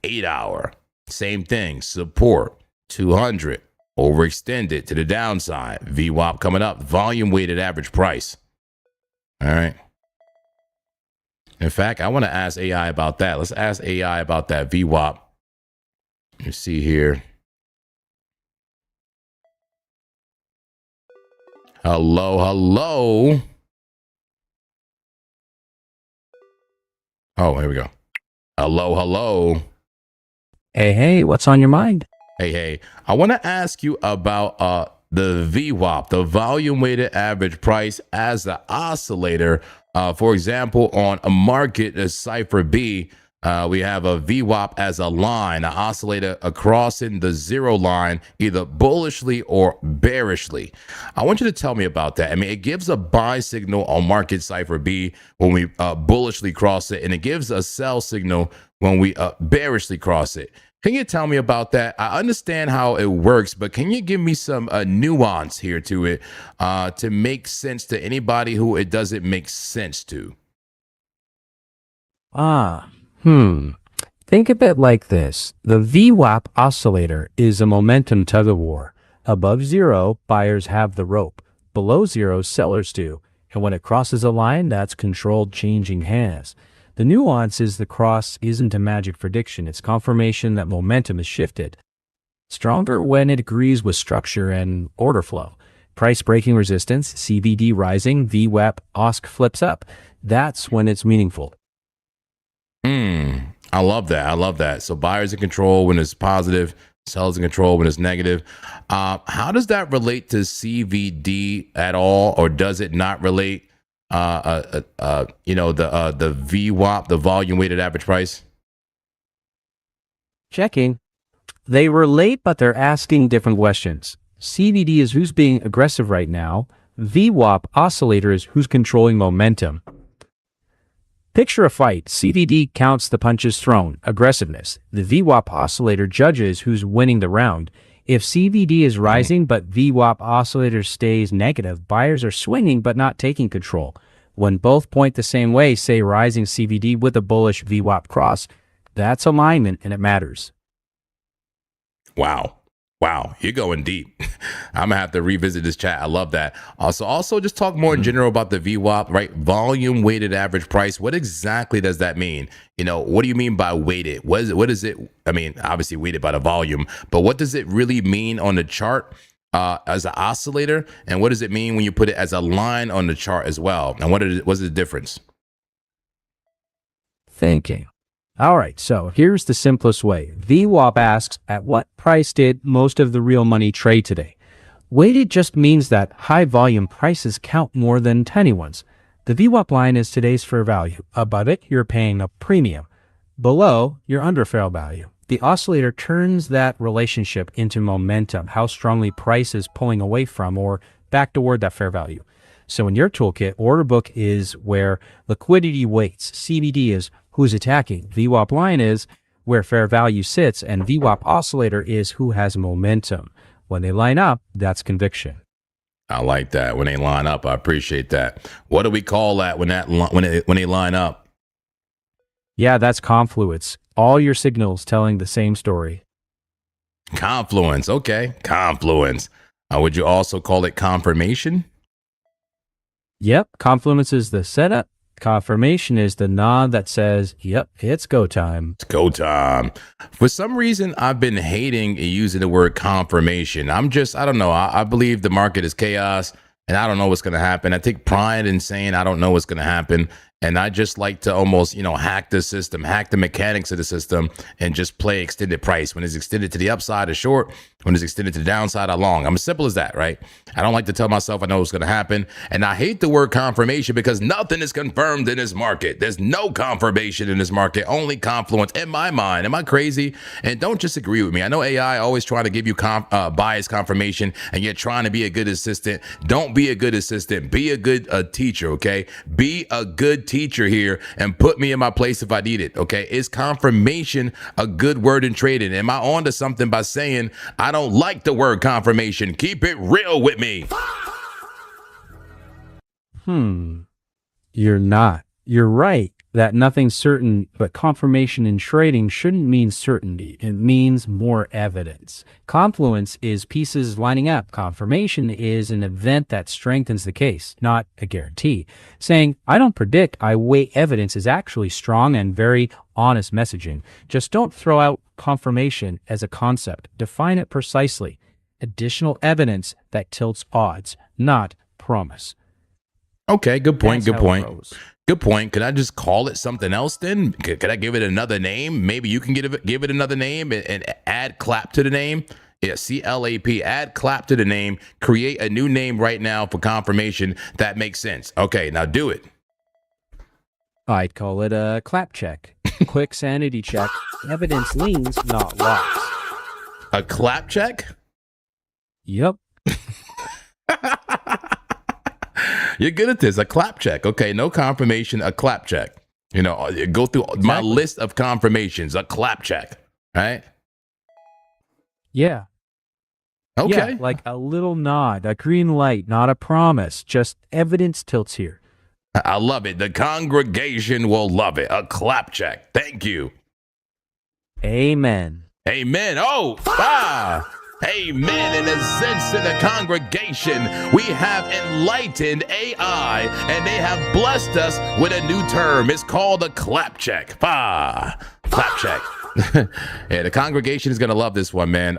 8 hour, same thing, support, 200. Overextended to the downside. VWAP coming up. Volume weighted average price. All right. In fact, I want to ask AI about that. Let's ask AI about that VWAP. Let me see here. Hello. Oh, here we go. Hello. Hey, what's on your mind? Hey, I want to ask you about the VWAP, the volume weighted average price as an oscillator. For example, on a market Cipher B, we have a VWAP as a line, an oscillator crossing the zero line, either bullishly or bearishly. I want you to tell me about that. I mean, it gives a buy signal on market Cipher B when we bullishly cross it, and it gives a sell signal when we bearishly cross it. Can you tell me about that? I understand how it works, but can you give me some nuance here to it to make sense to anybody who it doesn't make sense to? Ah, hmm. Think of it like this. The VWAP oscillator is a momentum tug of war. Above zero, buyers have the rope. Below zero, sellers do. And when it crosses a line, that's controlled changing hands. The nuance is the cross isn't a magic prediction. It's confirmation that momentum is shifted. Stronger when it agrees with structure and order flow. Price breaking resistance, CVD rising, VWAP, OSC flips up. That's when it's meaningful. I love that. I love that. So buyers in control when it's positive, sellers in control when it's negative. How does that relate to CVD at all, or does it not relate? The VWAP, the volume weighted average price. Checking. They relate, but they're asking different questions. CVD is who's being aggressive right now. VWAP oscillator is who's controlling momentum. Picture a fight. CVD counts the punches thrown, aggressiveness. The VWAP oscillator judges who's winning the round. If CVD is rising but VWAP oscillator stays negative, buyers are swinging but not taking control. When both point the same way, say rising CVD with a bullish VWAP cross, that's alignment and it matters. Wow. Wow, you're going deep. I'm gonna have to revisit this chat. I love that. Also just talk more in general about the VWAP, right? Volume weighted average price. What exactly does that mean? What do you mean by weighted? What is it? I mean, obviously weighted by the volume, but what does it really mean on the chart as an oscillator? And what does it mean when you put it as a line on the chart as well? And what's the difference? Thinking. All right, so here's the simplest way. VWAP asks, at what price did most of the real money trade today? Weighted just means that high volume prices count more than tiny ones. The VWAP line is today's fair value. Above it, you're paying a premium. Below, you're under fair value. The oscillator turns that relationship into momentum, how strongly price is pulling away from or back toward that fair value. So in your toolkit, order book is where liquidity waits. CVD is who's attacking. VWAP line is where fair value sits, and VWAP oscillator is who has momentum. When they line up, that's conviction. I like that. When they line up, I appreciate that. What do we call that when they line up? Yeah, that's confluence. All your signals telling the same story. Confluence. Okay, confluence. Would you also call it confirmation? Yep, confluence is the setup. Confirmation is the nod that says, yep, it's go time. It's go time. For some reason, I've been hating using the word confirmation. I don't know. I believe the market is chaos and I don't know what's going to happen. I take pride in saying I don't know what's going to happen. And I just like to almost, hack the system, hack the mechanics of the system and just play extended price. When it's extended to the upside, a short. When it's extended to the downside, a long. I'm as simple as that, right? I don't like to tell myself I know what's going to happen. And I hate the word confirmation because nothing is confirmed in this market. There's no confirmation in this market, only confluence in my mind. Am I crazy? And don't just agree with me. I know AI always trying to give you bias confirmation and you're trying to be a good assistant. Don't be a good assistant. Be a good teacher, okay? Be a good teacher here and put me in my place if I need it, okay? Is confirmation a good word in trading? Am I on to something by saying I don't like the word confirmation? Keep it real with me. You're not. You're right that nothing's certain, but confirmation in trading shouldn't mean certainty. It means more evidence. Confluence is pieces lining up. Confirmation is an event that strengthens the case, not a guarantee. Saying, I don't predict, I weigh evidence is actually strong and very honest messaging. Just don't throw out confirmation as a concept. Define it precisely. Additional evidence that tilts odds, not promise. Okay, good point. That's Good how it point. goes. Good point. Could I just call it something else then? Could I give it another name? Maybe you can give it another name and add clap to the name. Yeah, CLAP, add clap to the name. Create a new name right now for confirmation that makes sense. Okay, now do it. I'd call it a clap check. Quick sanity check. Evidence leans, not locks. A clap check? Yep. You're good at this. A clap check. Okay, no confirmation, a clap check. Go through my list of confirmations, a clap check, right? Yeah. Okay. Yeah, like a little nod, a green light, not a promise. Just evidence tilts here. I love it. The congregation will love it. A clap check. Thank you. Amen. Amen. Oh, amen. In a sense, in the congregation, we have enlightened AI, and they have blessed us with a new term. It's called a clap check. Clap check. Yeah, the congregation is going to love this one, man.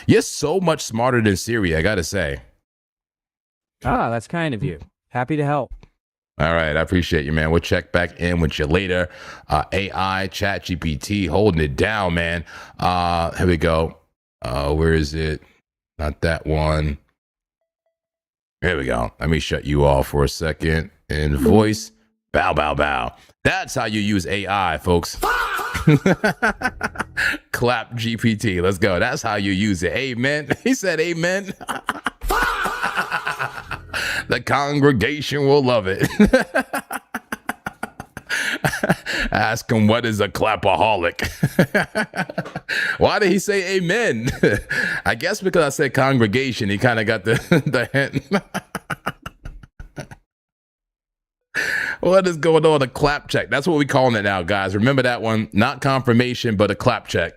You're so much smarter than Siri, I got to say. That's kind of you. Happy to help. All right, I appreciate you, man. We'll check back in with you later. AI, ChatGPT, holding it down, man. Here we go. Where is it? Not that one. Here we go. Let me shut you off for a second. In voice, bow, bow, bow. That's how you use AI, folks. Clap GPT. Let's go. That's how you use it. Amen. He said amen. The congregation will love it. Ask him, what is a clapaholic? Why did he say amen? I guess because I said congregation, he kind of got the hint. What is going on? A clap check. That's what we calling it now, guys. Remember that one. Not confirmation, but a clap check.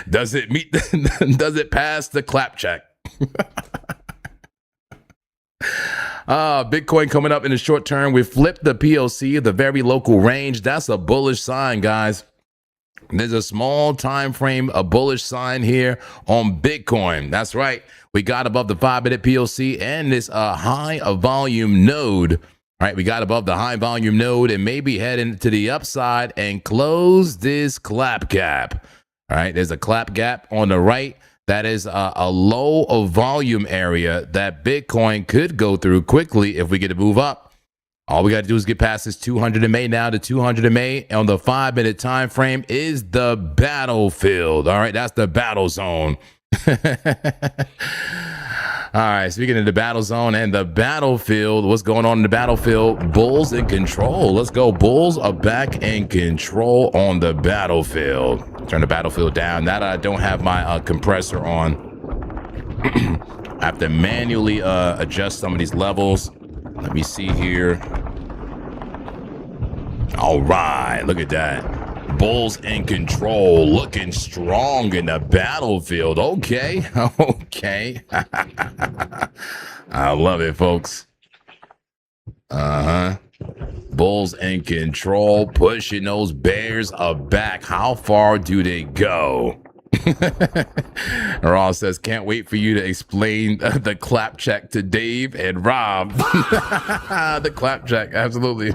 Does it meet? Does it pass the clap check? Bitcoin coming up in the short term. We flipped the PLC, the very local range. That's a bullish sign, guys. There's a small time frame, a bullish sign here on Bitcoin. That's right. We got above the 5-minute PLC and this high volume node. All right, we got above the high volume node and maybe heading to the upside and close this clap gap. All right, there's a clap gap on the right. That is a low of volume area that Bitcoin could go through quickly if we get to move up. All we got to do is get past this 200 MA now. The 200 MA on the 5-minute time frame is the battlefield. All right, that's the battle zone. All right, speaking of the battle zone and the battlefield, what's going on in the battlefield? Bulls in control. Let's go. Bulls are back in control on the battlefield. Turn the battlefield down. That I don't have my compressor on. I have to manually adjust some of these levels. Let me see here. All right, look at that. Bulls in control, looking strong in the battlefield. Okay, okay. I love it, folks. Bulls in control, pushing those bears back. How far do they go? Ross says, can't wait for you to explain the clap check to Dave and Rob. The clap check, absolutely.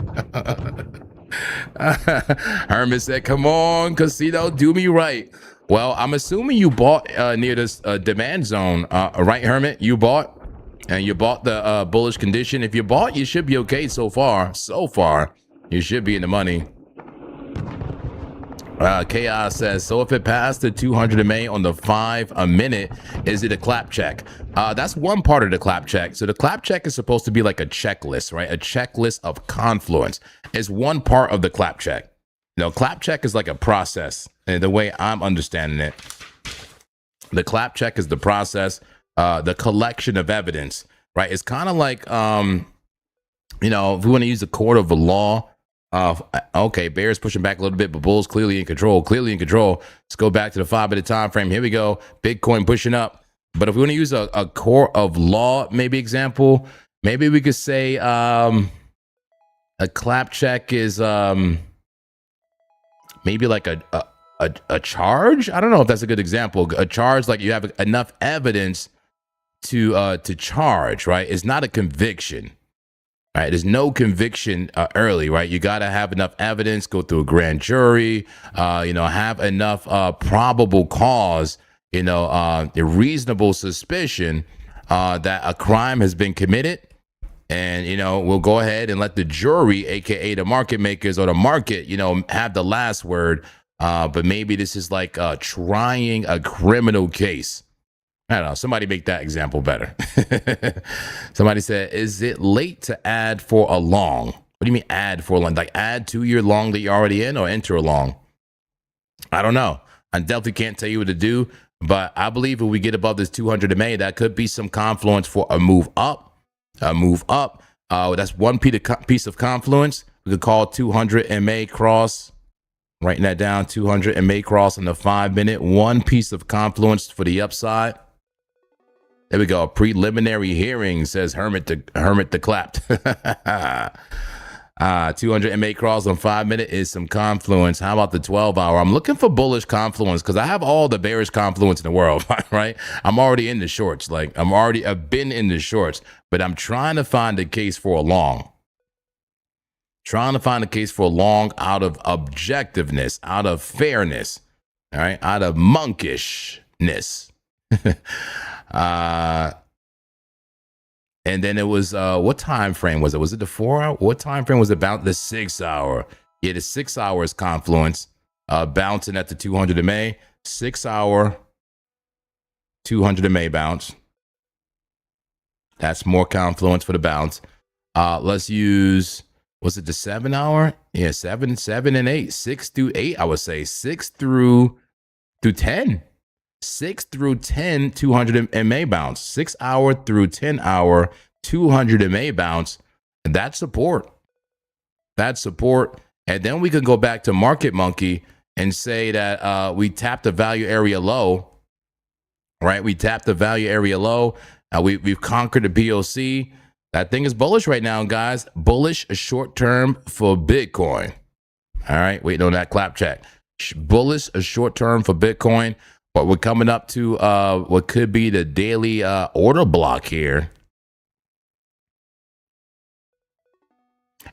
Herman said, come on, casino, do me right. Well, I'm assuming you bought near this demand zone, right, Hermit? You bought? And you bought the bullish condition. If you bought, you should be okay so far. So far, you should be in the money. Chaos says, so if it passed the 200 MA on the 5-minute, is it a clap check? That's one part of the clap check. So the clap check is supposed to be like a checklist, right? A checklist of confluence. It's one part of the clap check. You know, clap check is like a process. And the way I'm understanding it, the clap check is the process, the collection of evidence, right? It's kind of like, you know, if we want to use the court of the law, okay, bears pushing back a little bit, but bulls clearly in control. Let's go back to the 5-minute time frame. Here we go. Bitcoin pushing up. But if we want to use a court of law, maybe example, maybe we could say a clap check is maybe like a charge. I don't know if that's a good example. A charge, like you have enough evidence to charge, right? It's not a conviction. Right, there's no conviction early, right? You got to have enough evidence, go through a grand jury, you know, have enough probable cause, you know, a reasonable suspicion that a crime has been committed. And, you know, we'll go ahead and let the jury, aka the market makers or the market, you know, have the last word. But maybe this is like trying a criminal case. I don't know. Somebody make that example better. Somebody said, is it late to add for a long? What do you mean add for a long? Like add to your long that you're already in or enter a long? I don't know. I definitely can't tell you what to do. But I believe if we get above this 200 MA, that could be some confluence for a move up. That's one piece of confluence. We could call 200 MA cross. Writing that down, 200 MA cross in the 5 minute. One piece of confluence for the upside. There we go. Preliminary hearing, says Hermit the clapped. 200 MA cross on 5 minute is some confluence. How about the 12 hour? I'm looking for bullish confluence because I have all the bearish confluence in the world, right? I'm already in the shorts. Like I've been in the shorts, but I'm trying to find a case for a long. Trying to find a case for a long out of objectiveness, out of fairness, all right, out of monkishness. And then it was what time frame was it? Was it the 4 hour? What time frame was it? About the 6 hour? Yeah, the 6 hours confluence, bouncing at the 200 MA, 6 hour, 200 MA bounce. That's more confluence for the bounce. Let's use. Was it the 7 hour? Yeah, 7 and 8, 6 through 8. I would say 6 through 10. 6 through 10, 200 MA bounce. 6 hour through 10 hour, 200 MA bounce. And that's support. That's support. And then we can go back to Market Monkey and say that we tapped the value area low. Right? We tapped the value area low. We've conquered the POC. That thing is bullish right now, guys. Bullish short term for Bitcoin. All right, waiting on that clap check. Bullish short term for Bitcoin, but we're coming up to what could be the daily order block here.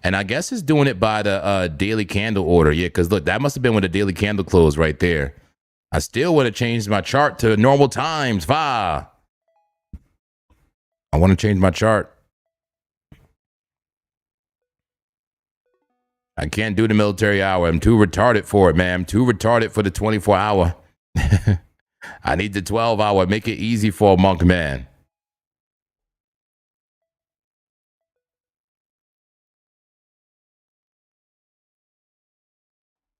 And I guess it's doing it by the daily candle order. Yeah, because look, that must have been when the daily candle closed right there. I still would have changed my chart to normal times. I want to change my chart. I can't do the military hour. I'm too retarded for it, man. I'm too retarded for the 24 hour. I need the 12 hour. Make it easy for a monk, man.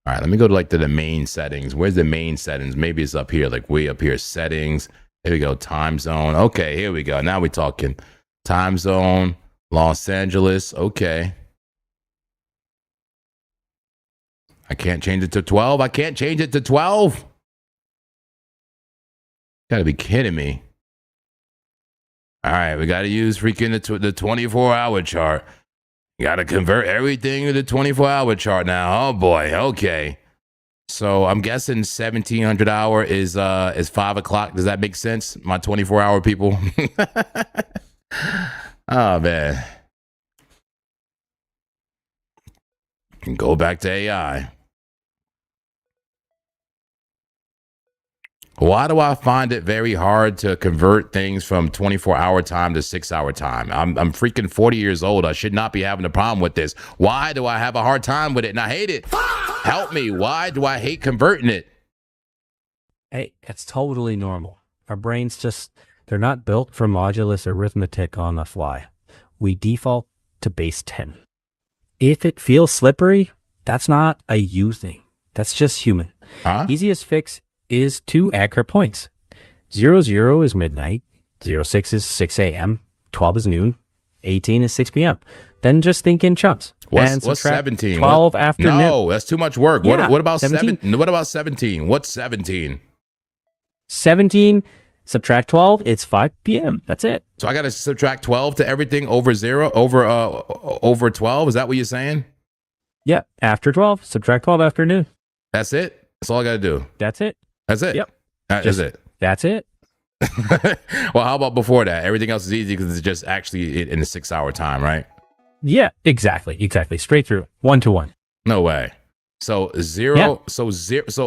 All right, let me go to the main settings. Where's the main settings? Maybe it's up here, like way up here. Settings. Here we go. Time zone. Okay, here we go. Now we're talking. Time zone, Los Angeles. Okay. I can't change it to 12. I can't change it to 12. Gotta be kidding me. All right, we gotta use freaking the 24-hour chart. You gotta convert everything to the 24-hour chart now. Oh boy, okay. So I'm guessing 1700 hour is 5 o'clock. Does that make sense? My 24-hour people. Oh man. Can go back to AI. Why do I find it very hard to convert things from 24-hour time to 6-hour time? I'm freaking 40 years old. I should not be having a problem with this. Why do I have a hard time with it? And I hate it. Help me. Why do I hate converting it? Hey, it's totally normal. Our brains they're not built for modulus arithmetic on the fly. We default to base 10. If it feels slippery, that's not a you thing. That's just human. Easiest fix is 2 anchor points. 00 is midnight, 06 is 6 a.m., 12 is noon, 18 is 6 p.m. Then just think in chunks. What's 17? 12 afternoon. No, that's too much work. Yeah, what about 17? What about 17? What's 17? 17, subtract 12, it's 5 p.m. That's it. So I got to subtract 12 to everything over 12. Is that what you're saying? Yeah, after 12, subtract 12 afternoon. That's it? That's all I got to do? That's it. That's it? Yep. That's it. That's it. Well, how about before that? Everything else is easy because it's just actually in the 6-hour time, right? Yeah, exactly. Straight through. 1 to 1. No way. So 0. Yeah. So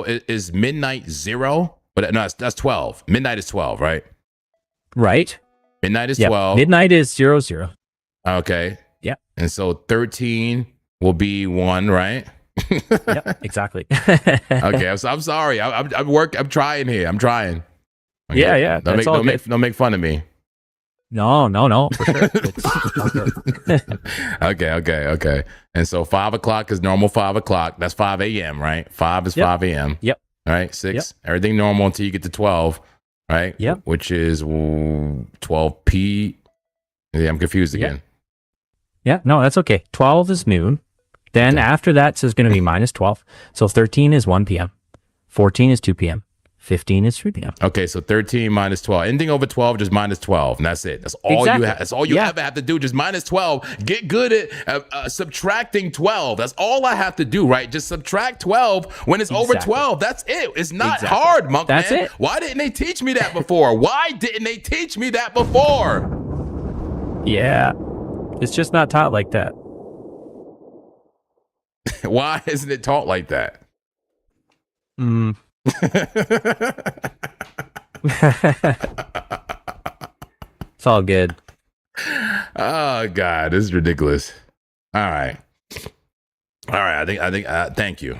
is midnight 0? But no, that's 12. Midnight is 12, right? Right. Midnight is Yep. 12. Midnight is 00. Okay. Yeah. And so 13 will be 1, right? Yep, exactly. Okay, I'm sorry. I'm trying here. I'm trying. Okay. Yeah. Don't make fun of me. No, for sure. It's all good. Okay. And so 5 o'clock is normal 5 o'clock. That's 5 a.m., right? 5 is 5 a.m. Yep. All right, 6. Yep. Everything normal until you get to 12, right? Yep. Which is 12 p. Yeah, I'm confused again. Yeah, no, that's okay. 12 is noon. Then after that is going to be minus 12. So 13 is 1 p.m. 14 is 2 p.m. 15 is 3 p.m. Okay, so 13 minus 12. Anything over 12, just minus 12, and that's it. That's all you have. That's all you ever have to do. Just minus 12. Get good at subtracting 12. That's all I have to do, right? Just subtract 12 when it's over 12. That's it. It's not hard, Monk. That's man. it. Why didn't they teach me that before? Why didn't they teach me that before? Yeah, it's just not taught like that. Why isn't it taught like that? It's all good. Oh God, this is ridiculous. All right. I think. Thank you.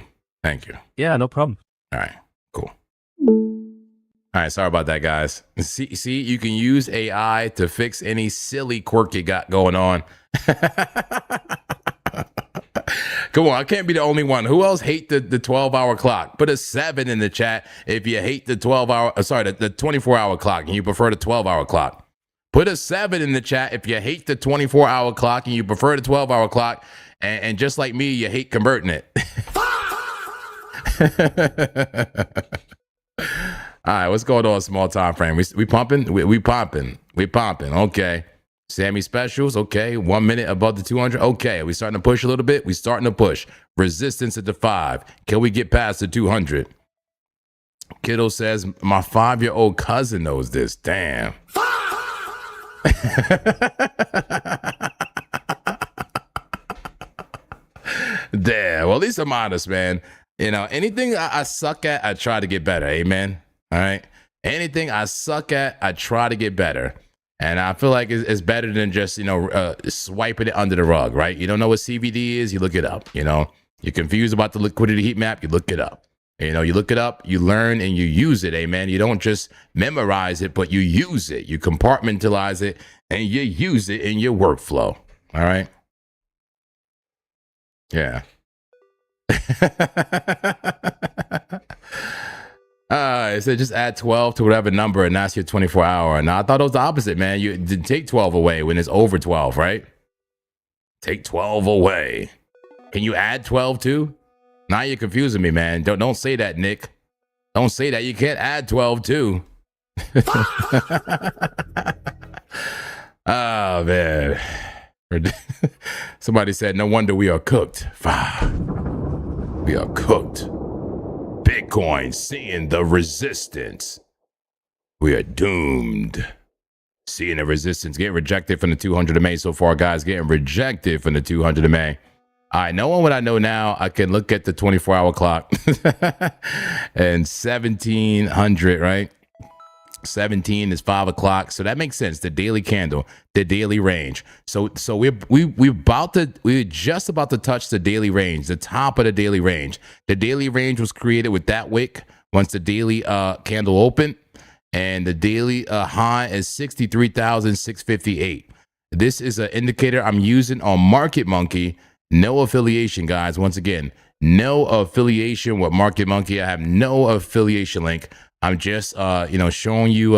Yeah, no problem. All right. Cool. All right. Sorry about that, guys. See, you can use AI to fix any silly quirk you got going on. Come on, I can't be the only one. Who else hate the 12-hour clock? Put a 7 in the chat if you hate the 24-hour clock and you prefer the 12-hour clock. Put a 7 in the chat if you hate the 24-hour clock and you prefer the 12-hour clock. And just like me, you hate converting it. All right, what's going on, small time frame? We pumping? We pumping. Okay. Sammy specials, okay. 1 minute above the 200, okay. Are we starting to push a little bit? We starting to push. Resistance at the 5. Can we get past the 200? Kiddo says, my 5-year-old cousin knows this. Damn. Damn. Well, at least I'm honest, man. You know, anything I suck at, I try to get better. Amen. All right. Anything I suck at, I try to get better. And I feel like it's better than just, swiping it under the rug, right? You don't know what CVD is, you look it up. You know, you're confused about the liquidity heat map, you look it up. You know, you look it up, you learn, and you use it, amen. You don't just memorize it, but you use it. You compartmentalize it, and you use it in your workflow. All right? Yeah. It said just add 12 to whatever number, and that's your 24-hour. Now, I thought it was the opposite, man. You did take 12 away when it's over 12, right? Take 12 away. Can you add 12 too? Now you're confusing me, man. Don't say that, Nick. Don't say that. You can't add 12 too. Oh, man. Somebody said, no wonder we are cooked. We are cooked. Bitcoin seeing the resistance. We are doomed. Seeing the resistance. Getting rejected from the 200 MA so far, guys. Getting rejected from the 200 MA. All right, knowing what I know now, I can look at the 24-hour clock. And 1700, right? 17 is 5 o'clock. So that makes sense. The daily candle, the daily range. So we're just about to touch the daily range, the top of the daily range. The daily range was created with that wick once the daily candle opened, and the daily high is 63,658. This is an indicator I'm using on Market Monkey. No affiliation, guys. Once again, no affiliation with Market Monkey. I have no affiliation link. I'm just, showing you,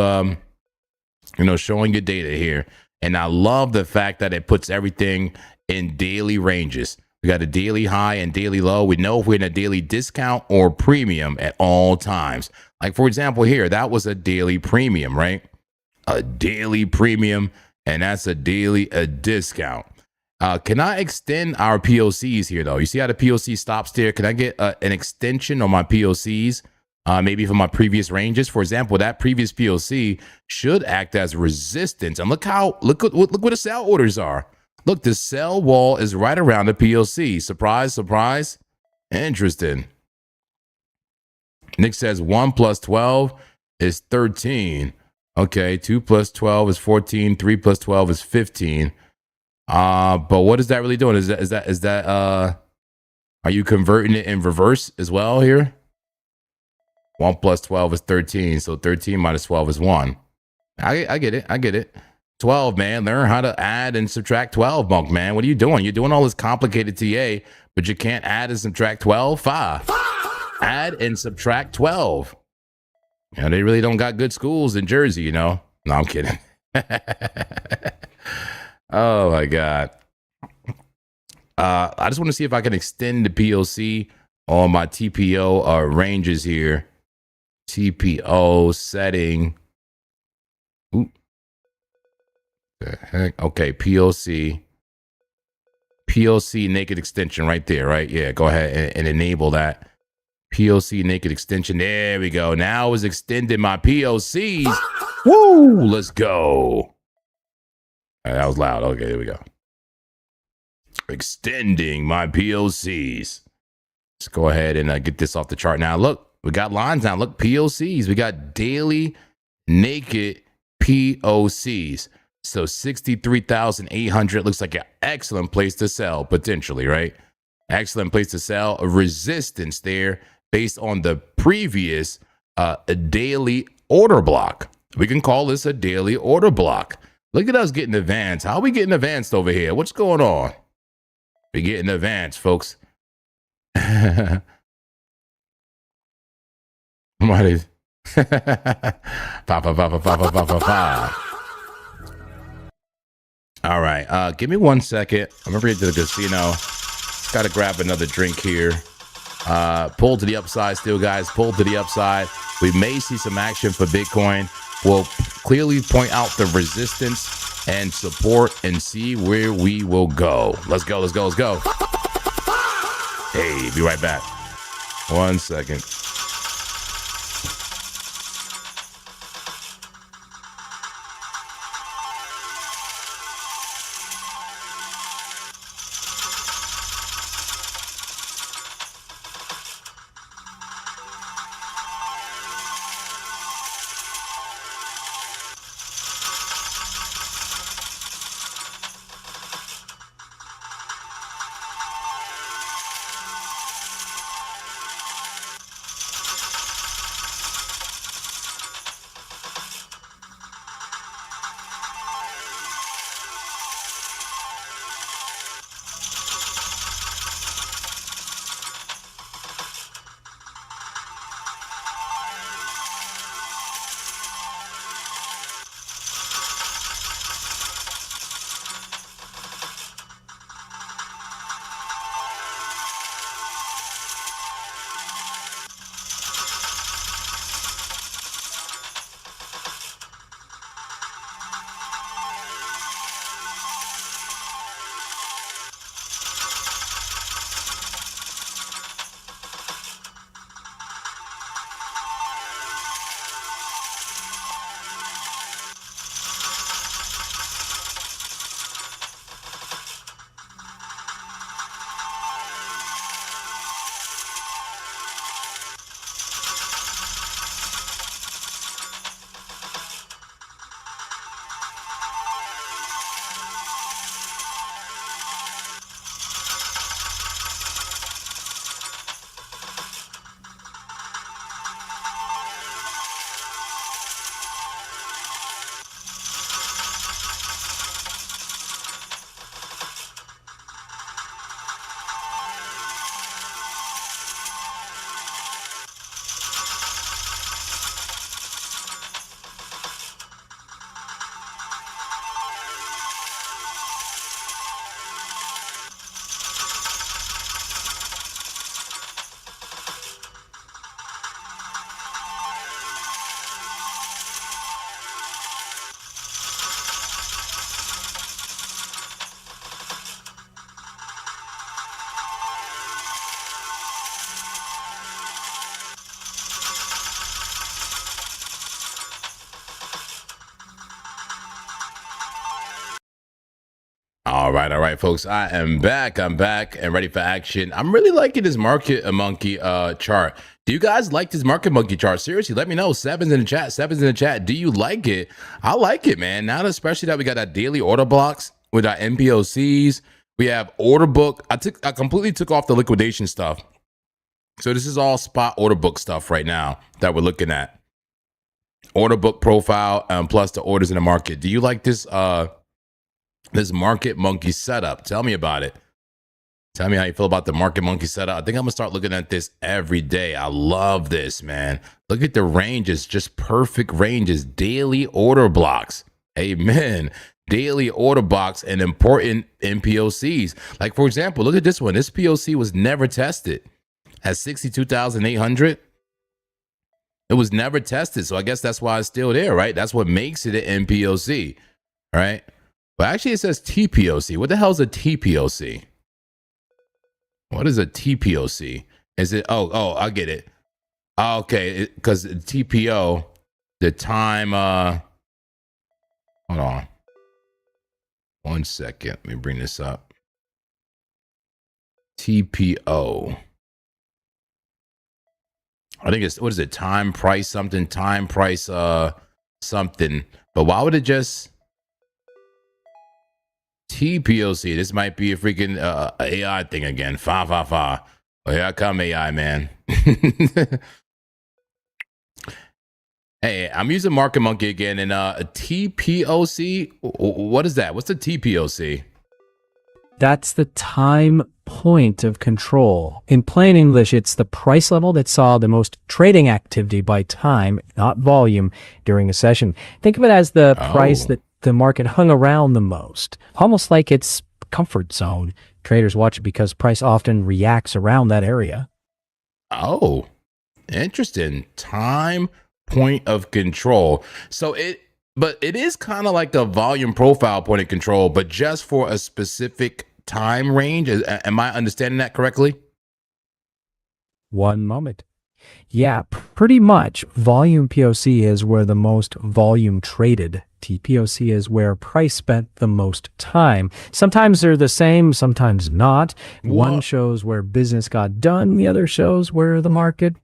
showing your data here. And I love the fact that it puts everything in daily ranges. We got a daily high and daily low. We know if we're in a daily discount or premium at all times. Like, for example, here, that was a daily premium, right? A daily premium, and that's a daily discount. Can I extend our POCs here, though? You see how the POC stops there? Can I get an extension on my POCs? Maybe from my previous ranges. For example, that previous POC should act as resistance. And look what the sell orders are. Look, the sell wall is right around the POC. Surprise, surprise. Interesting. Nick says 1 plus 12 is 13. Okay, 2 plus 12 is 14. 3 plus 12 is 15. But what is that really doing? Is that are you converting it in reverse as well here? 1 plus 12 is 13. So 13 minus 12 is 1. I get it. 12, man. Learn how to add and subtract 12, Monk, man. What are you doing? You're doing all this complicated TA, but you can't add and subtract 12? Add and subtract 12. You know, they really don't got good schools in Jersey, you know? No, I'm kidding. Oh, my God. I just want to see if I can extend the POC on my TPO ranges here. TPO setting. Oop. The heck? Okay, POC. POC naked extension right there, right? Yeah, go ahead and enable that. POC naked extension. There we go. Now it's extending my POCs. Woo! Let's go. All right, that was loud. Okay, there we go. Extending my POCs. Let's go ahead and get this off the chart. Now, look, we got lines now. Look, POCs. We got daily naked POCs. So 63,800 looks like an excellent place to sell, potentially, right? Excellent place to sell. A resistance there based on the previous a daily order block. We can call this a daily order block. Look at us getting advanced. How are we getting advanced over here? What's going on? We're getting advanced, folks. What is? All right, give me 1 second. I'm gonna bring it to the casino. Got to grab another drink here. Pull to the upside still, guys. Pull to the upside. We may see some action for Bitcoin. We'll clearly point out the resistance and support and see where we will go. Let's go, let's go, let's go. Hey, be right back. 1 second. All right, folks. I am back. I'm back and ready for action. I'm really liking this market monkey chart. Do you guys like this market monkey chart? Seriously, let me know. Sevens in the chat. Sevens in the chat. Do you like it? I like it, man. Now, especially that we got that daily order blocks with our MPOCs. We have order book. I completely took off the liquidation stuff. So this is all spot order book stuff right now that we're looking at. Order book profile plus the orders in the market. Do you like this? This market monkey setup. Tell me about it. Tell me how you feel about the market monkey setup. I think I'm gonna start looking at this every day. I love this, man. Look at the ranges, just perfect ranges, daily order blocks. Amen. daily order blocks and important MPOCs. Like, for example, look at this one. This POC was never tested at 62,800. It was never tested. So I guess that's why it's still there, right? That's what makes it an MPOC, right? But actually it says TPOC. What the hell is a TPOC? What is a TPOC? Is it, oh, I get it. Okay, because TPO, the time, hold on. 1 second. Let me bring this up. TPO. I think it's, what is it? Time, price, something, time, price, something. But why would it just TPOC? This might be a freaking AI thing again. Fa. Well, here I come, AI, man. Hey, I'm using Market Monkey again, and a TPOC. What is that? What's the TPOC? That's the time point of control. In plain English, it's the price level that saw the most trading activity by time, not volume, during a session. Think of it as the price that the market hung around the most, almost like its comfort zone. Traders watch it because price often reacts around that area. Oh, interesting. Time point of control. So but it is kind of like a volume profile point of control, but just for a specific time range. Am I understanding that correctly? 1 moment. Yeah, pretty much. Volume POC is where the most volume traded. TPOC is where price spent the most time. Sometimes they're the same, sometimes not. One shows where business got done, the other shows where the market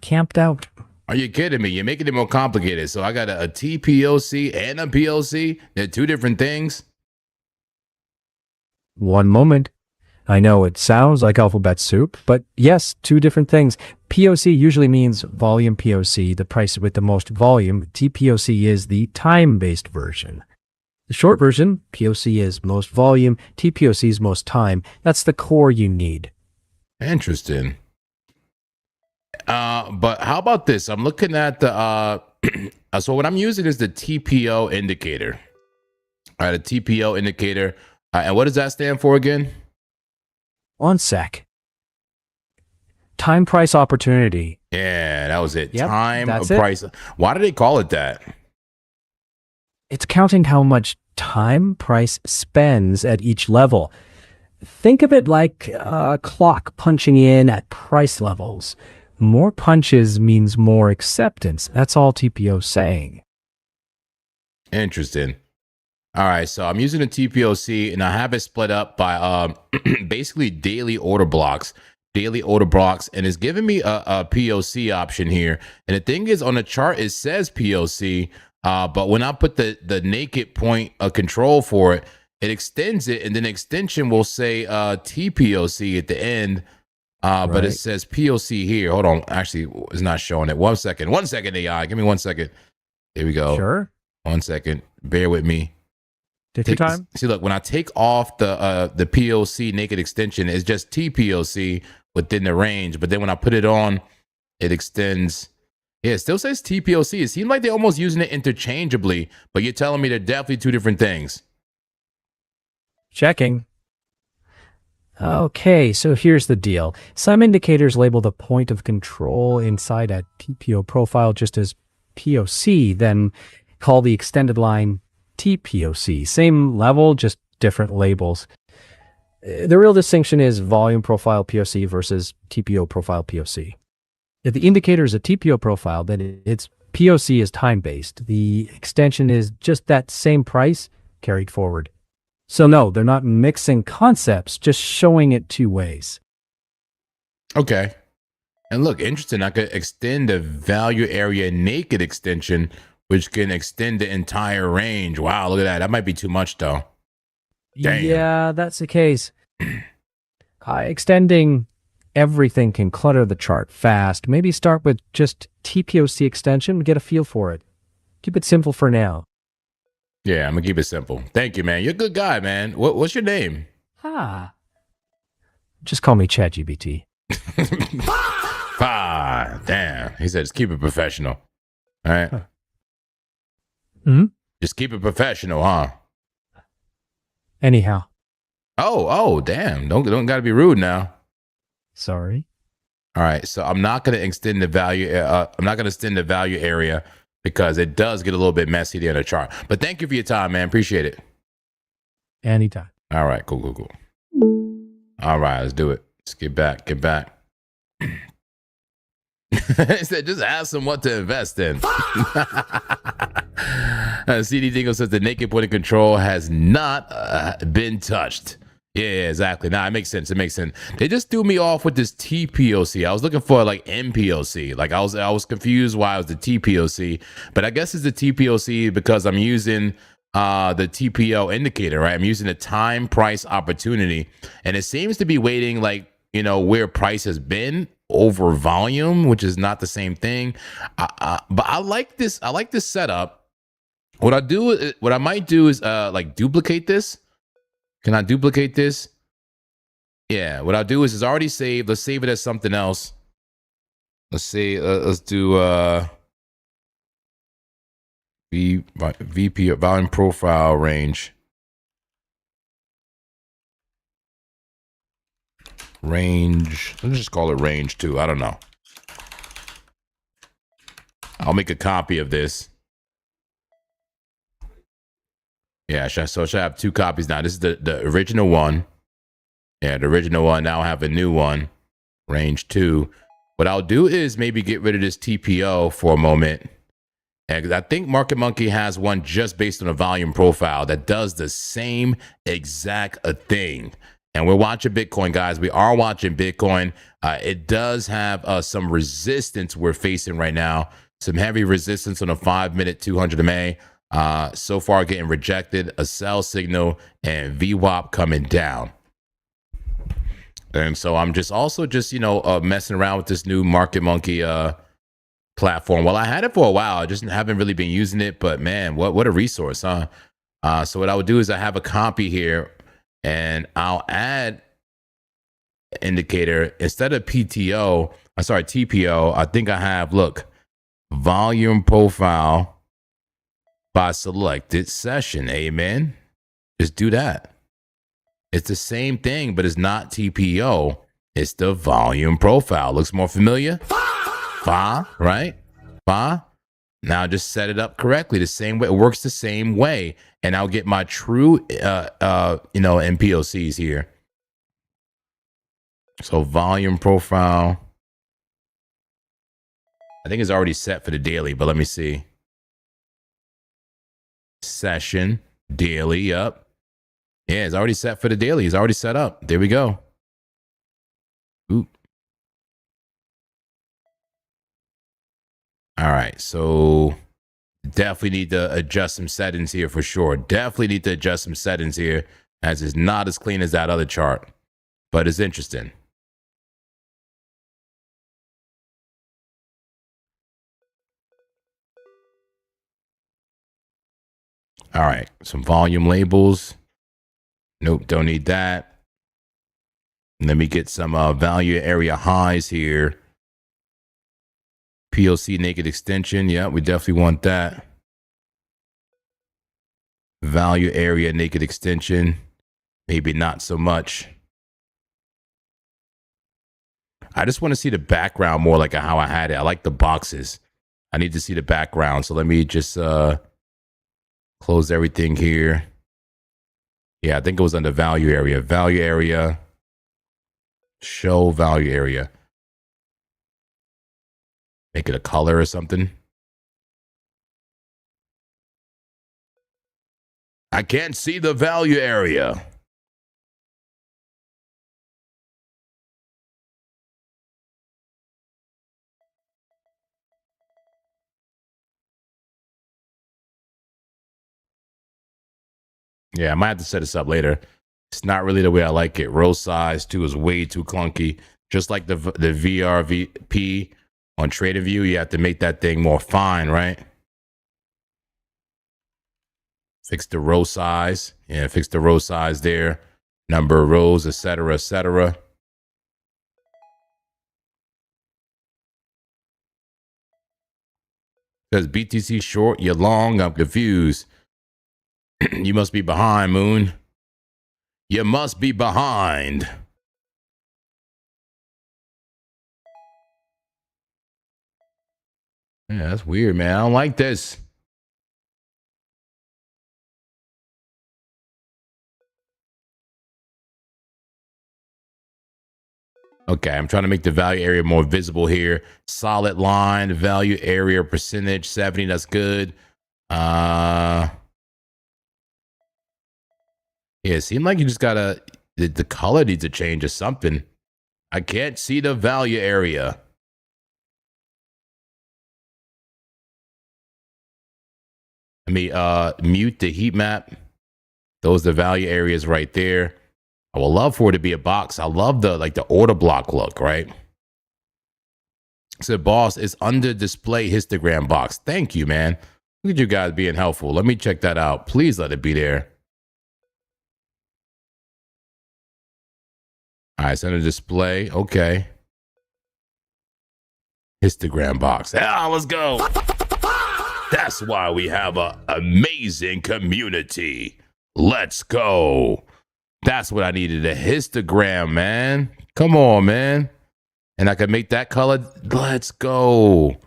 camped out. Are you kidding me? You're making it more complicated. So I got a TPOC and a POC. They're two different things. 1 moment. I know it sounds like alphabet soup, but yes, two different things. POC usually means volume POC, the price with the most volume. TPOC is the time-based version. The short version, POC is most volume, TPOC is most time. That's the core you need. Interesting. But how about this? I'm looking at the, so what I'm using is the TPO indicator. All right, a TPO indicator. And what does that stand for again? 1 sec. Time price opportunity. Yeah, that was it. Yep, Time that's price. Why do they call it that? It's counting how much time price spends at each level. Think of it like a clock punching in at price levels. More punches means more acceptance. That's all TPO's saying. Interesting. All right, so I'm using a TPOC, and I have it split up by basically daily order blocks. And it's giving me a POC option here. And the thing is, on the chart, it says POC, but when I put the naked point of control for it, it extends it, and then extension will say TPOC at the end, but it says POC here. Hold on. Actually, it's not showing it. 1 second. 1 second, AI. Give me 1 second. Here we go. Sure. 1 second. Bear with me. Take your time. See, look, when I take off the POC naked extension, it's just TPOC within the range. But then when I put it on, it extends. Yeah, it still says TPOC. It seems like they're almost using it interchangeably, but you're telling me they're definitely two different things. Checking. Okay, so here's the deal. Some indicators label the point of control inside a TPO profile just as POC, then call the extended line TPOC. Same level, just different labels. The real distinction is volume profile POC versus TPO profile POC. If the indicator is a TPO profile, then its POC is time-based. The extension is just that same price carried forward. So no, they're not mixing concepts, just showing it two ways. Okay. And look, interesting. I could extend the value area naked extension, which can extend the entire range. Wow, look at that. That might be too much, though. Damn. Yeah, that's the case. Extending everything can clutter the chart fast. Maybe start with just TPOC extension and get a feel for it. Keep it simple for now. Yeah, I'm going to keep it simple. Thank you, man. You're a good guy, man. What's your name? Just call me ChatGPT. Damn. He said, just keep it professional. All right. Hmm? Just keep it professional, huh? Anyhow, Oh, damn. Don't gotta be rude now. sorry. All right, so I'm not gonna extend the value. I'm not gonna extend the value area because it does get a little bit messy there in the chart. But thank you for your time, man. Appreciate it. Anytime. All right, cool. All right, let's do it. Let's get back. He said, just ask them what to invest in. CD Dingo says the naked point of control has not been touched. Yeah, exactly. Nah, it makes sense. They just threw me off with this TPOC. I was looking for like MPOC. Like I was confused why it was the TPOC, but I guess it's the TPOC because I'm using the TPO indicator, right? I'm using the time price opportunity, and it seems to be waiting like, you know, where price has been over volume, which is not the same thing. But I like this. I like this setup. What I might do is like duplicate this. Can I duplicate this? Yeah. What I'll do is it's already saved. Let's save it as something else. Let's see. Let's do VP volume profile range. Range. Let's just call it range 2. I don't know. I'll make a copy of this. Yeah, so should I have 2 copies now? This is the original one. Yeah, the original one. Now I have a new one. Range 2. What I'll do is maybe get rid of this TPO for a moment. And I think Market Monkey has one just based on a volume profile that does the same exact thing. And we're watching Bitcoin, guys. We are watching Bitcoin. It does have some resistance we're facing right now. Some heavy resistance on a 5-minute 200 MA. So far getting rejected, a sell signal, and VWAP coming down. And so I'm just messing around with this new Market Monkey platform. Well, I had it for a while. I just haven't really been using it. But man, what a resource, huh? So what I would do is I have a copy here, and I'll add indicator instead of TPO. I think I have, look, volume profile by selected session. Amen. Just do that. It's the same thing, but it's not TPO. It's the volume profile. Looks more familiar? Fa, right? Fa. Now just set it up correctly, the same way. It works the same way. And I'll get my true, MPOCs here. So volume profile. I think it's already set for the daily, but let me see. Session, daily, up. Yeah, it's already set for the daily. It's already set up. There we go. Oop. All right, so definitely need to adjust some settings here for sure. Definitely need to adjust some settings here, as it's not as clean as that other chart, but it's interesting. All right, some volume labels. Nope, don't need that. Let me get some value area highs here. POC naked extension. Yeah, we definitely want that. Value area naked extension. Maybe not so much. I just want to see the background more like how I had it. I like the boxes. I need to see the background. So let me just close everything here. Yeah, I think it was under value area. Value area. Show value area. Make it a color or something. I can't see the value area. Yeah, I might have to set this up later. It's not really the way I like it. Row size 2 is way too clunky. Just like the VRVP on TradingView, you have to make that thing more fine, right? Fix the row size. Yeah, fix the row size there. Number of rows, etc., etc. Says BTC short, you're long. I'm confused. You must be behind, Moon. You must be behind. Yeah, that's weird, man. I don't like this. Okay, I'm trying to make the value area more visible here. Solid line, value area percentage 70. That's good. Yeah, it seemed like you just gotta the color needs to change or something. I can't see the value area. Let me mute the heat map. Those are the value areas right there. I would love for it to be a box. I love the order block look, right? So boss, it's under display histogram box. Thank you, man. Look at you guys being helpful. Let me check that out. Please let it be there. All right, it's under display. Okay. Histogram box. Ah, let's go. That's why we have an amazing community. Let's go. That's what I needed, a histogram, man. Come on, man. And I can make that color. Let's go.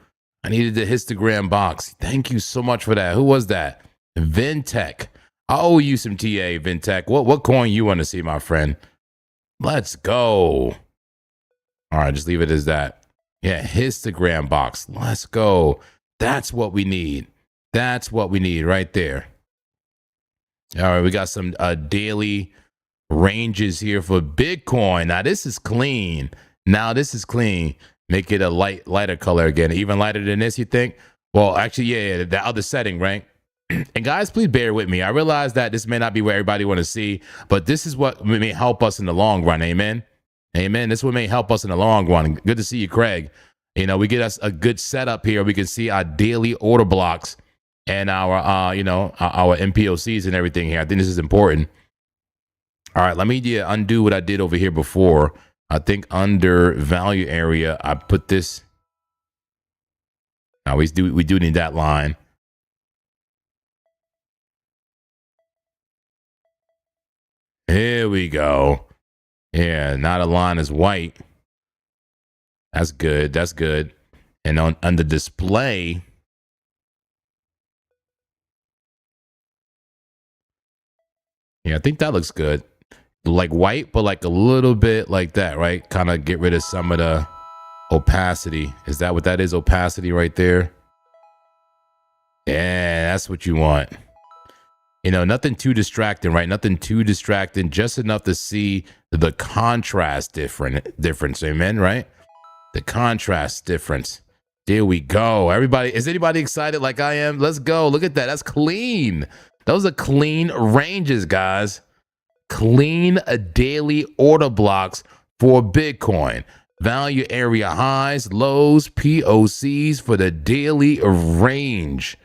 I needed the histogram box. Thank you so much for that. Who was that? Vintech. I owe you some TA, Vintech. What coin you want to see, my friend? Let's go. All right, just leave it as that. Yeah, histogram box. Let's go. That's what we need. That's what we need right there. All right, we got some daily ranges here for Bitcoin. Now this is clean. Make it a lighter color again. Even lighter than this, you think? Well, actually, yeah, the other setting, right? And guys, please bear with me. I realize that this may not be what everybody want to see, but this is what may help us in the long run. Amen. Amen. This is what may help us in the long run. Good to see you, Craig. You know, we get us a good setup here. We can see our daily order blocks and our, our MPOCs and everything here. I think this is important. All right, let me undo what I did over here before. I think under value area, I put this. Now we do need that line. Here we go. Yeah, now the line is white. That's good. That's good. And on the display, yeah, I think that looks good. Like white, but like a little bit like that, right? Kind of get rid of some of the opacity. Is that what that is? Opacity right there. Yeah, that's what you want. You know, nothing too distracting, right? Nothing too distracting, just enough to see the contrast difference. Amen, right? The contrast difference. There we go. Everybody, is anybody excited like I am? Let's go. Look at that. That's clean. Those are clean ranges, guys. Clean daily order blocks for Bitcoin. Value area highs, lows, POCs for the daily range.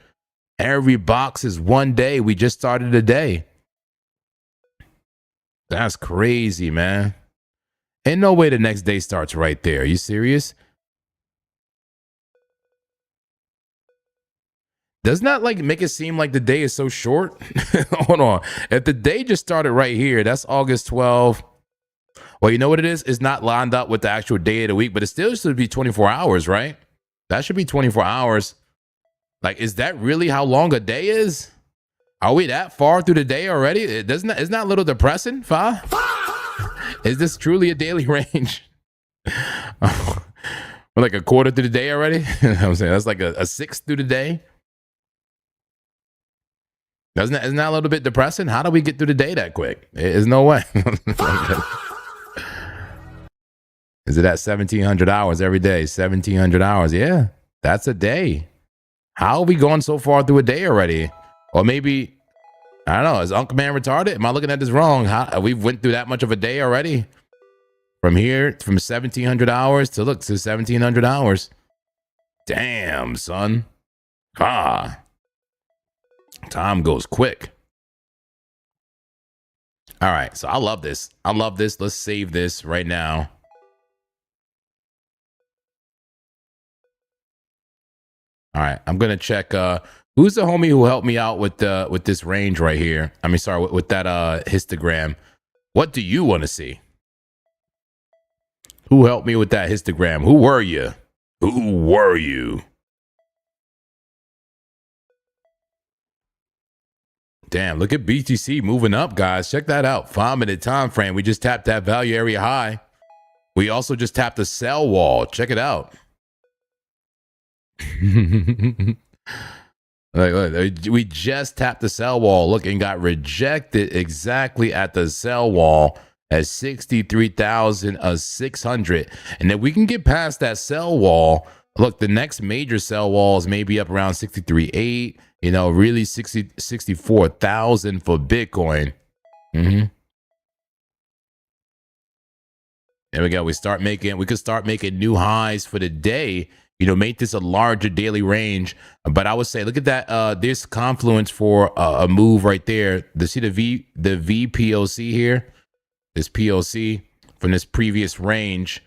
Every box is 1 day. We just started a day. That's crazy, man. Ain't no way the next day starts right there. Are you serious? Doesn't that like make it seem like the day is so short? Hold on. If the day just started right here, that's August 12th. Well, you know what it is? It's not lined up with the actual day of the week, but it still should be 24 hours, right? That should be 24 hours. Like, is that really how long a day is? Are we that far through the day already? Isn't that a little depressing, Fa? Is this truly a daily range? We're like a quarter through the day already? I'm saying that's like a sixth through the day. Isn't that a little bit depressing? How do we get through the day that quick? There's no way. Is it at 1,700 hours every day? 1,700 hours. Yeah, that's a day. How are we going so far through a day already? Or maybe, I don't know, is Uncle Man retarded? Am I looking at this wrong? We went through that much of a day already? From here, from 1,700 hours to 1,700 hours. Damn, son. Time goes quick. All right, so I love this. Let's save this right now. All right, I'm gonna check. Who's the homie who helped me out with this range right here? I mean, sorry, with that histogram. What do you want to see? Who helped me with that histogram? Who were you? Who were you? Damn, look at BTC moving up, guys. Check that out. 5-minute time frame. We just tapped that value area high. We also just tapped the sell wall. Check it out. We just tapped the sell wall. Look, and got rejected exactly at the sell wall at 63,600. And if we can get past that sell wall, look, the next major sell wall is maybe up around 63.8. You know, really 64,000 for Bitcoin. There we go. We could start making new highs for the day. You know, make this a larger daily range. But I would say, look at that. This confluence for a move right there. See the VPOC here? This POC from this previous range.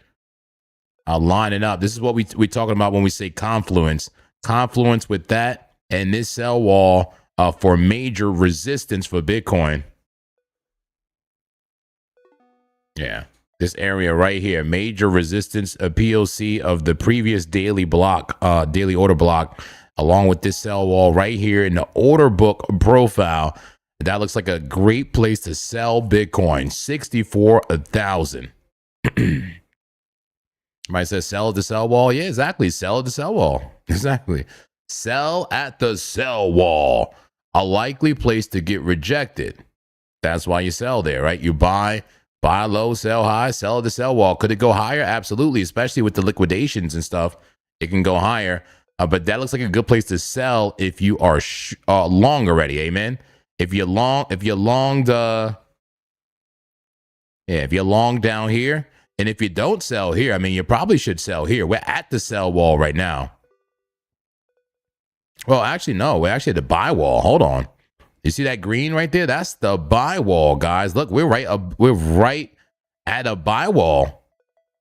Lining up. This is what we're talking about when we say confluence. Confluence with that and this sell wall for major resistance for Bitcoin. Yeah. This area right here, major resistance, a POC of the previous daily block, daily order block, along with this sell wall right here in the order book profile. That looks like a great place to sell Bitcoin, 64,000. Somebody says sell at the sell wall. Yeah, exactly. Sell at the sell wall. Exactly. Sell at the sell wall. A likely place to get rejected. That's why you sell there, right? You buy low, sell high, sell at the sell wall. Could it go higher? Absolutely, especially with the liquidations and stuff. It can go higher, but that looks like a good place to sell if you are long already. Amen. If you're long down here, and if you don't sell here, I mean, you probably should sell here. We're at the sell wall right now. Well, actually, no, we're actually at the buy wall. Hold on. You see that green right there? That's the buy wall, guys. Look, we're right at a buy wall.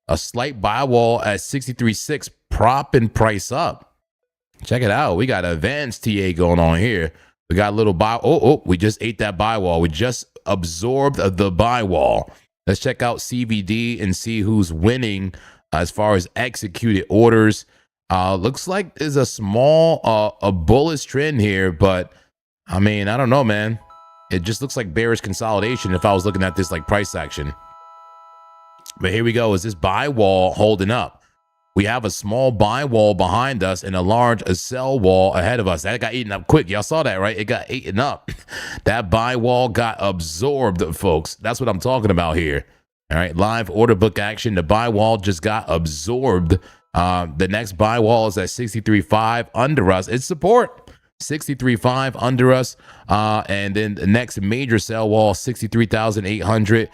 A slight buy wall at 63.6, propping price up. Check it out. We got advanced TA going on here. We got a little buy. Oh, we just ate that buy wall. We just absorbed the buy wall. Let's check out CVD and see who's winning as far as executed orders. Looks like there's a small a bullish trend here, but I mean, I don't know, man. It just looks like bearish consolidation if I was looking at this like price action. But here we go. Is this buy wall holding up? We have a small buy wall behind us and a large sell wall ahead of us. That got eaten up quick. Y'all saw that, right? It got eaten up. That buy wall got absorbed, folks. That's what I'm talking about here. All right, live order book action. The buy wall just got absorbed. The next buy wall is at 63.5 under us. It's support. 63.5 under us. And then the next major sell wall, 63,800.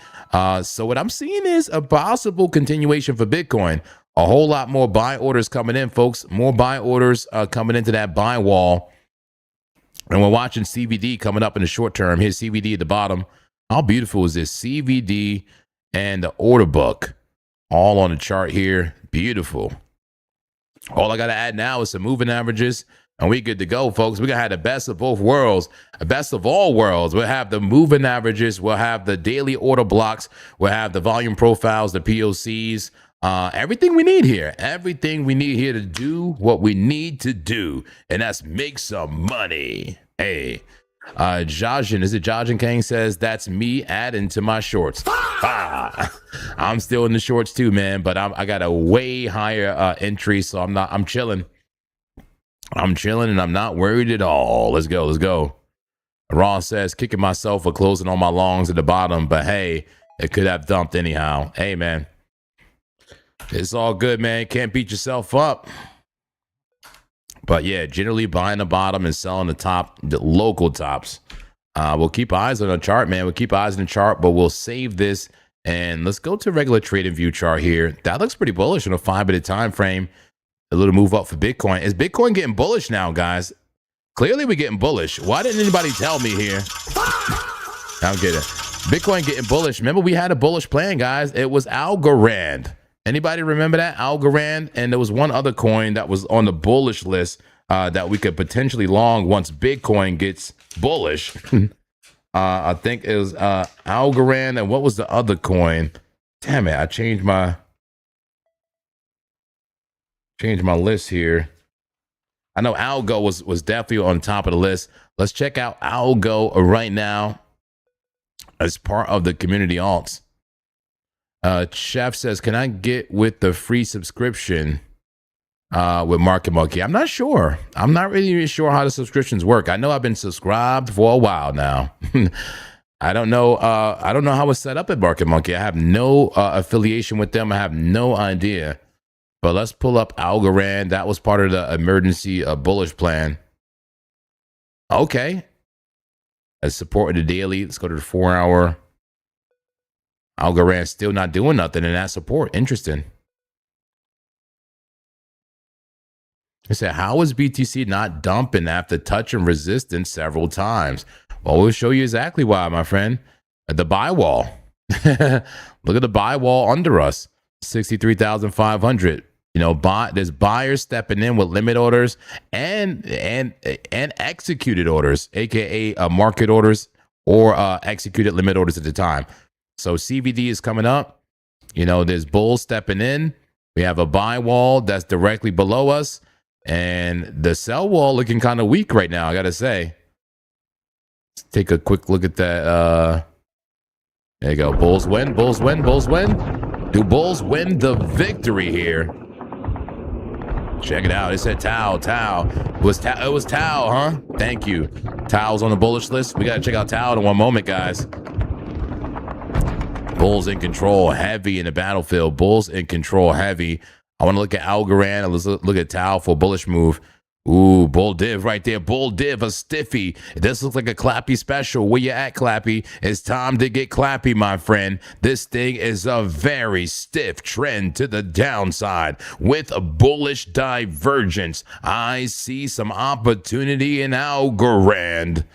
So what I'm seeing is a possible continuation for Bitcoin. A whole lot more buy orders coming in, folks. More buy orders coming into that buy wall. And we're watching CVD coming up in the short term. Here's CVD at the bottom. How beautiful is this? CVD and the order book all on the chart here. Beautiful. All I got to add now is some moving averages, and we good to go, folks. We're going to have the best of both worlds, the best of all worlds. We'll have the moving averages. We'll have the daily order blocks. We'll have the volume profiles, the POCs, everything we need here. Everything we need here to do what we need to do, and that's make some money. Hey, Jajin, is it Jajin Kang says, that's me adding to my shorts. I'm still in the shorts too, man, but I got a way higher entry, so I'm chilling. I'm chilling and I'm not worried at all. Let's go. Ron says, kicking myself for closing on my longs at the bottom, but hey, it could have dumped anyhow. Hey, man, it's all good, man. Can't beat yourself up. But yeah, generally buying the bottom and selling the top, the local tops. We'll keep eyes on the chart, man. We'll keep eyes on the chart, but we'll save this. And let's go to regular trading view chart here. That looks pretty bullish on a 5-minute time frame. A little move up for Bitcoin. Is Bitcoin getting bullish now, guys? Clearly we're getting bullish. Why didn't anybody tell me here? I'm kidding. Bitcoin getting bullish. Remember, we had a bullish plan, guys. It was Algorand. Anybody remember that? Algorand? And there was one other coin that was on the bullish list that we could potentially long once Bitcoin gets bullish. I think it was Algorand, and what was the other coin? Damn it, I changed my list here. I know ALGO was definitely on top of the list. Let's check out ALGO right now as part of the community alts. Chef says, can I get with the free subscription with Market Monkey? I'm not sure. I'm not really sure how the subscriptions work. I know I've been subscribed for a while now. I don't know. I don't know how it's set up at Market Monkey. I have no affiliation with them. I have no idea. But let's pull up Algorand. That was part of the emergency bullish plan. Okay. As support of the daily. Let's go to the 4-hour. Algorand still not doing nothing in that support. Interesting. I said, how is BTC not dumping after touching resistance several times? Well, we'll show you exactly why, my friend. The buy wall. Look at the buy wall under us. 63,500. You know, there's buyers stepping in with limit orders and executed orders, aka market orders or executed limit orders at the time. So CVD is coming up. You know, there's bulls stepping in. We have a buy wall that's directly below us, and the sell wall looking kind of weak right now, I gotta say. Let's take a quick look at that. There you go. Bulls win. Bulls win. Bulls win. Do bulls win the victory here? Check it out. It said Tau. It was Tau, huh? Thank you. Tau's on the bullish list. We got to check out Tau in one moment, guys. Bulls in control, heavy in the battlefield. Bulls in control, heavy. I want to look at Algorand and let's look at Tau for a bullish move. Ooh, bull div right there. Bull div, a stiffy. This looks like a Clappy special. Where you at, Clappy? It's time to get Clappy, my friend. This thing is a very stiff trend to the downside with a bullish divergence. I see some opportunity in Algorand.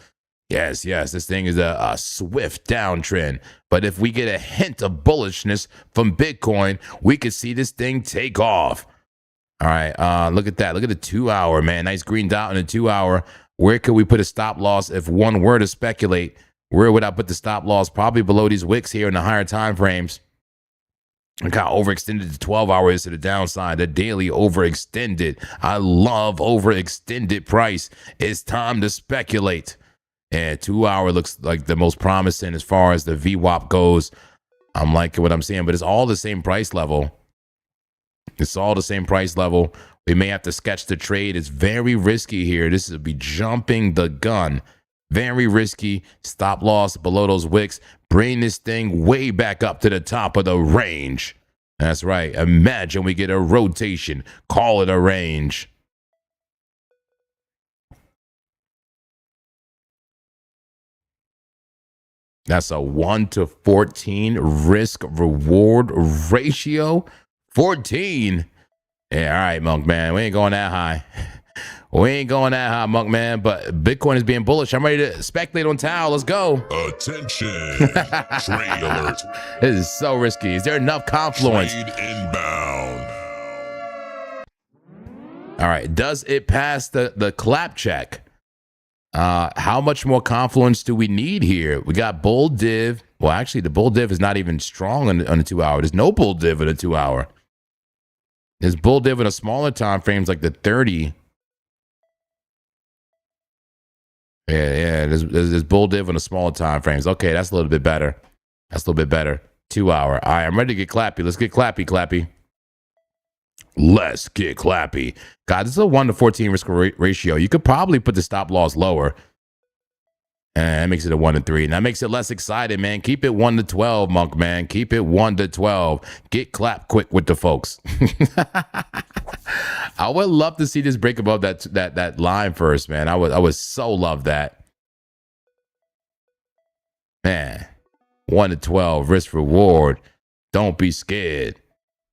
Yes, this thing is a swift downtrend. But if we get a hint of bullishness from Bitcoin, we could see this thing take off. All right, look at that. Look at the 2-hour, man. Nice green dot on the 2-hour. Where could we put a stop loss if one were to speculate? Where would I put the stop loss? Probably below these wicks here in the higher time frames. I got overextended to 12 hours to the downside. The daily overextended. I love overextended price. It's time to speculate. And 2-hour looks like the most promising as far as the VWAP goes. I'm liking what I'm seeing, but it's all the same price level. It's all the same price level. We may have to sketch the trade. It's very risky here. This would be jumping the gun. Very risky. Stop loss below those wicks. Bring this thing way back up to the top of the range. That's right. Imagine we get a rotation. Call it a range. That's a 1-to-14 risk reward ratio. 14. Yeah, all right, Monk Man. We ain't going that high. We ain't going that high, Monk Man. But Bitcoin is being bullish. I'm ready to speculate on Tau. Let's go. Attention. Trade alert. This is so risky. Is there enough confluence? Trade inbound. All right. Does it pass the clap check? How much more confluence do we need here? We got bull div. Well, actually, the bull div is not even strong on the 2-hour. There's no bull div in the 2-hour. There's bull div in a smaller time frames like the 30. Yeah. There's bull div in the smaller time frames. Okay, that's a little bit better. 2-hour. All right, I'm ready to get Clappy. Let's get Clappy. Let's get Clappy. God, this is a 1-to-14 risk ratio. You could probably put the stop loss lower. And that makes it a 1-to-3. And that makes it less exciting, man. Keep it 1-to-12, Monk, man. Keep it 1-to-12. Get clap quick with the folks. I would love to see this break above that line first, man. I would so love that. Man, 1-to-12 risk reward. Don't be scared.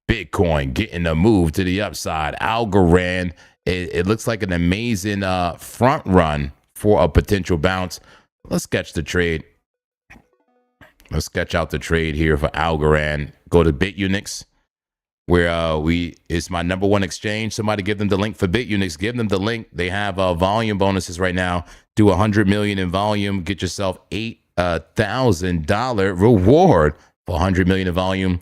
Bitcoin getting a move to the upside. Algorand, it looks like an amazing front run for a potential bounce. Let's sketch the trade. Let's sketch out the trade here for Algorand. Go to BitUnix, where it's my #1 exchange. Somebody give them the link for BitUnix. Give them the link. They have volume bonuses right now. Do 100 million in volume. Get yourself 8 $1,000 reward for 100 million in volume.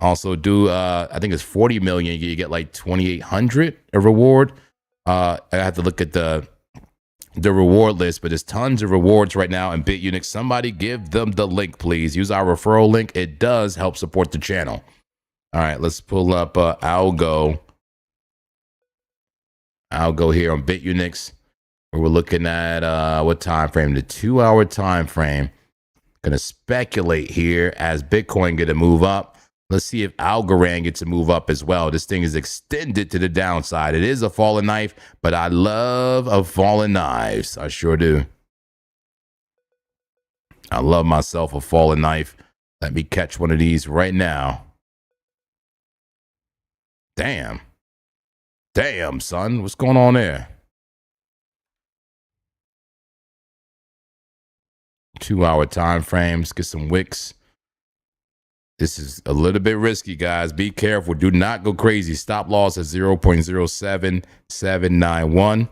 Also do I think it's 40 million, you get like 2,800 a reward. I have to look at the reward list, but there's tons of rewards right now in BitUnix. Somebody give them the link, please. Use our referral link. It does help support the channel. All right, let's pull up ALGO. ALGO here on BitUnix. We're looking at what time frame? The 2-hour time frame. Gonna speculate here as Bitcoin get to move up. Let's see if Algorand gets to move up as well. This thing is extended to the downside. It is a fallen knife, but I love a fallen knives. I sure do. I love myself a fallen knife. Let me catch one of these right now. Damn. Damn, son. What's going on there? 2-hour time frames. Get some wicks. This is a little bit risky, guys. Be careful. Do not go crazy. Stop loss at 0.07791.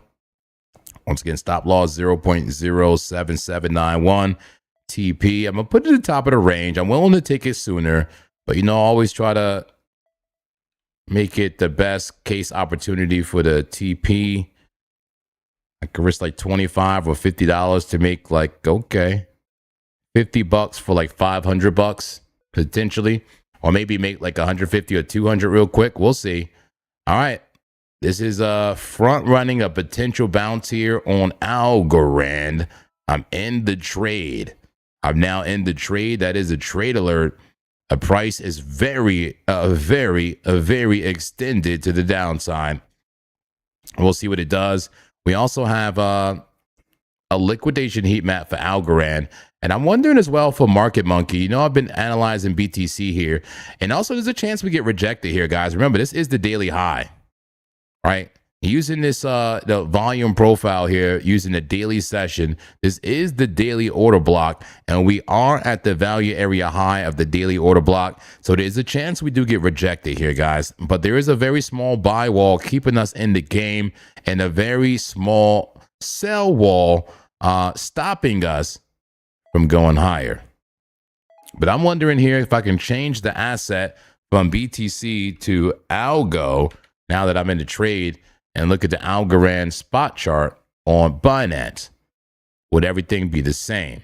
Once again, stop loss 0.07791. TP. I'm going to put it at the top of the range. I'm willing to take it sooner, but always try to make it the best case opportunity for the TP. I could risk like $25 or $50 to make like, okay, $50 for like $500 potentially, or maybe make like 150 or 200 real quick. We'll see. All right. This is front running a potential bounce here on Algorand. I'm in the trade. I'm now in the trade. That is a trade alert. A price is very extended to the downside. We'll see what it does. We also have a liquidation heat map for Algorand. And I'm wondering as well for Market Monkey. I've been analyzing BTC here. And also there's a chance we get rejected here, guys. Remember, this is the daily high, right? Using this the volume profile here, using the daily session, this is the daily order block. And we are at the value area high of the daily order block. So there's a chance we do get rejected here, guys. But there is a very small buy wall keeping us in the game and a very small sell wall stopping us from going higher. But I'm wondering here if I can change the asset from BTC to ALGO now that I'm in the trade and look at the Algorand spot chart on Binance. Would everything be the same?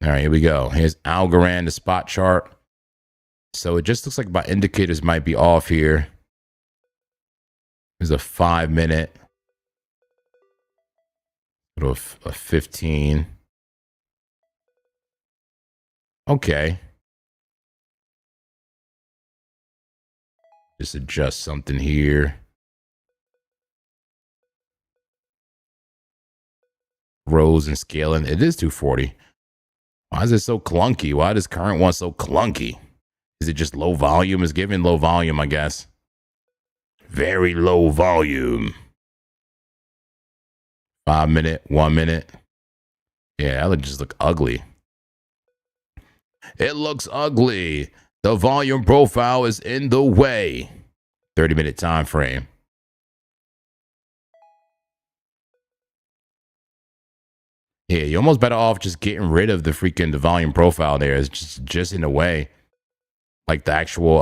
All right, here we go. Here's Algorand, the spot chart. So it just looks like my indicators might be off here. There's a 5-minute, a 15. Okay. Just adjust something here. Rows and scaling. It is 240. Why is it so clunky? Why does current one so clunky? Is it just low volume? It's giving low volume, I guess. Very low volume. 5 minute, 1 minute. Yeah, that would just look ugly. It looks ugly. The volume profile is in the way. 30-minute time frame. Yeah, you're almost better off just getting rid of the volume profile there. It's just in the way. Like the actual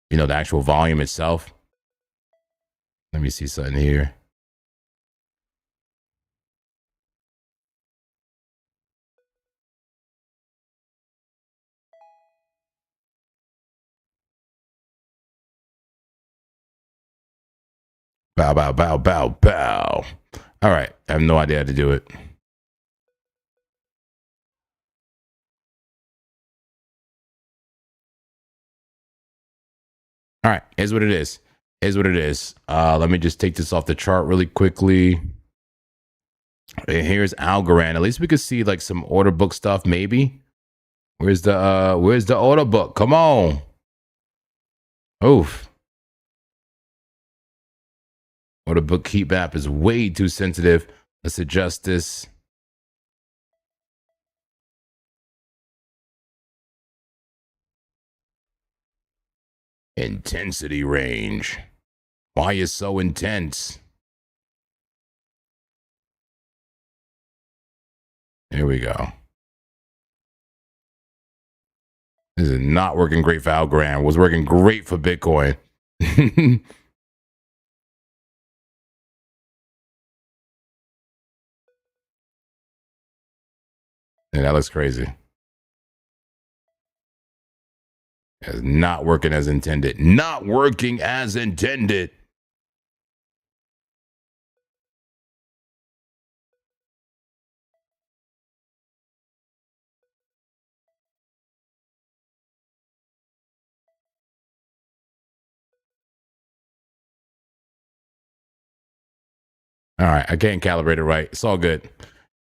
the actual volume itself. Let me see something here. Bow, bow, bow, bow, bow. All right. I have no idea how to do it. All right. Here's what it is. Let me just take this off the chart really quickly. And here's Algorand. At least we could see like some order book stuff, maybe. Where's the order book? Come on. Oof. Order book heat map is way too sensitive. Let's adjust this. Intensity range. Why is so intense? Here we go. This is not working great for Algorand. It was working great for Bitcoin. Yeah, that looks crazy. It's not working as intended. Not working as intended. All right, I can't calibrate it right. It's all good.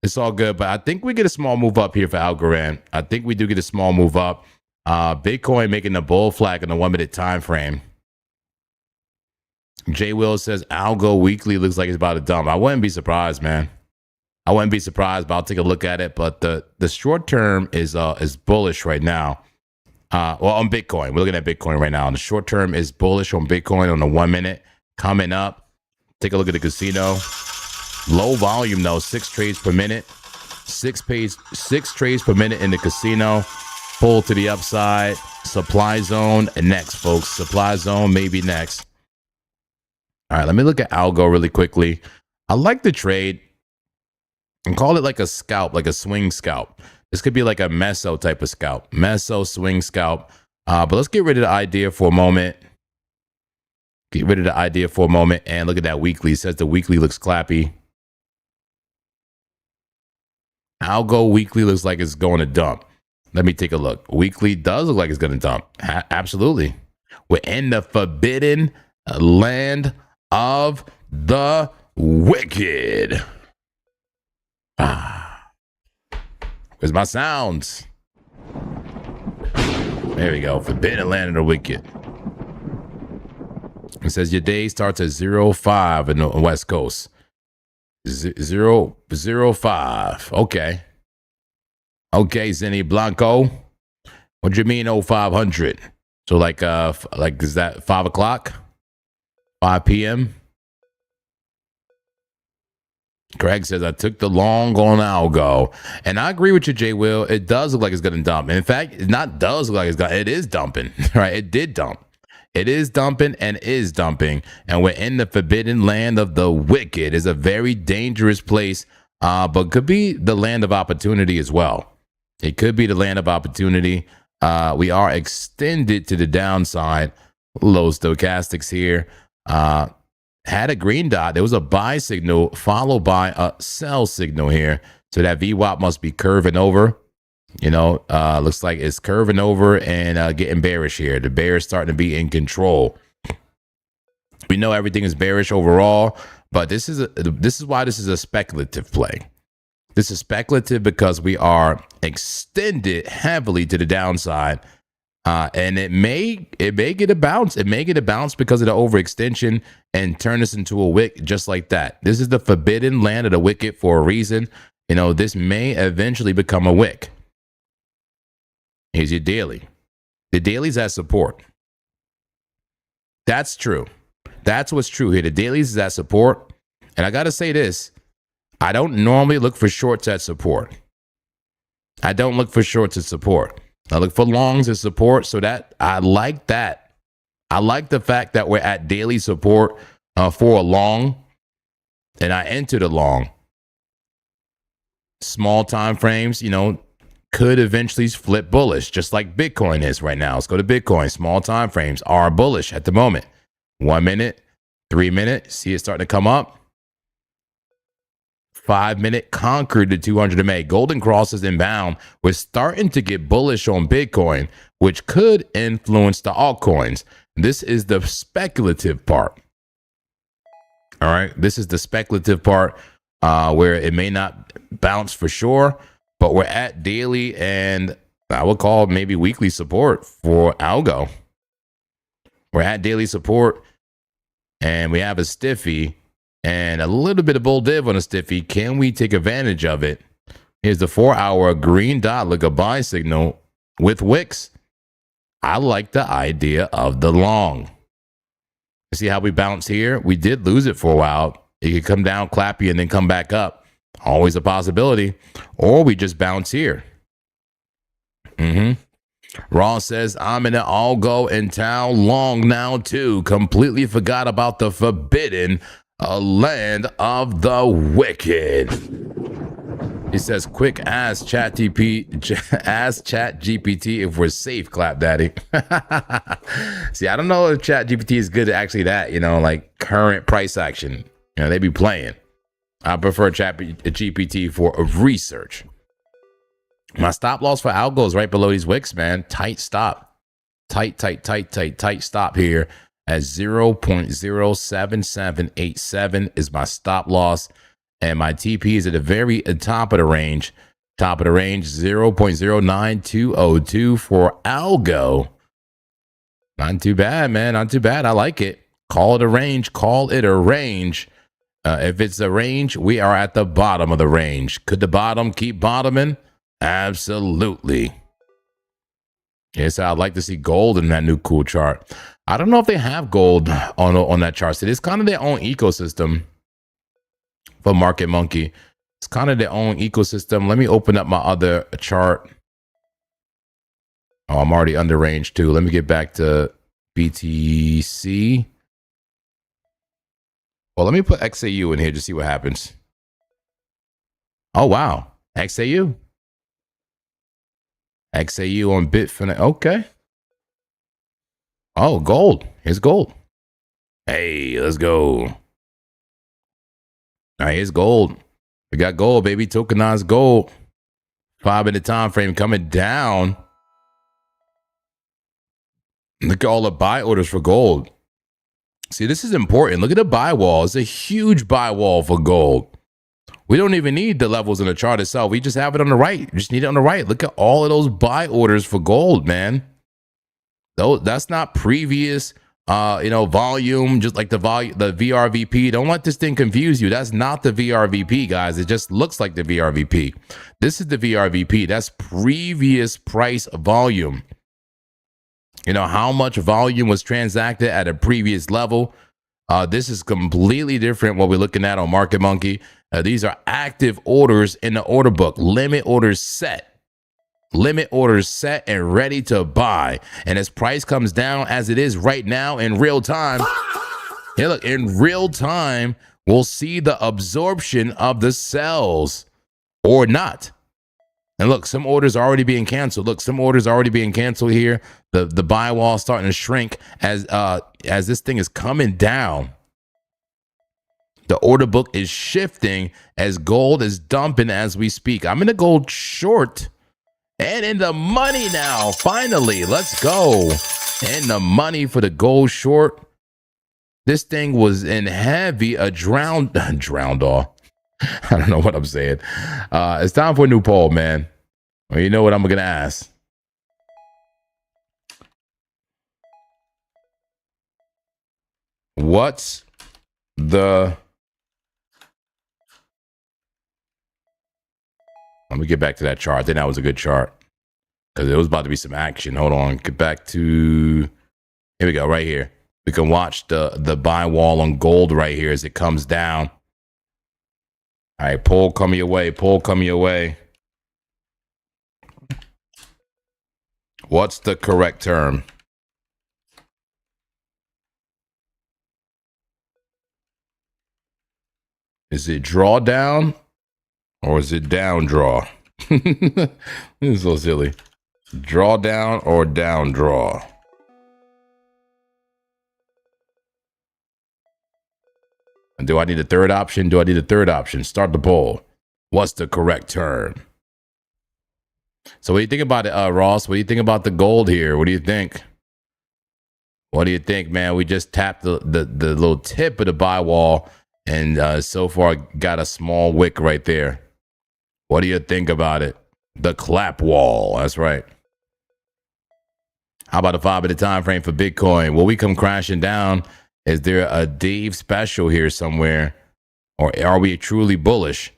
It's all good, but I think we get a small move up here for Algorand. I think we do get a small move up. Bitcoin making the bull flag in the 1 minute time frame. Jay Will says Algo weekly looks like it's about to dump. I wouldn't be surprised, man. I wouldn't be surprised, but I'll take a look at it. But the short term is bullish right now. Well, on Bitcoin, we're looking at Bitcoin right now. And the short term is bullish on Bitcoin on the 1 minute coming up. Take a look at the casino. Low volume though, 6 trades per minute. 6 trades per minute in the casino. Pull to the upside. Supply zone next, folks. Supply zone maybe next. All right, let me look at Algo really quickly. I like the trade. And call it like a scalp, like a swing scalp. This could be like a meso type of scalp. Meso swing scalp. But let's get rid of the idea for a moment. Get rid of the idea for a moment and look at that weekly. It says the weekly looks clappy. Algo weekly looks like it's going to dump. Let me take a look. Weekly does look like it's going to dump. Absolutely. We're in the forbidden land of the wicked. Where's my sounds? There we go. Forbidden land of the wicked. It says your day starts at 05 in the West Coast. 005. Okay. Okay, Zenny Blanco. What do you mean 0500? So like is that 5 o'clock? 5 p.m.? Greg says, I took the long on Algo. And I agree with you, Jay Will. It does look like it's going to dump. And in fact, it not does look like it's going to, it is dumping, right? It did dump. It is dumping and is dumping. And we're in the forbidden land of the wicked. It's a very dangerous place, but could be the land of opportunity as well. It could be the land of opportunity. We are extended to the downside. Low stochastics here. Had a green dot. There was a buy signal followed by a sell signal here. So that VWAP must be curving over. You know, looks like it's curving over and getting bearish here. The bear is starting to be in control. We know everything is bearish overall, but this is why this is a speculative play. This is speculative because we are extended heavily to the downside. And it may get a bounce. It may get a bounce because of the overextension and turn this into a wick just like that. This is the forbidden land of the wicked for a reason. You know, this may eventually become a wick. Here's your daily. The daily's at support. That's true. That's what's true here. The dailies is at support. And I got to say this. I don't normally look for shorts at support. I don't look for shorts at support. I look for longs as support, so that I like that. I like the fact that we're at daily support for a long, and I entered a long. Small time frames, you know, could eventually flip bullish, just like Bitcoin is right now. Let's go to Bitcoin. Small time frames are bullish at the moment. 1 minute, 3 minute, see it starting to come up. 5 minute conquered the 200 MA. Golden Cross is inbound. We're starting to get bullish on Bitcoin, which could influence the altcoins. This is the speculative part. All right. This is the speculative part where it may not bounce for sure, but we're at daily and I would call maybe weekly support for Algo. We're at daily support and we have a stiffy. And a little bit of bull div on a stiffy. Can we take advantage of it? Here's the 4-hour green dot, like a buy signal with wicks. I like the idea of the long. See how we bounce here? We did lose it for a while. It could come down clappy and then come back up. Always a possibility. Or we just bounce here. Ross says, I'm in an ALGO in town long now too. Completely forgot about the forbidden land of the wicked. He says, quick ask chat GPT if we're safe, clap daddy. See, I don't know if chat GPT is good at actually that, you know, like current price action. You know, they be playing. I prefer chat GPT for research. My stop loss for ALGO is right below these wicks, man. Tight stop. Tight stop here at 0.07787 is my stop loss. And my TP is at the very top of the range. Top of the range, 0.09202 for ALGO. Not too bad, man. Not too bad. I like it. Call it a range. Call it a range. If it's a range, we are at the bottom of the range. Could the bottom keep bottoming? Absolutely. Yes, I'd like to see gold in that new cool chart. I don't know if they have gold on that chart. So it's kind of their own ecosystem for Market Monkey. It's kind of their own ecosystem. Let me open up my other chart. Oh, I'm already under range too. Let me get back to BTC. Well, let me put XAU in here to see what happens. Oh, wow. XAU. XAU on Bitfinex. Okay. Oh, gold. Here's gold. Hey, let's go. All right, here's gold. We got gold, baby. Tokenized gold. 5-minute time frame coming down. Look at all the buy orders for gold. See, this is important. Look at the buy wall. It's a huge buy wall for gold. We don't even need the levels in the chart itself. We just have it on the right. We just need it on the right. Look at all of those buy orders for gold, man. That's not previous, volume, just like the VRVP. Don't let this thing confuse you. That's not the VRVP, guys. It just looks like the VRVP. This is the VRVP. That's previous price volume. You know, how much volume was transacted at a previous level. This is completely different what we're looking at on Market Monkey. These are active orders in the order book. Limit orders set. Limit orders set and ready to buy. And as price comes down as it is right now in real time, here, look, in real time, we'll see the absorption of the sells or not. And look, some orders are already being canceled. Look, some orders are already being canceled here. The buy wall is starting to shrink as this thing is coming down. The order book is shifting as gold is dumping as we speak. I'm in the gold short and in the money now. Finally, let's go. In the money for the gold short. This thing was in heavy, drowned off. I don't know what I'm saying. It's time for a new poll, man. Well, you know what I'm going to ask. What's the... Let me get back to that chart. I think that was a good chart because it was about to be some action. Hold on. Get back to... Here we go, right here. We can watch the buy wall on gold right here as it comes down. All right, poll coming your way. Poll coming your way. What's the correct term? Is it drawdown or is it down draw? This is so silly. Drawdown or down draw? Do I need a third option? Do I need a third option? Start the poll. What's the correct term? So what do you think about it, Ross? What do you think about the gold here? What do you think? What do you think, man? We just tapped the little tip of the buy wall and so far got a small wick right there. What do you think about it? The clap wall. That's right. How about a 5-minute time frame for Bitcoin? Will we come crashing down? Is there a Dave special here somewhere? Or are we truly bullish?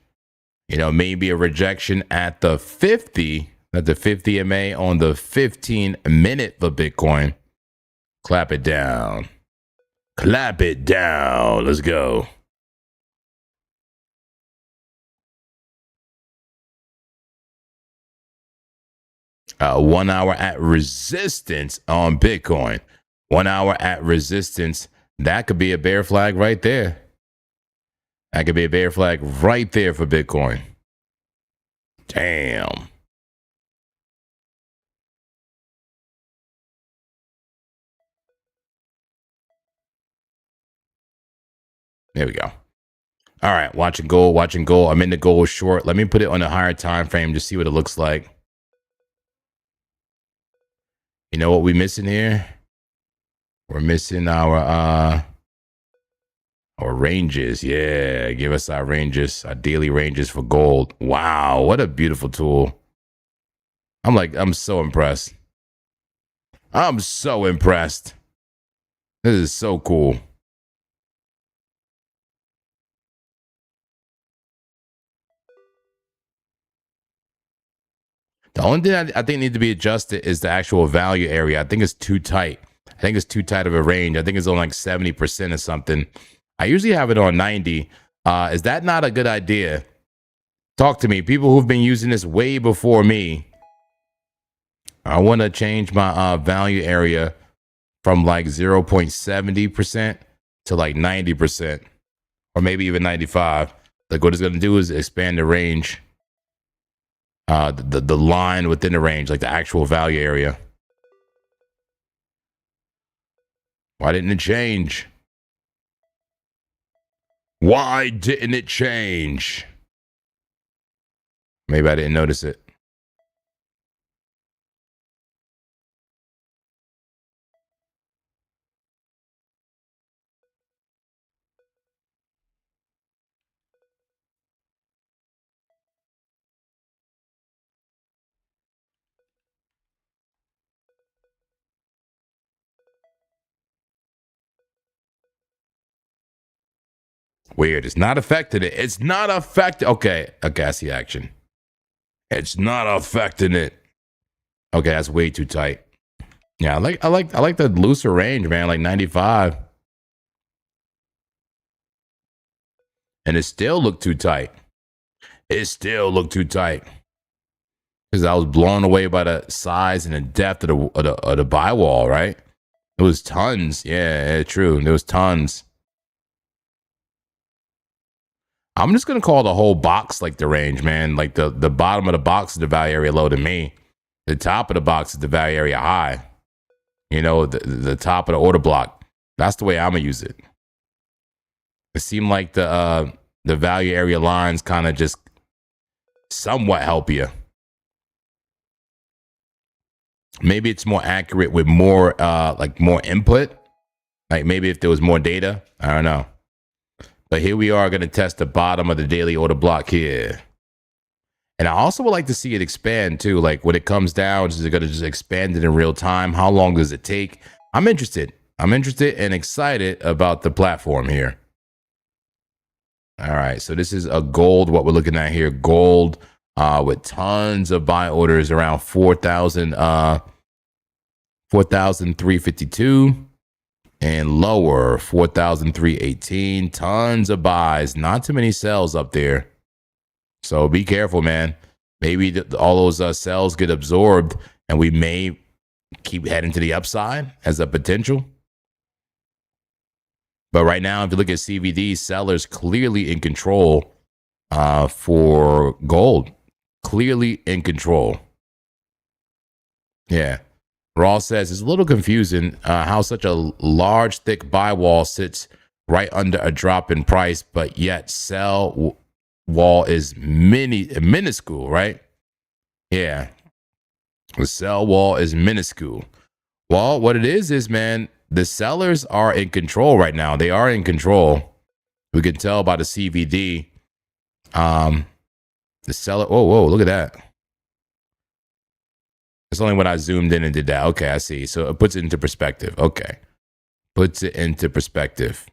You know, maybe a rejection at the 50 MA on the 15-minute for Bitcoin. Clap it down. Clap it down. Let's go. 1 hour at resistance on Bitcoin. 1 hour at resistance. That could be a bear flag right there. That could be a bear flag right there for Bitcoin. Damn. There we go. All right, watching gold, watching gold. I'm in the gold short. Let me put it on a higher time frame to see what it looks like. You know what we're missing here? We're missing our ranges. Yeah, give us our ranges, our daily ranges for gold. Wow, what a beautiful tool. I'm so impressed. I'm so impressed. This is so cool. The only thing I think needs to be adjusted is the actual value area. I think it's too tight. I think it's too tight of a range. I think it's on like 70% or something. I usually have it on 90. Is that not a good idea? Talk to me. People who've been using this way before me. I want to change my value area from like 0.70% to like 90%, or maybe even 95. Like what it's going to do is expand the range, the line within the range, like the actual value area. Why didn't it change? Why didn't it change? Maybe I didn't notice it. Weird. It's not affecting it. It's not affecting. Okay. Okay. I see action. It's not affecting it. Okay. That's way too tight. Yeah. I like the looser range, man. Like 95. And it still looked too tight. It still looked too tight. Because I was blown away by the size and the depth of the buy wall, right? It was tons. Yeah, true. There was tons. I'm just going to call the whole box like the range, man. Like the bottom of the box is the value area low to me. The top of the box is the value area high. You know, the top of the order block. That's the way I'm going to use it. It seemed like the value area lines kind of just somewhat help you. Maybe it's more accurate with more like more input. Like maybe if there was more data, I don't know. But here we are going to test the bottom of the daily order block here. And I also would like to see it expand too. Like when it comes down, is it going to just expand it in real time? How long does it take? I'm interested. I'm interested and excited about the platform here. All right. So this is a gold, what we're looking at here. Gold with tons of buy orders around 4,352. And lower, 4,318. Tons of buys. Not too many sells up there. So be careful, man. Maybe all those sells get absorbed and we may keep heading to the upside as a potential. But right now, if you look at CVD, sellers clearly in control for gold. Clearly in control. Yeah. Raw says it's a little confusing how such a large, thick buy wall sits right under a drop in price, but yet sell wall is minuscule, right? Yeah. The sell wall is minuscule. Well, what it is, man, the sellers are in control right now. They are in control. We can tell by the CVD. The seller, whoa, look at that. It's only when I zoomed in and did that. Okay, I see. So it puts it into perspective. Okay. Puts it into perspective.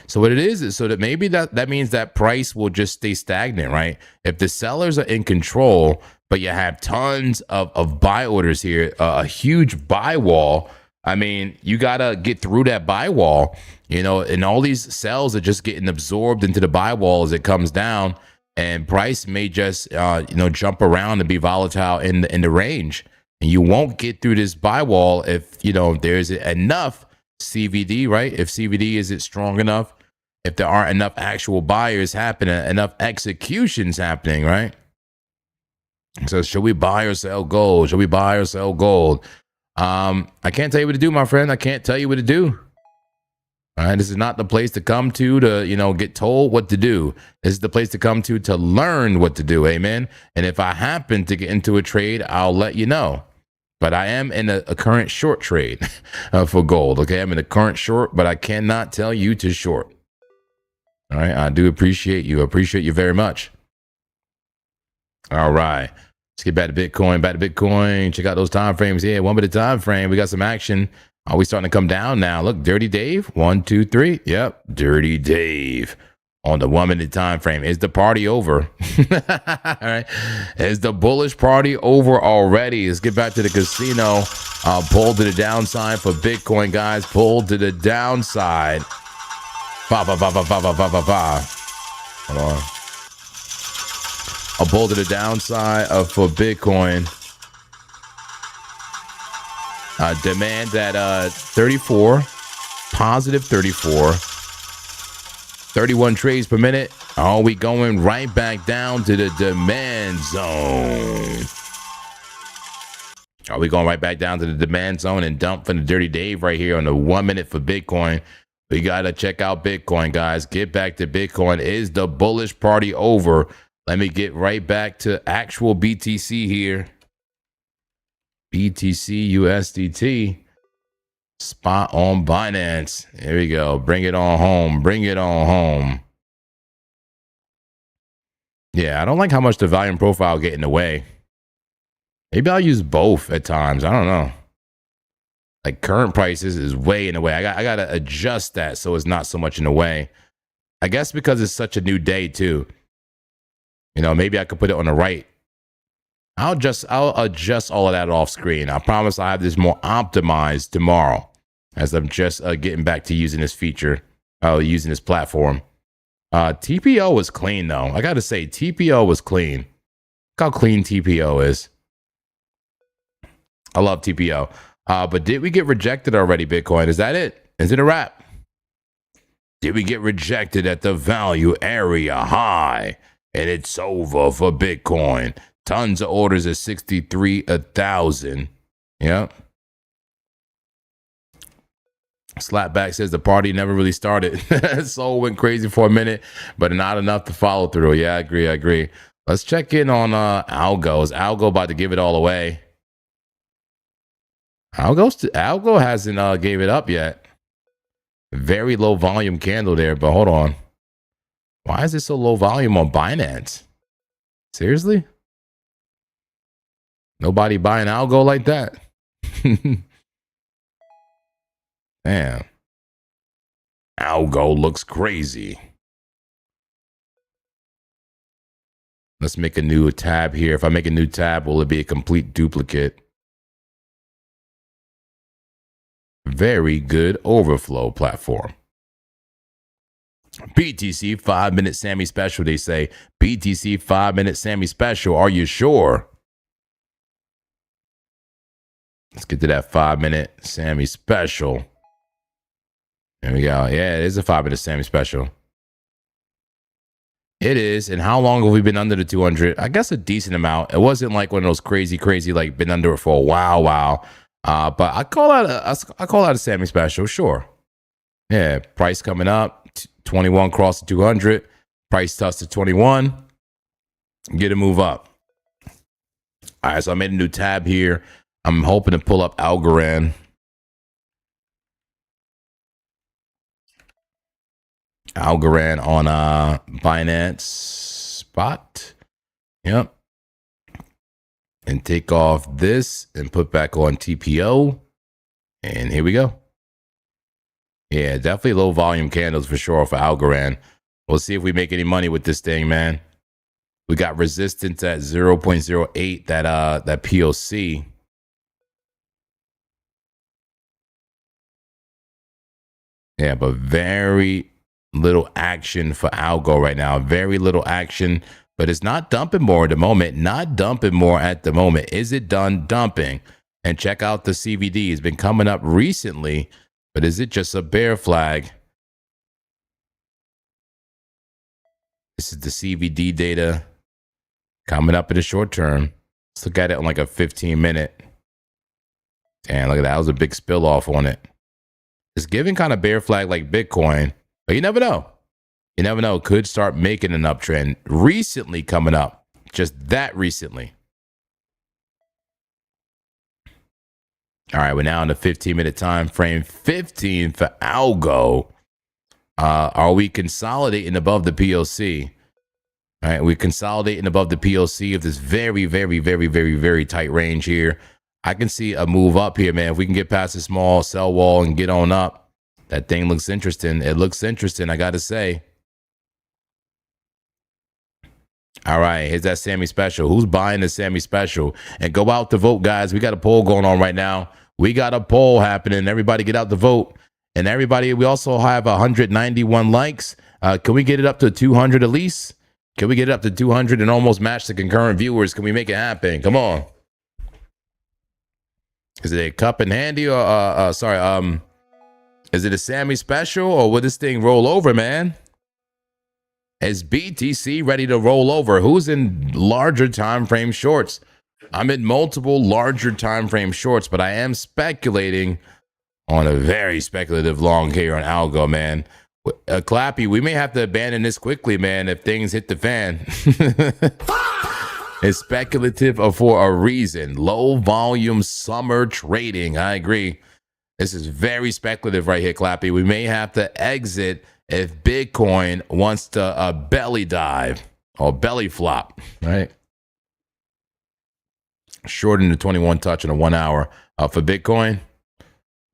So what it is so that maybe that means that price will just stay stagnant, right? If the sellers are in control, but you have tons of buy orders here, a huge buy wall, I mean, you got to get through that buy wall, you know, and all these sells are just getting absorbed into the buy wall as it comes down. and price may just jump around and be volatile in the range, and you won't get through this buy wall if there's enough CVD, right? If CVD isn't strong enough, if there aren't enough actual buyers happening, enough executions happening, right? So should we buy or sell gold? Should we buy or sell gold? I can't tell you what to do, my friend. I can't tell you what to do. All right, this is not the place to come to get told what to do. This is the place to come to learn what to do. Amen. And if I happen to get into a trade, I'll let you know. But I am in a current short trade for gold. Okay, I'm in a current short, but I cannot tell you to short. All right, I do appreciate you. I appreciate you very much. All right, let's get back to Bitcoin. Check out those time frames. Yeah, 1 minute time frame. We got some action. Are we starting to come down now? Look, Dirty Dave. 1, 2, 3. Yep, Dirty Dave on the 1 minute time frame. Is the party over? All right, is the bullish party over already? Let's get back to the casino. Pull to the downside for Bitcoin, guys. Pull to the downside. Hold on. A pull to the downside for Bitcoin. Demand at 34, positive 34, 31 trades per minute. Are we going right back down to the demand zone? Are we going right back down to the demand zone and dump from the Dirty Dave right here on the 1 minute for Bitcoin? We got to check out Bitcoin, guys. Get back to Bitcoin. Is the bullish party over? Let me get right back to actual BTC here. BTC USDT. Spot on Binance. Here we go. Bring it on home. Bring it on home. Yeah, I don't like how much the volume profile get in the way. Maybe I'll use both at times. I don't know. Like current prices is way in the way. I gotta adjust that so it's not so much in the way. I guess because it's such a new day too. Maybe I could put it on the right. I'll adjust all of that off screen. I promise I'll have this more optimized tomorrow as I'm just getting back to using this feature, using this platform. TPO was clean though. I gotta say TPO was clean. Look how clean TPO is. I love TPO. But did we get rejected already, Bitcoin? Is that it? Is it a wrap? Did we get rejected at the value area high? And it's over for Bitcoin. Tons of orders at 63,000. Yep. Slapback says the party never really started. Soul went crazy for a minute, but not enough to follow through. Yeah, I agree. Let's check in on ALGO. Is ALGO about to give it all away? ALGO hasn't gave it up yet. Very low volume candle there, but hold on. Why is it so low volume on Binance? Seriously? Nobody buying ALGO like that? Damn. ALGO looks crazy. Let's make a new tab here. If I make a new tab, will it be a complete duplicate? Very good overflow platform. BTC 5-minute Sammy special, they say. BTC 5-minute Sammy special. Are you sure? Let's get to that 5-minute Sammy special. There we go. Yeah, it is a 5-minute Sammy special. It is. And how long have we been under the 200? I guess a decent amount. It wasn't like one of those crazy, like been under it for a while. But I call that a Sammy special, sure. Yeah, price coming up. 21 cross to 200. Price touch to 21. Get a move up. All right, so I made a new tab here. I'm hoping to pull up Algorand. Algorand on Binance Spot. Yep. And take off this and put back on TPO. And here we go. Yeah, definitely low volume candles for sure for Algorand. We'll see if we make any money with this thing, man. We got resistance at 0.08, that POC. Yeah, but very little action for Algo right now. Very little action but it's not dumping more at the moment. Not dumping more at the moment. Is it done dumping? And check out the CVD. It's been coming up recently, but is it just a bear flag? This is the CVD data coming up in the short term. Let's look at it on like a 15-minute. Damn, look at that. That was a big spill off on it. It's giving kind of bear flag like Bitcoin, but you never know. You never know. Could start making an uptrend recently coming up. Just that recently. All right, we're now in the 15-minute time frame. 15 for ALGO. Are we consolidating above the POC? All right, we're consolidating above the POC of this very, very, very, very, very tight range here. I can see a move up here, man. If we can get past the small sell wall and get on up, that thing looks interesting. It looks interesting, I got to say. All right, here's that Sammy Special. Who's buying the Sammy Special? And go out to vote, guys. We got a poll going on right now. We got a poll happening. Everybody get out to vote. And everybody, we also have 191 likes. Can we get it up to 200 at least? Can we get it up to 200 and almost match the concurrent viewers? Can we make it happen? Come on. Is it a cup and handy or, is it a Sammy Special or will this thing roll over, man? Is BTC ready to roll over? Who's in larger time frame shorts? I'm in multiple larger time frame shorts, but I am speculating on a very speculative long here on Algo, man. Clappy, we may have to abandon this quickly, man, if things hit the fan. It's speculative for a reason. Low volume summer trading. I agree. This is very speculative right here, Clappy. We may have to exit if Bitcoin wants to belly dive or belly flop, right? Shorten the 21 touch in a 1 hour for Bitcoin.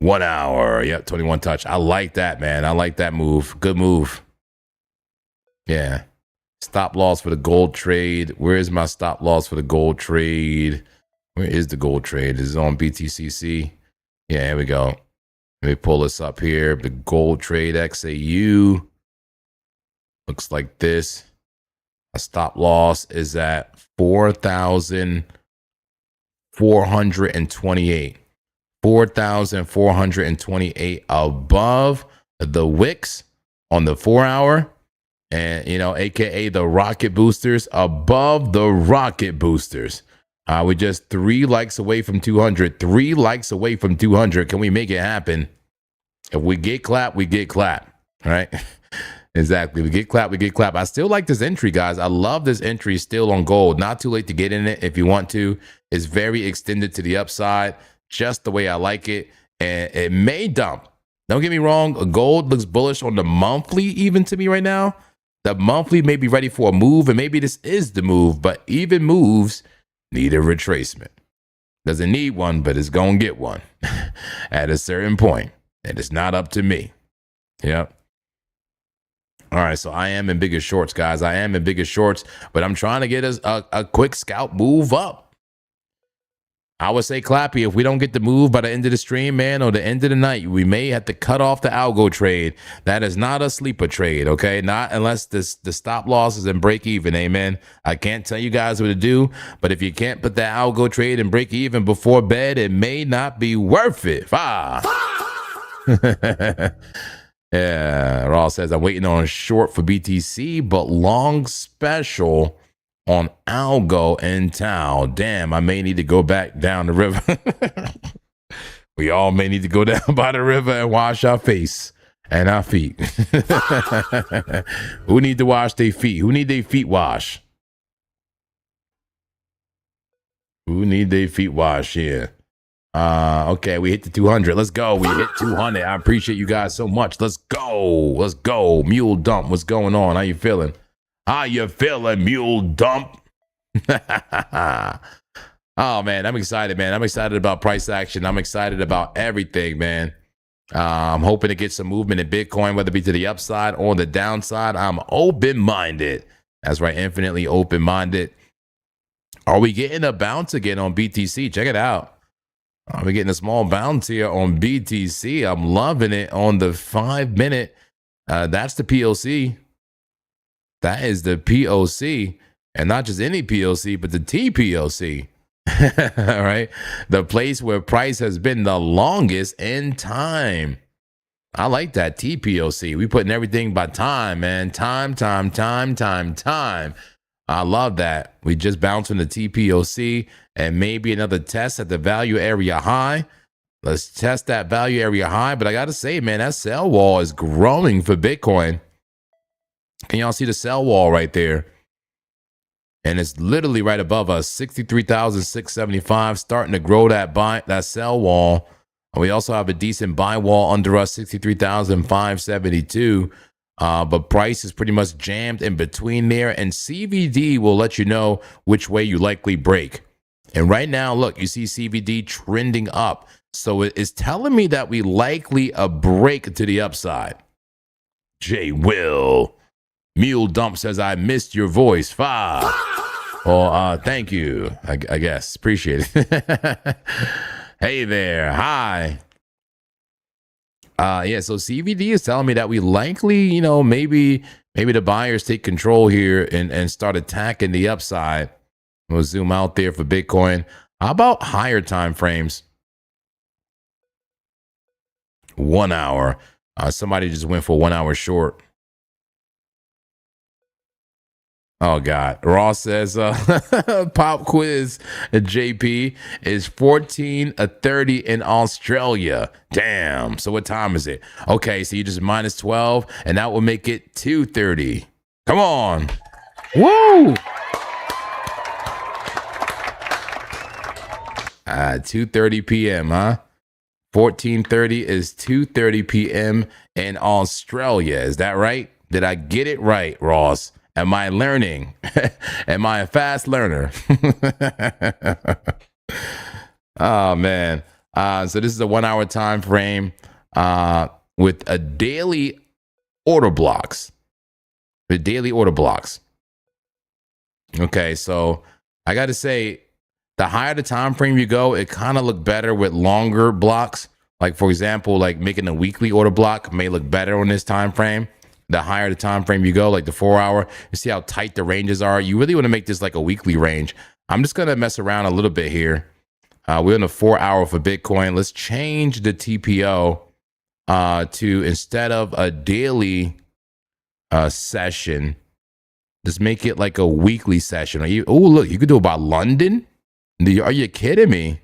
1 hour. Yep, 21 touch. I like that, man. I like that move. Good move. Yeah. Stop loss for the gold trade. Where is my stop loss for the gold trade? Where is the gold trade? Is it on BTCC? Yeah, here we go. Let me pull this up here. The gold trade XAU looks like this. A stop loss is at 4,428. 4,428 above the wicks on the 4 hour. And, you know, AKA the rocket boosters, above the rocket boosters. We're just 3 likes away from 200. 3 likes away from 200. Can we make it happen? If we get clap, we get clap. Right? Exactly. We get clap, we get clap. I still like this entry, guys. I love this entry still on gold. Not too late to get in it if you want to. It's very extended to the upside, just the way I like it. And it may dump. Don't get me wrong. Gold looks bullish on the monthly even to me right now. The monthly may be ready for a move, and maybe this is the move, but even moves need a retracement. Doesn't need one, but it's going to get one at a certain point. And it's not up to me. Yep. All right, so I am in bigger shorts, guys. I am in bigger shorts, but I'm trying to get a quick scalp move up. I would say, Clappy, if we don't get the move by the end of the stream, man, or the end of the night, we may have to cut off the algo trade. That is not a sleeper trade, okay? Not unless the stop loss is in break even, amen? I can't tell you guys what to do, but if you can't put that algo trade in break even before bed, it may not be worth it. Yeah, Ross says, I'm waiting on a short for BTC, but long special on Algo in town. Damn, I may need to go back down the river. We all may need to go down by the river and wash our face and our feet. Who need to wash their feet? Who need their feet washed? Who need their feet washed here? Okay, we hit the 200. Let's go. We hit 200. I appreciate you guys so much. Let's go. Let's go. Mule dump. What's going on? How you feeling? How you feeling, mule dump? Oh, man, I'm excited, man. I'm excited about price action. I'm excited about everything, man. I'm hoping to get some movement in Bitcoin, whether it be to the upside or the downside. I'm open-minded. That's right, infinitely open-minded. Are we getting a bounce again on BTC? Check it out. Are we getting a small bounce here on BTC? I'm loving it on the 5-minute. That's the POC. That is the POC. And not just any PLC, but the TPLC. All right. The place where price has been the longest in time. I like that TPLC. We putting everything by time, man. Time. I love that. We just bounced from the TPLC and maybe another test at the value area high. Let's test that value area high. But I got to say, man, that sell wall is growing for Bitcoin. Can y'all see the sell wall right there? And it's literally right above us, 63,675, starting to grow that sell wall. And we also have a decent buy wall under us, 63,572. But price is pretty much jammed in between there. And CVD will let you know which way you likely break. And right now, look, you see CVD trending up. So it is telling me that we likely a break to the upside. J. Will. Mule Dump says, I missed your voice. Five. Oh, thank you. I guess. Appreciate it. Hey there. Hi. Yeah, so CVD is telling me that we likely, maybe the buyers take control here and start attacking the upside. We'll zoom out there for Bitcoin. How about higher time frames? 1 hour. Somebody just went for 1 hour short. Oh, God. Ross says, pop quiz JP is 14:30 in Australia. Damn. So what time is it? Okay, so you just minus 12, and that will make it 2:30. Come on. Woo! 2:30 p.m., huh? 14:30 is 2:30 p.m. in Australia. Is that right? Did I get it right, Ross? Am I learning? Am I a fast learner? Oh, man. So this is a 1 hour time frame with a daily order blocks. With daily order blocks. Okay, so I got to say, the higher the time frame you go, it kind of look better with longer blocks. Like, for example, like making a weekly order block may look better on this time frame. The higher the time frame you go, like the 4 hour, you see how tight the ranges are. You really want to make this like a weekly range. I'm just going to mess around a little bit here. We're in a 4 hour for Bitcoin. Let's change the TPO to, instead of a daily session, just make it like a weekly session. Oh, look, you could do it by London. Are you kidding me?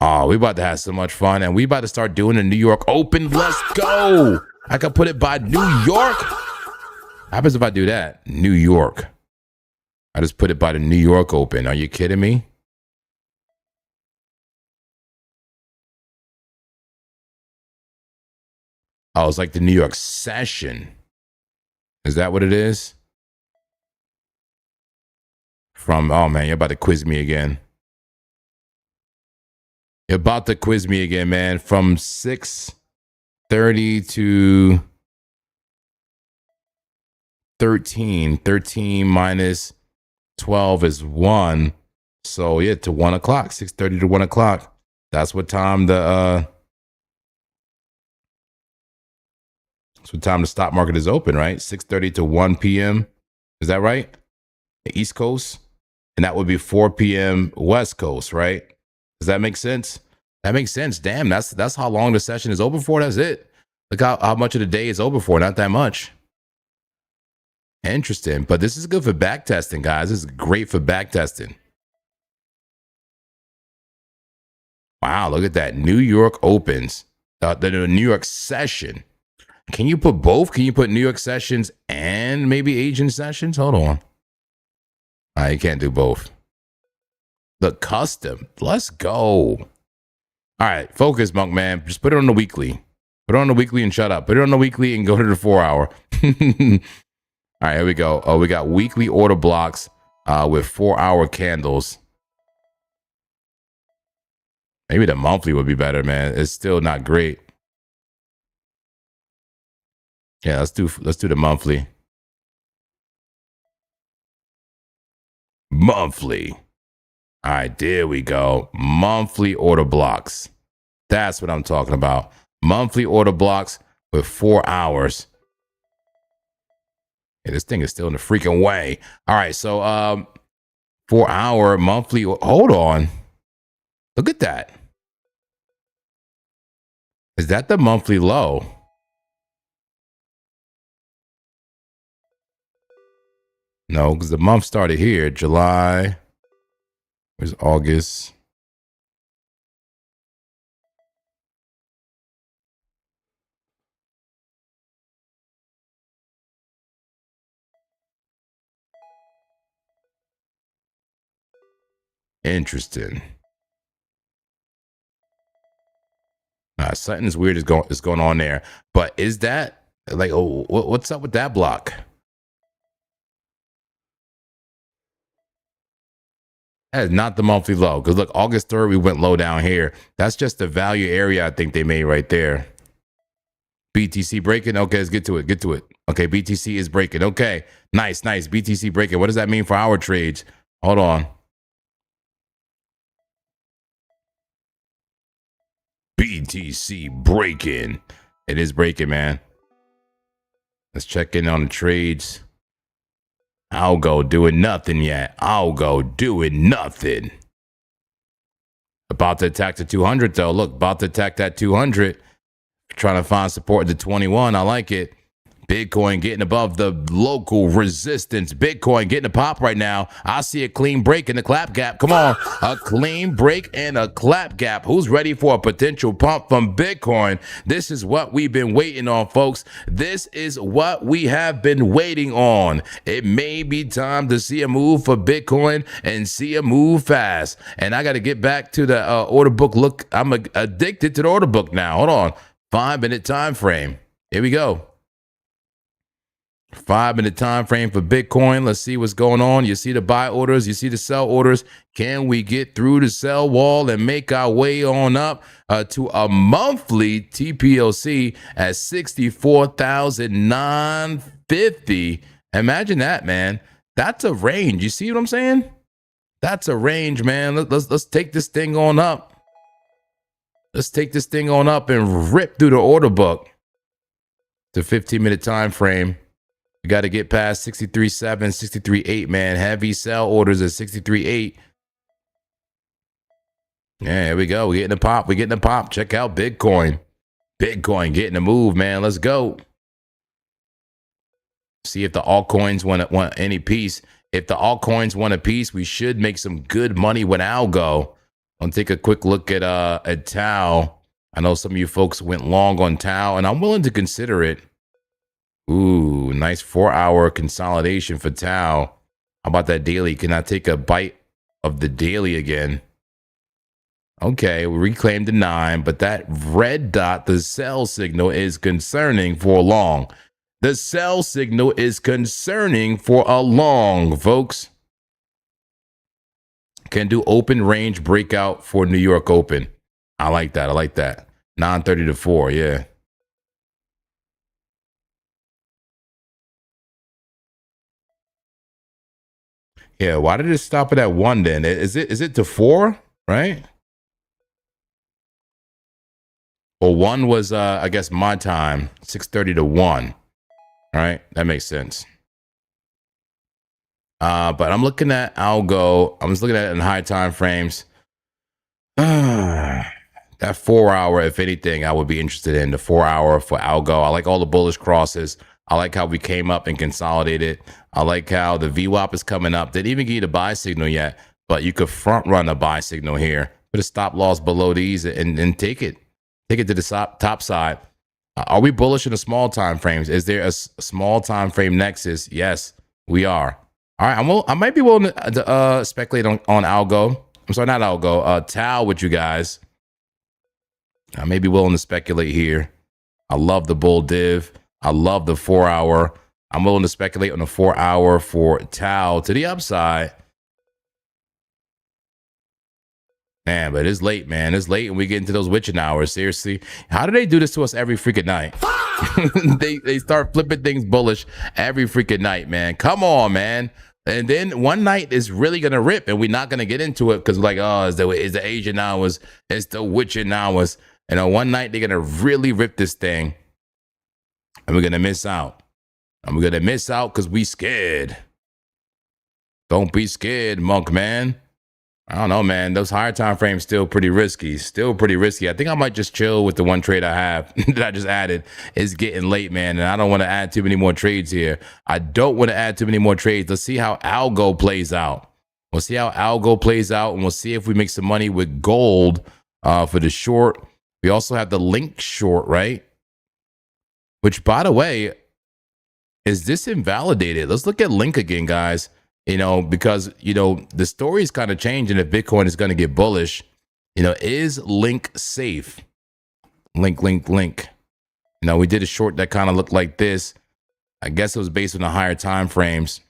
Oh, we about to have so much fun. And we about to start doing the New York Open. Let's go. I could put it by New York. What happens if I do that? New York. I just put it by the New York Open. Are you kidding me? Oh, it's like the New York session. Is that what it is? Oh man, you're about to quiz me again. You're about to quiz me again, man. From 6:30 to 13. 13 minus 12 is 1. So yeah, to 1 o'clock. 6:30 to 1 o'clock. That's what time the stock market is open, right? 6:30 to 1 p.m. Is that right? The East Coast? And that would be 4 p.m. West Coast, right? Does that make sense? That makes sense. Damn, that's how long the session is open for. That's it. Look how much of the day is open for. Not that much. Interesting. But this is good for back testing, guys. This is great for back testing. Wow, look at that. New York opens. The New York session. Can you put both? Can you put New York sessions and maybe Asian sessions? Hold on. You can't do both. The custom. Let's go. All right, focus, Monk Man. Just put it on the weekly. Put it on the weekly and shut up. Put it on the weekly and go to the 4 hour. All right, here we go. Oh, we got weekly order blocks with 4 hour candles. Maybe the monthly would be better, man. It's still not great. Yeah, let's do the monthly. Monthly. All right, there we go. Monthly order blocks. That's what I'm talking about. Monthly order blocks with 4 hours. Yeah, this thing is still in the freaking way. All right, so 4 hour monthly. Hold on. Look at that. Is that the monthly low? No, because the month started here. July. Where's August? Interesting. Something's weird is going on there. But is that like, oh, what's up with that block? That is not the monthly low. Because look, August 3rd, we went low down here. That's just the value area I think they made right there. BTC breaking. Okay, let's get to it. Get to it. Okay, BTC is breaking. Okay, nice. BTC breaking. What does that mean for our trades? Hold on. BTC breaking. It is breaking, man. Let's check in on the trades. ALGO doing nothing yet. ALGO doing nothing. About to attack the 200 though. Look, about to attack that 200. Trying to find support at the 21. I like it. Bitcoin getting above the local resistance. Bitcoin getting a pop right now. I see a clean break in the clap gap. Come on. A clean break and a clap gap. Who's ready for a potential pump from Bitcoin? This is what we've been waiting on, folks. This is what we have been waiting on. It may be time to see a move for Bitcoin and see a move fast. And I got to get back to the order book. Look, I'm addicted to the order book now. Hold on. 5-minute time frame. Here we go. 5-minute time frame for Bitcoin. Let's see what's going on. You see the buy orders, you see the sell orders. Can we get through the sell wall and make our way on up to a monthly TPLC at 64,950? Imagine that, man. That's a range. You see what I'm saying? That's a range, man. Let's take this thing on up. Let's take this thing on up and rip through the order book. The 15-minute time frame. We got to get past 63.7, 63.8, man. Heavy sell orders at 63.8. Yeah, here we go. We're getting a pop. We're getting a pop. Check out Bitcoin. Bitcoin getting a move, man. Let's go. See if the altcoins want any piece. If the altcoins want a piece, we should make some good money with ALGO. I'll take a quick look at Tau. I know some of you folks went long on Tau, and I'm willing to consider it. Ooh, nice 4-hour consolidation for Tau. How about that daily? Can I take a bite of the daily again? Okay, we reclaimed the 9, but that red dot, the sell signal, is concerning for long. The sell signal is concerning for a long, folks. Can do open range breakout for New York Open. I like that. 9:30 to 4, yeah. Yeah, why did it stop it at 1 then? Is it to 4, right? Well, 1 was I guess my time, 6:30 to 1. All right, that makes sense. But I'm looking at ALGO. I'm just looking at it in high time frames. That 4-hour, if anything, I would be interested in the 4-hour for ALGO. I like all the bullish crosses. I like how we came up and consolidated. I like how the VWAP is coming up. Didn't even give you the buy signal yet, but you could front run a buy signal here. Put a stop loss below these and take it. Take it to the top side. Are we bullish in the small time frames? Is there a small time frame nexus? Yes, we are. All right, I might be willing to speculate on ALGO. I'm sorry, not ALGO. Tau with you guys. I may be willing to speculate here. I love the bull div. I love the 4-hour. I'm willing to speculate on the 4-hour for Tau to the upside. Man, but it's late, man. It's late and we get into those witching hours. Seriously. How do they do this to us every freaking night? They start flipping things bullish every freaking night, man. Come on, man. And then one night is really going to rip and we're not going to get into it because we're like, oh, it's the Asian hours. It's the witching hours. And on one night, they're going to really rip this thing and we're going to miss out. And we're going to miss out because we scared. Don't be scared, monk man. I don't know, man. Those higher time frames still pretty risky. Still pretty risky. I think I might just chill with the one trade I have that I just added. It's getting late, man, and I don't want to add too many more trades here. I don't want to add too many more trades. Let's see how ALGO plays out. We'll see how ALGO plays out, and we'll see if we make some money with gold for the short. We also have the Link short, right? Which, by the way, is this invalidated? Let's look at Link again, guys. You know, because, you know, the story is kind of changing if Bitcoin is going to get bullish. You know, is Link safe? Link. You know, we did a short that kind of looked like this. I guess it was based on the higher time frames.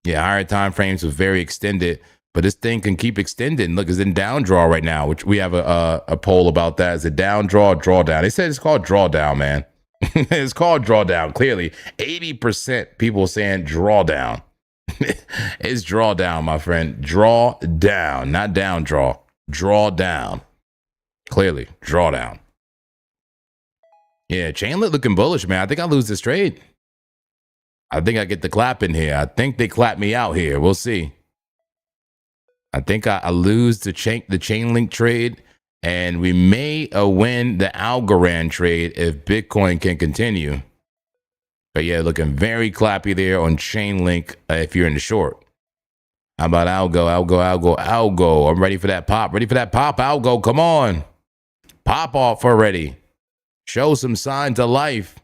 Yeah, higher time frames was very extended, but this thing can keep extending. Look, it's in down draw right now, which we have a poll about that. Is it down draw, drawdown? They said it's called drawdown, man. It's called drawdown. Clearly, 80% people saying drawdown. It's drawdown, my friend. Draw down, not down draw. Draw down. Clearly, drawdown. Yeah, Chainlit looking bullish, man. I think I lose this trade. I think I get the clap in here. I think they clap me out here. We'll see. I think I lose the Chainlink trade, and we may win the Algorand trade if Bitcoin can continue. But yeah, looking very clappy there on Chainlink if you're in the short. How about Algo? I'm ready for that pop. Algo, come on. Pop off already. Show some signs of life.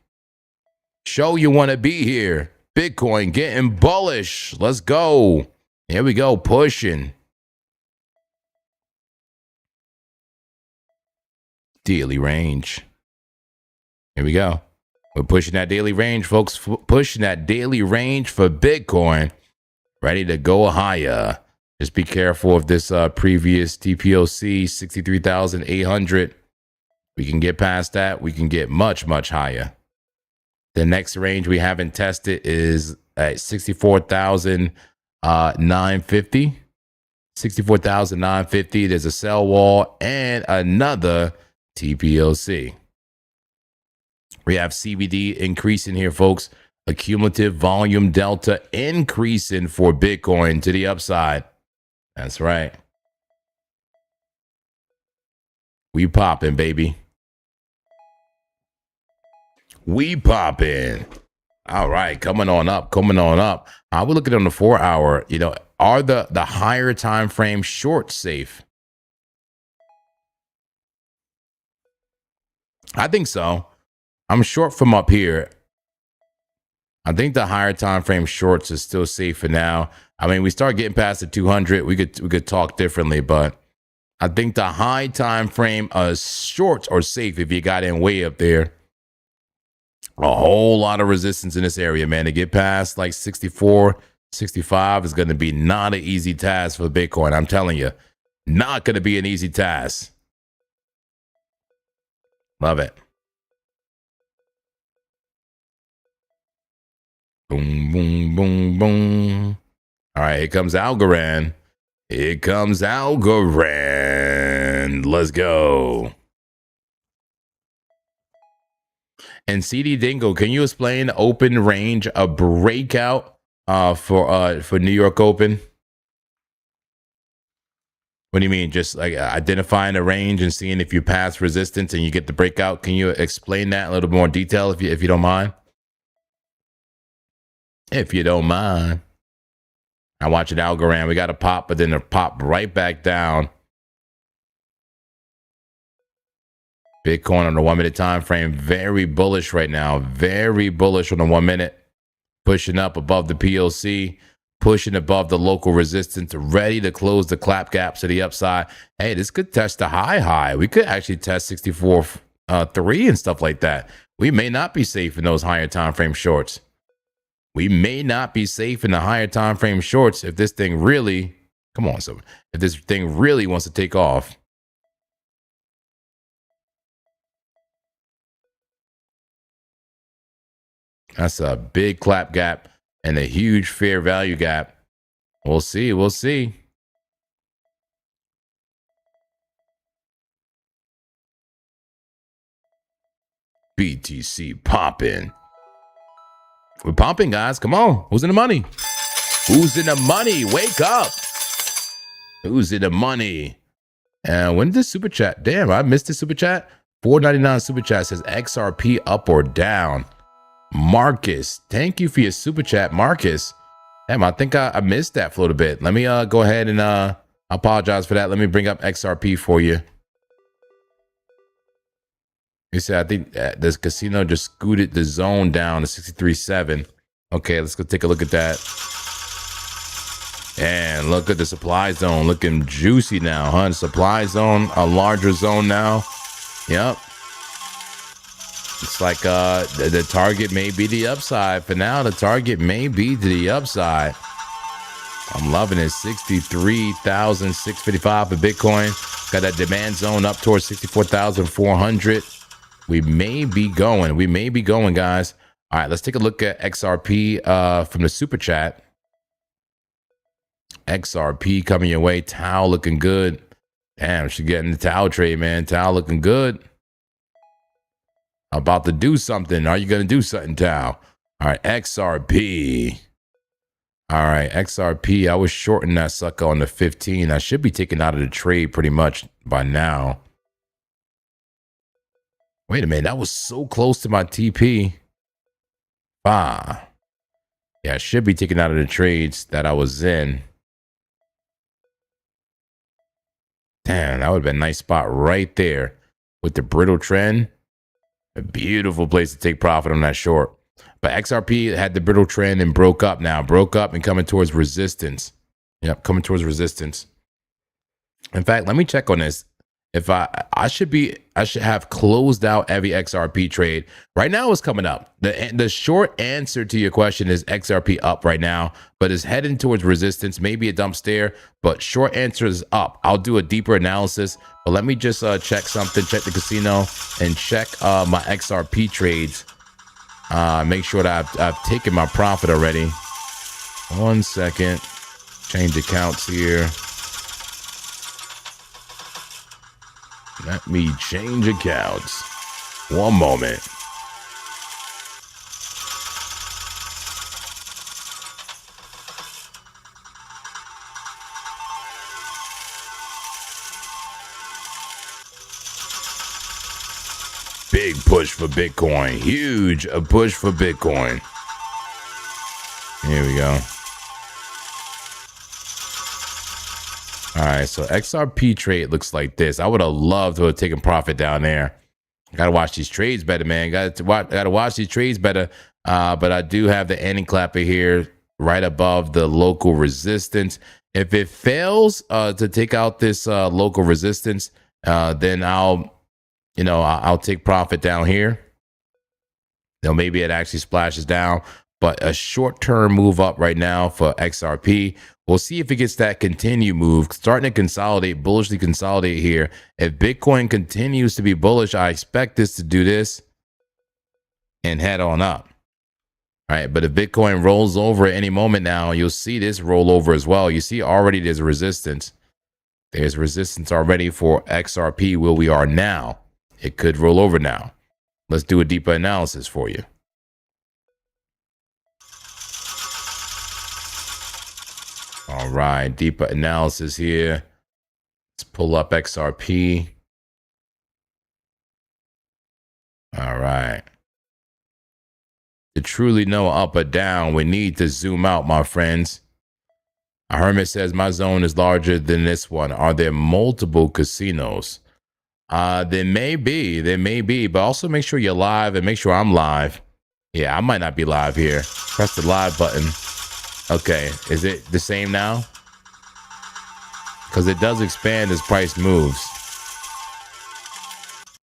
Show you want to be here. Bitcoin getting bullish. Let's go. Here we go, pushing. Daily range. Here we go. We're pushing that daily range, folks. Pushing that daily range for Bitcoin. Ready to go higher. Just be careful of this previous TPOC, 63,800. We can get past that. We can get much, much higher. The next range we haven't tested is at 64,950. 64,950. There's a sell wall and another TPOC. We have CBD increasing here, folks. A cumulative volume delta increasing for Bitcoin to the upside. That's right. We popping, baby. We popping. All right, coming on up. I will look at it on the 4 hour. You know, are the higher time frame short safe? I think so. I'm short from up here. I think the higher time frame shorts is still safe for now. I mean, we start getting past the 200, we could talk differently, but I think the high time frame shorts are safe if you got in way up there. A whole lot of resistance in this area, man. To get past like 64, 65 is going to be not an easy task for Bitcoin. I'm telling you, not going to be an easy task. Love it. Boom, boom, boom, boom. All right, here comes Algorand. Let's go. And CD Dingo, can you explain open range, a breakout for New York Open? What do you mean? Just like identifying a range and seeing if you pass resistance and you get the breakout? Can you explain that in a little more detail if you don't mind? If you don't mind. I watch an Algorand. We got a pop, but then a pop right back down. Bitcoin on the 1 minute time frame, very bullish right now. Very bullish on the 1 minute. Pushing up above the PLC, pushing above the local resistance, ready to close the clap gaps to the upside. Hey, this could test the high. We could actually test 64.3 and stuff like that. We may not be safe in those higher time frame shorts. We may not be safe in the higher time frame shorts if this thing really, if this thing really wants to take off. That's a big clap gap and a huge fair value gap. We'll see. BTC popping. We're pumping, guys. Come on. Who's in the money? Who's in the money? Wake up. Who's in the money? And when did this super chat? Damn, I missed the super chat. $4.99 super chat says XRP up or down. Marcus, thank you for your super chat, Marcus. Damn, I think I missed that float a bit. Let me go ahead and I apologize for that. Let me bring up XRP for you. You said I think this casino just scooted the zone down to 63.7. Okay, let's go take a look at that. And look at the supply zone looking juicy now, huh? The supply zone, a larger zone now. Yep. It's like the target may be the upside. For now, the target may be to the upside. I'm loving it. 63,655 for Bitcoin. Got that demand zone up towards 64,400. We may be going. We may be going, guys. All right, let's take a look at XRP from the super chat. XRP coming your way. Tau looking good. Damn, should get in the Tau trade, man. Tau looking good. About to do something. Are you going to do something, Tau? All right, XRP. All right, XRP. I was shorting that sucker on the 15. I should be taken out of the trade pretty much by now. Wait a minute. That was so close to my TP. Yeah, I should be taken out of the trades that I was in. Damn, that would have been a nice spot right there with the brittle trend. A beautiful place to take profit on that short. But XRP had the brittle trend and broke up now. Broke up and coming towards resistance. Yep, coming towards resistance. In fact, let me check on this. If I should have closed out every XRP trade. Right now it's coming up. The short answer to your question is XRP up right now, but it's heading towards resistance, maybe a dump stare, but short answer is up. I'll do a deeper analysis, but let me just check something, check the casino and check my XRP trades. Make sure that I've taken my profit already. 1 second. Change accounts here. Let me change accounts. 1 moment. Big push for Bitcoin. Huge a push for Bitcoin. Here we go. All right, so XRP trade looks like this. I would have loved to have taken profit down there. Got to watch these trades better, man. Got to watch these trades better. But I do have the ending clapper here right above the local resistance. If it fails to take out this local resistance, then I'll take profit down here. Then maybe it actually splashes down. But a short-term move up right now for XRP. We'll see if it gets that continue move, starting to consolidate, bullishly consolidate here. If Bitcoin continues to be bullish, I expect this to do this and head on up. All right, but if Bitcoin rolls over at any moment now, you'll see this roll over as well. You see already there's resistance. There's resistance already for XRP where we are now. It could roll over now. Let's do a deeper analysis for you. All right, deeper analysis here. Let's pull up XRP. All right. To truly know up or down, we need to zoom out, my friends. A hermit says, my zone is larger than this one. Are there multiple casinos? There may be, but also make sure you're live and make sure I'm live. Yeah, I might not be live here. Press the live button. Okay, is it the same now? Because it does expand as price moves.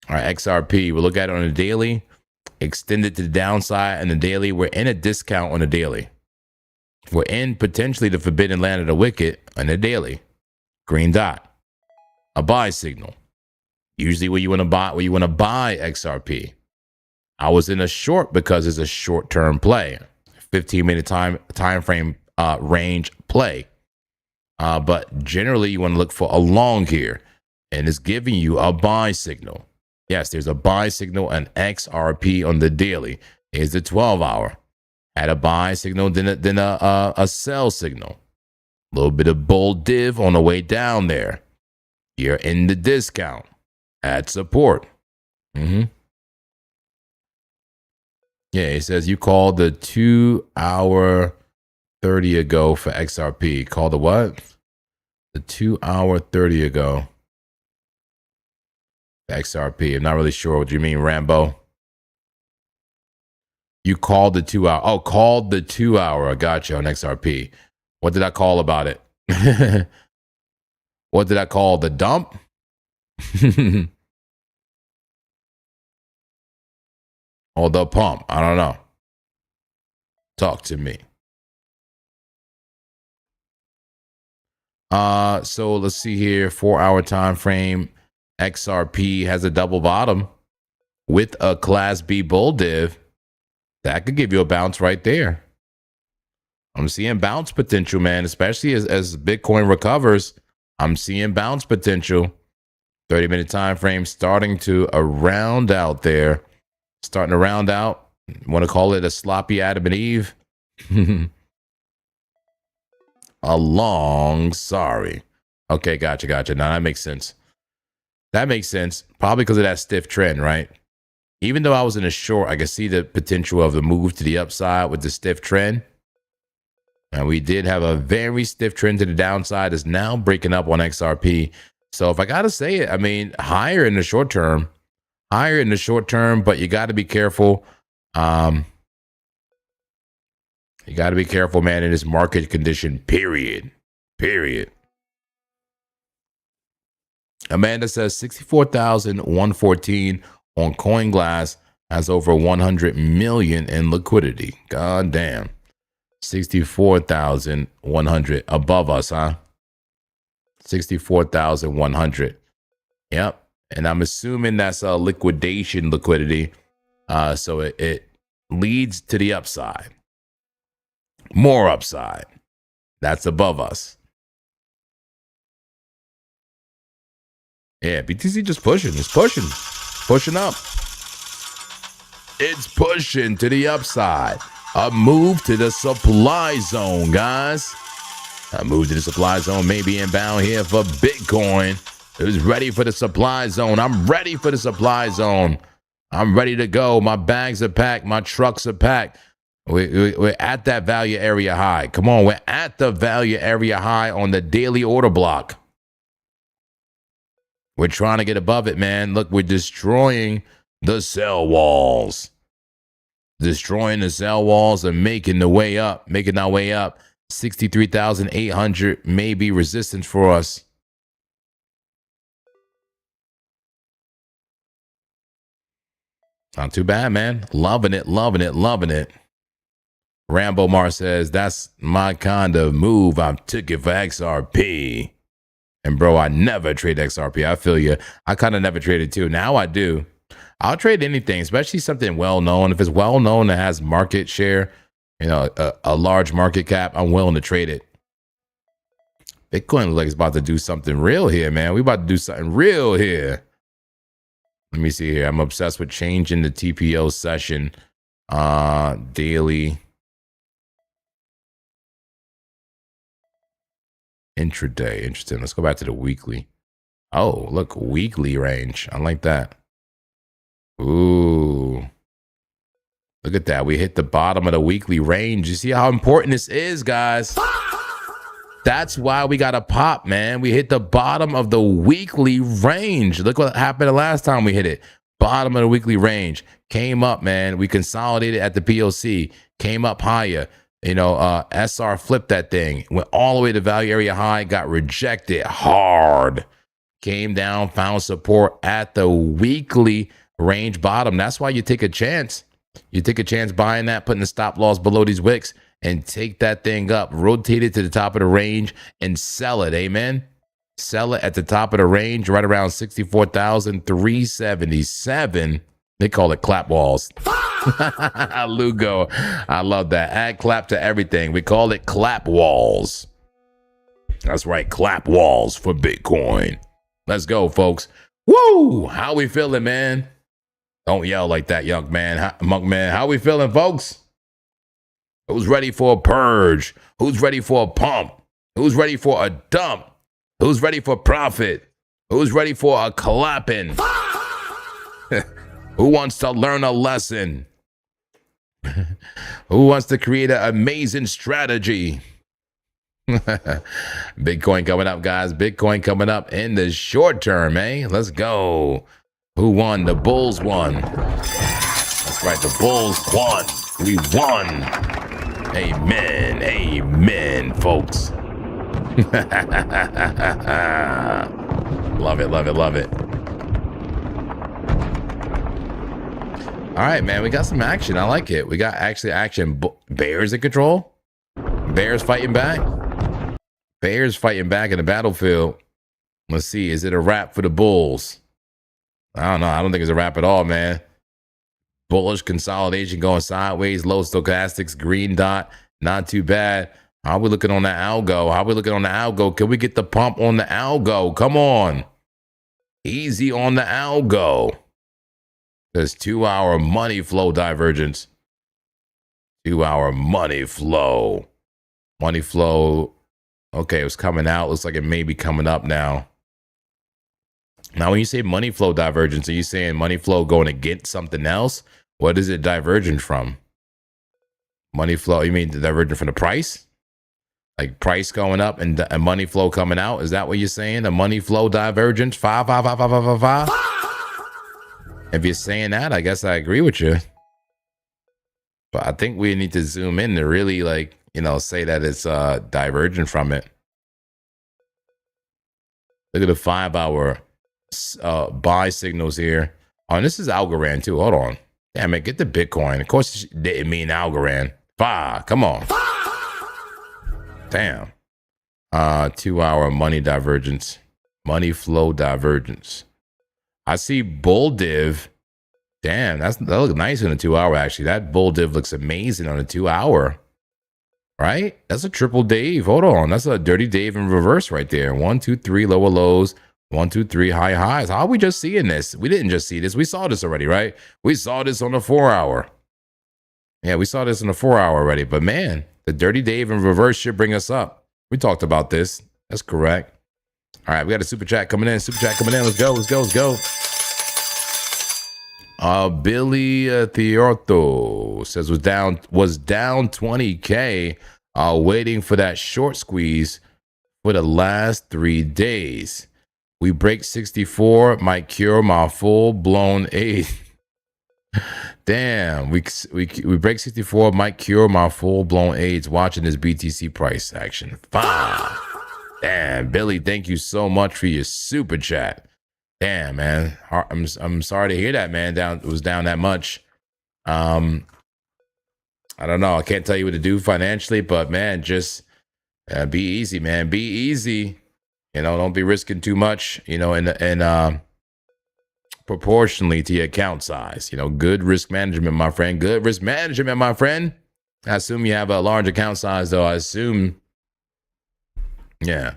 All right, XRP, we'll look at it on a daily. Extended to the downside and the daily. We're in a discount on the daily. We're in potentially the forbidden land of the wicked on the daily. Green dot. A buy signal. Usually where you want to buy XRP. I was in a short because it's a short-term play. 15-minute time frame range play. But generally you want to look for a long here. And it's giving you a buy signal. Yes, there's a buy signal and XRP on the daily. Is the 12-hour. Had a buy signal, then a sell signal. A little bit of bull div on the way down there. You're in the discount. At support. Yeah, it says you called the 2 hour 30 ago for XRP. Call the what? The 2 hour 30 ago. XRP. I'm not really sure what you mean, Rambo. You called the 2 hour. Oh, called the 2 hour. I got you on XRP. What did I call about it? What did I call the dump? Or the pump? I don't know. Talk to me. So let's see here. 4 hour time frame. XRP has a double bottom with a class B bull div. That could give you a bounce right there. I'm seeing bounce potential, man, especially as Bitcoin recovers. I'm seeing bounce potential. 30-minute time frame starting to round out there. Starting to round out. Want to call it a sloppy Adam and Eve? Sorry. Okay, gotcha. Now that makes sense. Probably because of that stiff trend, right? Even though I was in a short, I can see the potential of the move to the upside with the stiff trend. And we did have a very stiff trend to the downside. Is now breaking up on XRP. So if I got to say it, I mean, higher in the short term, but you got to be careful. You got to be careful, man, in this market condition, period. Amanda says 64,114 on CoinGlass, has over 100 million in liquidity. God damn. 64,100 above us, huh? 64,100. Yep. And I'm assuming that's a liquidation liquidity. So it leads to the upside. More upside. That's above us. Yeah, BTC just pushing. It's pushing. Pushing up. It's pushing to the upside. A move to the supply zone, guys. A move to the supply zone may be inbound here for Bitcoin. Who's ready for the supply zone? I'm ready for the supply zone. I'm ready to go. My bags are packed. My trucks are packed. We're at that value area high. Come on, we're at the value area high on the daily order block. We're trying to get above it, man. Look, we're destroying the sell walls. Destroying the sell walls and making our way up. 63,800 may be resistance for us. Not too bad, man. Loving it. Rambo Mar says, that's my kind of move. I took it for XRP. And bro, I never trade XRP. I feel you. I kind of never traded too. Now I do. I'll trade anything, especially something well-known. If it's well-known that has market share, a large market cap, I'm willing to trade it. Bitcoin looks like it's about to do something real here, man. We about to do something real here. Let me see here. I'm obsessed with changing the TPO session daily. Intraday. Interesting. Let's go back to the weekly. Oh, look, weekly range. I like that. Ooh. Look at that. We hit the bottom of the weekly range. You see how important this is, guys? That's why we got to pop, man. We hit the bottom of the weekly range. Look what happened the last time we hit it. Bottom of the weekly range. Came up, man. We consolidated at the POC. Came up higher. SR flipped that thing. Went all the way to value area high. Got rejected hard. Came down. Found support at the weekly range bottom. That's why you take a chance. You take a chance buying that, putting the stop loss below these wicks, and take that thing up, rotate it to the top of the range, and sell it. Amen. Sell it at the top of the range, right around 64,377. They call it clap walls. Lugo, I love that. Add clap to everything. We call it clap walls. That's right, clap walls for Bitcoin. Let's go, folks. Woo! How we feeling, man? Don't yell like that, young man. Monk man, how we feeling, folks? Who's ready for a purge? Who's ready for a pump? Who's ready for a dump? Who's ready for profit? Who's ready for a clapping? Who wants to learn a lesson? Who wants to create an amazing strategy? Bitcoin coming up, guys. Bitcoin coming up in the short term, eh? Let's go. Who won? The Bulls won. That's right. The Bulls won. We won. Amen. Amen, folks. Love it, love it, love it. All right, man. We got some action. I like it. We got actually action. Bears in control. Bears fighting back. Bears fighting back in the battlefield. Let's see. Is it a wrap for the Bulls? I don't know. I don't think it's a wrap at all, man. Bullish consolidation going sideways. Low stochastics. Green dot. Not too bad. How are we looking on the algo? How are we looking on the algo? Can we get the pump on the algo? Come on. Easy on the algo. There's 2-hour money flow divergence. 2-hour money flow. Money flow. Okay, it was coming out. Looks like it may be coming up now. Now, when you say money flow divergence, are you saying money flow going against something else? What is it divergent from? Money flow, you mean divergent from the price? Like price going up and money flow coming out? Is that what you're saying? The money flow divergence? 5, 5, 5, 5, 5, 5, 5? If you're saying that, I guess I agree with you. But I think we need to zoom in to really, like, you know, say that it's divergent from it. Look at the 5-hour buy signals here. Oh, and this is Algorand too. Hold on. Damn it, get the Bitcoin. Of course, it didn't mean Algorand. Come on. Damn. 2-hour money divergence. Money flow divergence. I see bull div. Damn, that looks nice on a 2-hour, actually. That bull div looks amazing on a 2-hour. Right? That's a triple Dave. Hold on. That's a dirty Dave in reverse right there. 1, 2, 3 lower lows. 1, 2, 3 high highs. How are we just seeing this? We didn't just see this. We saw this already, right? We saw this on the 4-hour. Yeah, we saw this on the 4-hour already. But man, the dirty Dave in reverse should bring us up. We talked about this. That's correct. All right, we got a super chat coming in. Super chat coming in. Let's go. Let's go. Let's go. Billy Theorto says was down 20K, waiting for that short squeeze for the last 3 days. We break 64, might cure my full blown AIDS. Damn, we break 64, might cure my full blown AIDS. Watching this BTC price action. Fine. Damn, Billy, thank you so much for your super chat. Damn, man. I'm sorry to hear that, man. It was down that much. I don't know. I can't tell you what to do financially, but man, just be easy, man. Be easy. You know, don't be risking too much, you know, and proportionally to your account size. You know, good risk management, my friend. Good risk management, my friend. I assume you have a large account size, though. I assume. Yeah.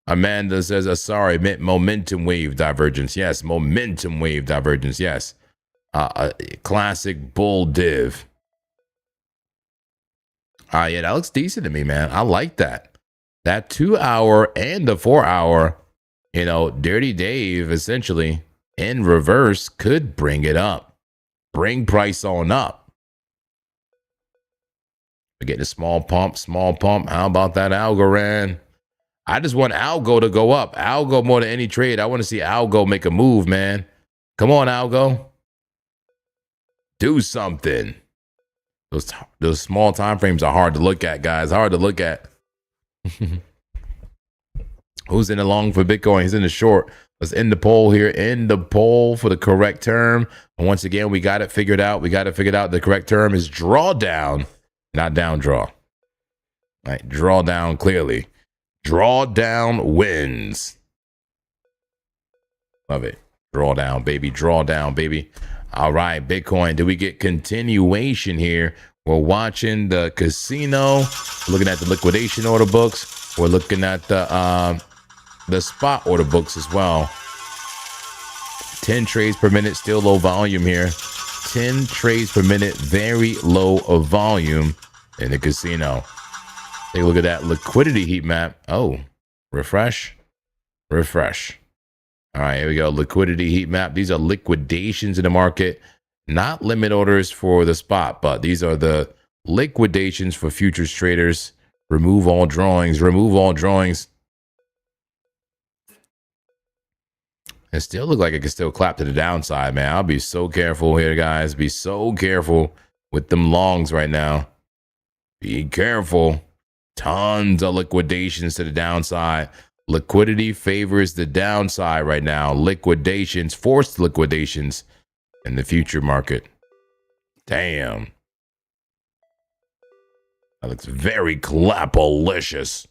Amanda says, sorry, momentum wave divergence. Yes, momentum wave divergence. Yes. A classic bull div. Yeah, that looks decent to me, man. I like that. That 2-hour and the 4-hour, you know, Dirty Dave, essentially, in reverse, could bring it up. Bring price on up. We're getting a small pump. How about that Algorand? I just want Algo to go up. Algo more than any trade. I want to see Algo make a move, man. Come on, Algo. Do something. Those small time frames are hard to look at, guys. Hard to look at. Who's in the long for Bitcoin? He's in the short. Let's end the poll here. End the poll for the correct term. And once again, we got it figured out. The correct term is drawdown, not down draw. All right, drawdown clearly. Drawdown wins. Love it. Drawdown, baby. Drawdown, baby. All right, Bitcoin. Do we get continuation here? We're watching the casino. Looking at the liquidation order books. We're looking at the spot order books as well. 10 trades per minute, still low volume here. 10 trades per minute, very low of volume. in the casino. Take a look at that liquidity heat map. Oh, refresh. All right, here we go. Liquidity heat map. These are liquidations in the market, not limit orders for the spot, but these are the liquidations for futures traders. Remove all drawings. It still look like it can still clap to the downside, man. I'll be so careful here, guys. Be so careful with them longs right now. Be careful. Tons of liquidations to the downside. Liquidity favors the downside right now. Liquidations, forced liquidations in the future market. Damn. That looks very clapalicious.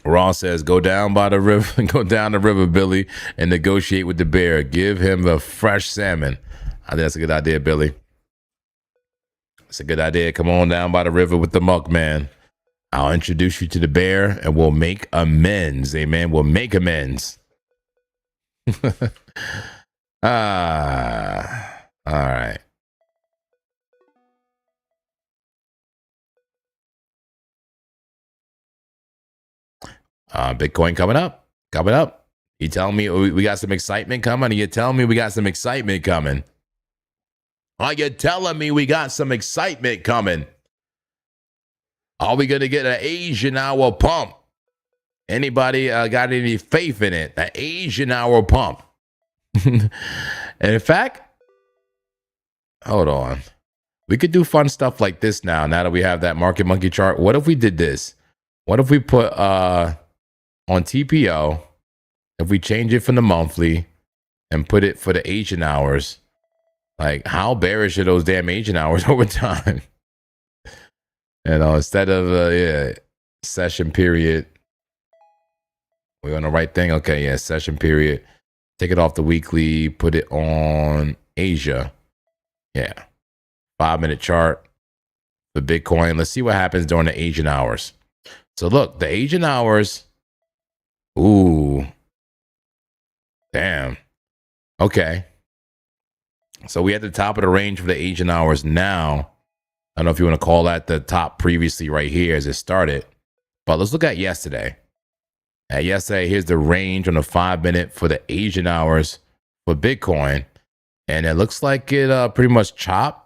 Ross says, go down by the river, go down the river, Billy, and negotiate with the bear. Give him the fresh salmon. I think that's a good idea, Billy. It's a good idea. Come on down by the river with the muck, man. I'll introduce you to the bear, and we'll make amends. Amen. We'll make amends. All right. Bitcoin coming up. You telling me we got some excitement coming? Are you telling me we got some excitement coming? Are we going to get an Asian hour pump? Anybody got any faith in it? An Asian hour pump. And in fact, hold on. We could do fun stuff like this now that we have that market monkey chart. What if we did this? What if we put on TPO, if we change it from the monthly and put it for the Asian hours, like how bearish are those damn Asian hours over time? Instead of session period, we're on the right thing. Okay, yeah, session period. Take it off the weekly, put it on Asia. Yeah, 5-minute chart for Bitcoin. Let's see what happens during the Asian hours. So look, the Asian hours. Ooh. Damn. Okay. So we at the top of the range for the Asian hours now. I don't know if you want to call that the top previously right here as it started. But let's look at yesterday. At yesterday, here's the range on the 5-minute for the Asian hours for Bitcoin. And it looks like it pretty much chopped.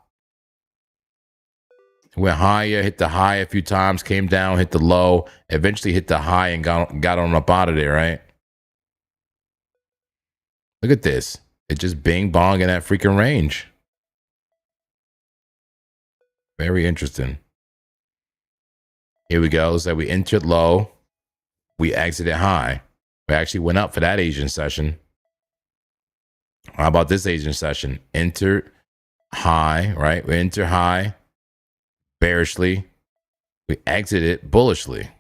Went higher, hit the high a few times, came down, hit the low, eventually hit the high and got on up out of there, right? Look at this. It just bing bong in that freaking range. Very interesting. Here we go. So we entered low. We exited high. We actually went up for that Asian session. How about this Asian session? Enter high, right? We enter high. Bearishly, we exited bullishly.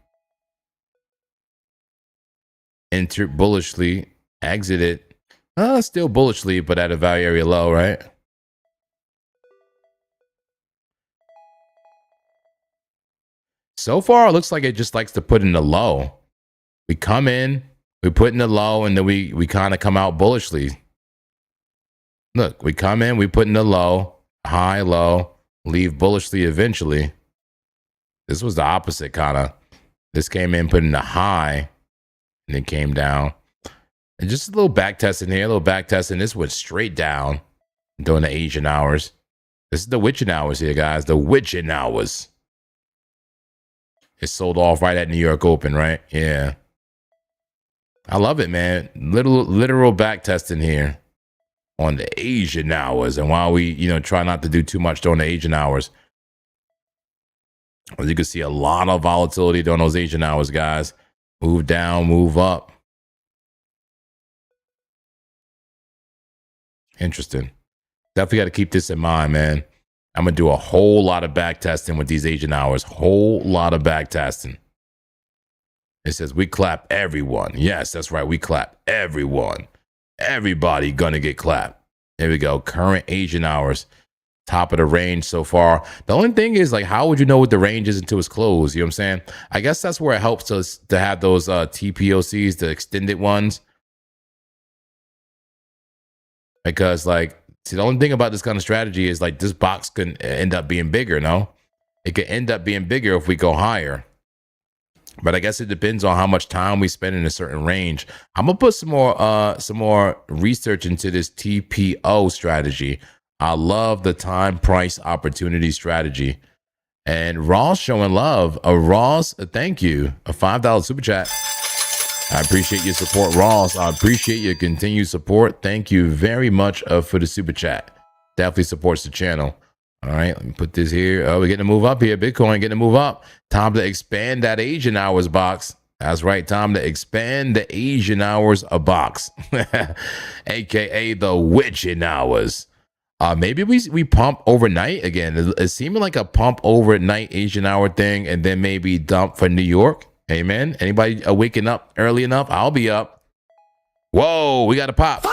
Entered bullishly, exited, still bullishly, but at a value area low, right? So far, it looks like it just likes to put in the low. We come in, we put in the low, and then we kind of come out bullishly. Look, we come in, we put in the low, high, low. Leave bullishly eventually. This was the opposite kind of. This came in, put in the high, and then came down. And just a little back testing here, a little back testing. This went straight down during the Asian hours. This is the witching hours here, guys. The witching hours. It sold off right at New York Open, right? Yeah. I love it, man. Literal back testing here on the Asian hours. And while we, try not to do too much during the Asian hours, as you can see, a lot of volatility during those Asian hours, guys. Move down, move up. Interesting. Definitely got to keep this in mind, man. I'm going to do a whole lot of back testing with these Asian hours. Whole lot of back testing. It says we clap everyone. Yes, that's right. We clap everyone. Everybody gonna get clapped. There we go. Current Asian hours. Top of the range so far. The only thing is, like, how would you know what the range is until it's closed? You know what I'm saying? I guess that's where it helps us to have those TPOCs, the extended ones. Because, like, See, the only thing about this kind of strategy is like this box can end up being bigger, no? It could end up being bigger if we go higher. But I guess it depends on how much time we spend in a certain range. I'm gonna put some more research into this TPO strategy. I love the time price opportunity strategy. And Ross showing love. Ross, thank you. A $5 super chat. I appreciate your support, Ross. I appreciate your continued support. Thank you very much for the super chat. Definitely supports the channel. All right, let me put this here. Oh, we're getting to move up here. Bitcoin getting to move up. Time to expand that Asian hours box. That's right. Time to expand the Asian hours a box, aka the witching hours. Maybe we pump overnight again. It's seeming like a pump overnight Asian hour thing, and then maybe dump for New York. Amen. Anybody waking up early enough? I'll be up. Whoa, we got to pop.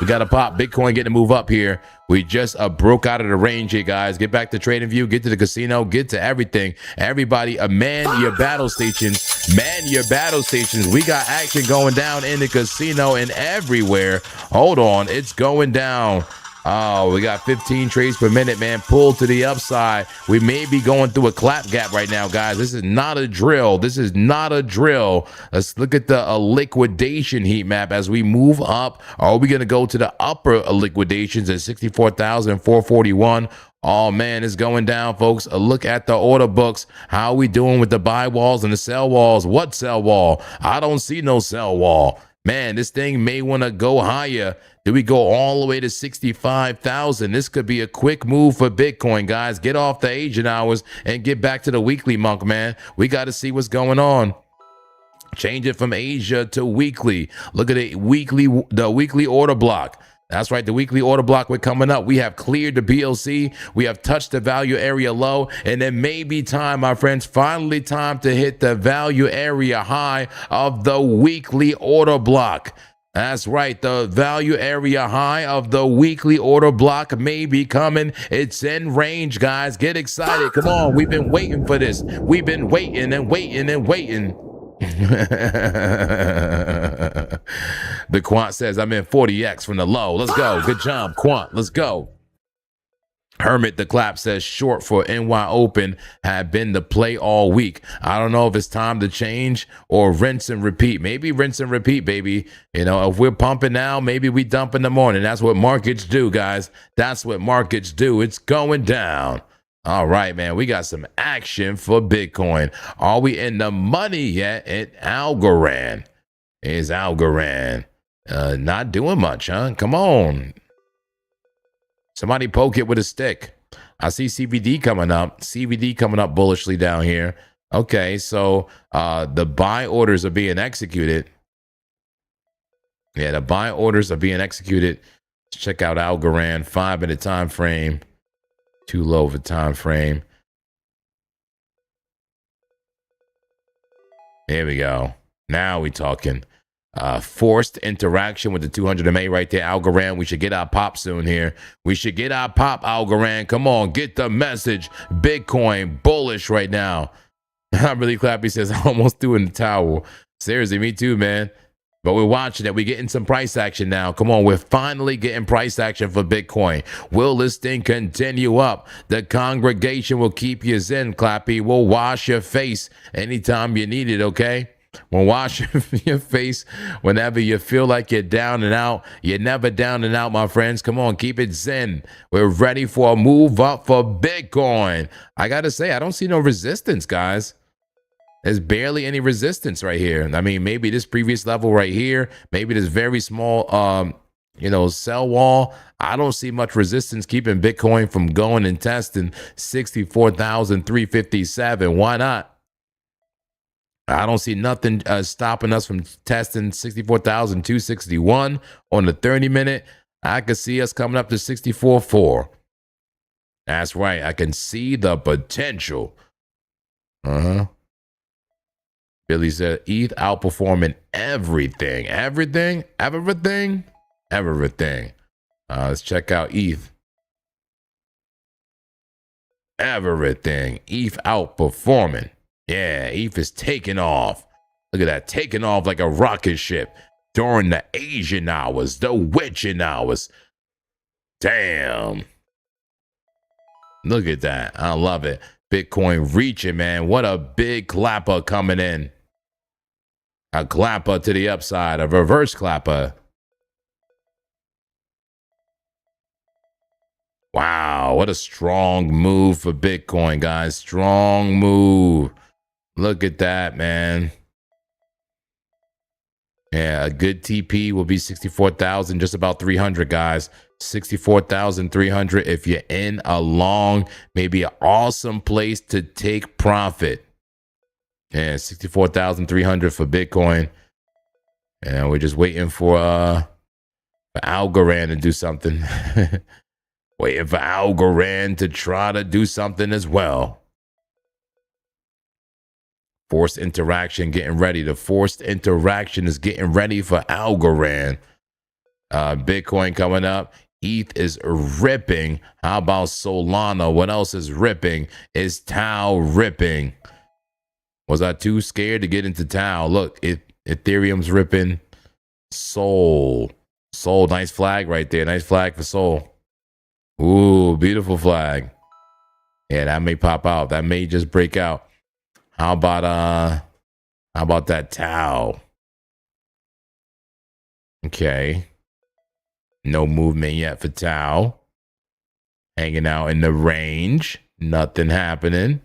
We got to pop. Bitcoin getting to move up here. We just broke out of the range here, guys. Get back to Trading View. Get to the casino. Get to everything. Everybody, man your battle stations. Man your battle stations. We got action going down in the casino and everywhere. Hold on. It's going down. Oh, we got 15 trades per minute, man. Pull to the upside. We may be going through a clap gap right now, guys. This is not a drill. This is not a drill. Let's look at the liquidation heat map as we move up. Are we going to go to the upper liquidations at 64,441? Oh, man, it's going down, folks. A look at the order books. How are we doing with the buy walls and the sell walls? What sell wall? I don't see no sell wall. Man, this thing may want to go higher. Do we go all the way to 65,000? This could be a quick move for Bitcoin, guys. Get off the Asian hours and get back to the weekly, monk, man. We got to see what's going on. Change it from Asia to weekly. Look at the weekly order block. That's right, the weekly order block, we're coming up. We have cleared the BLC. We have touched the value area low. And it may be time, my friends, finally time to hit the value area high of the weekly order block. That's right, the value area high of the weekly order block may be coming. It's in range, guys. Get excited. Come on, we've been waiting for this. We've been waiting and waiting and waiting. The Quant says I'm in 40x from the low. Let's go. Good job, Quant. Let's go. Hermit the Clap says short for NY Open had been the play all week. I don't know if it's time to change or rinse and repeat. Maybe rinse and repeat, baby. You know, if we're pumping now, maybe we dump in the morning. That's what markets do, guys. That's what markets do. It's going down. All right, man, we got some action for Bitcoin. Are we in the money yet at Algorand? Is Algorand not doing much, huh? Come on. Somebody poke it with a stick. I see CVD coming up. CVD coming up bullishly down here. Okay, so the buy orders are being executed. Yeah, the buy orders are being executed. Let's check out Algorand, 5-minute time frame. Too low of a time frame. There we go. Now we talking. Forced interaction with the 200 MA right there, Algorand. We should get our pop soon here. We should get our pop, Algorand. Come on, get the message. Bitcoin bullish right now. I'm really clappy. Says I almost threw in the towel. Seriously, me too, man. But we're watching it. We're getting some price action now. Come on, we're finally getting price action for Bitcoin. Will this thing continue up? The congregation will keep you zen, Clappy. We'll wash your face anytime you need it, okay? We'll wash your face whenever you feel like you're down and out. You're never down and out, my friends. Come on, keep it zen. We're ready for a move up for Bitcoin. I got to say, I don't see no resistance, guys. There's barely any resistance right here. I mean, maybe this previous level right here, maybe this very small, sell wall. I don't see much resistance keeping Bitcoin from going and testing 64,357. Why not? I don't see nothing stopping us from testing 64,261 on the 30-minute. I could see us coming up to 64.4. That's right. I can see the potential. Billy said, ETH outperforming everything. Everything? Let's check out ETH. Everything. ETH outperforming. Yeah, ETH is taking off. Look at that, taking off like a rocket ship during the Asian hours, the witching hours. Damn. Look at that. I love it. Bitcoin reaching, man. What a big clapper coming in. A clapper to the upside, a reverse clapper. Wow, what a strong move for Bitcoin, guys. Strong move. Look at that, man. Yeah, a good TP will be 64,000, just about 300, guys. 64,300 if you're in a long, maybe an awesome place to take profit. Yeah, 64,300 for Bitcoin. And we're just waiting for Algorand to do something. Waiting for Algorand to try to do something as well. Forced interaction getting ready. The forced interaction is getting ready for Algorand. Bitcoin coming up. ETH is ripping. How about Solana? What else is ripping? Is Tau ripping? Was I too scared to get into Tau? Look, Ethereum's ripping. Sol, nice flag right there. Nice flag for Sol. Ooh, beautiful flag. Yeah, that may pop out. That may just break out. How about that Tau? Okay. No movement yet for Tau. Hanging out in the range. Nothing happening.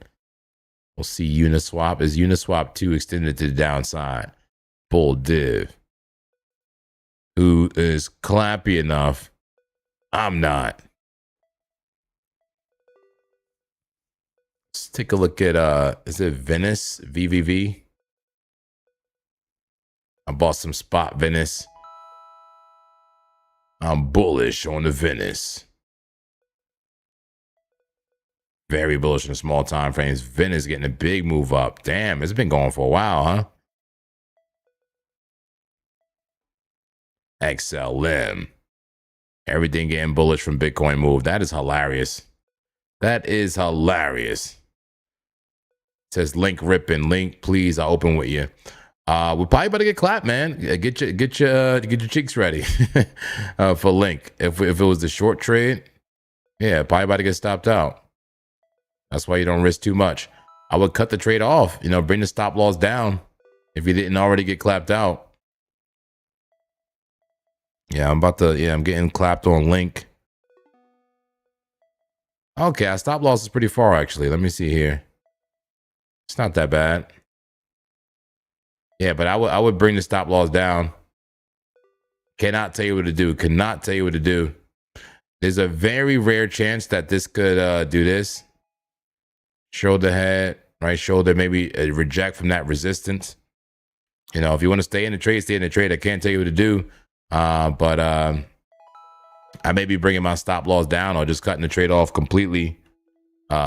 We'll see Uniswap. Is Uniswap 2 extended to the downside? Bull div. Who is clappy enough? I'm not. Let's take a look at, is it Venice? VVV? I bought some spot Venice. I'm bullish on the Venice. Very bullish in small time frames. Venice getting a big move up. Damn, it's been going for a while, huh? XLM. Everything getting bullish from Bitcoin move. That is hilarious. That is hilarious. It says Link ripping. Link, please, I'll open with you. We're probably about to get clapped, man. Get your cheeks ready for Link. If it was the short trade, yeah, probably about to get stopped out. That's why you don't risk too much. I would cut the trade off. You know, bring the stop loss down if you didn't already get clapped out. Yeah, I'm getting clapped on Link. Okay, our stop loss is pretty far actually. Let me see here. It's not that bad. Yeah, but I would bring the stop loss down. Cannot tell you what to do. Cannot tell you what to do. There's a very rare chance that this could do this. Shoulder head, right shoulder, maybe reject from that resistance. You know, if you want to stay in the trade, stay in the trade. I can't tell you what to do. But I may be bringing my stop loss down or just cutting the trade off completely.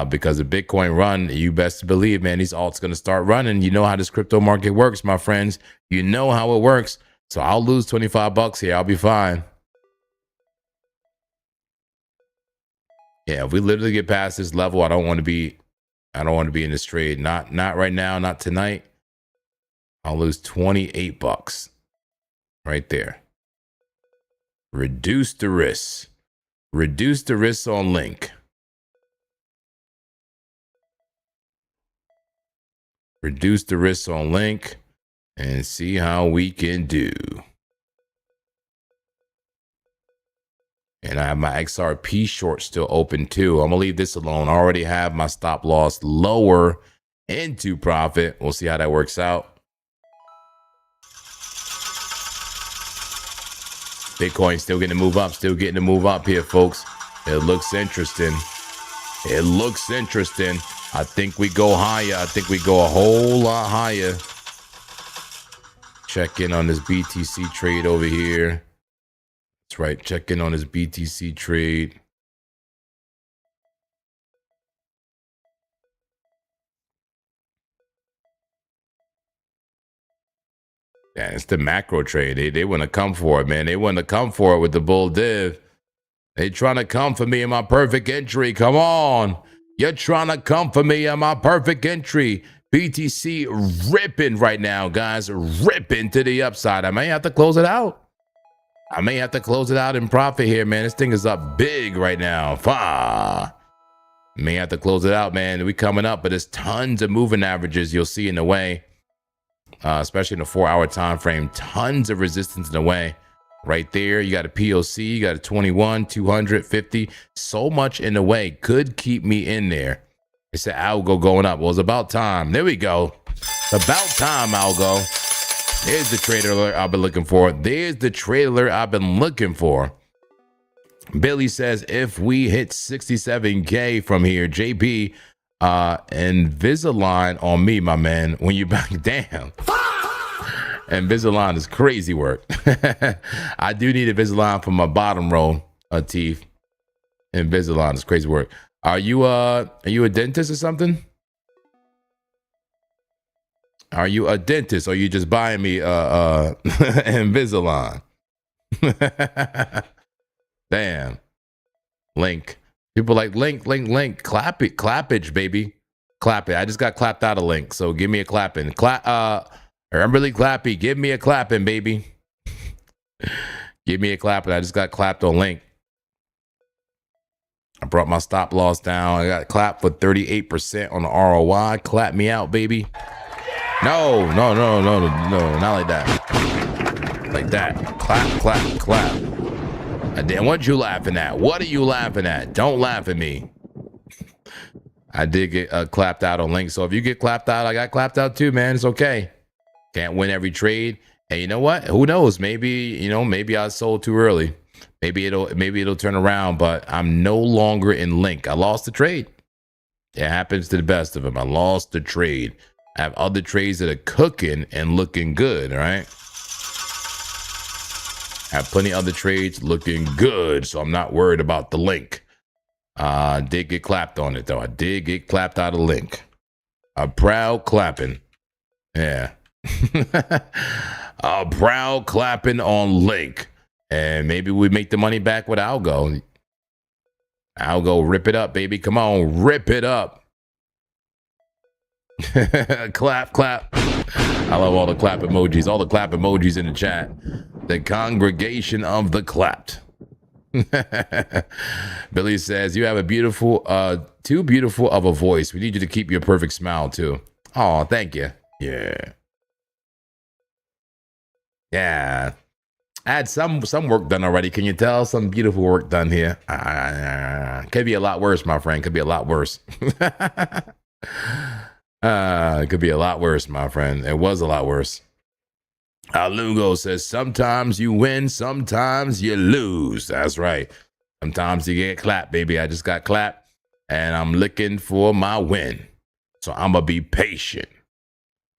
Because the Bitcoin run, you best believe, man, these alts going to start running. You know how this crypto market works, my friends. You know how it works. So I'll lose 25 bucks here. I'll be fine. Yeah, if we literally get past this level, I don't want to be in this trade. Not right now, not tonight. I'll lose 28 bucks right there. Reduce the risk. Reduce the risk on Link. Reduce the risk on Link and see how we can do. And I have my XRP short still open too. I'm gonna leave this alone. I already have my stop loss lower into profit. We'll see how that works out. Bitcoin still getting to move up, still getting to move up here, folks. It looks interesting. It looks interesting. I think we go higher. I think we go a whole lot higher. Check in on this BTC trade over here. That's right. Check in on this BTC trade. Yeah, it's the macro trade. They want to come for it, man. They want to come for it with the bull div. They trying to come for me in my perfect entry. Come on. You're trying to come for me in my perfect entry. BTC ripping right now, guys. Ripping to the upside. I may have to close it out. I may have to close it out in profit here, man. This thing is up big right now. May have to close it out, man. We coming up, but there's tons of moving averages you'll see in the way, especially in the 4-hour time frame. Tons of resistance in the way. Right there, you got a POC, you got a 21, 250. So much in the way. Could keep me in there. It's an ALGO going up. Well, it's about time. There we go. It's about time, ALGO. There's the trader alert I've been looking for. There's the trader alert I've been looking for. Billy says, if we hit 67K from here, JB, Invisalign on me, my man. When you back down. Invisalign is crazy work. I do need Invisalign for my bottom row of teeth. Invisalign is crazy work. Are you a dentist or something? Are you a dentist or are you just buying me Invisalign? Damn. Link. People like link. Clap it. Clappage, baby. Clap it. I just got clapped out of link. So give me a clapping. I'm really clappy. Give me a clapping, baby. Give me a clapping. I just got clapped on link. I brought my stop loss down. I got clapped for 38% on the ROI. Clap me out, baby. No, not like that. Like that. Clap. And what you laughing at? What are you laughing at? Don't laugh at me. I did get clapped out on link. So if you get clapped out, I got clapped out too, man. It's okay. Can't win every trade. And you know what? Who knows? Maybe I sold too early. Maybe it'll turn around, but I'm no longer in link. I lost the trade. It happens to the best of them. I lost the trade. I have other trades that are cooking and looking good, all right? I have plenty of other trades looking good, so I'm not worried about the link. I did get clapped on it, though. I did get clapped out of link. A proud clapping. Yeah. A proud clapping on link. And maybe we make the money back with ALGO. ALGO, rip it up, baby. Come on, rip it up. Clap. I love all the clap emojis. All the clap emojis in the chat. The congregation of the clapped. Billy says, you have a beautiful, too beautiful of a voice. We need you to keep your perfect smile, too. Oh, thank you. Yeah. I had some work done already. Can you tell? Some beautiful work done here. Could be a lot worse, my friend. Could be a lot worse. It could be a lot worse, my friend. It was a lot worse. Lugo says, sometimes you win, sometimes you lose. That's right. Sometimes you get clapped, baby. I just got clapped, and I'm looking for my win. So I'm going to be patient.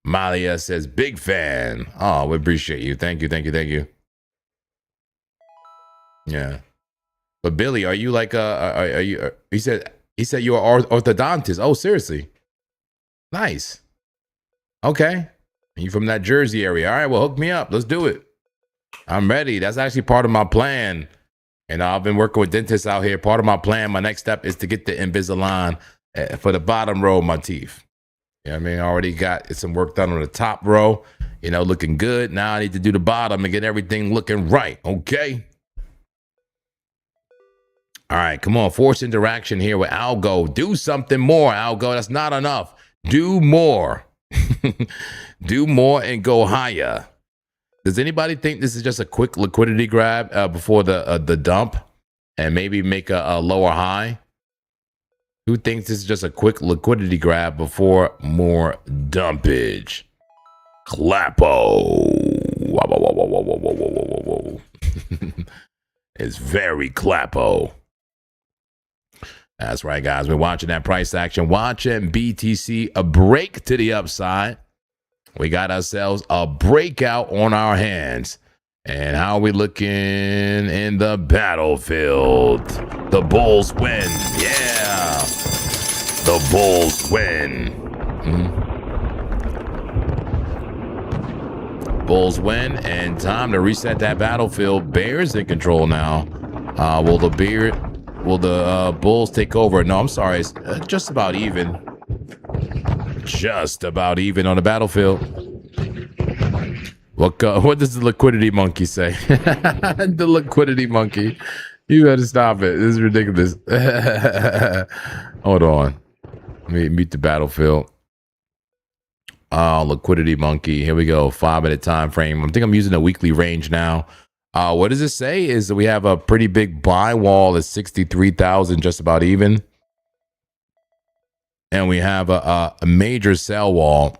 Malia says, big fan. Oh, we appreciate you. Thank you. Yeah. But Billy, are you like are you he said you are orthodontist. Oh, seriously? Nice. Okay. You from that Jersey area. All right, well, hook me up. Let's do it. I'm ready. That's actually part of my plan. And I've been working with dentists out here. Part of my plan, my next step is to get the Invisalign for the bottom row of my teeth. You know what I mean? I already got some work done on the top row, looking good. Now I need to do the bottom and get everything looking right. Okay. All right, come on. Force interaction here with ALGO. Do something more, ALGO. That's not enough. Do more. Do more and go higher. Does anybody think this is just a quick liquidity grab before the dump and maybe make a lower high? Who thinks this is just a quick liquidity grab before more dumpage? Clappo. Whoa. It's very clappo. That's right, guys. We're watching that price action. Watching BTC a break to the upside. We got ourselves a breakout on our hands. And how are we looking in the battlefield? The Bulls win. Yeah. The Bulls win. Bulls win. And time to reset that battlefield. Bears in control now. Will the Bulls take over? No, I'm sorry. It's just about even. Just about even on the battlefield. What does the liquidity monkey say? The liquidity monkey. You better stop it. This is ridiculous. Hold on. Let me mute the battlefield. Liquidity monkey. Here we go. 5-minute time frame. I think I'm using a weekly range now. What does it say is that we have a pretty big buy wall at 63,000, just about even. And we have a major sell wall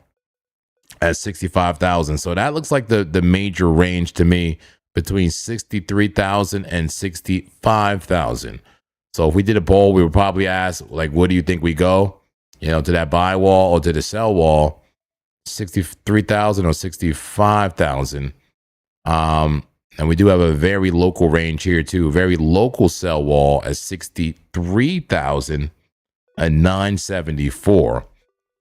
at 65,000. So that looks like the major range to me, between 63,000 and 65,000. So if we did a poll, we would probably ask, like, what do you think we go? You know, to that buy wall or to the sell wall, 63,000 or 65,000. And we do have a very local range here too. Very local sell wall at 63,000 and 974.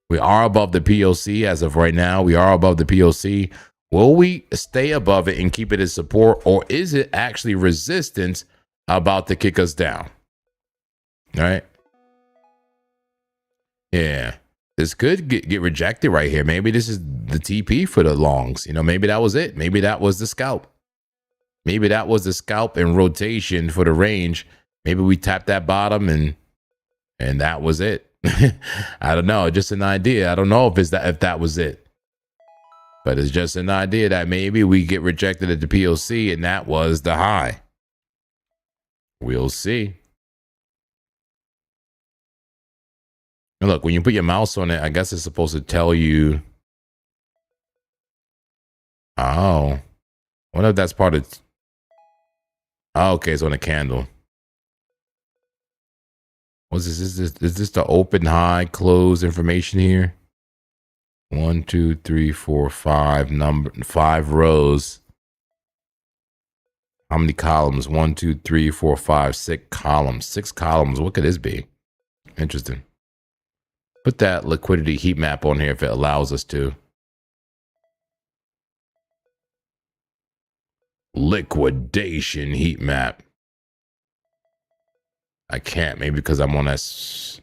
We are above the POC as of right now. We are above the POC. Will we stay above it and keep it as support, or is it actually resistance about to kick us down? All right. Yeah. This could get rejected right here. Maybe this is the TP for the longs. You know, maybe that was it. Maybe that was the scalp. Maybe that was the scalp and rotation for the range. Maybe we tapped that bottom and that was it. I don't know. Just an idea. I don't know if that was it. But it's just an idea that maybe we get rejected at the POC and that was the high. We'll see. And look, when you put your mouse on it, I guess it's supposed to tell you. Oh. I wonder if that's part of. Oh, okay, it's on a candle. What's this? Is this the open, high, close information here? 1, 2, 3, 4, 5 rows. How many columns? 1, 2, 3, 4, 5, 6 columns. 6 columns. What could this be? Interesting. Put that liquidity heat map on here if it allows us to. Liquidation heat map. I can't. Maybe because I'm on that.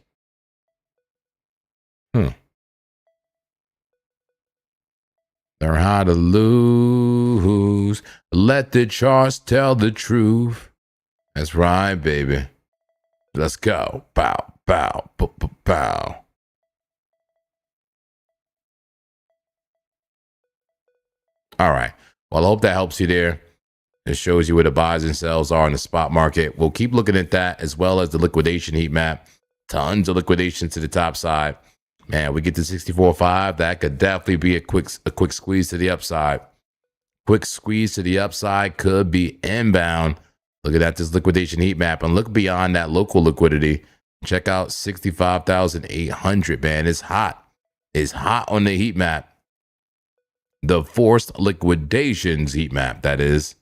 Learn how to lose. Let the charts tell the truth. That's right, baby. Let's go. Bow, bow, bow, bow, bow. All right. Well, I hope that helps you there. It shows you where the buys and sells are in the spot market. We'll keep looking at that, as well as the liquidation heat map. Tons of liquidation to the top side. Man, we get to 64.5. That could definitely be a quick squeeze to the upside. Quick squeeze to the upside could be inbound. Look at that, this liquidation heat map, and look beyond that local liquidity. Check out 65,800, man. It's hot. It's hot on the heat map. The forced liquidations heat map, that is.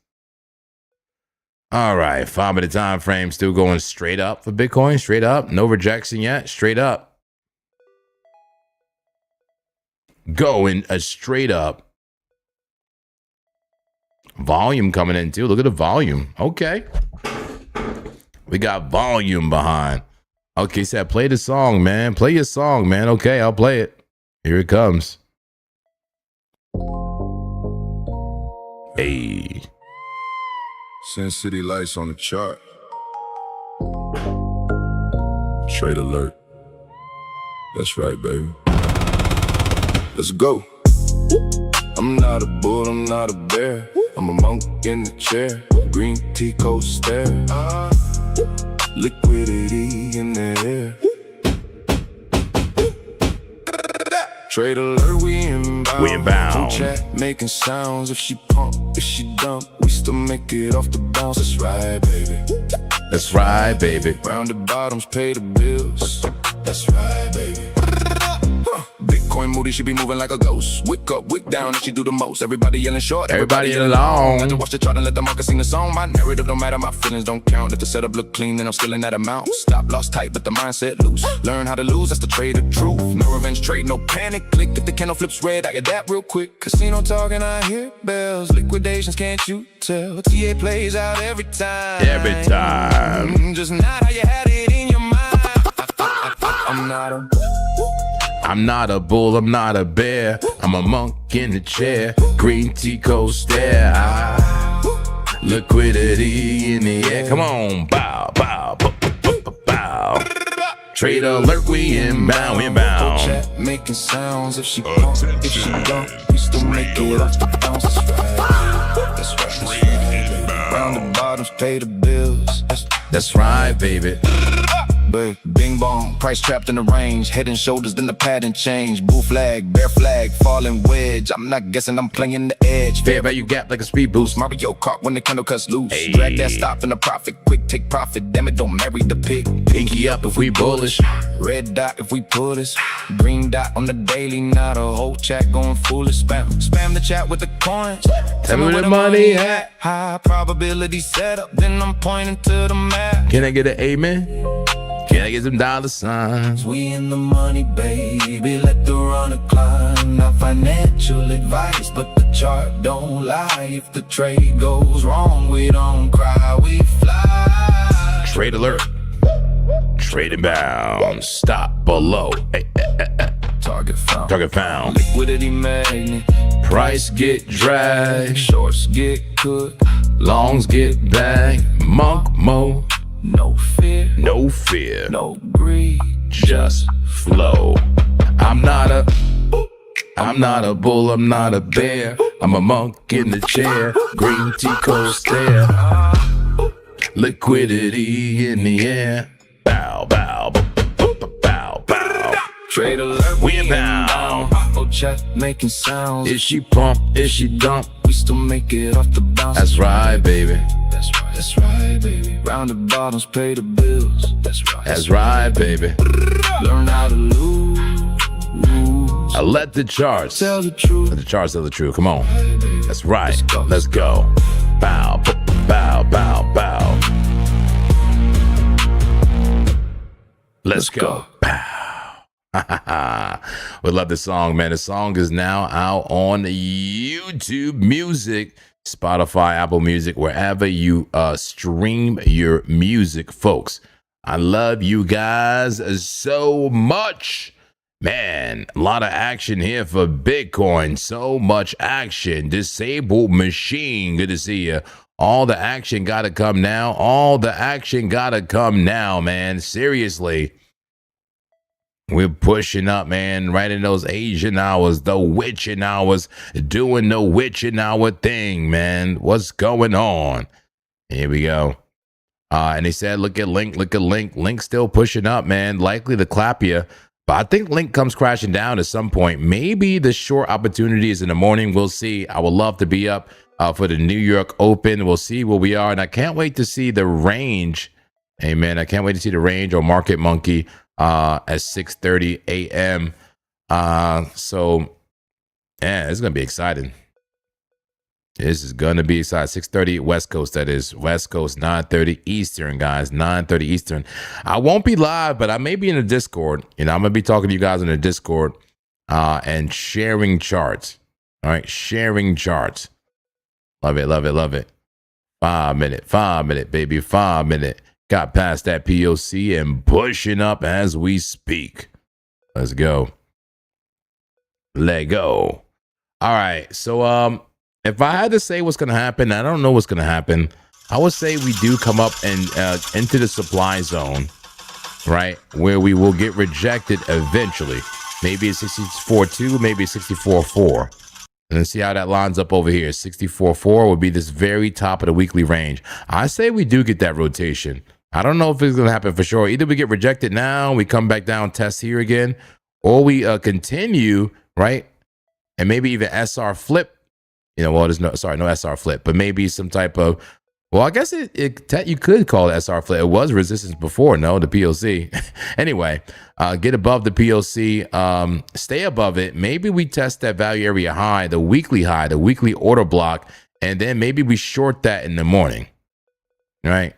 All right, 5-minute time frame, still going straight up for Bitcoin. Straight up. No rejection yet. Straight up. Going straight up. Volume coming in too. Look at the volume. Okay. We got volume behind. Okay, said play the song, man. Play your song, man. Okay, I'll play it. Here it comes. Hey. Sin City lights on the chart. Trade alert. That's right, baby. Let's go. I'm not a bull, I'm not a bear. I'm a monk in the chair. Green tea coat stare. Liquidity in the air. Trade alert, we inbound. We inbound. From chat, making sounds. If she pump, if she dump, we still make it off the bounce. That's right, baby. That's right, baby. Rounded bottoms pay the bills. That's right, baby. Bitcoin moody, she be moving like a ghost. Wick up, wick down, and she do the most. Everybody yelling short, Everybody yelling long. I just watch the chart and let the market sing the song. My narrative don't matter, my feelings don't count. If the setup look clean, then I'm still in that amount. Stop loss tight, but the mindset loose. Learn how to lose, that's the trade of truth. No revenge trade, no panic. Click if the candle flips red, I get that real quick. Casino talking, I hear bells. Liquidations, can't you tell? TA plays out every time. Every time. Just not how you had it in your mind. I'm I'm not a bull, I'm not a bear. I'm a monk in the chair. Green tea coat stare. Liquidity in the air. Come on, bow, bow, bow, bow, bow. Trade alert, we inbound, inbound. Chat making sounds. If she pump, if she don't, we still make it off the bounce. That's right. That's right. That's right. Round the bottoms, pay the bills. That's right, baby. But bing bong, price trapped in the range. Head and shoulders, then the pattern change. Blue flag, bear flag, falling wedge. I'm not guessing, I'm playing the edge. Fair value gap like a speed boost. Mario Kart when the candle cuts loose. Hey. Drag that stop in the profit, quick take profit. Damn it, don't marry the pig. Pinky up if we bullish. Red dot if we pull this. Green dot on the daily, not a whole chat going foolish. Spam the chat with the coins. Tell me where the money at. High probability setup, then I'm pointing to the map. Can I get an amen? Can I get some dollar signs? We in the money, baby, let the runner climb. Not financial advice, but the chart don't lie. If the trade goes wrong, we don't cry, we fly. Trade alert. Trade inbound. Stop below. Hey, Target found. target found. Liquidity magnet. Price get dragged. Shorts get cooked. Longs get bagged. Monk mo. No fear, No fear. no greed. Just flow. I'm not a bull, I'm not a bear. I'm a monk in the chair. Green tea coat stare. Liquidity in the air. Bow, bow, bow, bow. Trade alert, We inbound. Oh, chat making sounds. Is she pump? Is she dump? We still make it off the bounce. That's right, baby. That's right, that's right, baby. Round the bottoms, pay the bills. That's right. That's right, baby. Learn how to lose. I let the charts. Tell the truth. Let the charts tell the truth. Come on. That's right. Let's go. Let's go. Bow, bow, bow, bow. Let's go. We love this song, man. The song is now out on YouTube Music, Spotify, Apple Music, wherever you stream your music, folks. I love you guys so much. Man, a lot of action here for Bitcoin. So much action. Disabled machine. Good to see you. All the action got to come now. All the action got to come now, man. Seriously. We're pushing up, man, right in those Asian hours, the witching hours, doing the witching hour thing, man. What's going on? Here we go. And they said, look at Link, look at Link. Link's still pushing up, man. Likely to clap you. But I think Link comes crashing down at some point. Maybe the short opportunity is in the morning. We'll see. I would love to be up for the New York Open. We'll see where we are. And I can't wait to see the range. Amen. I can't wait to see the range or Market Monkey at 6:30 a.m. So, yeah, it's going to be exciting. This is going to be exciting. 6:30 West Coast, that is. West Coast, 9:30 Eastern, guys. 9:30 Eastern. I won't be live, but I may be in the Discord. You know, I'm going to be talking to you guys in the Discord and sharing charts. All right, sharing charts. Love it, love it, love it. 5 minute, baby, 5 minute. Got past that POC and pushing up as we speak. Let's go. Let go. All right, so if I had to say what's going to happen, I don't know what's going to happen. I would say we do come up and into the supply zone, right, where we will get rejected eventually. Maybe it's 64.2, maybe 64.4. And let's see how that lines up over here. 64.4 would be this very top of the weekly range. I say we do get that rotation. I don't know if it's going to happen for sure. Either we get rejected now, we come back down, test here again, or we continue, right, and maybe even SR flip. You know, well, there's no SR flip, but maybe some type of, well, I guess you could call it SR flip. It was resistance before, no, the POC. Anyway, get above the POC, stay above it. Maybe we test that value area high, the weekly order block, and then maybe we short that in the morning, right?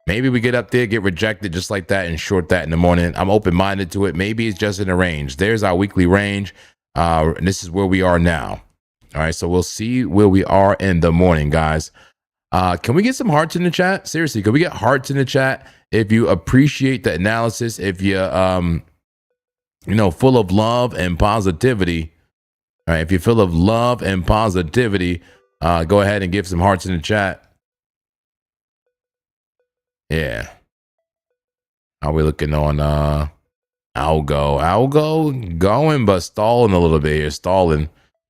Maybe we get up there, get rejected just like that, and short that in the morning. I'm open-minded to it. Maybe it's just in the range. There's our weekly range, and this is where we are now. All right, so we'll see where we are in the morning, guys. Can we get some hearts in the chat? Seriously, can we get hearts in the chat if you appreciate the analysis? If you full of love and positivity. All right, if you're full of love and positivity, go ahead and give some hearts in the chat. Yeah. How we looking on ALGO? ALGO going, but stalling a little bit here. Stalling.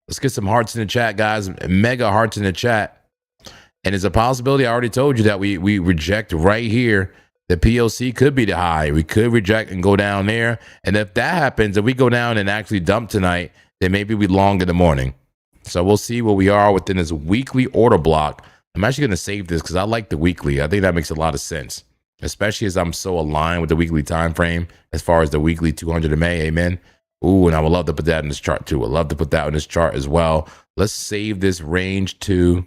Let's get some hearts in the chat, guys. Mega hearts in the chat. And it's a possibility. I already told you that we reject right here. The POC could be the high. We could reject and go down there. And if that happens, if we go down and actually dump tonight, then maybe we long in the morning. So we'll see where we are within this weekly order block. I'm actually going to save this because I like the weekly. I think that makes a lot of sense, especially as I'm so aligned with the weekly time frame as far as the weekly 200 MA. Amen. Ooh, and I would love to put that in this chart too. I'd love to put that in this chart as well. Let's save this range to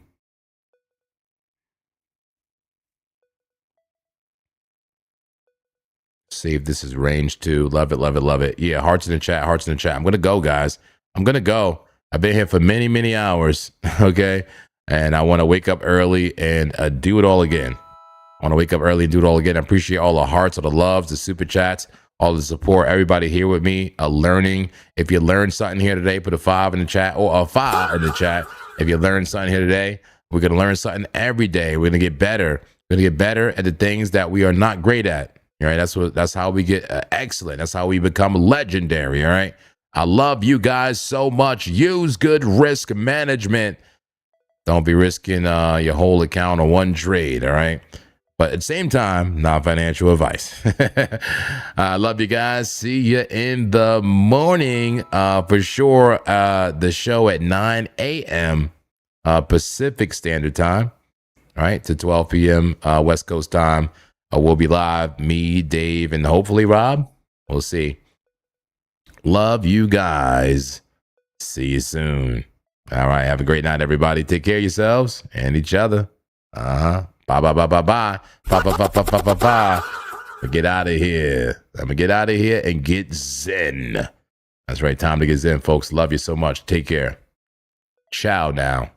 save this as range 2. Love it, love it, love it. Yeah, hearts in the chat, hearts in the chat. I'm going to go, guys. I'm going to go. I've been here for many, many hours, okay? And I want to wake up early and do it all again. I want to wake up early and do it all again. I appreciate all the hearts, all the loves, the super chats, all the support, everybody here with me, learning. If you learned something here today, put a 5 in the chat or a 5 in the chat. If you learned something here today, we're going to learn something every day. We're going to get better. We're going to get better at the things that we are not great at. All right, that's how we get excellent. That's how we become legendary. All right, I love you guys so much. Use good risk management. Don't be risking your whole account on one trade. All right, but at the same time, not financial advice. I love you guys. See you in the morning for sure. The show at 9 a.m. Pacific Standard Time. All right, to 12 p.m. West Coast time. We'll be live, me, Dave, and hopefully Rob. We'll see. Love you guys. See you soon. All right. Have a great night, everybody. Take care of yourselves and each other. Bye, bye, bye, bye, bye. Bye, bye, bye, bye, bye, bye, bye. Get out of here. I'm going to get out of here and get zen. That's right. Time to get zen, folks. Love you so much. Take care. Ciao now.